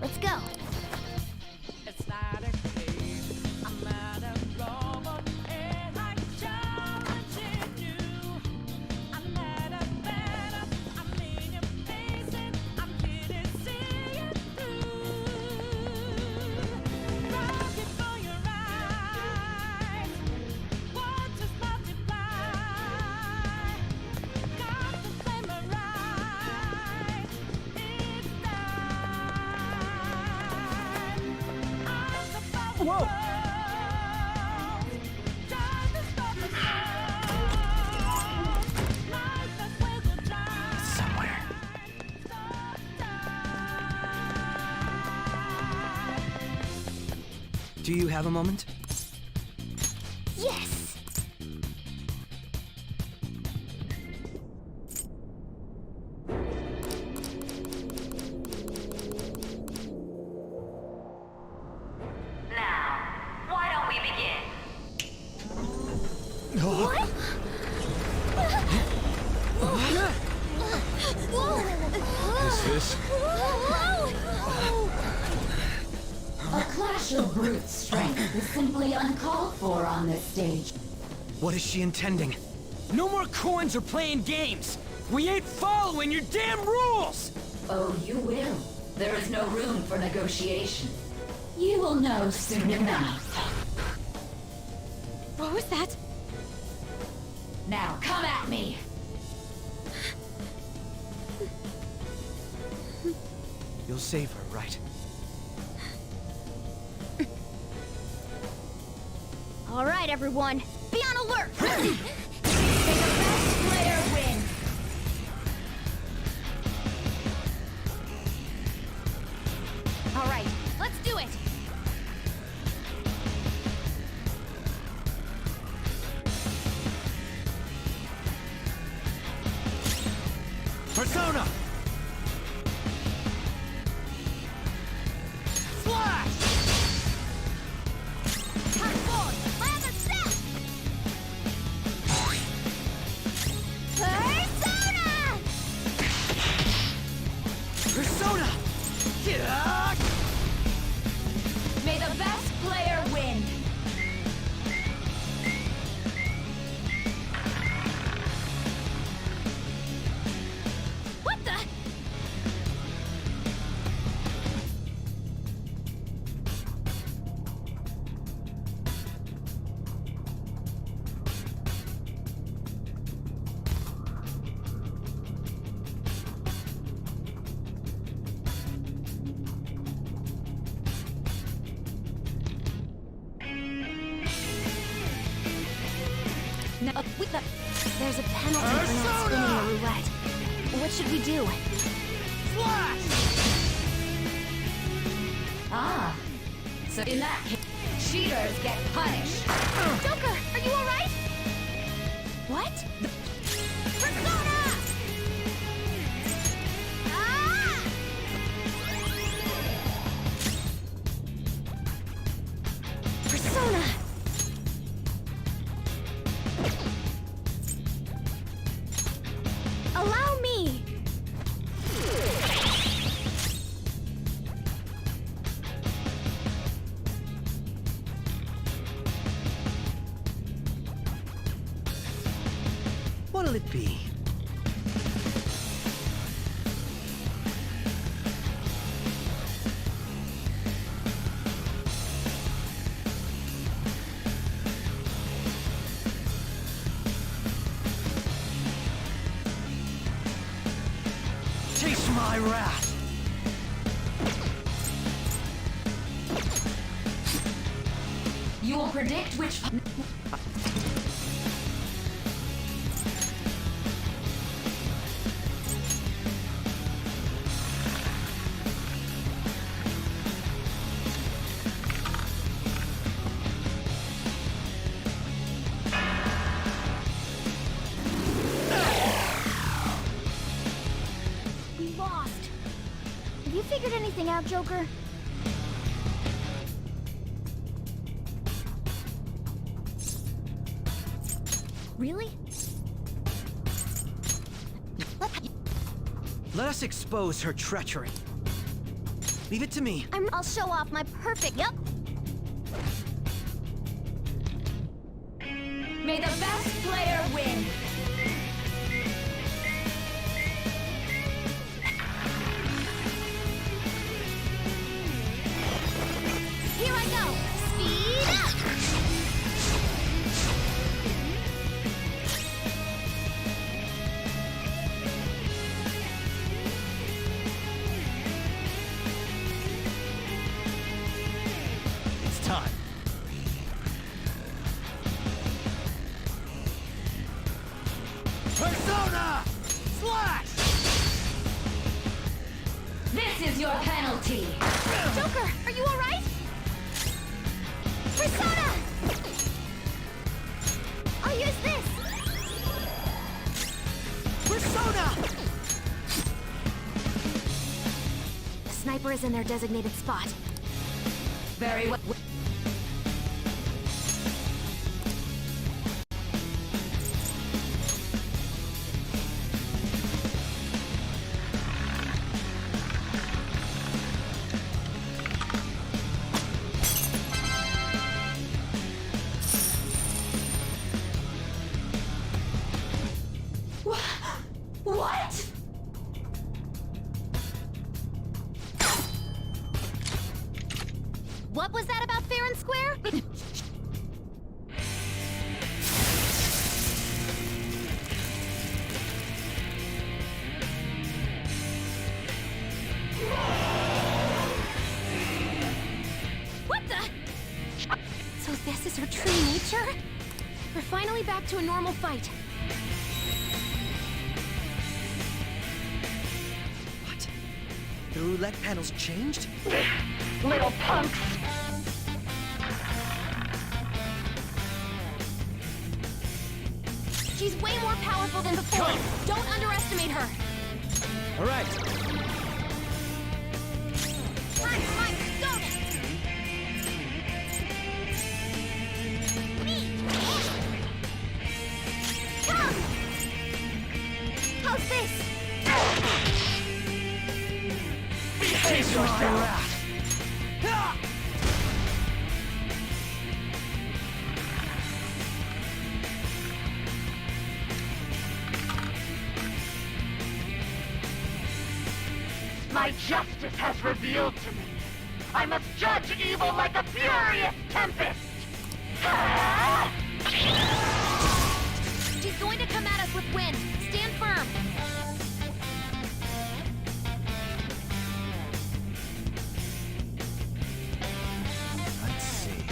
Let's go. It's not a game. I'm not a robot, and I'm challenging you. I'm not a better. I'm in your face, and I'm here to see it through. Right before your eyes, waters multiply. Got the flame arise. It's Whoa! Somewhere. Do you have a moment? Yes! Now, why don't we begin? What? Is this? A clash of brute strength is simply uncalled for on this stage. What is she intending? No more coins or playing games! We ain't following your damn rules! Oh, you will. There is no room for negotiation. You will know soon enough. What was that? Now come at me! You'll save her, right? All right, everyone. Be on alert! May the best player win! All right, let's do it! Persona! Slash! Time forward! Land the step! Persona! Persona! There's a penalty for not spinning the roulette. What should we do? Ah, so in that case, cheaters get punished. Joker, are you alright? What? Persona! Ah! Persona! Allow me! What'll it be? Taste my wrath! You will predict which... We lost. Have you figured anything out, Joker? Really? Let us expose her treachery. Leave it to me. I'll show off my perfect. Yep. May the best player win. Here I go. Speed up. It's time. Persona! Slash! This is your penalty. Joker, are you alright? Persona! I'll use this. Persona! The sniper is in their designated spot. Very well. What? What was that about fair and square? What the? So this is her true nature? We're finally back to a normal fight. What? The roulette panel's changed? Little punks! She's way more powerful than before. Don't underestimate her. All right. Go! Come! How's this? Behave yourself! My justice has revealed to me. I must judge evil like a furious tempest! She's going to come at us with wind. Stand firm. Let's see.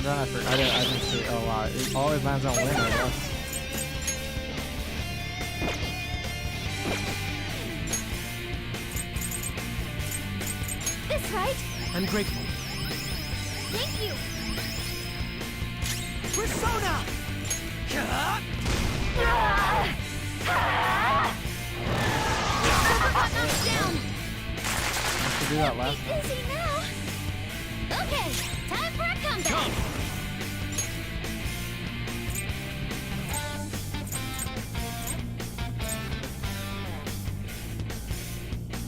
lands on? I didn't see. Oh wow, it always lands on win, I guess. This right? I'm grateful. Thank you. Persona! Down. I should do that last time. Busy now. Okay, time for a comeback.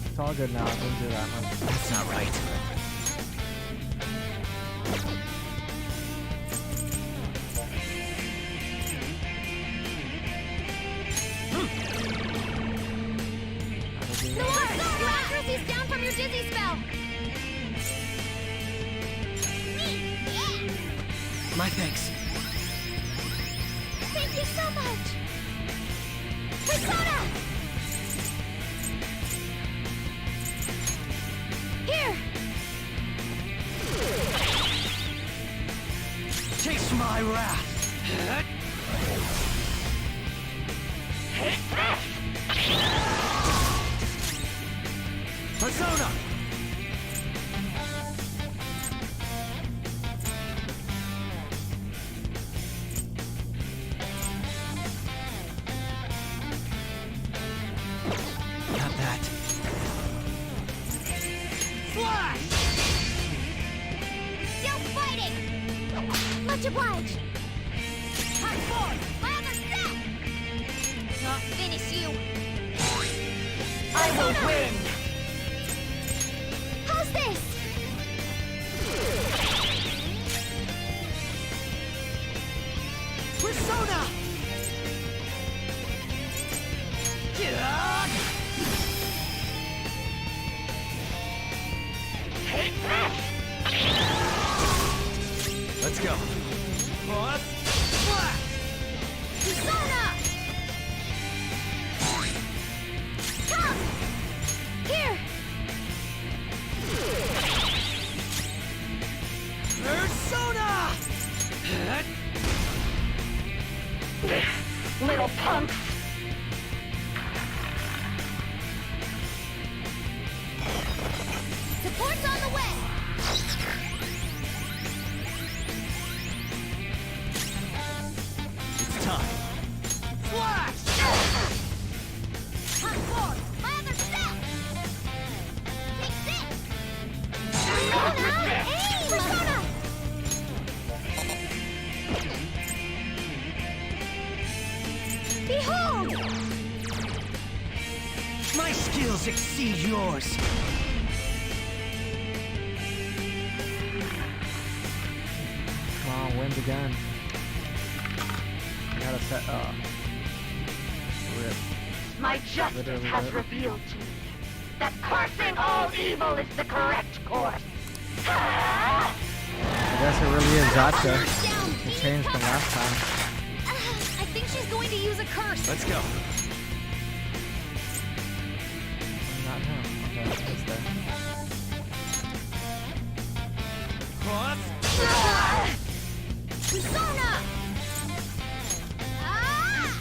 It's all good now. I didn't do that much. That's not right. Your accuracy's down from your dizzy spell. My thanks. Thank you so much. Persona! Here! Taste my wrath. Persona! Got that. Flash! Still fighting! Much obliged! Hard forward! My other step! Not finish you! I will win! How's this? Persona! Let's go. Persona! Come! Here! Persona! Little punks! Support's on the way! It's time. Flash! Hard forward! My other step! Take this! Persona! Behold! My skills exceed yours. Come on, wins again. I gotta set. Rip. My justice Literally has rip. revealed to me that cursing all evil is the correct course. I guess it really is Zatcha. It changed from last time. I think she's going to use a curse. Let's go. Not him. Okay, it's there. Persona! Ah!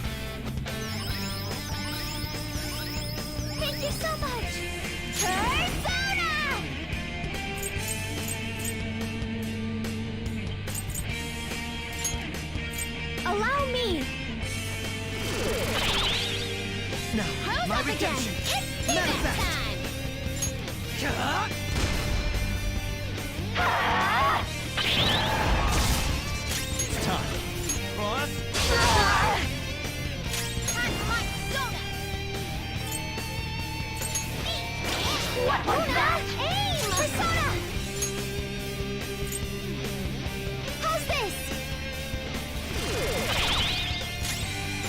Thank you so much! Persona! Allow me! Now, How's my up again? redemption. It's payback Manifest. time! It's time. Time for my soda! What was that? Aim! Persona! How's this?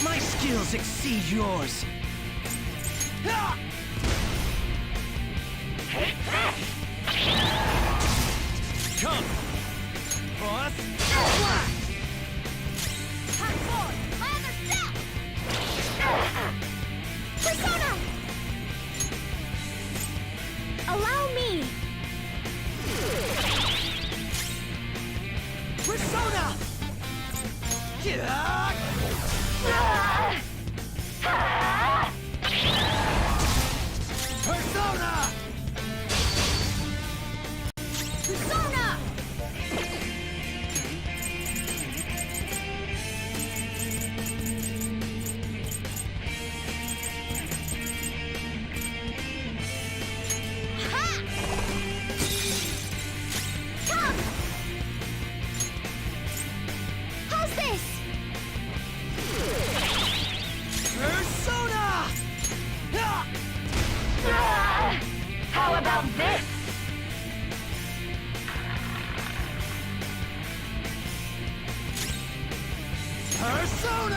My skills exceed yours. Come. Hard forward! My other step! Persona! Allow me! Persona!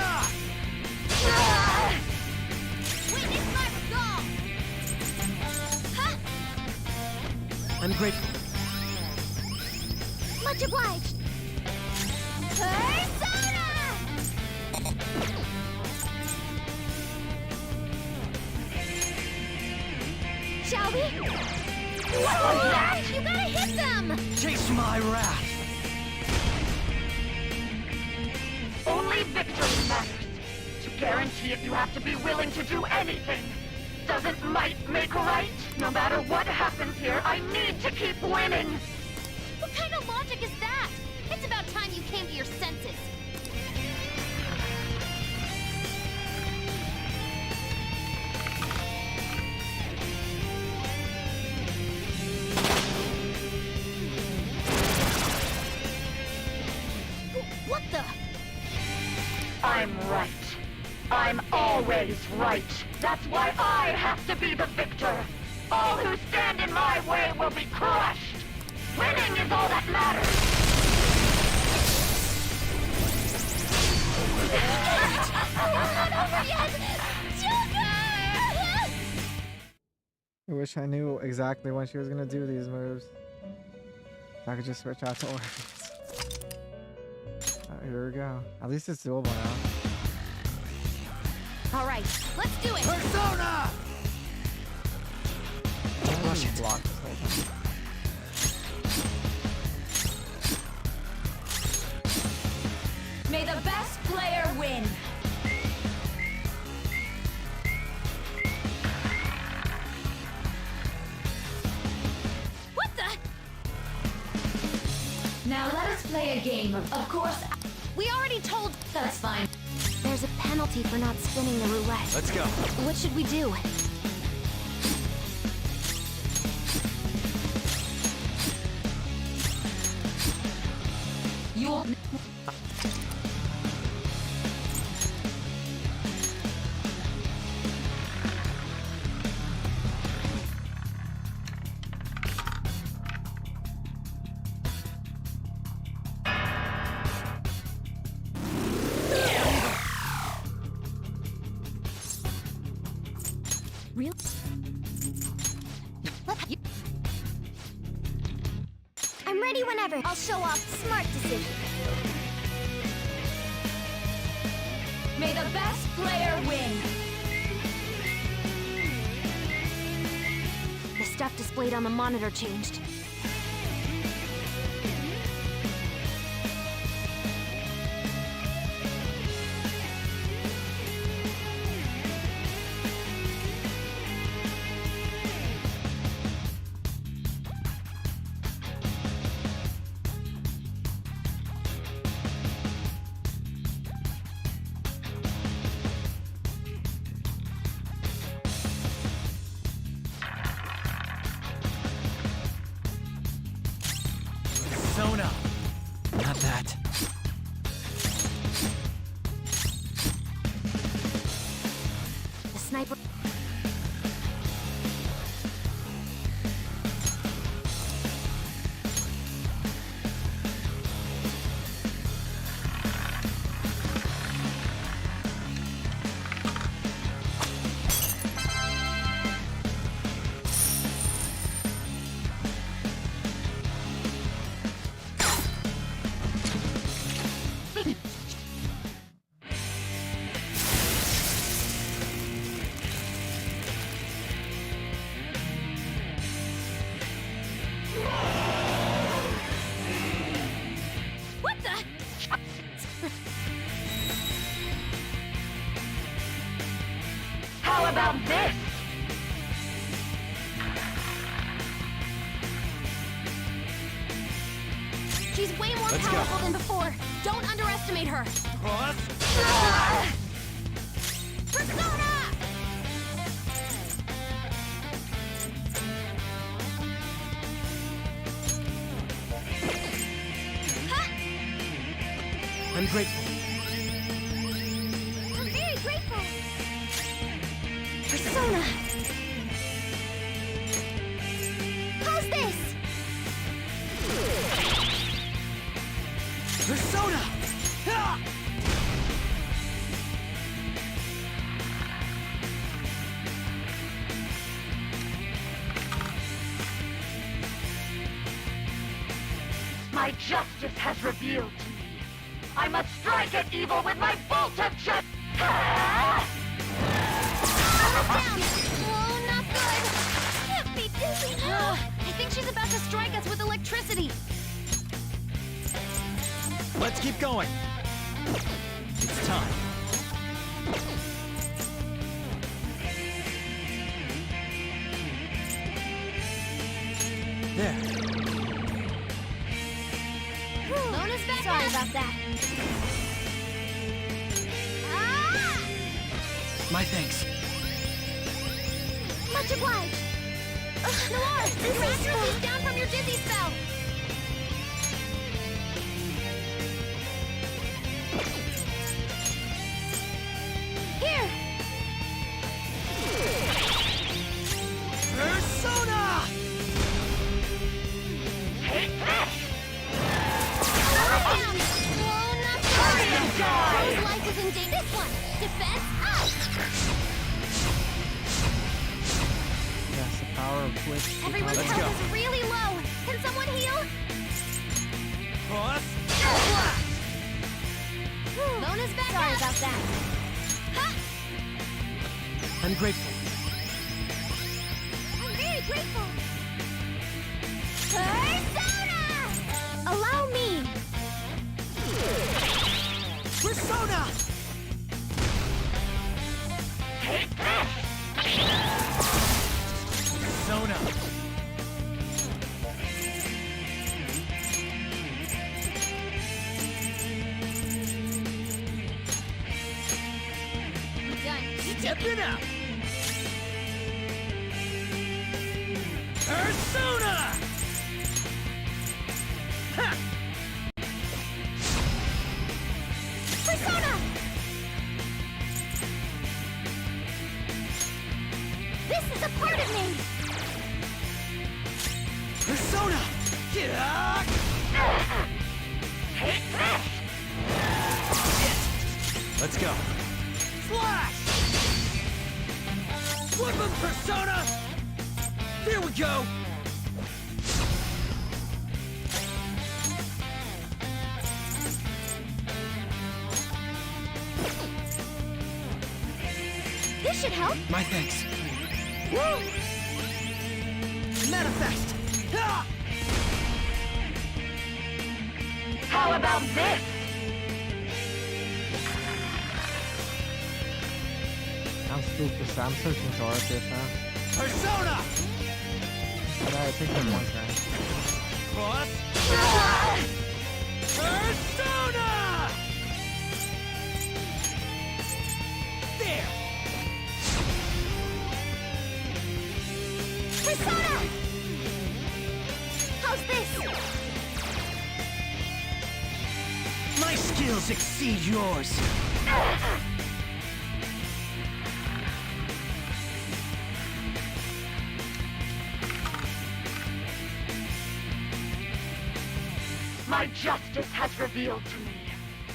Persona! Witness my resolve! Huh? I'm grateful. Much obliged! Persona! Shall we? What was that? You gotta hit them! Chase my wrath! Only victory matters. To guarantee it, you have to be willing to do anything. Doesn't might make right? No matter what happens here, I need to keep winning! What kind of logic is that? It's about time you came to your senses. What the? I'm right. I'm always right. That's why I have to be the victor. All who stand in my way will be crushed. Winning is all that matters. I wish I knew exactly when she was gonna do these moves. If I could just switch out to Orphans. Here we go. At least it's doable now. All right, let's do it. Persona! Rush it. Block this whole time. May the best player win. What the? Now let us play a game. Of course, We already told. that's fine. There's a penalty for not spinning the roulette. Let's go. What should we do? You'll. Real? I'm ready whenever. I'll show off smart decision. May the best player win. The stuff displayed on the monitor changed. Persona! Not that. The sniper. What the? How about this? She's way more Let's go. powerful than before. Don't underestimate her. Boss? Persona! I'm grateful. We're very grateful. Persona! How's this? Persona! Ha! My justice has revealed to me. I must strike at evil with my bolt of justice. Down! Oh, not good! Can't be dizzy now! I think she's about to strike us with electricity! Let's keep going. It's time. There. Lona's back. Sorry about that. Ah! My thanks. Much obliged. Noir, your accuracy's down from your dizzy spell. Here. Persona! Take this! Down. Oh, not good. Whose life is in danger? This one. Defense up. Yes, the power of Twitch. Everyone's Let's health go. is really low. Can someone heal? Cross. Lona's back. Sorry about that. Ha! I'm grateful. I'm very grateful. Persona! Allow me. Persona! Take this! Persona. Done. Stepping up. Persona! Ha! Persona! This is a part of me! Persona! Yeah! Take this! Let's go. Slash! Flip him, Persona! There we go! This should help. My thanks. Woo! Manifest! Ah! How about this? I'm stupid. I'm searching for Arceus now. Persona! But I picked him one time. Cross. Persona! There! Persona! How's this? My skills exceed yours. My justice has revealed to me.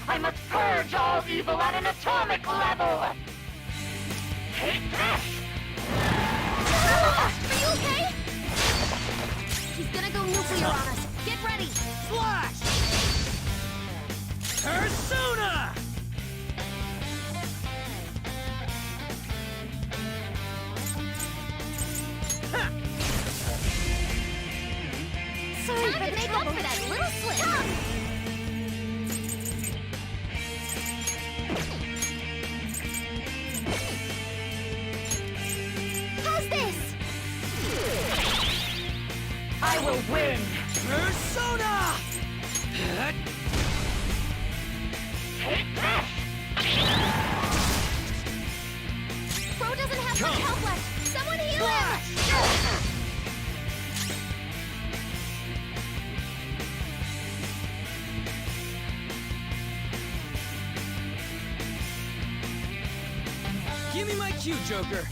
I must purge all evil at an atomic level. Take this! Are you okay? He's gonna go nuclear on us. Get ready! Slash! Persona! Ha! Sorry for the make up for that little slip. How's this? I will win! Persona! Take this! Bro doesn't have much health left. Someone heal him! Give me my cue, Joker.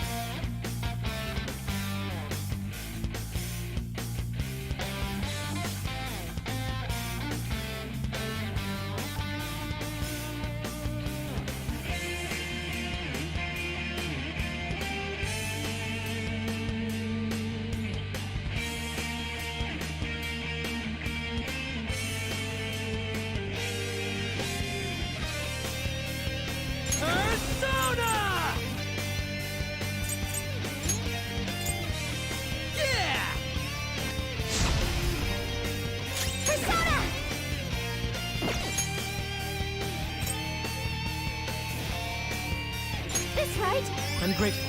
right? I'm grateful.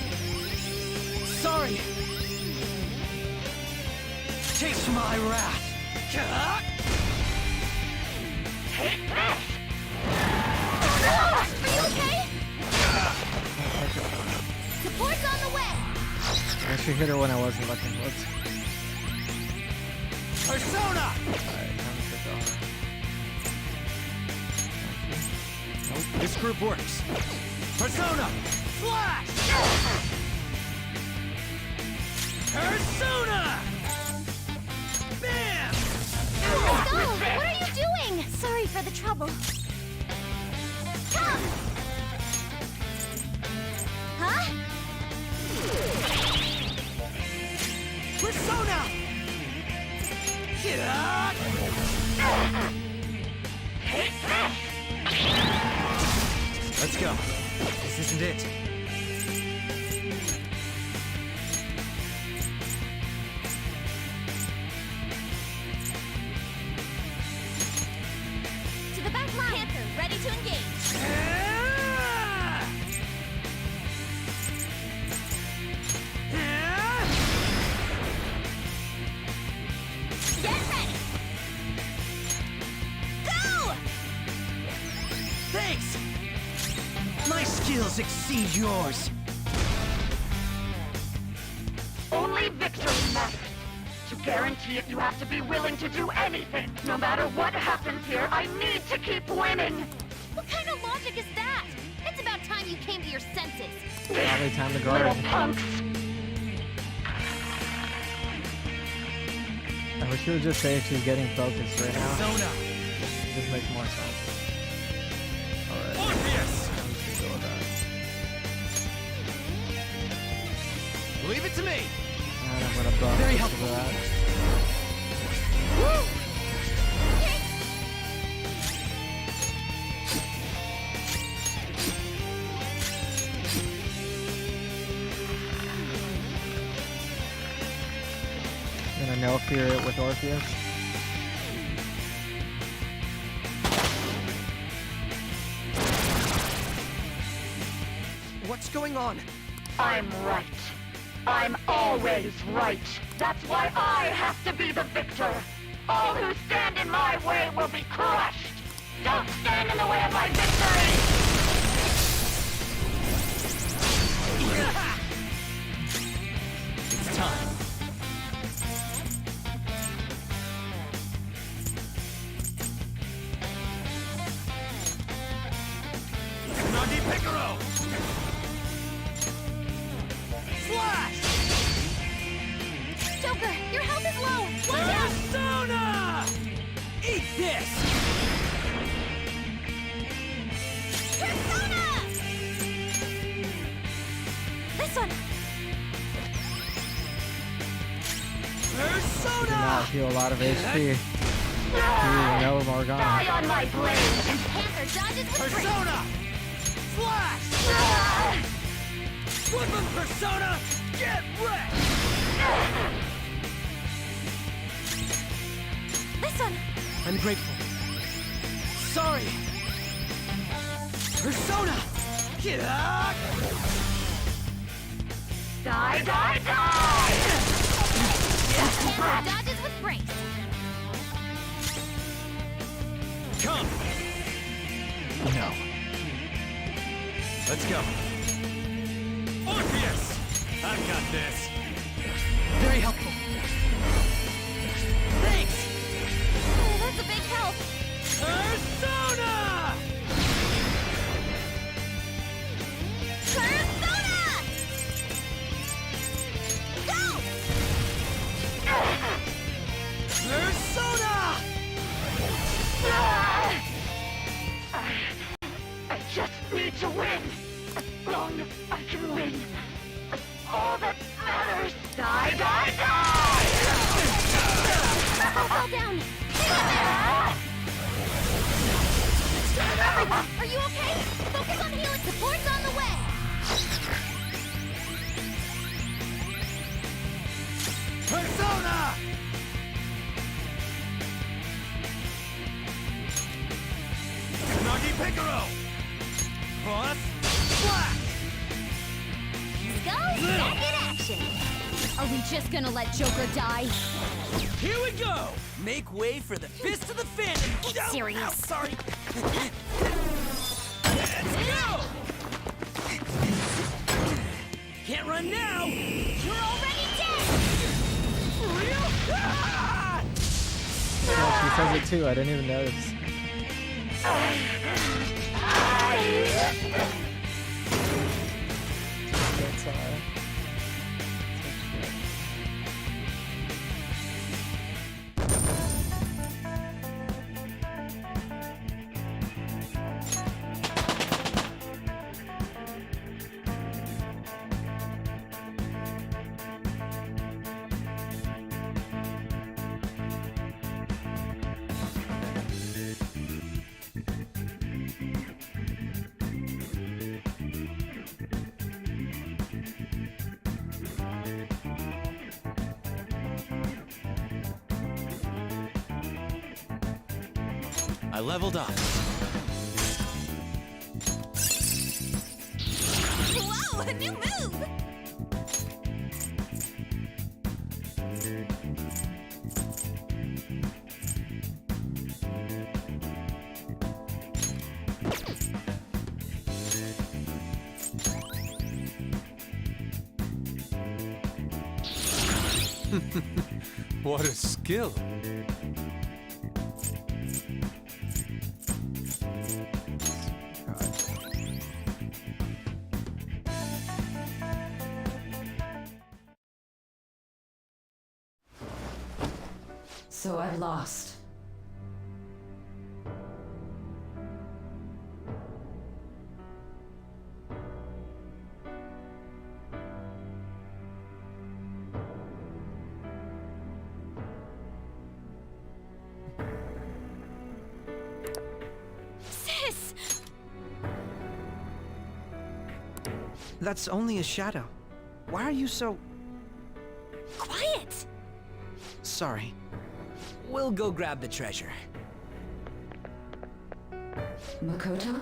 Sorry! Taste my wrath! Take this! Are you okay? Support's on the way! I actually hit her when I wasn't looking. Let's. Persona! Alright, time to get going. Nope. This group works. Persona! Flash! Persona! Bam! Let's go! What are you doing? Sorry for the trouble. Come! Huh? Persona! Let's go. This isn't it. To the back line! Panther, ready to engage! Get ready! Go! Thanks! My skills exceed yours. Only victory matters. To guarantee it, you have to be willing to do anything. No matter what happens here, I need to keep winning. What kind of logic is that? It's about time you came to your senses. Probably time to guard. Little punks. I wish you would just say if she's getting focused right now. Persona! This makes more sense. Alright. Orpheus! I'm just gonna go with that. Leave it to me! And I'm gonna buff Very this helpful. for that. Gonna no fear it with Orpheus. What's going on? I'm right. I'm always right. That's why I have to be the victor. All who stand in my way will be crushed. Don't stand in the way of my victory! It's time. Nagi Picaro! Flash! Joker, your health is low! Watch out! Persona! Eat this! Persona! This one! Do not heal a lot of HP. No Morgana. Die on my blade! Panther dodges with Persona! Flash! Woodman Persona! Get wrecked! This one! I'm grateful. Sorry! Persona! Die, die, die! Panther dodges with brace. Come! No. Let's go. Orpheus! I've got this. Very helpful. Thanks! Oh, that's a big help. Persona! Persona! Go! Persona! I just need to win. As long as I can win. That's all that matters. Die, die, die! Purple fell down. Everyone, are you okay? Focus on healing. Support's on the way. Persona! Nagi Picaro! Cross! Flash! Are we just gonna let Joker die? Here we go! Make way for the Fist of the Phantom! Get serious. Ow, sorry! Let's go! Can't run now! You're already dead! For real? Ah! Yeah, she says it too. I didn't even notice. That's I leveled up. Whoa, a new move! What a skill. So I've lost. Sis! That's only a shadow. Why are you so... Quiet! Sorry. We'll go grab the treasure. Makoto?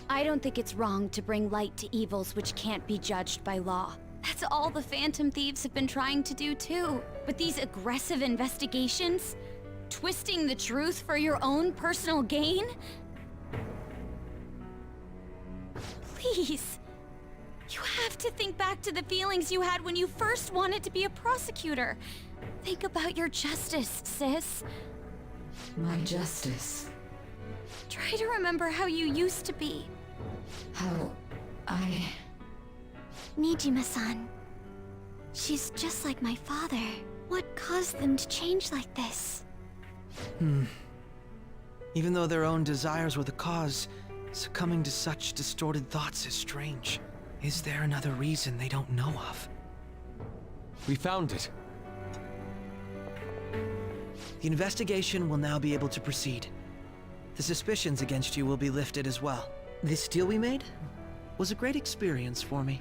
I don't think it's wrong to bring light to evils which can't be judged by law. That's all the Phantom Thieves have been trying to do too. But these aggressive investigations? Twisting the truth for your own personal gain? Please. You have to think back to the feelings you had when you first wanted to be a prosecutor. Think about your justice, sis. My justice. Try to remember how you used to be. How I... Nijima-san. She's just like my father. What caused them to change like this? Even though their own desires were the cause, succumbing to such distorted thoughts is strange. Is there another reason they don't know of? We found it. The investigation will now be able to proceed. The suspicions against you will be lifted as well. This deal we made was a great experience for me.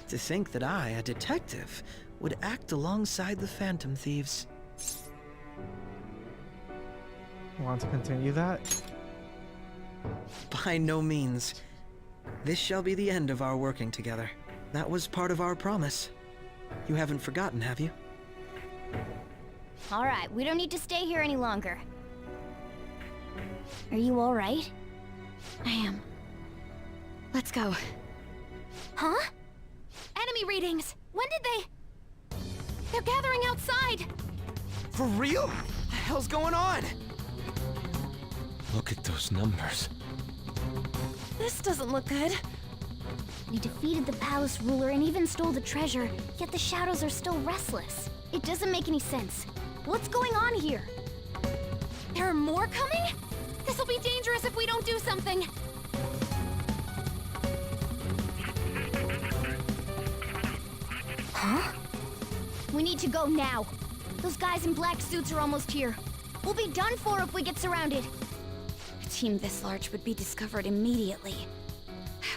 To think that I, a detective, would act alongside the Phantom Thieves. Want to continue that? By no means. This shall be the end of our working together. That was part of our promise. You haven't forgotten, have you? All right, we don't need to stay here any longer. Are you all right? I am. Let's go. Huh? Enemy readings! When did they... They're gathering outside! For real? What the hell's going on? Look at those numbers. This doesn't look good. We defeated the palace ruler and even stole the treasure, yet the shadows are still restless. It doesn't make any sense. What's going on here? There are more coming? This'll be dangerous if we don't do something. Huh? We need to go now. Those guys in black suits are almost here. We'll be done for if we get surrounded. A team this large would be discovered immediately.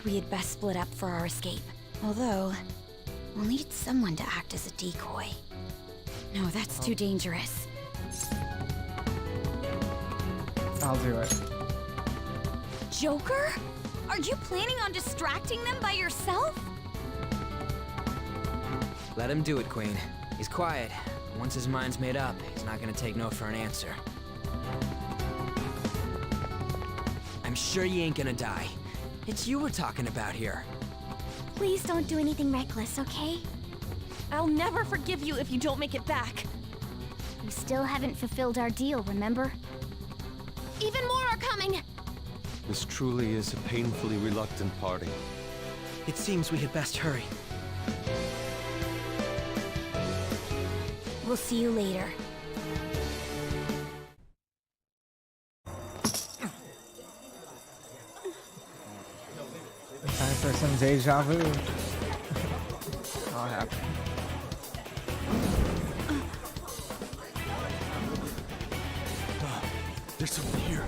We had best split up for our escape. Although, we'll need someone to act as a decoy. No, that's too dangerous. I'll do it. Joker? Are you planning on distracting them by yourself? Let him do it, Queen. He's quiet. Once his mind's made up, he's not gonna take no for an answer. I'm sure you ain't gonna die. It's you we're talking about here. Please don't do anything reckless, okay? I'll never forgive you if you don't make it back. We still haven't fulfilled our deal, remember? Even more are coming! This truly is a painfully reluctant party. It seems we had best hurry. We'll see you later. Time for some deja vu. All happen. There's something here.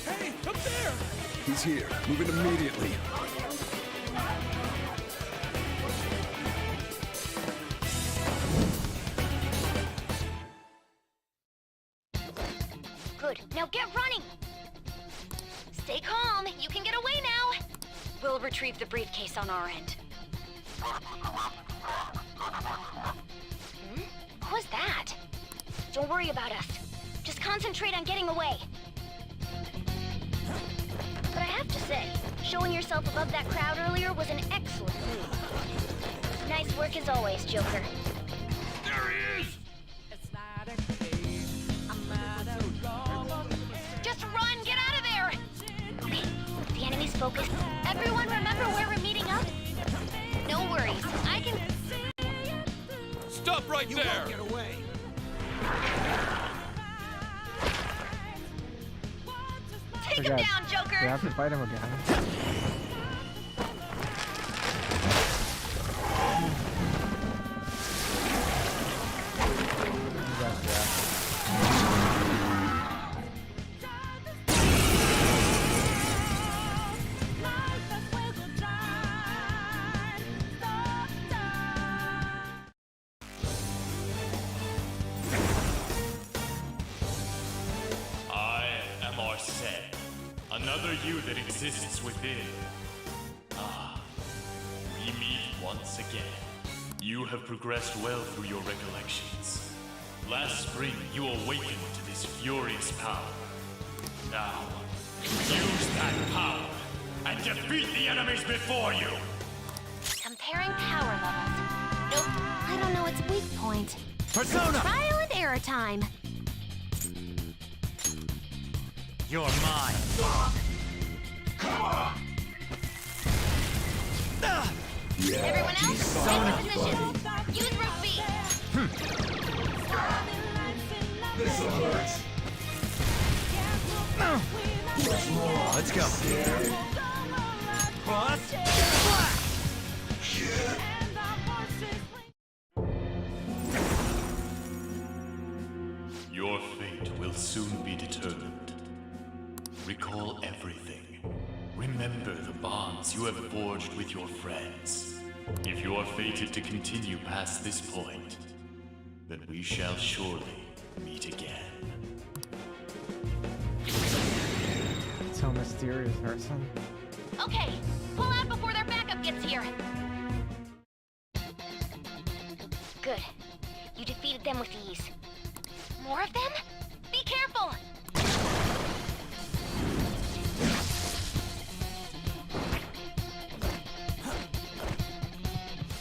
Hey, up there! He's here. Move it immediately. Good. Now get running! Stay calm. You can get away now. We'll retrieve the briefcase on our end. What was that? Don't worry about us. Just concentrate on getting away. But I have to say, showing yourself above that crowd earlier was an excellent move. Nice work as always, Joker. There he is! Just run! Get out of there! Okay, the enemy's focused. Everyone remember where we're meeting up? No worries. I can... Stop right there! Get away. Take him down, Joker! We have to fight him again. I am Arsene, another you that exists within. Ah, we meet once again. You have progressed well through your recollections. Last spring, you awakened to this furious power. Now, use that power and defeat the enemies before you! Comparing power levels. Nope, I don't know its weak point. Persona! Trial and error time. You're mine. Everyone else, take position. Use root B. This'll hurt. Let's go. Cross. Your fate will soon be determined. Recall everything. Remember the bonds you have forged with your friends. If you are fated to continue past this point, then we shall surely meet again. So mysterious, Arson. Okay, pull out before their backup gets here. Good. You defeated them with ease. More of them? Be careful!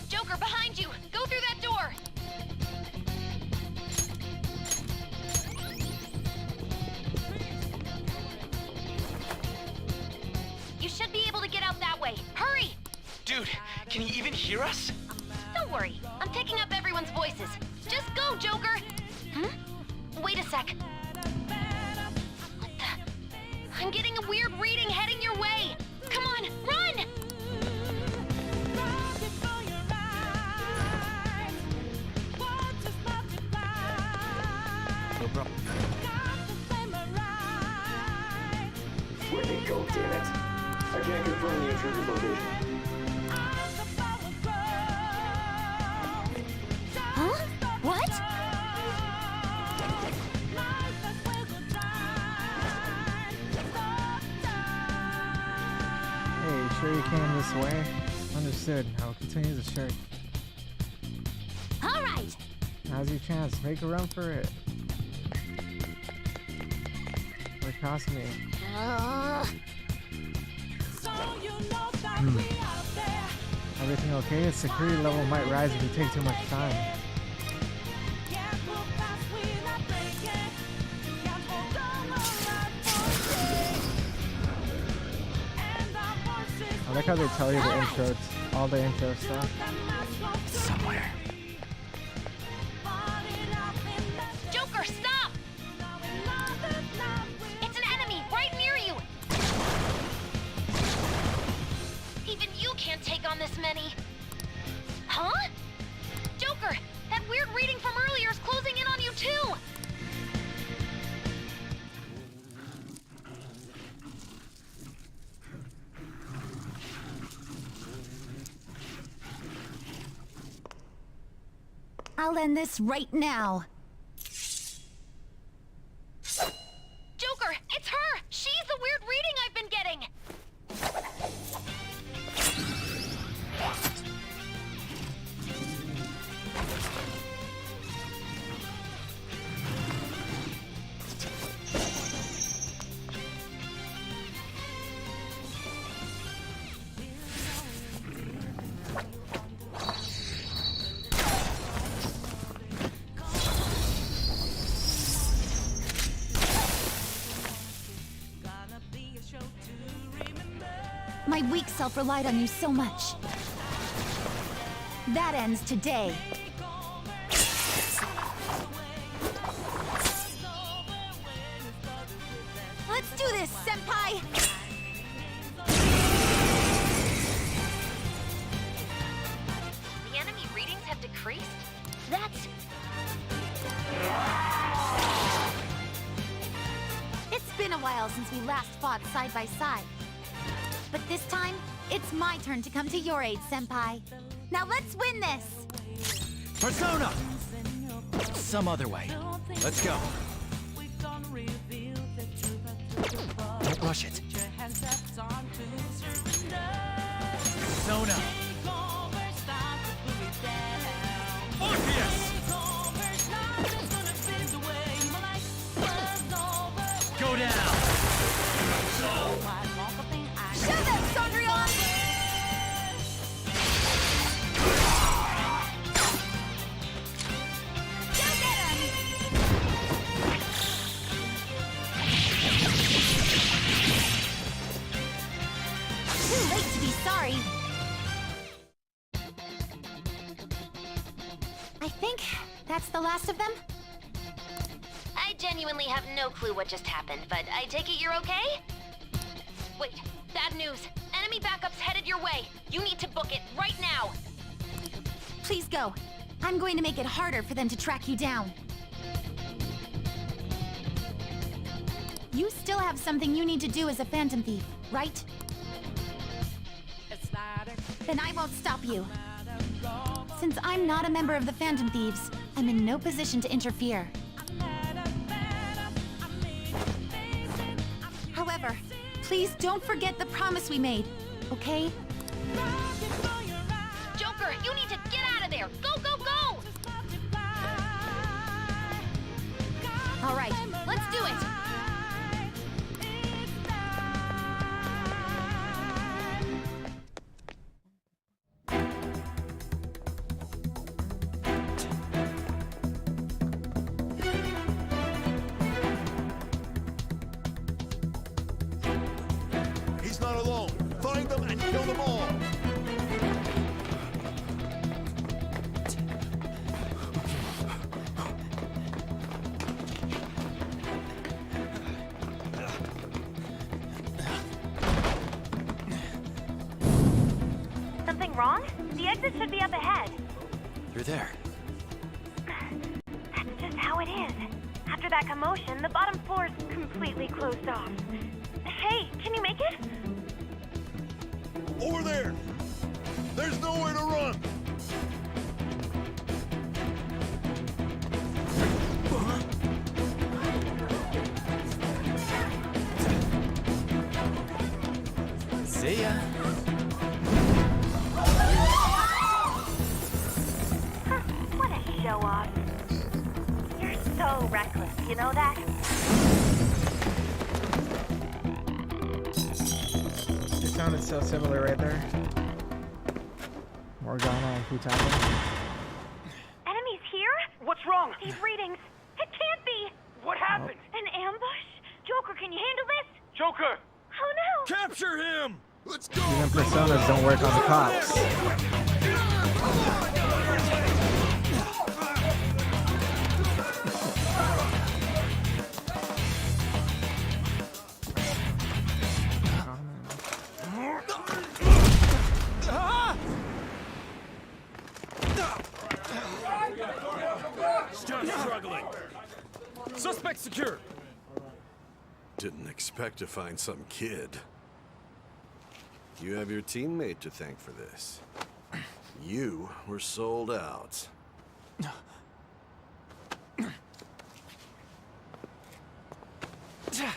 Joker, behind you! Go through that door! You should be able to get out that way. Hurry! Dude, can you even hear us? Don't worry. I'm picking up everyone's voices. Just go, Joker! Wait a sec. What the? I'm getting a weird reading heading your way. Come on, run! No problem. can't confirm the intruder's location. Huh? What? Hey, you sure you came this way? Understood. I'll continue the search. All right. Now's your chance. Make a run for it. What cost me? Everything okay? The security level might rise if you take too much time. I like how they tell you the intro, all the intro stuff. Somewhere. Joker, stop! It's an enemy right near you! Even you can't take on this many. Huh? Joker, that weird reading from earlier is closing in on you too! I'll end this right now. Joker, it's her! She's the weird reading I've been getting! My weak self relied on you so much. That ends today. Let's do this, Senpai! The enemy readings have decreased? That's... It's been a while since we last fought side by side. But this time, it's my turn to come to your aid, Senpai. Now let's win this! Persona! Some other way. Let's go. Don't rush it. Persona! Morpheus! Go down! Show them, Sondrion! Go get him! Too late to be sorry. I think that's the last of them. I genuinely have no clue what just happened, but I take it you're okay? Wait, bad news. Enemy backup's headed your way. You need to book it right now. Please go. I'm going to make it harder for them to track you down. You still have something you need to do as a Phantom Thief, right? Then I won't stop you. Since I'm not a member of the Phantom Thieves, I'm in no position to interfere. However, please don't forget the promise we made, okay? Joker, you need to get out of there! Go, go, go! All right, let's do it! He's not alone. Find them and kill them all. Something wrong? The exit should be up ahead. You're there. That's just how it is. After that commotion, the bottom floor is completely closed off. Hey, can you make it? Over there! There's nowhere to run! See ya. What a show off. You're so reckless, you know that? It sounded so similar right there. Morgana and Futaba. Enemies here? What's wrong? These readings. It can't be. What happened? An ambush? Joker, can you handle this? Joker! Oh no! Capture him! Let's go! Even personas don't work on the cops. Still struggling. Suspect secure. Didn't expect to find some kid. You have your teammate to thank for this. You were sold out.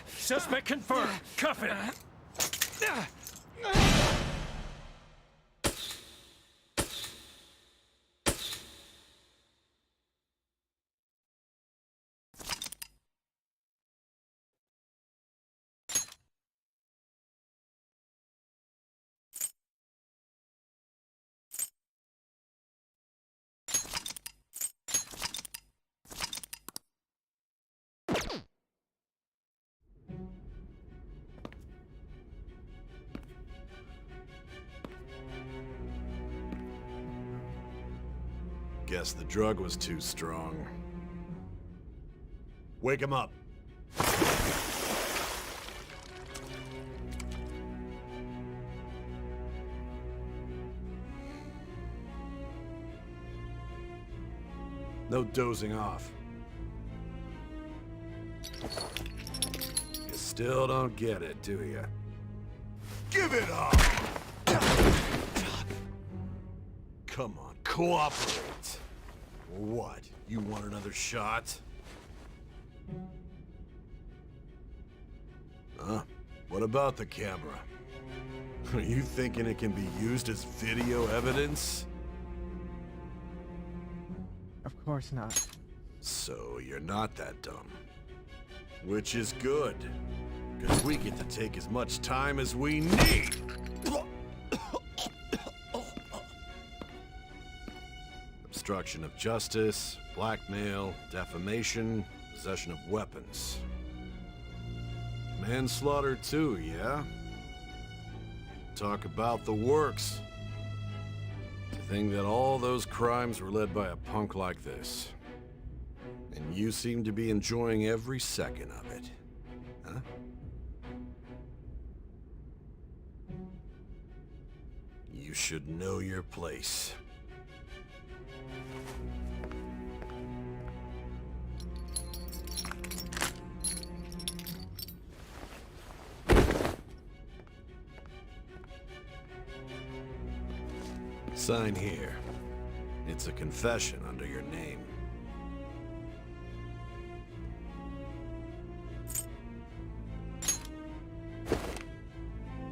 Suspect confirmed. Cuff it. Guess the drug was too strong. Wake him up. No dozing off. You still don't get it, do you? Give it up! Come on, cooperate. What? You want another shot? Huh? What about the camera? Are you thinking it can be used as video evidence? Of course not. So you're not that dumb. Which is good. Because we get to take as much time as we need. Obstruction of justice, blackmail, defamation, possession of weapons. Manslaughter too, yeah? Talk about the works. To think that all those crimes were led by a punk like this. And you seem to be enjoying every second of it. Huh? You should know your place. Sign here. It's a confession under your name.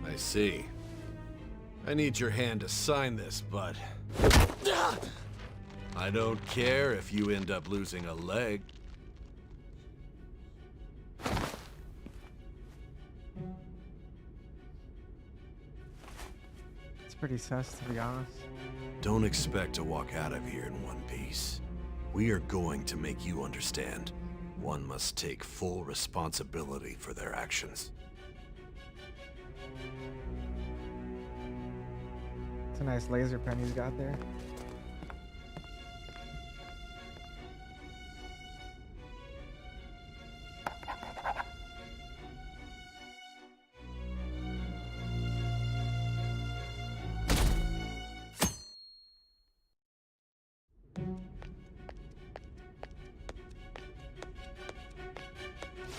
I see. I need your hand to sign this, but I don't care if you end up losing a leg. It's pretty sus, to be honest. Don't expect to walk out of here in one piece. We are going to make you understand. One must take full responsibility for their actions. It's a nice laser pen he's got there.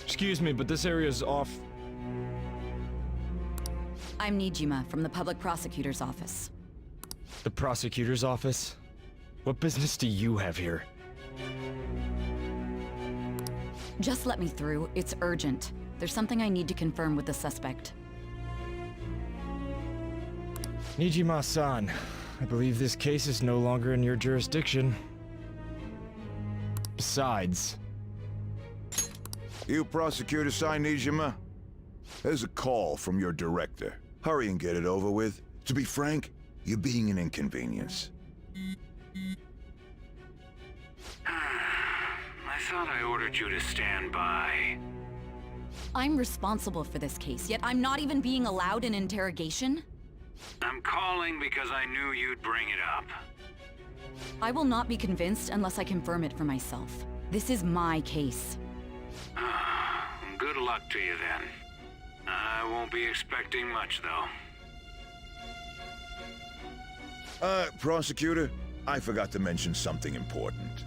Excuse me, but this area is off. I'm Nijima from the Public Prosecutor's Office. The prosecutor's office? What business do you have here? Just let me through. It's urgent. There's something I need to confirm with the suspect. Nijima-san, I believe this case is no longer in your jurisdiction. Besides... You prosecutor sign Nijima? There's a call from your director. Hurry and get it over with. To be frank, you're being an inconvenience. I thought I ordered you to stand by. I'm responsible for this case, yet I'm not even being allowed an interrogation? I'm calling because I knew you'd bring it up. I will not be convinced unless I confirm it for myself. This is my case. Good luck to you then. I won't be expecting much, though. Prosecutor, I forgot to mention something important.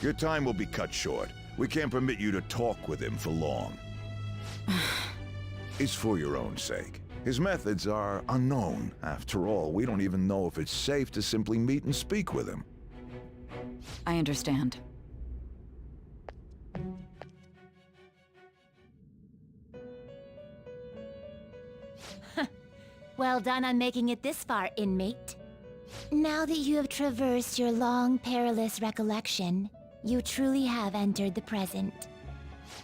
Your time will be cut short. We can't permit you to talk with him for long. It's for your own sake. His methods are unknown. After all, we don't even know if it's safe to simply meet and speak with him. I understand. Well done on making it this far, inmate. Now that you have traversed your long, perilous recollection, you truly have entered the present.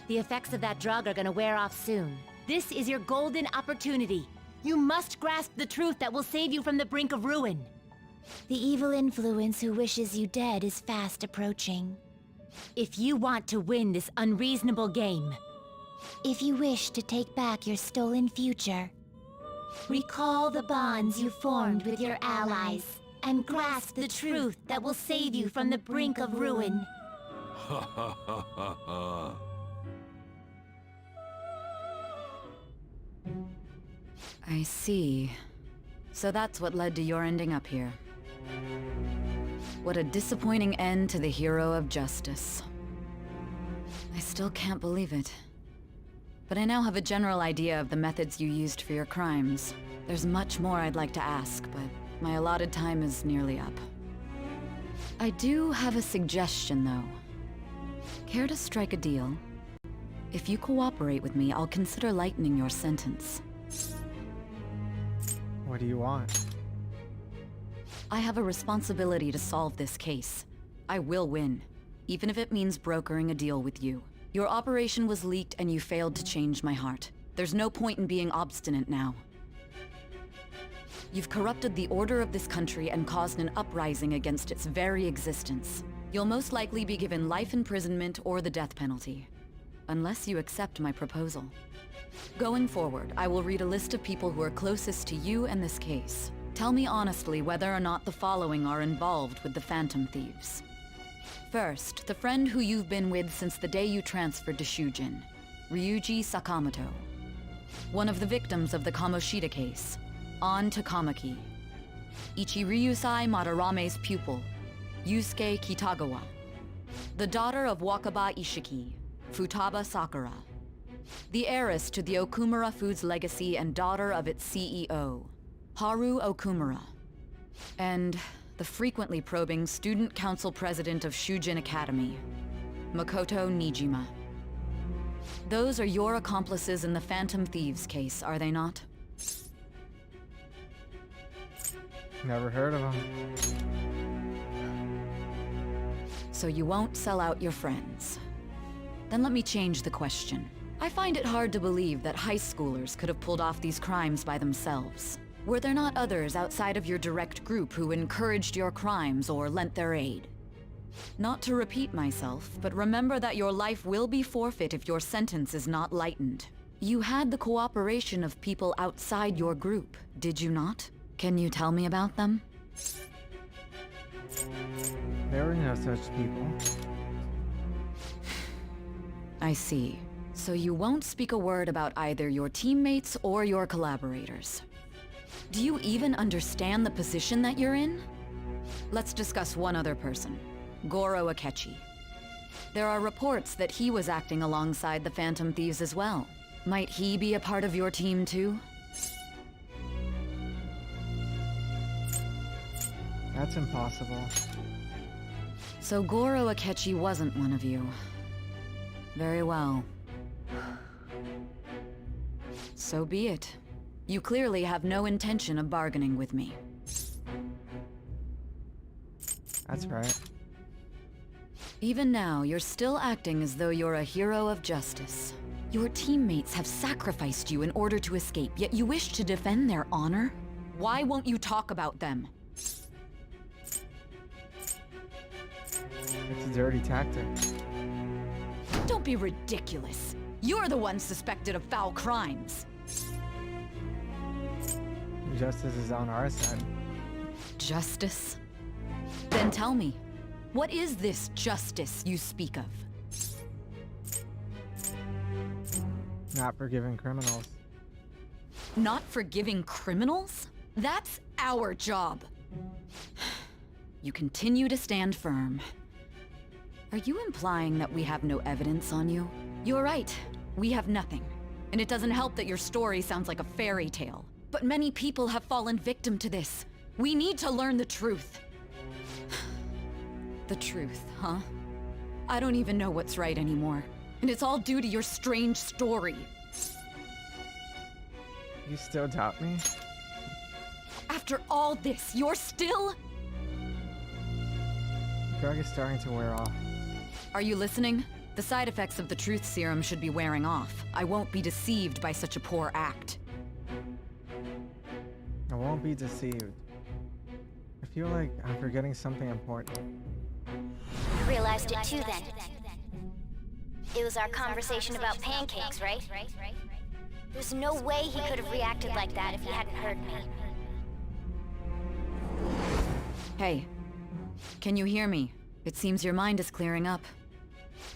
The effects of that drug are gonna wear off soon. This is your golden opportunity. You must grasp the truth that will save you from the brink of ruin. The evil influence who wishes you dead is fast approaching. If you want to win this unreasonable game, if you wish to take back your stolen future, recall the bonds you formed with your allies, and grasp the truth that will save you from the brink of ruin. Ha ha ha ha ha. I see. So that's what led to your ending up here. What a disappointing end to the hero of justice. I still can't believe it. But I now have a general idea of the methods you used for your crimes. There's much more I'd like to ask, but my allotted time is nearly up. I do have a suggestion, though. Care to strike a deal? If you cooperate with me, I'll consider lightening your sentence. What do you want? I have a responsibility to solve this case. I will win, even if it means brokering a deal with you. Your operation was leaked and you failed to change my heart. There's no point in being obstinate now. You've corrupted the order of this country and caused an uprising against its very existence. You'll most likely be given life imprisonment or the death penalty, unless you accept my proposal. Going forward, I will read a list of people who are closest to you and this case. Tell me honestly whether or not the following are involved with the Phantom Thieves. First, the friend who you've been with since the day you transferred to Shujin, Ryuji Sakamoto. One of the victims of the Kamoshida case, An Takamaki. Ichiryusai Madarame's pupil, Yusuke Kitagawa. The daughter of Wakaba Ishiki, Futaba Sakura. The heiress to the Okumura Foods legacy and daughter of its CEO, Haru Okumura. And the frequently probing student council president of Shujin Academy, Makoto Nijima. Those are your accomplices in the Phantom Thieves case, are they not? Never heard of him. So you won't sell out your friends. Then let me change the question. I find it hard to believe that high schoolers could have pulled off these crimes by themselves. Were there not others outside of your direct group who encouraged your crimes or lent their aid? Not to repeat myself, but remember that your life will be forfeit if your sentence is not lightened. You had the cooperation of people outside your group, did you not? Can you tell me about them? There were no such people. I see. So you won't speak a word about either your teammates or your collaborators. Do you even understand the position that you're in? Let's discuss one other person, Goro Akechi. There are reports that he was acting alongside the Phantom Thieves as well. Might he be a part of your team too? That's impossible. So Goro Akechi wasn't one of you. Very well. So be it. You clearly have no intention of bargaining with me. That's right. Even now, you're still acting as though you're a hero of justice. Your teammates have sacrificed you in order to escape, yet you wish to defend their honor? Why won't you talk about them? It's a dirty tactic. Don't be ridiculous. You're the one suspected of foul crimes. Justice is on our side. Justice? Then tell me, what is this justice you speak of? Not forgiving criminals. Not forgiving criminals? That's our job. You continue to stand firm. Are you implying that we have no evidence on you? You're right. We have nothing. And it doesn't help that your story sounds like a fairy tale. But many people have fallen victim to this. We need to learn the truth. The truth, huh? I don't even know what's right anymore. And it's all due to your strange story. You still doubt me? After all this, you're still... The drug is starting to wear off. Are you listening? The side effects of the truth serum should be wearing off. I won't be deceived by such a poor act. I won't be deceived. I feel like I'm forgetting something important. You realized it too then. It was our conversation about pancakes, right? There's no way he could have reacted like that if he hadn't heard me. Hey, can you hear me? It seems your mind is clearing up.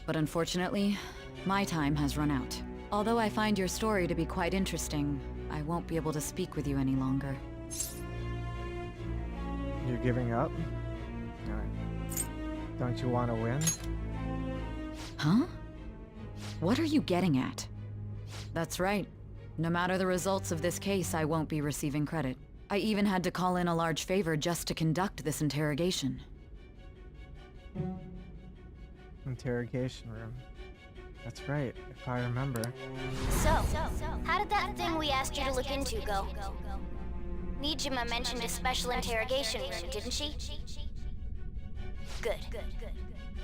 But unfortunately, my time has run out. Although I find your story to be quite interesting, I won't be able to speak with you any longer. You're giving up? Don't you want to win? Huh? What are you getting at? That's right. No matter the results of this case, I won't be receiving credit. I even had to call in a large favor just to conduct this interrogation. Interrogation room. That's right, if I remember. So, how did that thing we asked you to look into go? Nijima mentioned a special interrogation room, didn't she? Good.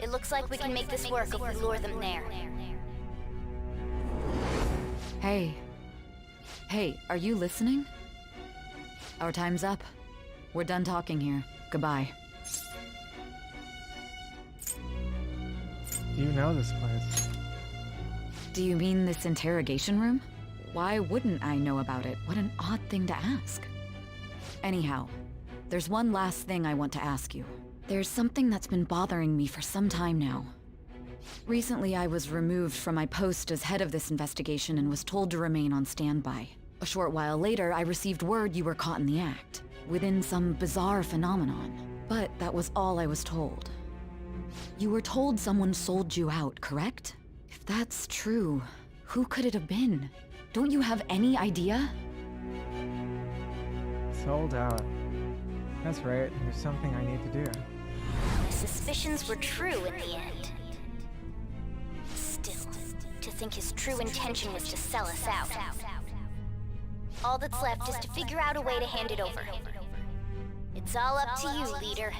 It looks like we can make this work if we lure them there. Hey. Hey, are you listening? Our time's up. We're done talking here. Goodbye. Do you know this place? Do you mean this interrogation room? Why wouldn't I know about it? What an odd thing to ask. Anyhow, there's one last thing I want to ask you. There's something that's been bothering me for some time now. Recently, I was removed from my post as head of this investigation and was told to remain on standby. A short while later, I received word you were caught in the act, within some bizarre phenomenon. But that was all I was told. You were told someone sold you out, correct? If that's true, who could it have been? Don't you have any idea? Sold out. That's right, there's something I need to do. My suspicions were true in the end. Still, to think his true intention was to sell us out. All that's left is to figure out a way to hand it over. It's all up to you, leader.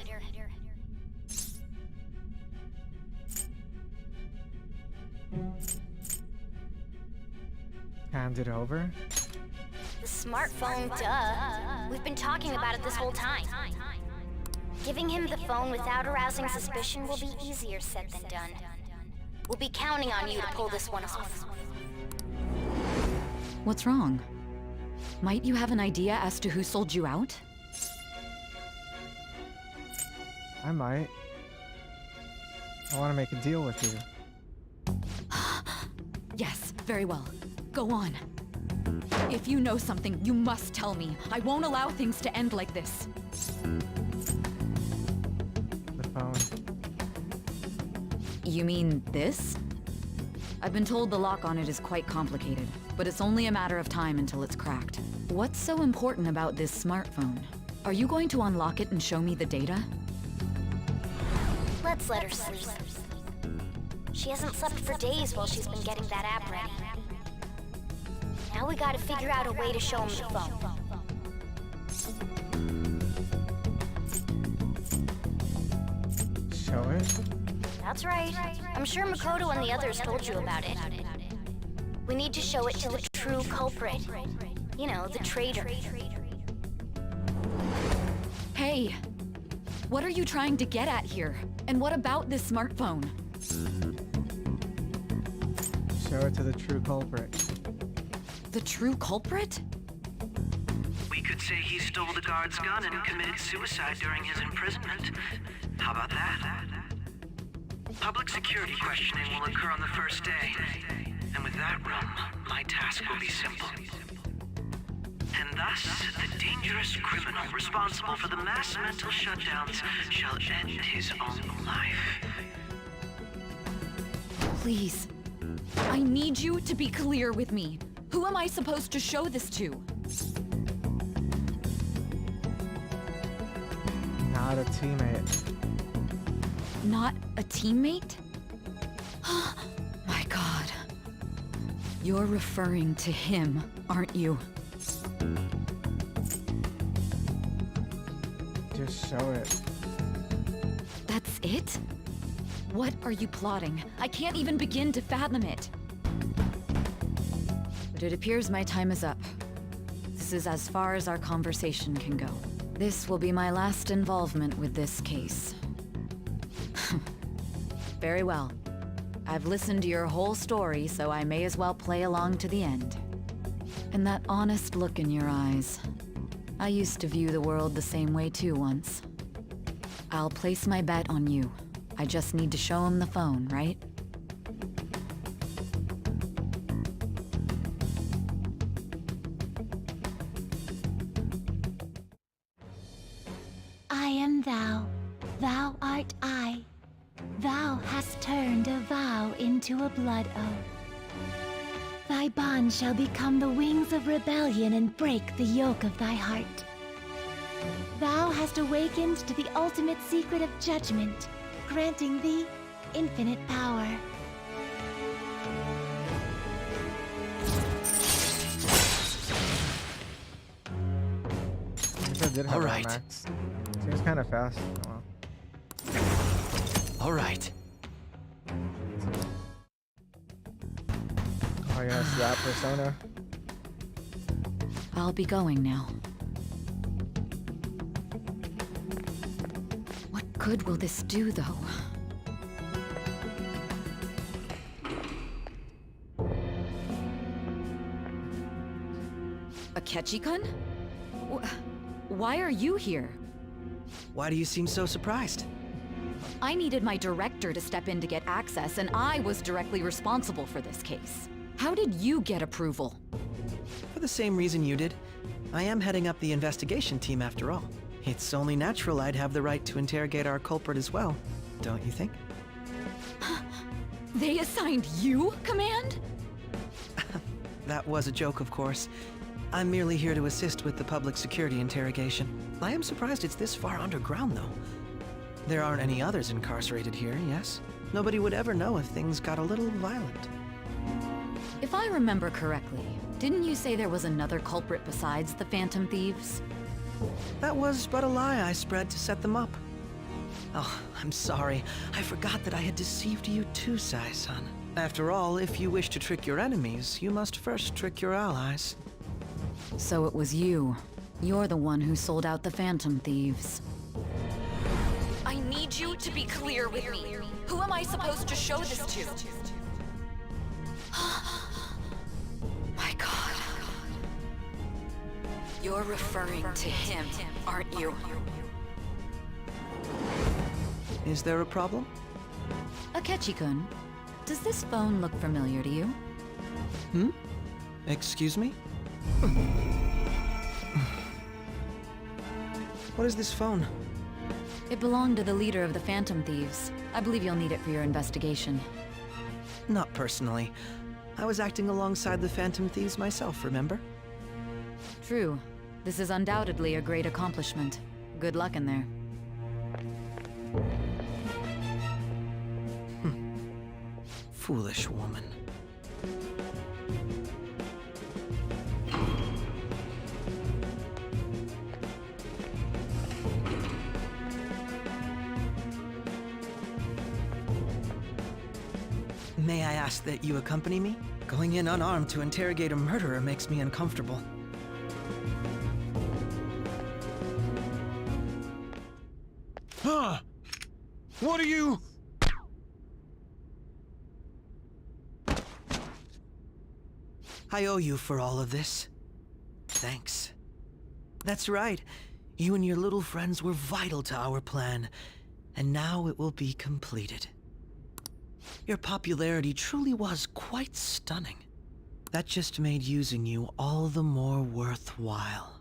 Hand it over? The smartphone, duh. We've been talking about it this whole time. Giving him the phone without arousing suspicion will be easier said than done. We'll be counting on you to pull this one off. What's wrong? Might you have an idea as to who sold you out? I might. I want to make a deal with you. Yes, very well. Go on. If you know something, you must tell me. I won't allow things to end like this. The phone. You mean this? I've been told the lock on it is quite complicated, but it's only a matter of time until it's cracked. What's so important about this smartphone? Are you going to unlock it and show me the data? Let's let her sleep. She hasn't slept for days while she's been getting that app ready. Now we gotta figure out a way to show him the phone. Show it? That's right. I'm sure Makoto and the others told you about it. We need to show it to the true culprit. You know, the traitor. Hey! What are you trying to get at here? And what about this smartphone? Show it to the true culprit. The true culprit? We could say he stole the guard's gun and committed suicide during his imprisonment. How about that? Public security questioning will occur on the first day. And with that realm, my task will be simple. And thus, the dangerous criminal responsible for the mass mental shutdowns shall end his own life. Please. I need you to be clear with me. Who am I supposed to show this to? Not a teammate. Not a teammate? My god. You're referring to him, aren't you? Just show it. That's it? What are you plotting? I can't even begin to fathom it. But it appears my time is up. This is as far as our conversation can go. This will be my last involvement with this case. Very well. I've listened to your whole story, so I may as well play along to the end. And that honest look in your eyes. I used to view the world the same way too once. I'll place my bet on you. I just need to show him the phone, right? I am thou, thou art I. Thou hast turned a vow into a blood oath. Thy bond shall become the wings of rebellion and break the yoke of thy heart. Thou hast awakened to the ultimate secret of judgment, granting thee infinite power. I did have All right. Max. Seems kind of fast. Oh, well. All right. Oh yes, that persona. I'll be going now. What good will this do, though? Akechi-kun? Why are you here? Why do you seem so surprised? I needed my director to step in to get access, and I was directly responsible for this case. How did you get approval? For the same reason you did. I am heading up the investigation team after all. It's only natural I'd have the right to interrogate our culprit as well, don't you think? They assigned you command? That was a joke, of course. I'm merely here to assist with the public security interrogation. I am surprised it's this far underground, though. There aren't any others incarcerated here, yes? Nobody would ever know if things got a little violent. If I remember correctly, didn't you say there was another culprit besides the Phantom Thieves? That was but a lie I spread to set them up. Oh, I'm sorry. I forgot that I had deceived you too, Sai-san. After all, if you wish to trick your enemies, you must first trick your allies. So it was you. You're the one who sold out the Phantom Thieves. I need you to be clear with me. Who am I supposed to show this to? My god. You're referring to him, aren't you? Is there a problem? Akechi-kun, does this phone look familiar to you? Hmm? Excuse me? What is this phone? It belonged to the leader of the Phantom Thieves. I believe you'll need it for your investigation. Not personally. I was acting alongside the Phantom Thieves myself, remember? True. This is undoubtedly a great accomplishment. Good luck in there. Foolish woman. May I ask that you accompany me? Going in unarmed to interrogate a murderer makes me uncomfortable. Huh? What are you? I owe you for all of this. Thanks. That's right. You and your little friends were vital to our plan, and now it will be completed. Your popularity truly was quite stunning. That just made using you all the more worthwhile.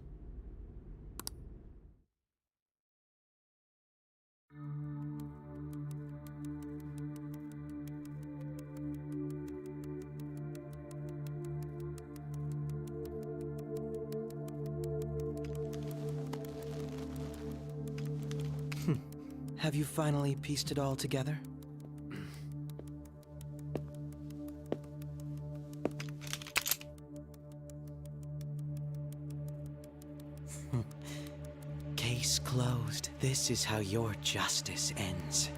Have you finally pieced it all together? Case closed. This is how your justice ends.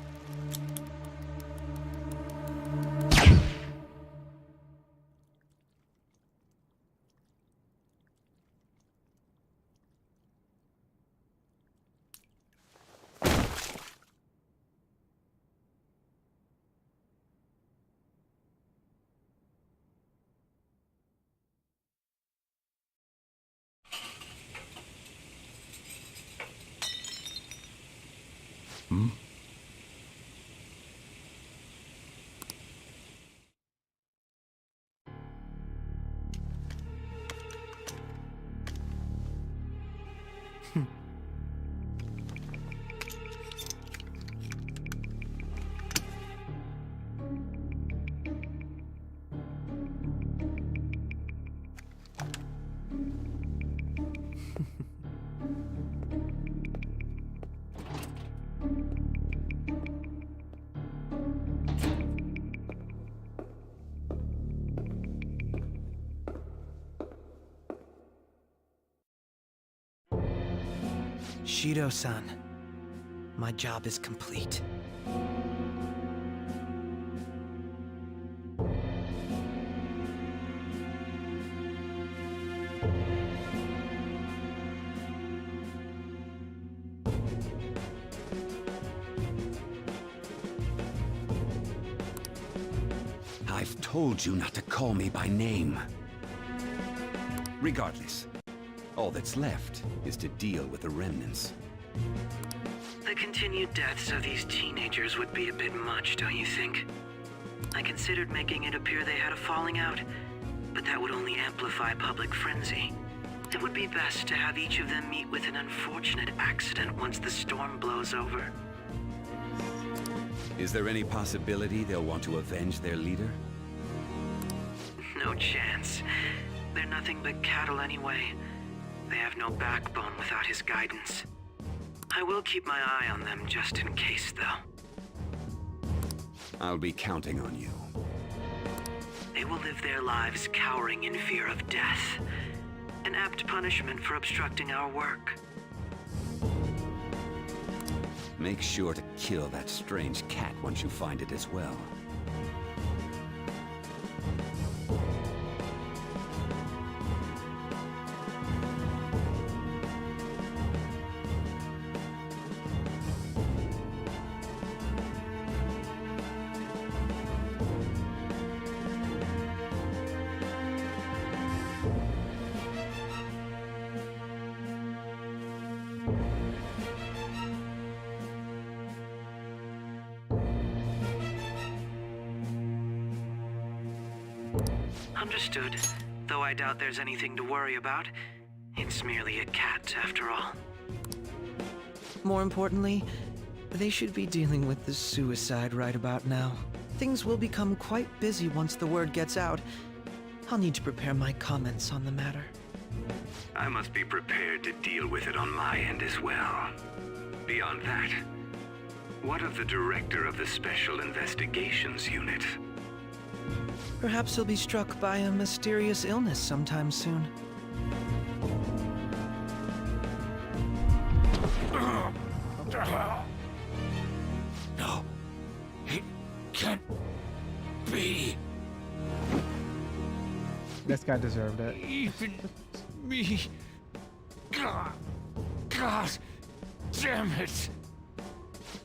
Hmm? Shido-san, my job is complete. I've told you not to call me by name. Regardless, all that's left is to deal with the remnants. The continued deaths of these teenagers would be a bit much, don't you think? I considered making it appear they had a falling out, but that would only amplify public frenzy. It would be best to have each of them meet with an unfortunate accident once the storm blows over. Is there any possibility they'll want to avenge their leader? No chance. They're nothing but cattle anyway. They have no backbone without his guidance. I will keep my eye on them just in case, though. I'll be counting on you. They will live their lives cowering in fear of death. An apt punishment for obstructing our work. Make sure to kill that strange cat once you find it as well. Understood. Though I doubt there's anything to worry about. It's merely a cat, after all. More importantly, they should be dealing with the suicide right about now. Things will become quite busy once the word gets out. I'll need to prepare my comments on the matter. I must be prepared to deal with it on my end as well. Beyond that, what of the director of the Special Investigations Unit? Perhaps he'll be struck by a mysterious illness sometime soon. No, it can't be. This guy deserved it. Even me. God damn it.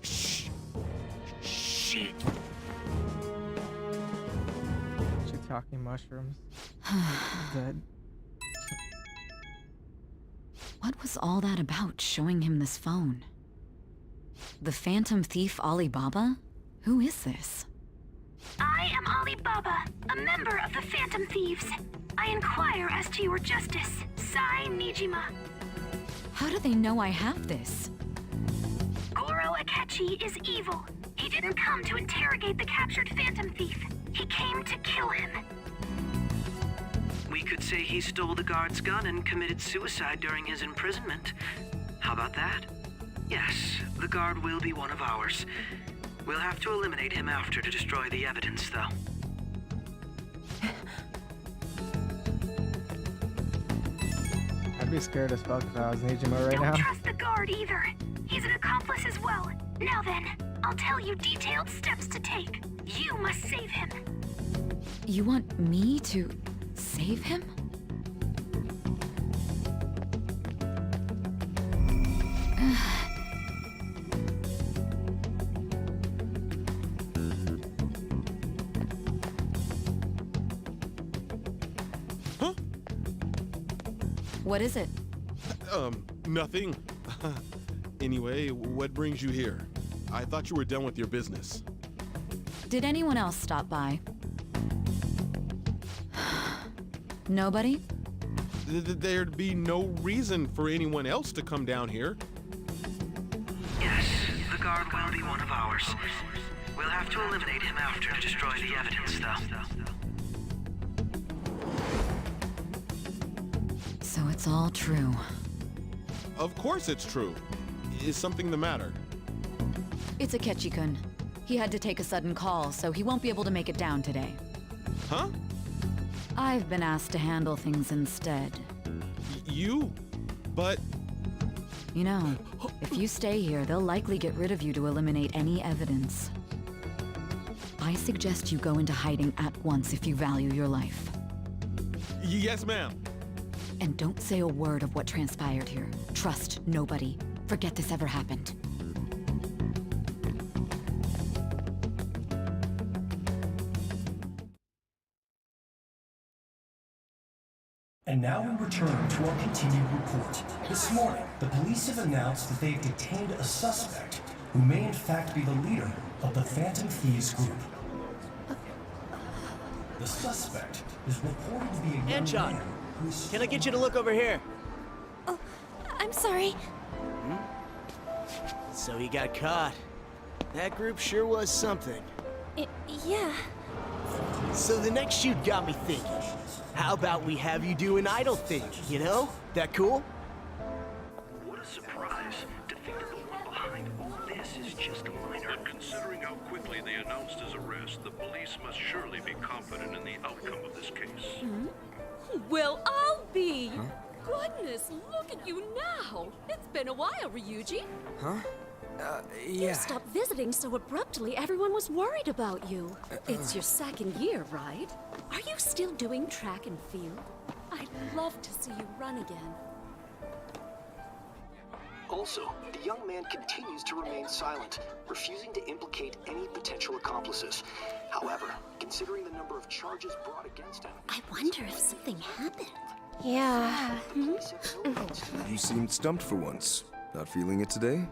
Shit. Shiitake mushrooms. Dead. What was all that about, showing him this phone? The Phantom Thief Alibaba? Who is this? I am Alibaba, a member of the Phantom Thieves. I inquire as to your justice, Sai Nijima. How do they know I have this? Goro Akechi is evil. He didn't come to interrogate the captured Phantom Thief. He came to kill him. We could say he stole the guard's gun and committed suicide during his imprisonment. How about that? Yes, the guard will be one of ours. We'll have to eliminate him after to destroy the evidence, though. I'd be scared as fuck if I was Nijima right now. Don't trust the guard either. He's an accomplice as well. Now then, I'll tell you detailed steps to take. You must save him. You want me to save him? Huh? What is it? Nothing. Anyway, what brings you here? I thought you were done with your business. Did anyone else stop by? Nobody? There'd be no reason for anyone else to come down here. Yes, the guard will be one of ours. We'll have to eliminate him after to destroy the evidence, though. So it's all true. Of course it's true. Is something the matter? It's Akechi-kun. He had to take a sudden call, so he won't be able to make it down today. Huh? I've been asked to handle things instead. You? But... You know, if you stay here, they'll likely get rid of you to eliminate any evidence. I suggest you go into hiding at once if you value your life. Yes, ma'am. And don't say a word of what transpired here. Trust nobody. Forget this ever happened. And now we return to our continued report. This morning, the police have announced that they've detained a suspect who may in fact be the leader of the Phantom Thieves group. The suspect is reported to be a young Anchon, man who's... can I get you to look over here? Oh, I'm sorry. So he got caught. That group sure was something. Yeah. So the next shoot got me thinking. How about we have you do an idle thing, you know? That cool? What a surprise to think that the one behind all this is just a minor. But considering how quickly they announced his arrest, the police must surely be confident in the outcome of this case. Well, I'll be. Goodness, look at you now. It's been a while, Ryuji. Huh? You Yeah. stopped visiting so abruptly, everyone was worried about you. It's your second year, right? Are you still doing track and field? I'd love to see you run again. Also, the young man continues to remain silent, refusing to implicate any potential accomplices. However, considering the number of charges brought against him... I wonder if something happened. Yeah. You seemed stumped for once. Not feeling it today?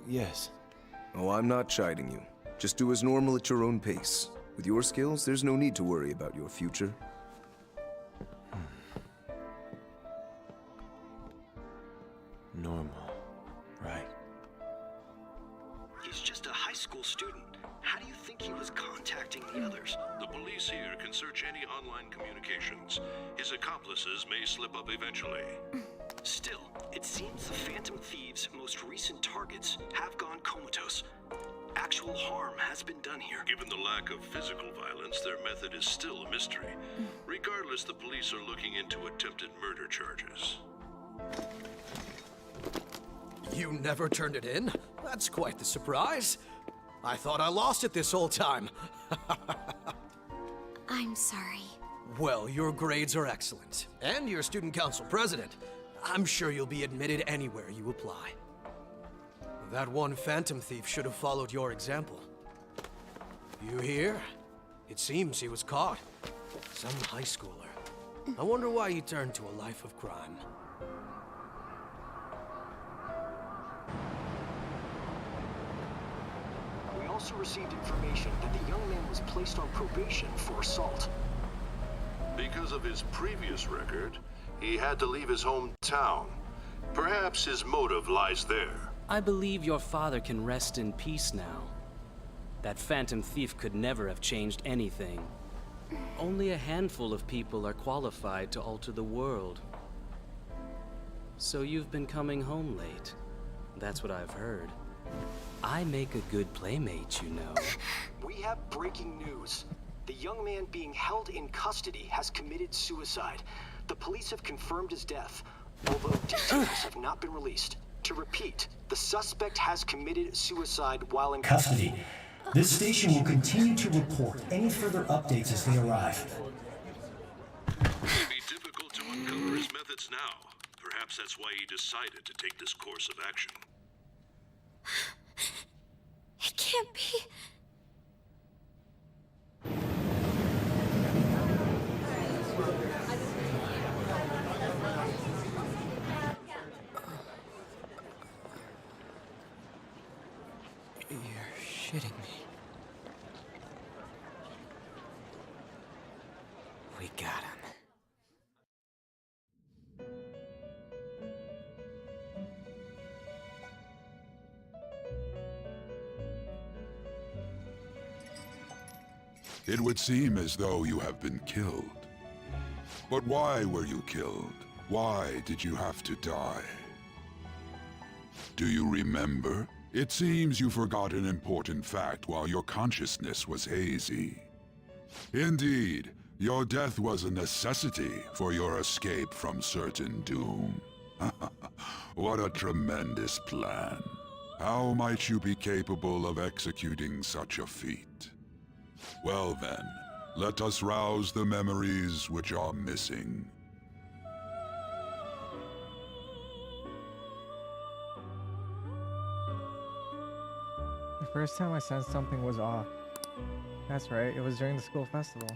Yes. Oh, I'm not chiding you. Just do as normal at your own pace. With your skills, there's no need to worry about your future. Normal. Right. He's just a high school student. How do you think he was contacted? contacting the others? The police here can search any online communications. His accomplices may slip up eventually. Still, it seems the Phantom Thieves' most recent targets have gone comatose. Actual harm has been done here. Given the lack of physical violence, their method is still a mystery. Regardless, the police are looking into attempted murder charges. You never turned it in? That's quite the surprise. I thought I lost it this whole time. I'm sorry. Well, your grades are excellent. And you're student council president. I'm sure you'll be admitted anywhere you apply. That one Phantom Thief should have followed your example. You hear? It seems he was caught. Some high schooler. I wonder why he turned to a life of crime. We also received information that the young man was placed on probation for assault. Because of his previous record, he had to leave his hometown. Perhaps his motive lies there. I believe your father can rest in peace now. That Phantom Thief could never have changed anything. Only a handful of people are qualified to alter the world. So you've been coming home late. That's what I've heard. I make a good playmate, you know. We have breaking news. The young man being held in custody has committed suicide. The police have confirmed his death, although details have not been released. To repeat, the suspect has committed suicide while in Custody. This station will continue to report any further updates as they arrive. It would be difficult to uncover his methods now. Perhaps that's why he decided to take this course of action. It can't be. You're shitting me. We got him. It would seem as though you have been killed. But why were you killed? Why did you have to die? Do you remember? It seems you forgot an important fact while your consciousness was hazy. Indeed, your death was a necessity for your escape from certain doom. What a tremendous plan. How might you be capable of executing such a feat? Well then, let us rouse the memories which are missing. The first time I sensed something was off. That's right, it was during the school festival.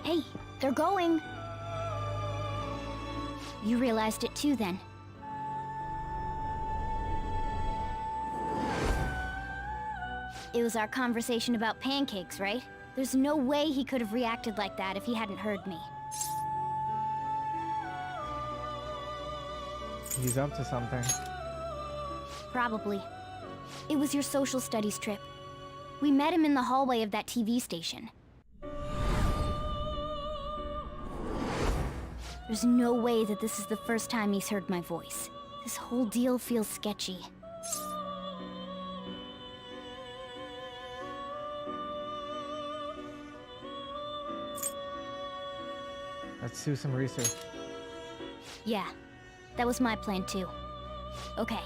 Hey, they're going. You realized it too, then. It was our conversation about pancakes, right? There's no way he could have reacted like that if he hadn't heard me. He's up to something. Probably. It was your social studies trip. We met him in the hallway of that TV station. There's no way that this is the first time he's heard my voice. This whole deal feels sketchy. Let's do some research. Yeah, that was my plan too. Okay,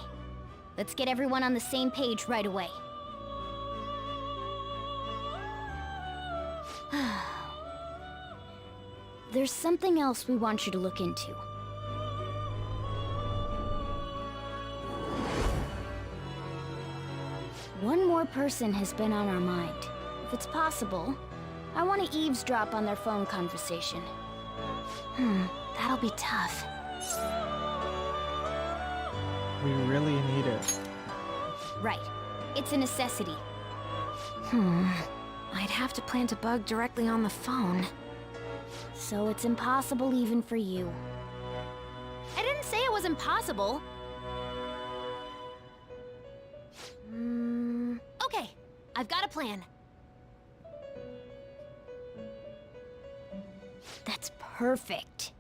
let's get everyone on the same page right away. There's something else we want you to look into. One more person has been on our mind. If it's possible, I want to eavesdrop on their phone conversation. That'll be tough. We really need it. Right. It's a necessity. I'd have to plant a bug directly on the phone. So it's impossible even for you. I didn't say it was impossible. Okay, I've got a plan. That's perfect.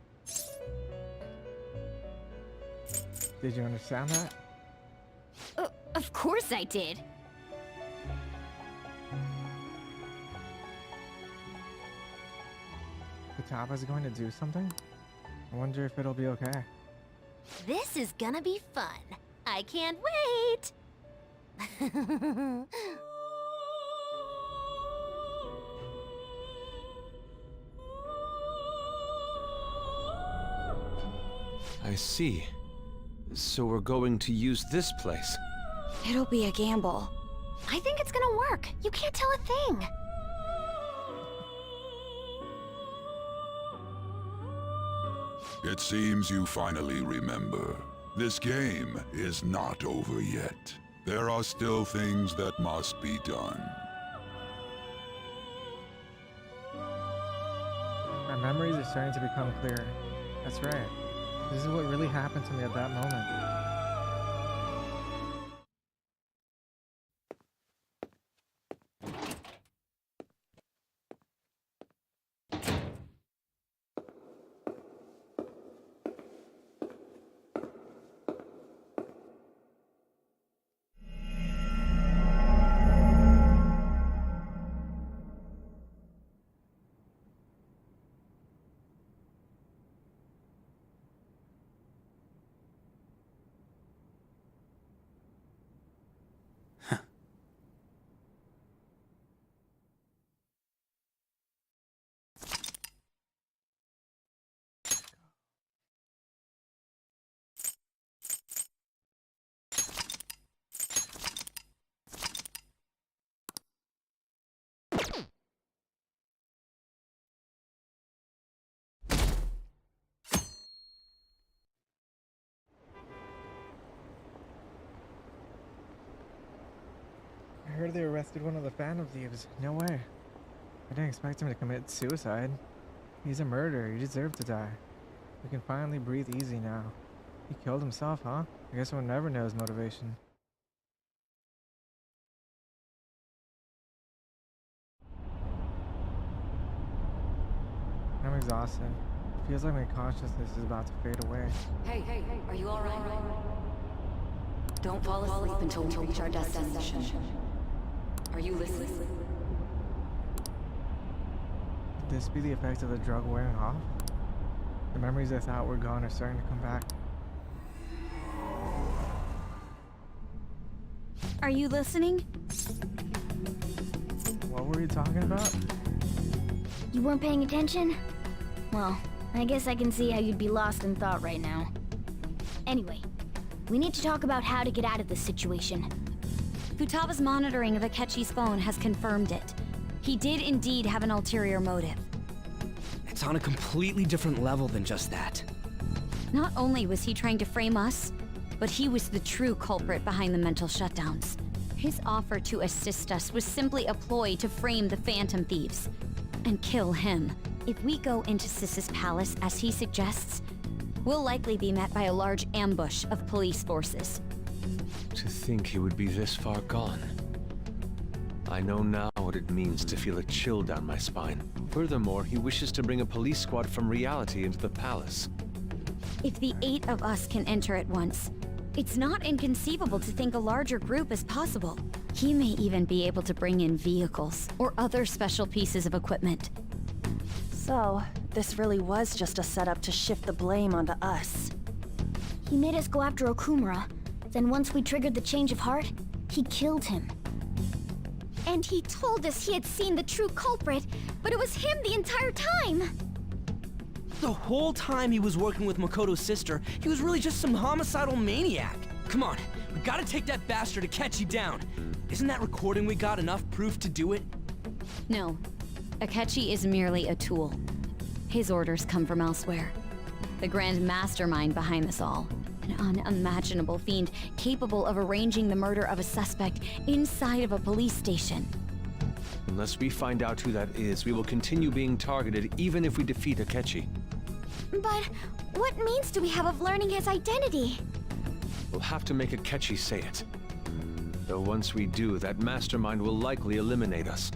Did you understand that? Of course I did. Kataba's going to do something? I wonder if it'll be okay. This is gonna be fun. I can't wait! I see. So we're going to use this place. It'll be a gamble. I think it's gonna work. You can't tell a thing. It seems you finally remember. This game is not over yet. There are still things that must be done. My memories are starting to become clearer. That's right. This is what really happened to me at that moment. I heard they arrested one of the Phantom Thieves. No way. I didn't expect him to commit suicide. He's a murderer. He deserved to die. We can finally breathe easy now. He killed himself, huh? I guess we'll never know his motivation. I'm exhausted. It feels like my consciousness is about to fade away. Hey, are you alright? Don't fall asleep until we reach our destination. Are you listening? Could this be the effect of the drug wearing off? The memories I thought were gone are starting to come back. Are you listening? What were you talking about? You weren't paying attention? Well, I guess I can see how you'd be lost in thought right now. Anyway, we need to talk about how to get out of this situation. Futaba's monitoring of Akechi's phone has confirmed it. He did indeed have an ulterior motive. It's on a completely different level than just that. Not only was he trying to frame us, but he was the true culprit behind the mental shutdowns. His offer to assist us was simply a ploy to frame the Phantom Thieves and kill him. If we go into Sis's palace as he suggests, we'll likely be met by a large ambush of police forces. To think he would be this far gone. I know now what it means to feel a chill down my spine. Furthermore, he wishes to bring a police squad from reality into the palace. If the 8 of us can enter at once, it's not inconceivable to think a larger group is possible. He may even be able to bring in vehicles or other special pieces of equipment. So, this really was just a setup to shift the blame onto us. He made us go after Okumura. Then once we triggered the change of heart, he killed him. And he told us he had seen the true culprit, but it was him the entire time! The whole time he was working with Makoto's sister, he was really just some homicidal maniac. Come on, we gotta take that bastard Akechi down. Isn't that recording we got enough proof to do it? No. Akechi is merely a tool. His orders come from elsewhere. The grand mastermind behind this all. An unimaginable fiend capable of arranging the murder of a suspect inside of a police station. Unless we find out who that is, we will continue being targeted even if we defeat Akechi. But what means do we have of learning his identity? We'll have to make Akechi say it. Though once we do, that mastermind will likely eliminate us.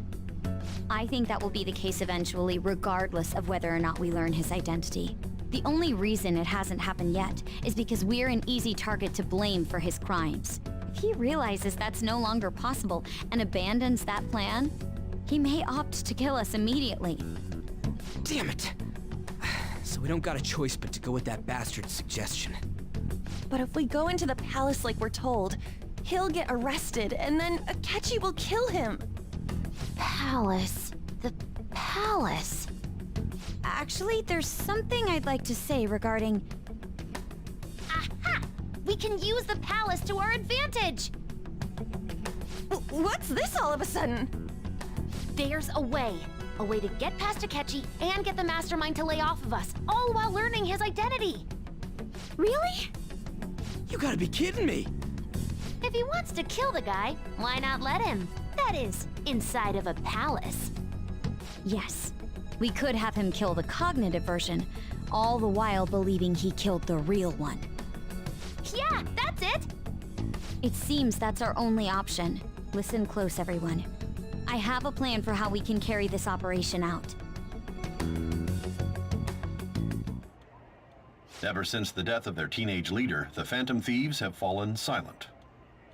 I think that will be the case eventually, regardless of whether or not we learn his identity. The only reason it hasn't happened yet is because we're an easy target to blame for his crimes. If he realizes that's no longer possible and abandons that plan, he may opt to kill us immediately. Damn it! So we don't got a choice but to go with that bastard's suggestion. But if we go into the palace like we're told, he'll get arrested, and then Akechi will kill him. Palace. The palace. Actually, there's something I'd like to say regarding... Aha! We can use the palace to our advantage! What's this all of a sudden? There's a way. A way to get past Akechi and get the mastermind to lay off of us, all while learning his identity. Really? You gotta be kidding me! If he wants to kill the guy, why not let him? That is, inside of a palace. Yes. We could have him kill the cognitive version, all the while believing he killed the real one. Yeah, that's it! It seems that's our only option. Listen close, everyone. I have a plan for how we can carry this operation out. Ever since the death of their teenage leader, the Phantom Thieves have fallen silent.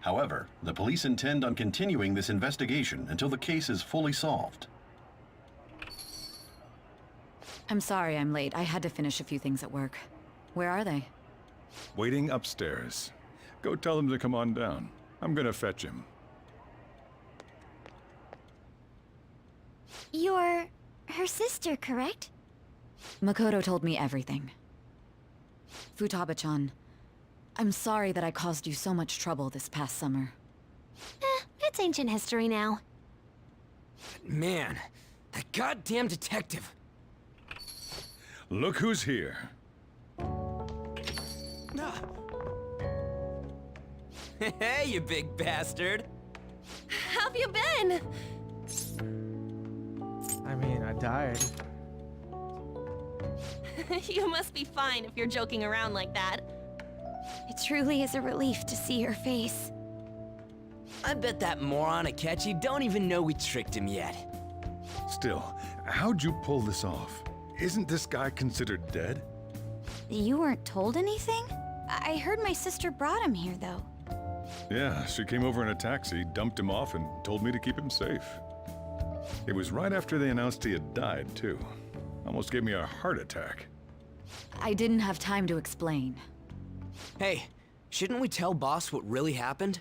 However, the police intend on continuing this investigation until the case is fully solved. I'm sorry I'm late. I had to finish a few things at work. Where are they? Waiting upstairs. Go tell them to come on down. I'm gonna fetch him. You're her sister, correct? Makoto told me everything. Futaba-chan, I'm sorry that I caused you so much trouble this past summer. It's ancient history now. Man, that goddamn detective. Look who's here. Hey, you big bastard. How've you been? I mean, I died. You must be fine if you're joking around like that. It truly is a relief to see your face. I bet that moron Akechi don't even know we tricked him yet. Still, how'd you pull this off? Isn't this guy considered dead? You weren't told anything? I heard my sister brought him here, though. Yeah, she came over in a taxi, dumped him off, and told me to keep him safe. It was right after they announced he had died, too. Almost gave me a heart attack. I didn't have time to explain. Hey, shouldn't we tell Boss what really happened?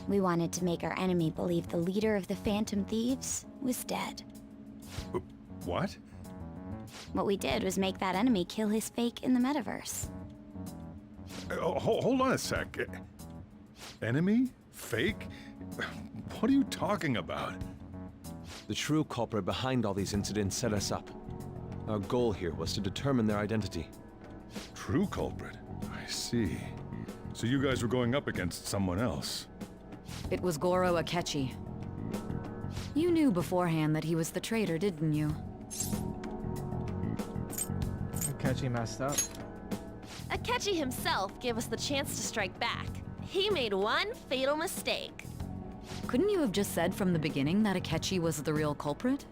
We wanted to make our enemy believe the leader of the Phantom Thieves was dead. What? What we did was make that enemy kill his fake in the metaverse. Hold on a sec. Enemy? Fake? What are you talking about? The true culprit behind all these incidents set us up. Our goal here was to determine their identity. True culprit? I see. So you guys were going up against someone else. It was Goro Akechi. You knew beforehand that he was the traitor, didn't you? Akechi messed up. Akechi himself gave us the chance to strike back. He made one fatal mistake. Couldn't you have just said from the beginning that Akechi was the real culprit?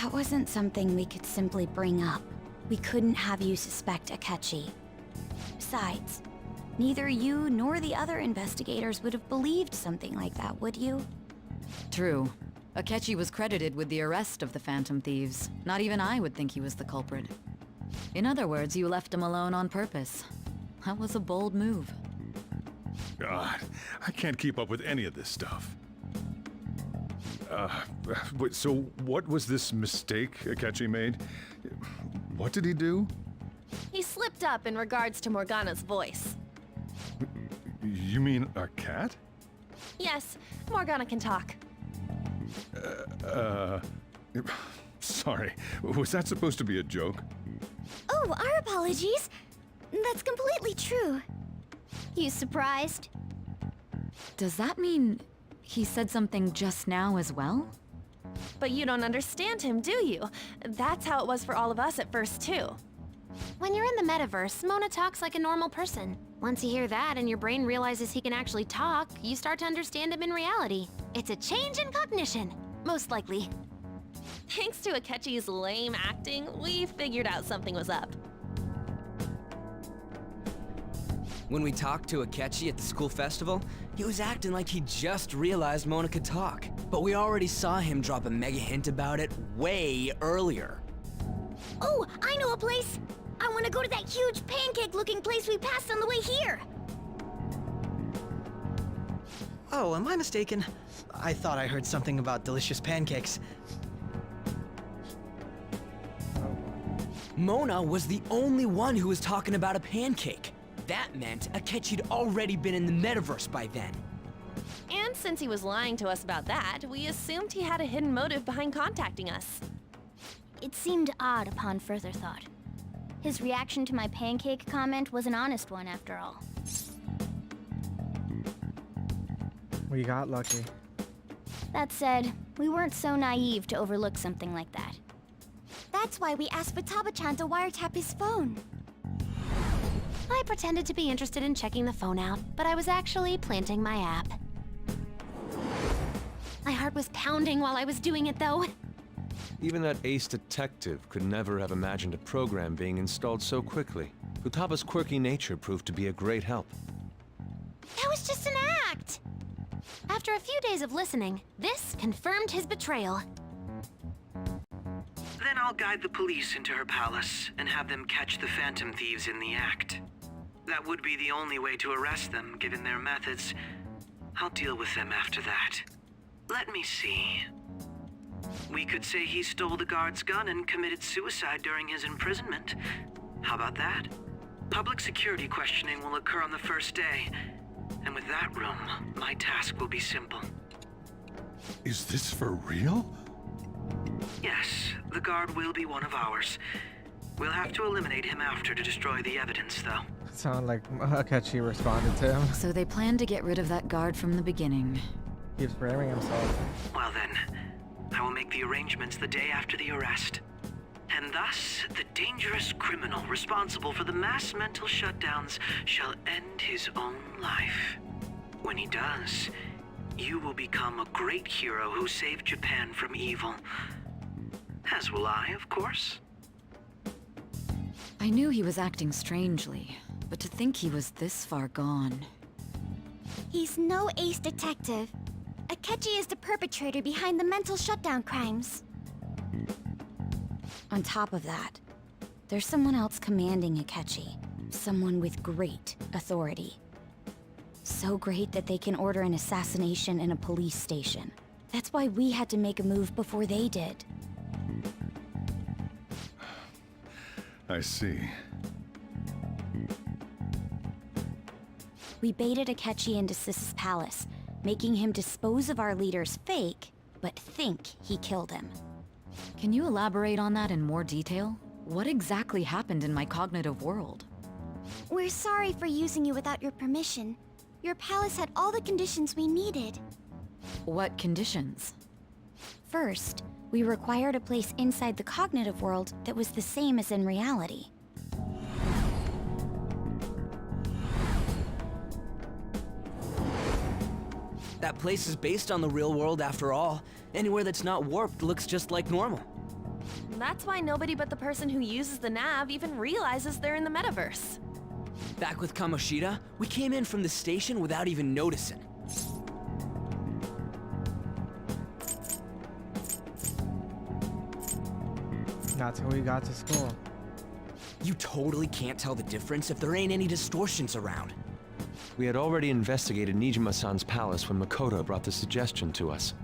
That wasn't something we could simply bring up. We couldn't have you suspect Akechi. Besides, neither you nor the other investigators would have believed something like that, would you? True. Akechi was credited with the arrest of the Phantom Thieves. Not even I would think he was the culprit. In other words, you left him alone on purpose. That was a bold move. God, I can't keep up with any of this stuff. So what was this mistake Akechi made? What did he do? He slipped up in regards to Morgana's voice. You mean a cat? Yes, Morgana can talk. Sorry, was that supposed to be a joke? Oh, our apologies. That's completely true. You surprised? Does that mean He said something just now as well? But you don't understand him, do you? That's how it was for all of us at first, too. When you're in the metaverse, Mona talks like a normal person. Once you hear that and your brain realizes he can actually talk, you start to understand him in reality. It's a change in cognition, most likely. Thanks to Akechi's lame acting, we figured out something was up. When we talked to Akechi at the school festival, he was acting like he just realized Mona could talk. But we already saw him drop a mega hint about it way earlier. Oh, I know a place! I want to go to that huge pancake-looking place we passed on the way here! Oh, am I mistaken? I thought I heard something about delicious pancakes. Mona was the only one who was talking about a pancake. That meant Akechi'd already been in the metaverse by then. And since he was lying to us about that, we assumed he had a hidden motive behind contacting us. It seemed odd upon further thought. His reaction to my pancake comment was an honest one, after all. We got lucky. That said, we weren't so naive to overlook something like that. That's why we asked Futaba-chan to wiretap his phone. I pretended to be interested in checking the phone out, but I was actually planting my app. My heart was pounding while I was doing it, though. Even that ace detective could never have imagined a program being installed so quickly. Futaba's quirky nature proved to be a great help. That was just an act! After a few days of listening, this confirmed his betrayal. Then I'll guide the police into her palace and have them catch the Phantom Thieves in the act. That would be the only way to arrest them, given their methods. I'll deal with them after that. Let me see. We could say he stole the guard's gun and committed suicide during his imprisonment. How about that? Public security questioning will occur on the first day. And with that room, my task will be simple. Is this for real? Yes, the guard will be one of ours. We'll have to eliminate him after to destroy the evidence, though. Sound like Akechi responded to him. So they planned to get rid of that guard from the beginning. Keeps framing himself. Well then, I will make the arrangements the day after the arrest. And thus, the dangerous criminal responsible for the mass mental shutdowns shall end his own life. When he does, you will become a great hero who saved Japan from evil. As will I, of course. I knew he was acting strangely, but to think he was this far gone. He's no ace detective. Akechi is the perpetrator behind the mental shutdown crimes. On top of that, there's someone else commanding Akechi. Someone with great authority. So great that they can order an assassination in a police station. That's why we had to make a move before they did. I see. We baited Akechi into Sis's palace, making him dispose of our leader's fake, but think he killed him. Can you elaborate on that in more detail? What exactly happened in my cognitive world? We're sorry for using you without your permission. Your palace had all the conditions we needed. What conditions? First, we required a place inside the cognitive world that was the same as in reality. That place is based on the real world after all. Anywhere that's not warped looks just like normal. That's why nobody but the person who uses the nav even realizes they're in the metaverse. Back with Kamoshida, we came in from the station without even noticing. Not till we got to school. You totally can't tell the difference if there ain't any distortions around. We had already investigated Nijima-san's palace when Makoto brought the suggestion to us.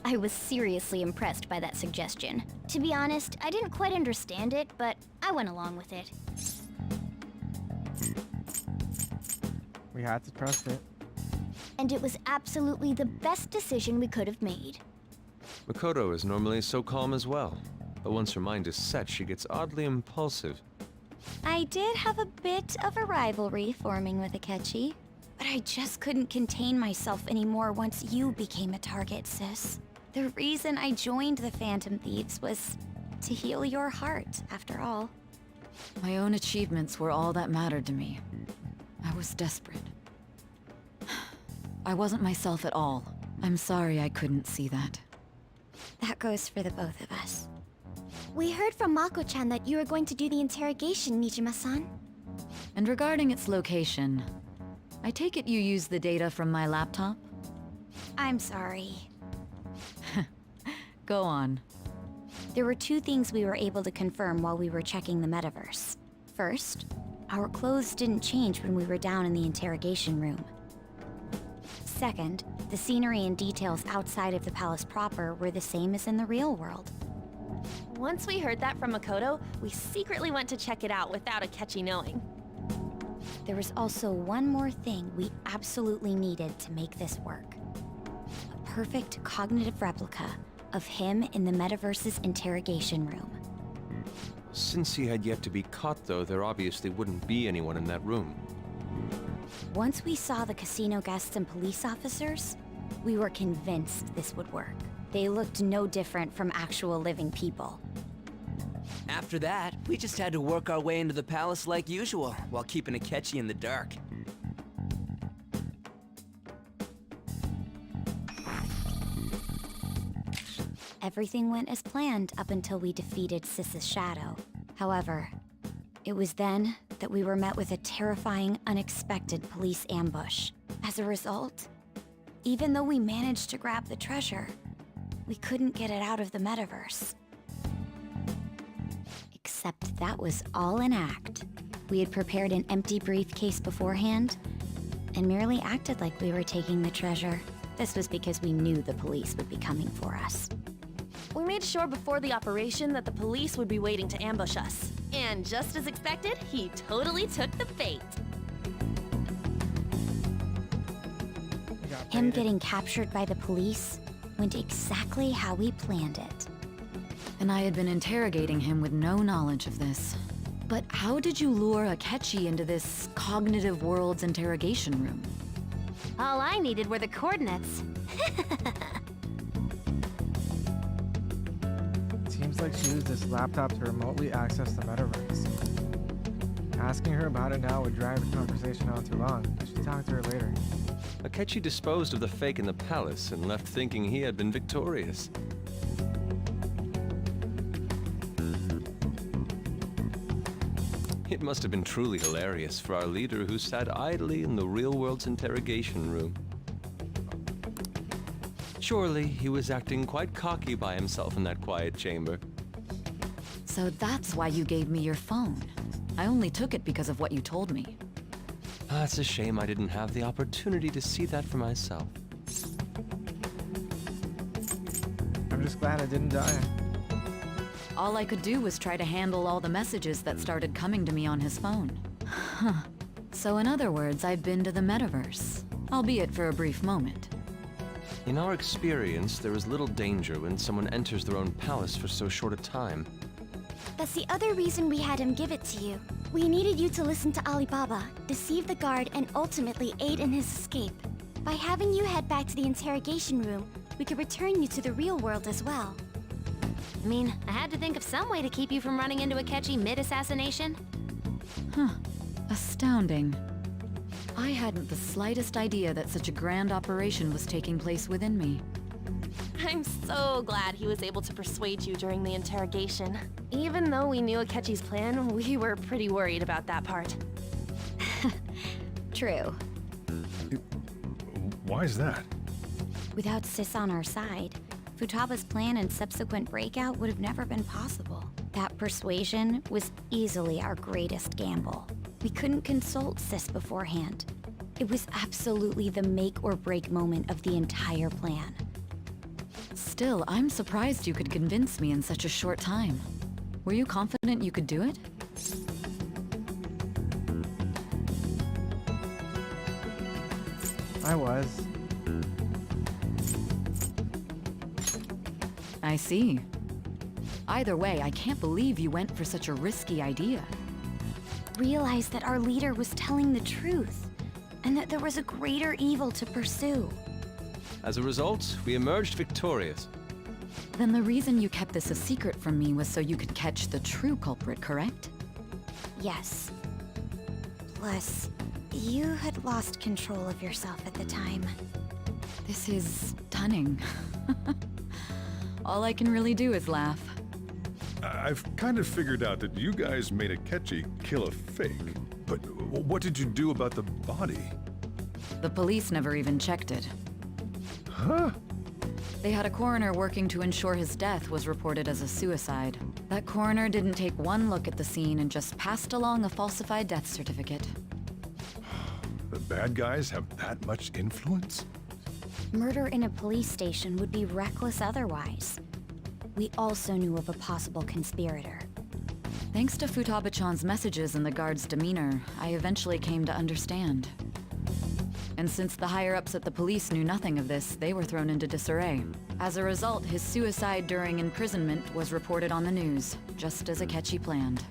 I was seriously impressed by that suggestion. To be honest, I didn't quite understand it, but I went along with it. We had to trust it. And it was absolutely the best decision we could have made. Makoto is normally so calm as well, but once her mind is set, she gets oddly impulsive. I did have a bit of a rivalry forming with Akechi. But I just couldn't contain myself anymore once you became a target, sis. The reason I joined the Phantom Thieves was to heal your heart, after all. My own achievements were all that mattered to me. I was desperate. I wasn't myself at all. I'm sorry I couldn't see that. That goes for the both of us. We heard from Mako-chan that you were going to do the interrogation, Nijima-san. And regarding its location, I take it you used the data from my laptop? I'm sorry. Go on. There were two things we were able to confirm while we were checking the metaverse. First, our clothes didn't change when we were down in the interrogation room. Second, the scenery and details outside of the palace proper were the same as in the real world. Once we heard that from Makoto, we secretly went to check it out without Akechi knowing. There was also one more thing we absolutely needed to make this work. A perfect cognitive replica of him in the metaverse's interrogation room. Since he had yet to be caught, though, there obviously wouldn't be anyone in that room. Once we saw the casino guests and police officers, we were convinced this would work. They looked no different from actual living people. After that, we just had to work our way into the palace like usual, while keeping Akechi in the dark. Everything went as planned up until we defeated Sis's shadow. However, it was then that we were met with a terrifying, unexpected police ambush. As a result, even though we managed to grab the treasure, we couldn't get it out of the metaverse. Except that was all an act. We had prepared an empty briefcase beforehand, and merely acted like we were taking the treasure. This was because we knew the police would be coming for us. We made sure before the operation that the police would be waiting to ambush us. And just as expected, he totally took the bait. Him getting captured by the police went exactly how we planned it. And I had been interrogating him with no knowledge of this. But how did you lure Akechi into this cognitive world's interrogation room? All I needed were the coordinates. Seems like she used this laptop to remotely access the metaverse. Asking her about it now would drag the conversation on too long. I should talk to her later. Akechi disposed of the fake in the palace and left thinking he had been victorious. It must have been truly hilarious for our leader who sat idly in the real world's interrogation room. Surely he was acting quite cocky by himself in that quiet chamber. So that's why you gave me your phone. I only took it because of what you told me. It's a shame I didn't have the opportunity to see that for myself. I'm just glad I didn't die. All I could do was try to handle all the messages that started coming to me on his phone. Huh. So in other words, I've been to the metaverse, albeit for a brief moment. In our experience, there is little danger when someone enters their own palace for so short a time. That's the other reason we had him give it to you. We needed you to listen to Alibaba, deceive the guard, and ultimately aid in his escape. By having you head back to the interrogation room, we could return you to the real world as well. I mean, I had to think of some way to keep you from running into Akechi mid-assassination. Huh. Astounding. I hadn't the slightest idea that such a grand operation was taking place within me. I'm so glad he was able to persuade you during the interrogation. Even though we knew Akechi's plan, we were pretty worried about that part. True. Why is that? Without Sis on our side, Futaba's plan and subsequent breakout would have never been possible. That persuasion was easily our greatest gamble. We couldn't consult Sis beforehand. It was absolutely the make or break moment of the entire plan. Still, I'm surprised you could convince me in such a short time. Were you confident you could do it? I was. I see. Either way, I can't believe you went for such a risky idea. Realized that our leader was telling the truth. and that there was a greater evil to pursue. As a result, we emerged victorious. Then the reason you kept this a secret from me was so you could catch the true culprit, correct? Yes. Plus, you had lost control of yourself at the time. This is stunning. All I can really do is laugh. I've kind of figured out that you guys made Akechi kill a fake. But what did you do about the body? The police never even checked it. Huh? They had a coroner working to ensure his death was reported as a suicide. That coroner didn't take one look at the scene and just passed along a falsified death certificate. The bad guys have that much influence? Murder in a police station would be reckless otherwise. We also knew of a possible conspirator. Thanks to Futaba-chan's messages and the guard's demeanor, I eventually came to understand. And since the higher-ups at the police knew nothing of this, they were thrown into disarray. As a result, his suicide during imprisonment was reported on the news, just as Akechi planned.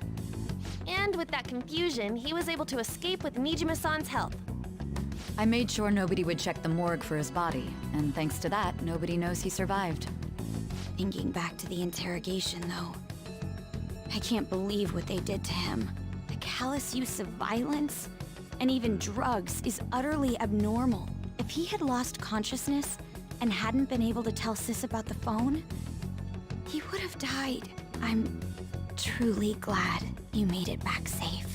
And with that confusion, he was able to escape with Nijima-san's help. I made sure nobody would check the morgue for his body, and thanks to that, nobody knows he survived. Thinking back to the interrogation, though, I can't believe what they did to him. The callous use of violence, and even drugs, is utterly abnormal. If he had lost consciousness and hadn't been able to tell Sis about the phone, he would have died. I'm truly glad you made it back safe.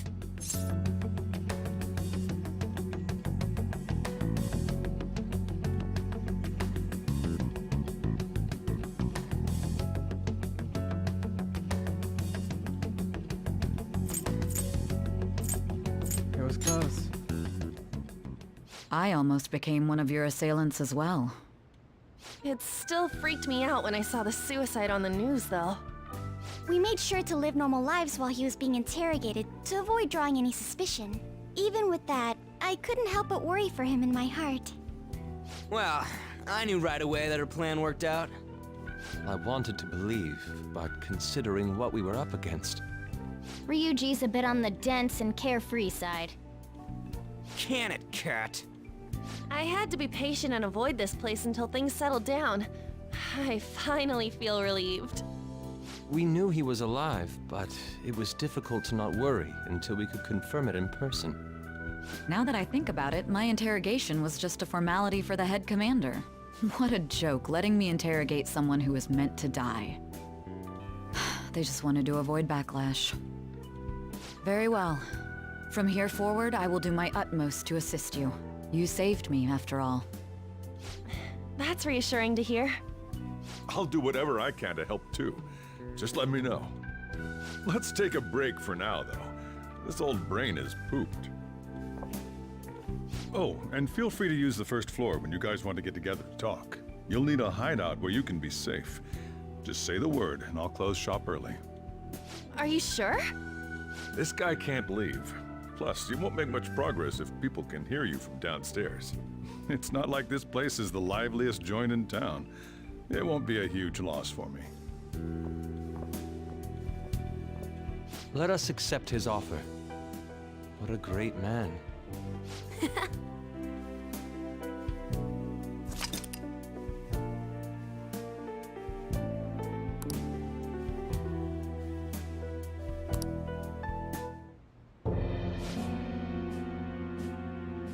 It was close. I almost became one of your assailants as well. It still freaked me out when I saw the suicide on the news, though. We made sure to live normal lives while he was being interrogated to avoid drawing any suspicion. Even with that, I couldn't help but worry for him in my heart. Well, I knew right away that her plan worked out. I wanted to believe, but considering what we were up against. Ryuji's a bit on the dense and carefree side. Can it, Cat? I had to be patient and avoid this place until things settled down. I finally feel relieved. We knew he was alive, but it was difficult to not worry until we could confirm it in person. Now that I think about it, my interrogation was just a formality for the head commander. What a joke, letting me interrogate someone who was meant to die. They just wanted to avoid backlash. Very well. From here forward, I will do my utmost to assist you. You saved me, after all. That's reassuring to hear. I'll do whatever I can to help too. Just let me know. Let's take a break for now, though. This old brain is pooped. Oh, and feel free to use the first floor when you guys want to get together to talk. You'll need a hideout where you can be safe. Just say the word, and I'll close shop early. Are you sure? This guy can't leave. Plus, you won't make much progress if people can hear you from downstairs. It's not like this place is the liveliest joint in town. It won't be a huge loss for me. Let us accept his offer. What a great man.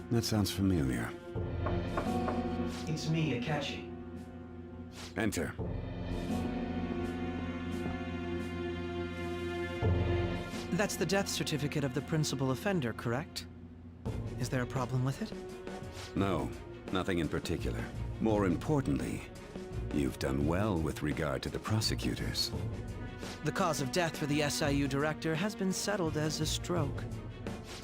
That sounds familiar. It's me, Akechi. Enter. That's the death certificate of the principal offender, correct? Is there a problem with it? No, nothing in particular. More importantly, you've done well with regard to the prosecutors. The cause of death for the SIU director has been settled as a stroke.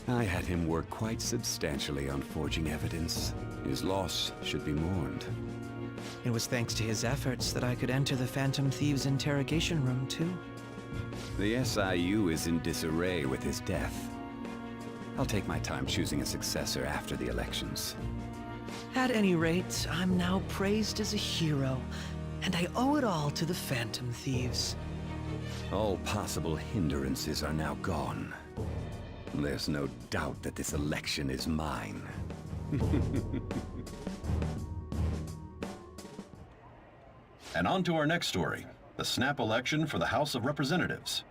I had him work quite substantially on forging evidence. His loss should be mourned. It was thanks to his efforts that I could enter the Phantom Thieves' interrogation room, too. The SIU is in disarray with his death. I'll take my time choosing a successor after the elections. At any rate, I'm now praised as a hero, and I owe it all to the Phantom Thieves. All possible hindrances are now gone. There's no doubt that this election is mine. And on to our next story, the snap election for the House of Representatives.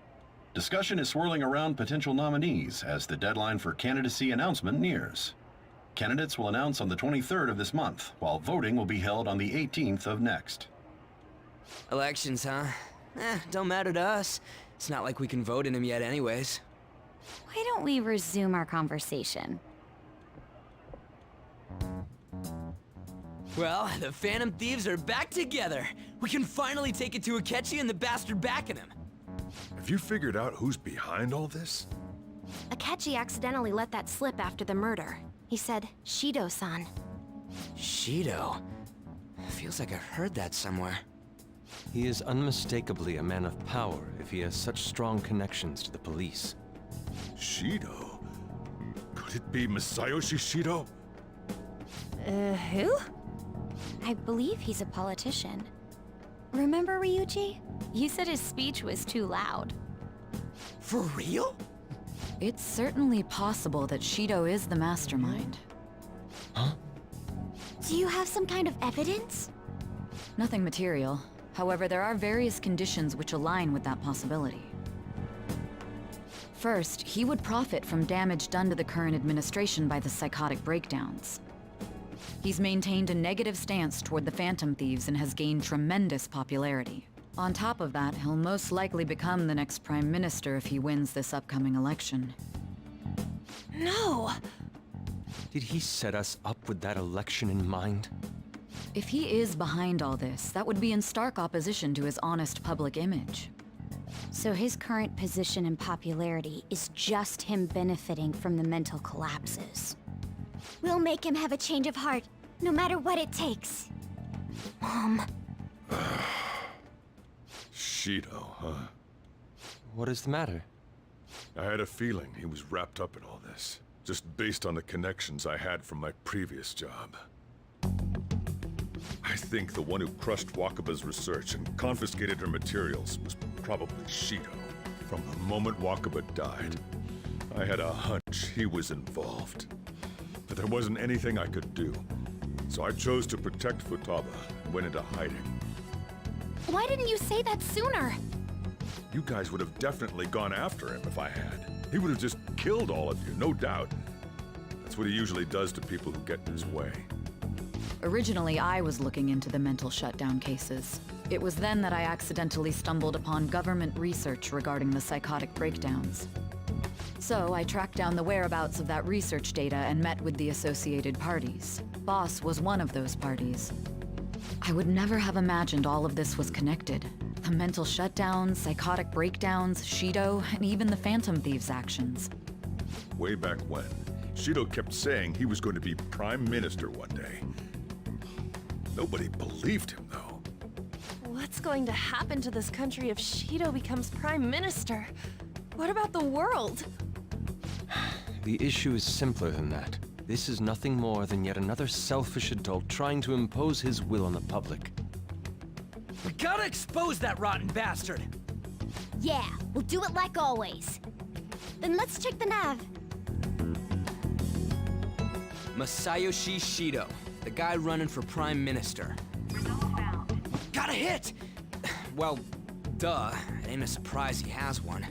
Discussion is swirling around potential nominees as the deadline for candidacy announcement nears. Candidates will announce on the 23rd of this month, while voting will be held on the 18th of next. Elections, huh? Don't matter to us. It's not like we can vote in them yet anyways. Why don't we resume our conversation? Well, the Phantom Thieves are back together. We can finally take it to Akechi and the bastard backing him. Have you figured out who's behind all this? Akechi accidentally let that slip after the murder. He said, Shido-san. Shido? Feels like I've heard that somewhere. He is unmistakably a man of power if he has such strong connections to the police. Shido? Could it be Masayoshi Shido? Who? I believe he's a politician. Remember, Ryuji? You said his speech was too loud. For real? It's certainly possible that Shido is the mastermind. Huh? Do you have some kind of evidence? Nothing material. However, there are various conditions which align with that possibility. First, he would profit from damage done to the current administration by the psychotic breakdowns. He's maintained a negative stance toward the Phantom Thieves and has gained tremendous popularity. On top of that, he'll most likely become the next Prime Minister if he wins this upcoming election. No! Did he set us up with that election in mind? If he is behind all this, that would be in stark opposition to his honest public image. So his current position and popularity is just him benefiting from the mental collapses. We'll make him have a change of heart, no matter what it takes. Mom. Shido, huh? What is the matter? I had a feeling he was wrapped up in all this, just based on the connections I had from my previous job. I think the one who crushed Wakaba's research and confiscated her materials was probably Shido. From the moment Wakaba died, I had a hunch he was involved. But there wasn't anything I could do, so I chose to protect Futaba and went into hiding. Why didn't you say that sooner? You guys would have definitely gone after him if I had. He would have just killed all of you, no doubt. That's what he usually does to people who get in his way. Originally, I was looking into the mental shutdown cases. It was then that I accidentally stumbled upon government research regarding the psychotic breakdowns. So I tracked down the whereabouts of that research data and met with the associated parties. Boss was one of those parties. I would never have imagined all of this was connected. The mental shutdowns, psychotic breakdowns, Shido, and even the Phantom Thieves' actions. Way back when, Shido kept saying he was going to be Prime Minister one day. Nobody believed him, though. What's going to happen to this country if Shido becomes Prime Minister? What about the world? The issue is simpler than that. This is nothing more than yet another selfish adult trying to impose his will on the public. We gotta expose that rotten bastard! Yeah, we'll do it like always. Then let's check the nav. Masayoshi Shido, the guy running for Prime Minister. Got a hit! Well, duh. It ain't a surprise he has one.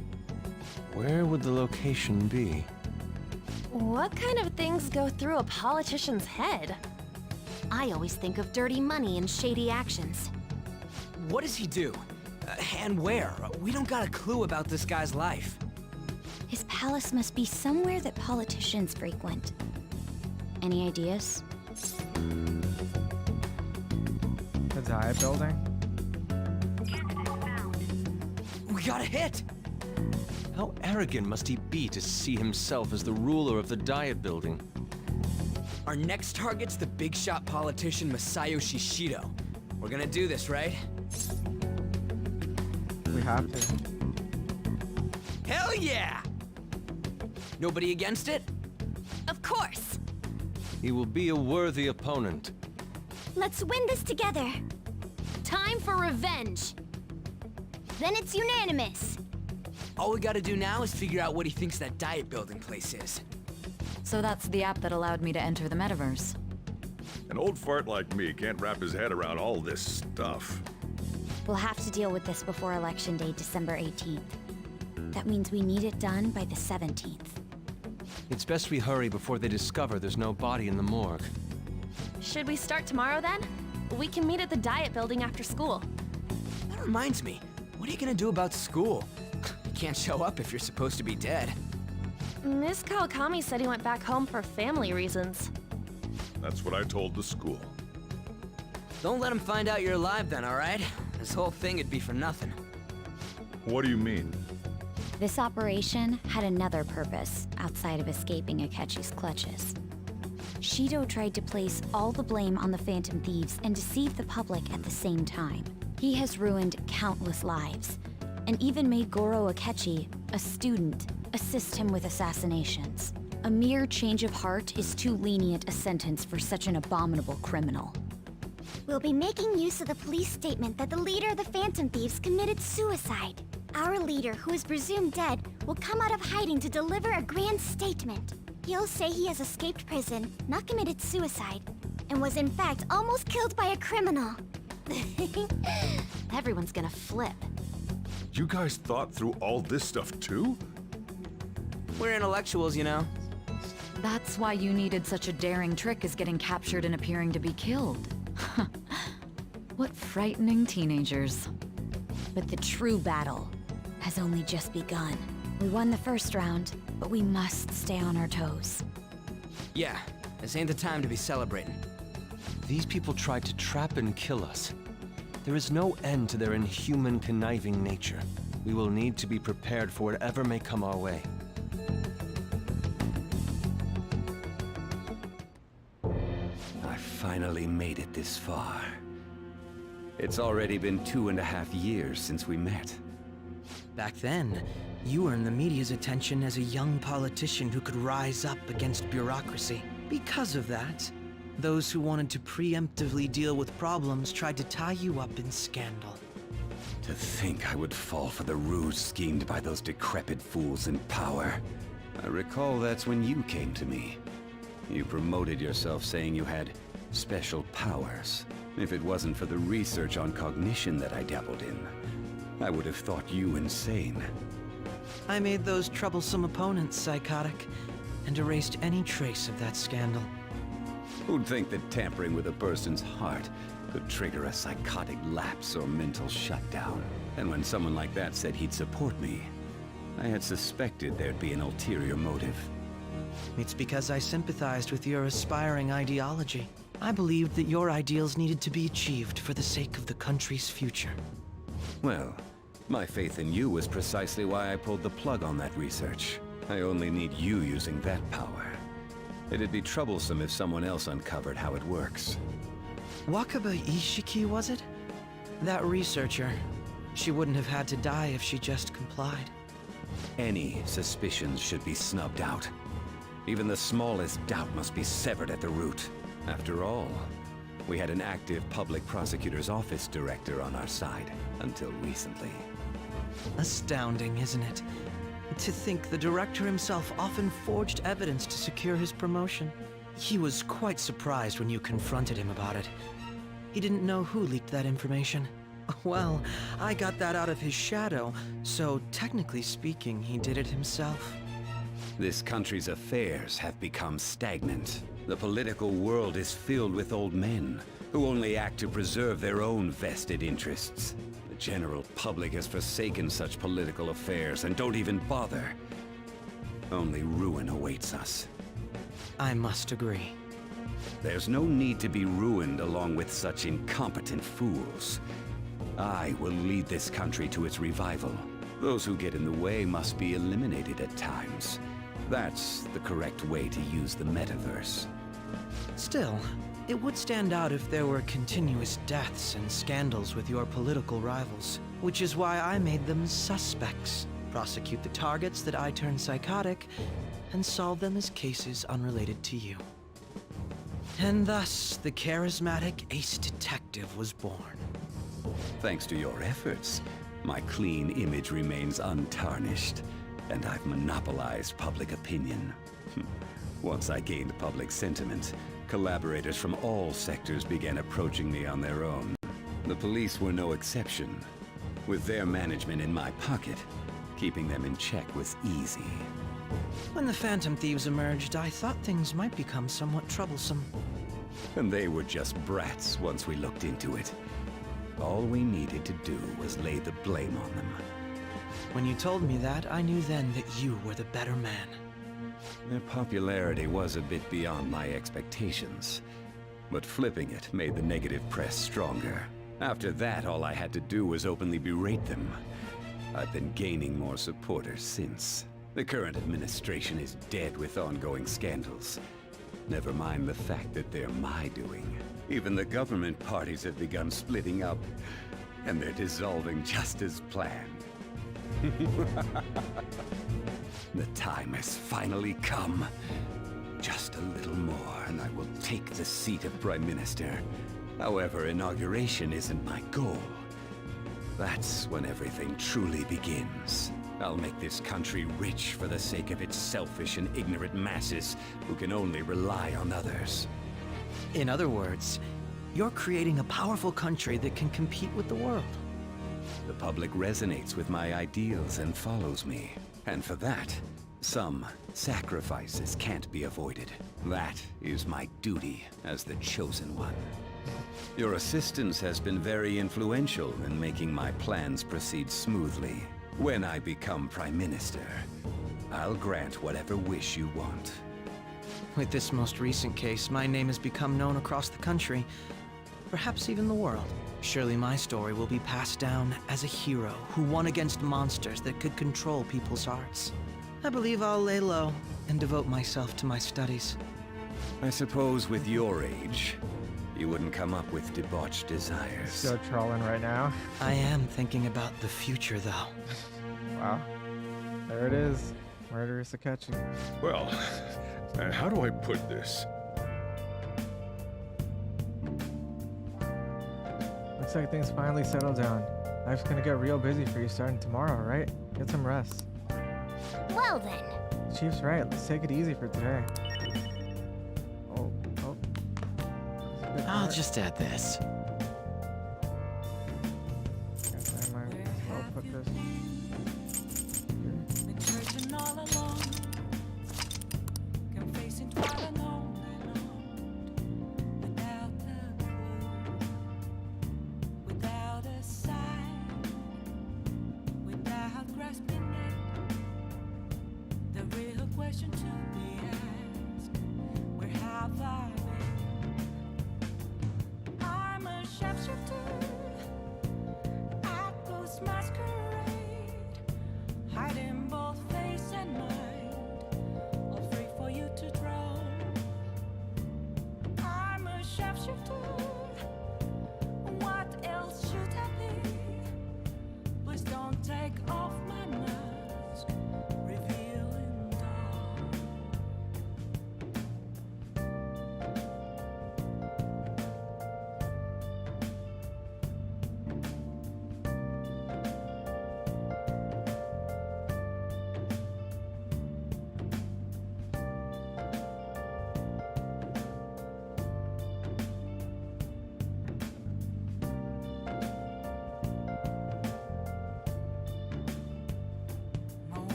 Where would the location be? What kind of things go through a politician's head? I always think of dirty money and shady actions. What does he do? And where? We don't got a clue about this guy's life. His palace must be somewhere that politicians frequent. Any ideas? The Diet building? We got a hit! How arrogant must he be to see himself as the ruler of the Diet building? Our next target's the big shot politician Masayoshi Shido. We're gonna do this, right? We have to. Hell yeah! Nobody against it? Of course! He will be a worthy opponent. Let's win this together. Time for revenge! Then it's unanimous. All we gotta do now is figure out what he thinks that Diet building place is. So that's the app that allowed me to enter the metaverse. An old fart like me can't wrap his head around all this stuff. We'll have to deal with this before Election Day, December 18th. That means we need it done by the 17th. It's best we hurry before they discover there's no body in the morgue. Should we start tomorrow then? We can meet at the Diet Building after school. That reminds me, what are you gonna do about school? You can't show up if you're supposed to be dead. Miss Kawakami said he went back home for family reasons. That's what I told the school. Don't let him find out you're alive then, alright? This whole thing would be for nothing. What do you mean? This operation had another purpose outside of escaping Akechi's clutches. Shido tried to place all the blame on the Phantom Thieves and deceive the public at the same time. He has ruined countless lives, and even made Goro Akechi, a student, assist him with assassinations. A mere change of heart is too lenient a sentence for such an abominable criminal. We'll be making use of the police statement that the leader of the Phantom Thieves committed suicide. Our leader, who is presumed dead, will come out of hiding to deliver a grand statement. He'll say he has escaped prison, not committed suicide, and was in fact almost killed by a criminal. Everyone's gonna flip. You guys thought through all this stuff too? We're intellectuals, you know. That's why you needed such a daring trick as getting captured and appearing to be killed. What frightening teenagers. But the true battle has only just begun. We won the first round, but we must stay on our toes. Yeah, this ain't the time to be celebrating. These people tried to trap and kill us. There is no end to their inhuman, conniving nature. We will need to be prepared for whatever may come our way. I finally made it this far. It's already been 2.5 years since we met. Back then, you earned the media's attention as a young politician who could rise up against bureaucracy. Because of that, those who wanted to preemptively deal with problems tried to tie you up in scandal. To think I would fall for the ruse schemed by those decrepit fools in power. I recall that's when you came to me. You promoted yourself saying you had special powers. If it wasn't for the research on cognition that I dabbled in, I would have thought you insane. I made those troublesome opponents psychotic, and erased any trace of that scandal. Who'd think that tampering with a person's heart could trigger a psychotic lapse or mental shutdown? And when someone like that said he'd support me, I had suspected there'd be an ulterior motive. It's because I sympathized with your aspiring ideology. I believed that your ideals needed to be achieved for the sake of the country's future. Well, my faith in you was precisely why I pulled the plug on that research. I only need you using that power. It'd be troublesome if someone else uncovered how it works. Wakaba Ishiki, was it? That researcher. She wouldn't have had to die if she just complied. Any suspicions should be snubbed out. Even the smallest doubt must be severed at the root. After all, we had an active public prosecutor's office director on our side, until recently. Astounding, isn't it? To think the director himself often forged evidence to secure his promotion. He was quite surprised when you confronted him about it. He didn't know who leaked that information. Well, I got that out of his shadow, so technically speaking, he did it himself. This country's affairs have become stagnant. The political world is filled with old men who only act to preserve their own vested interests. The general public has forsaken such political affairs and don't even bother. Only ruin awaits us. I must agree. There's no need to be ruined along with such incompetent fools. I will lead this country to its revival. Those who get in the way must be eliminated at times. That's the correct way to use the metaverse. Still, it would stand out if there were continuous deaths and scandals with your political rivals, which is why I made them suspects. Prosecute the targets that I turn psychotic, and solve them as cases unrelated to you. And thus, the charismatic ace detective was born. Thanks to your efforts, my clean image remains untarnished, and I've monopolized public opinion. Once I gained public sentiment, collaborators from all sectors began approaching me on their own. The police were no exception. With their management in my pocket, keeping them in check was easy. When the Phantom Thieves emerged, I thought things might become somewhat troublesome. And they were just brats once we looked into it. All we needed to do was lay the blame on them. When you told me that, I knew then that you were the better man. Their popularity was a bit beyond my expectations, but flipping it made the negative press stronger. After that, all I had to do was openly berate them. I've been gaining more supporters since. The current administration is dead with ongoing scandals. Never mind the fact that they're my doing. Even the government parties have begun splitting up, and they're dissolving just as planned. The time has finally come. Just a little more, and I will take the seat of Prime Minister. However, inauguration isn't my goal. That's when everything truly begins. I'll make this country rich for the sake of its selfish and ignorant masses who can only rely on others. In other words, you're creating a powerful country that can compete with the world. The public resonates with my ideals and follows me. And for that, some sacrifices can't be avoided. That is my duty as the chosen one. Your assistance has been very influential in making my plans proceed smoothly. When I become Prime Minister, I'll grant whatever wish you want. With this most recent case, my name has become known across the country, perhaps even the world. Surely my story will be passed down as a hero who won against monsters that could control people's hearts. I believe I'll lay low and devote myself to my studies. I suppose with your age, you wouldn't come up with debauched desires. So trolling right now. I am thinking about the future, though. Wow. There it is. Murderous Akechi. Well, how do I put this? Looks like things finally settled down. Life's gonna get real busy for you starting tomorrow, right? Get some rest. Well then. Chief's right. Let's take it easy for today. Oh. I'll just add this. Guess I might as well put this.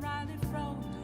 Riley froze.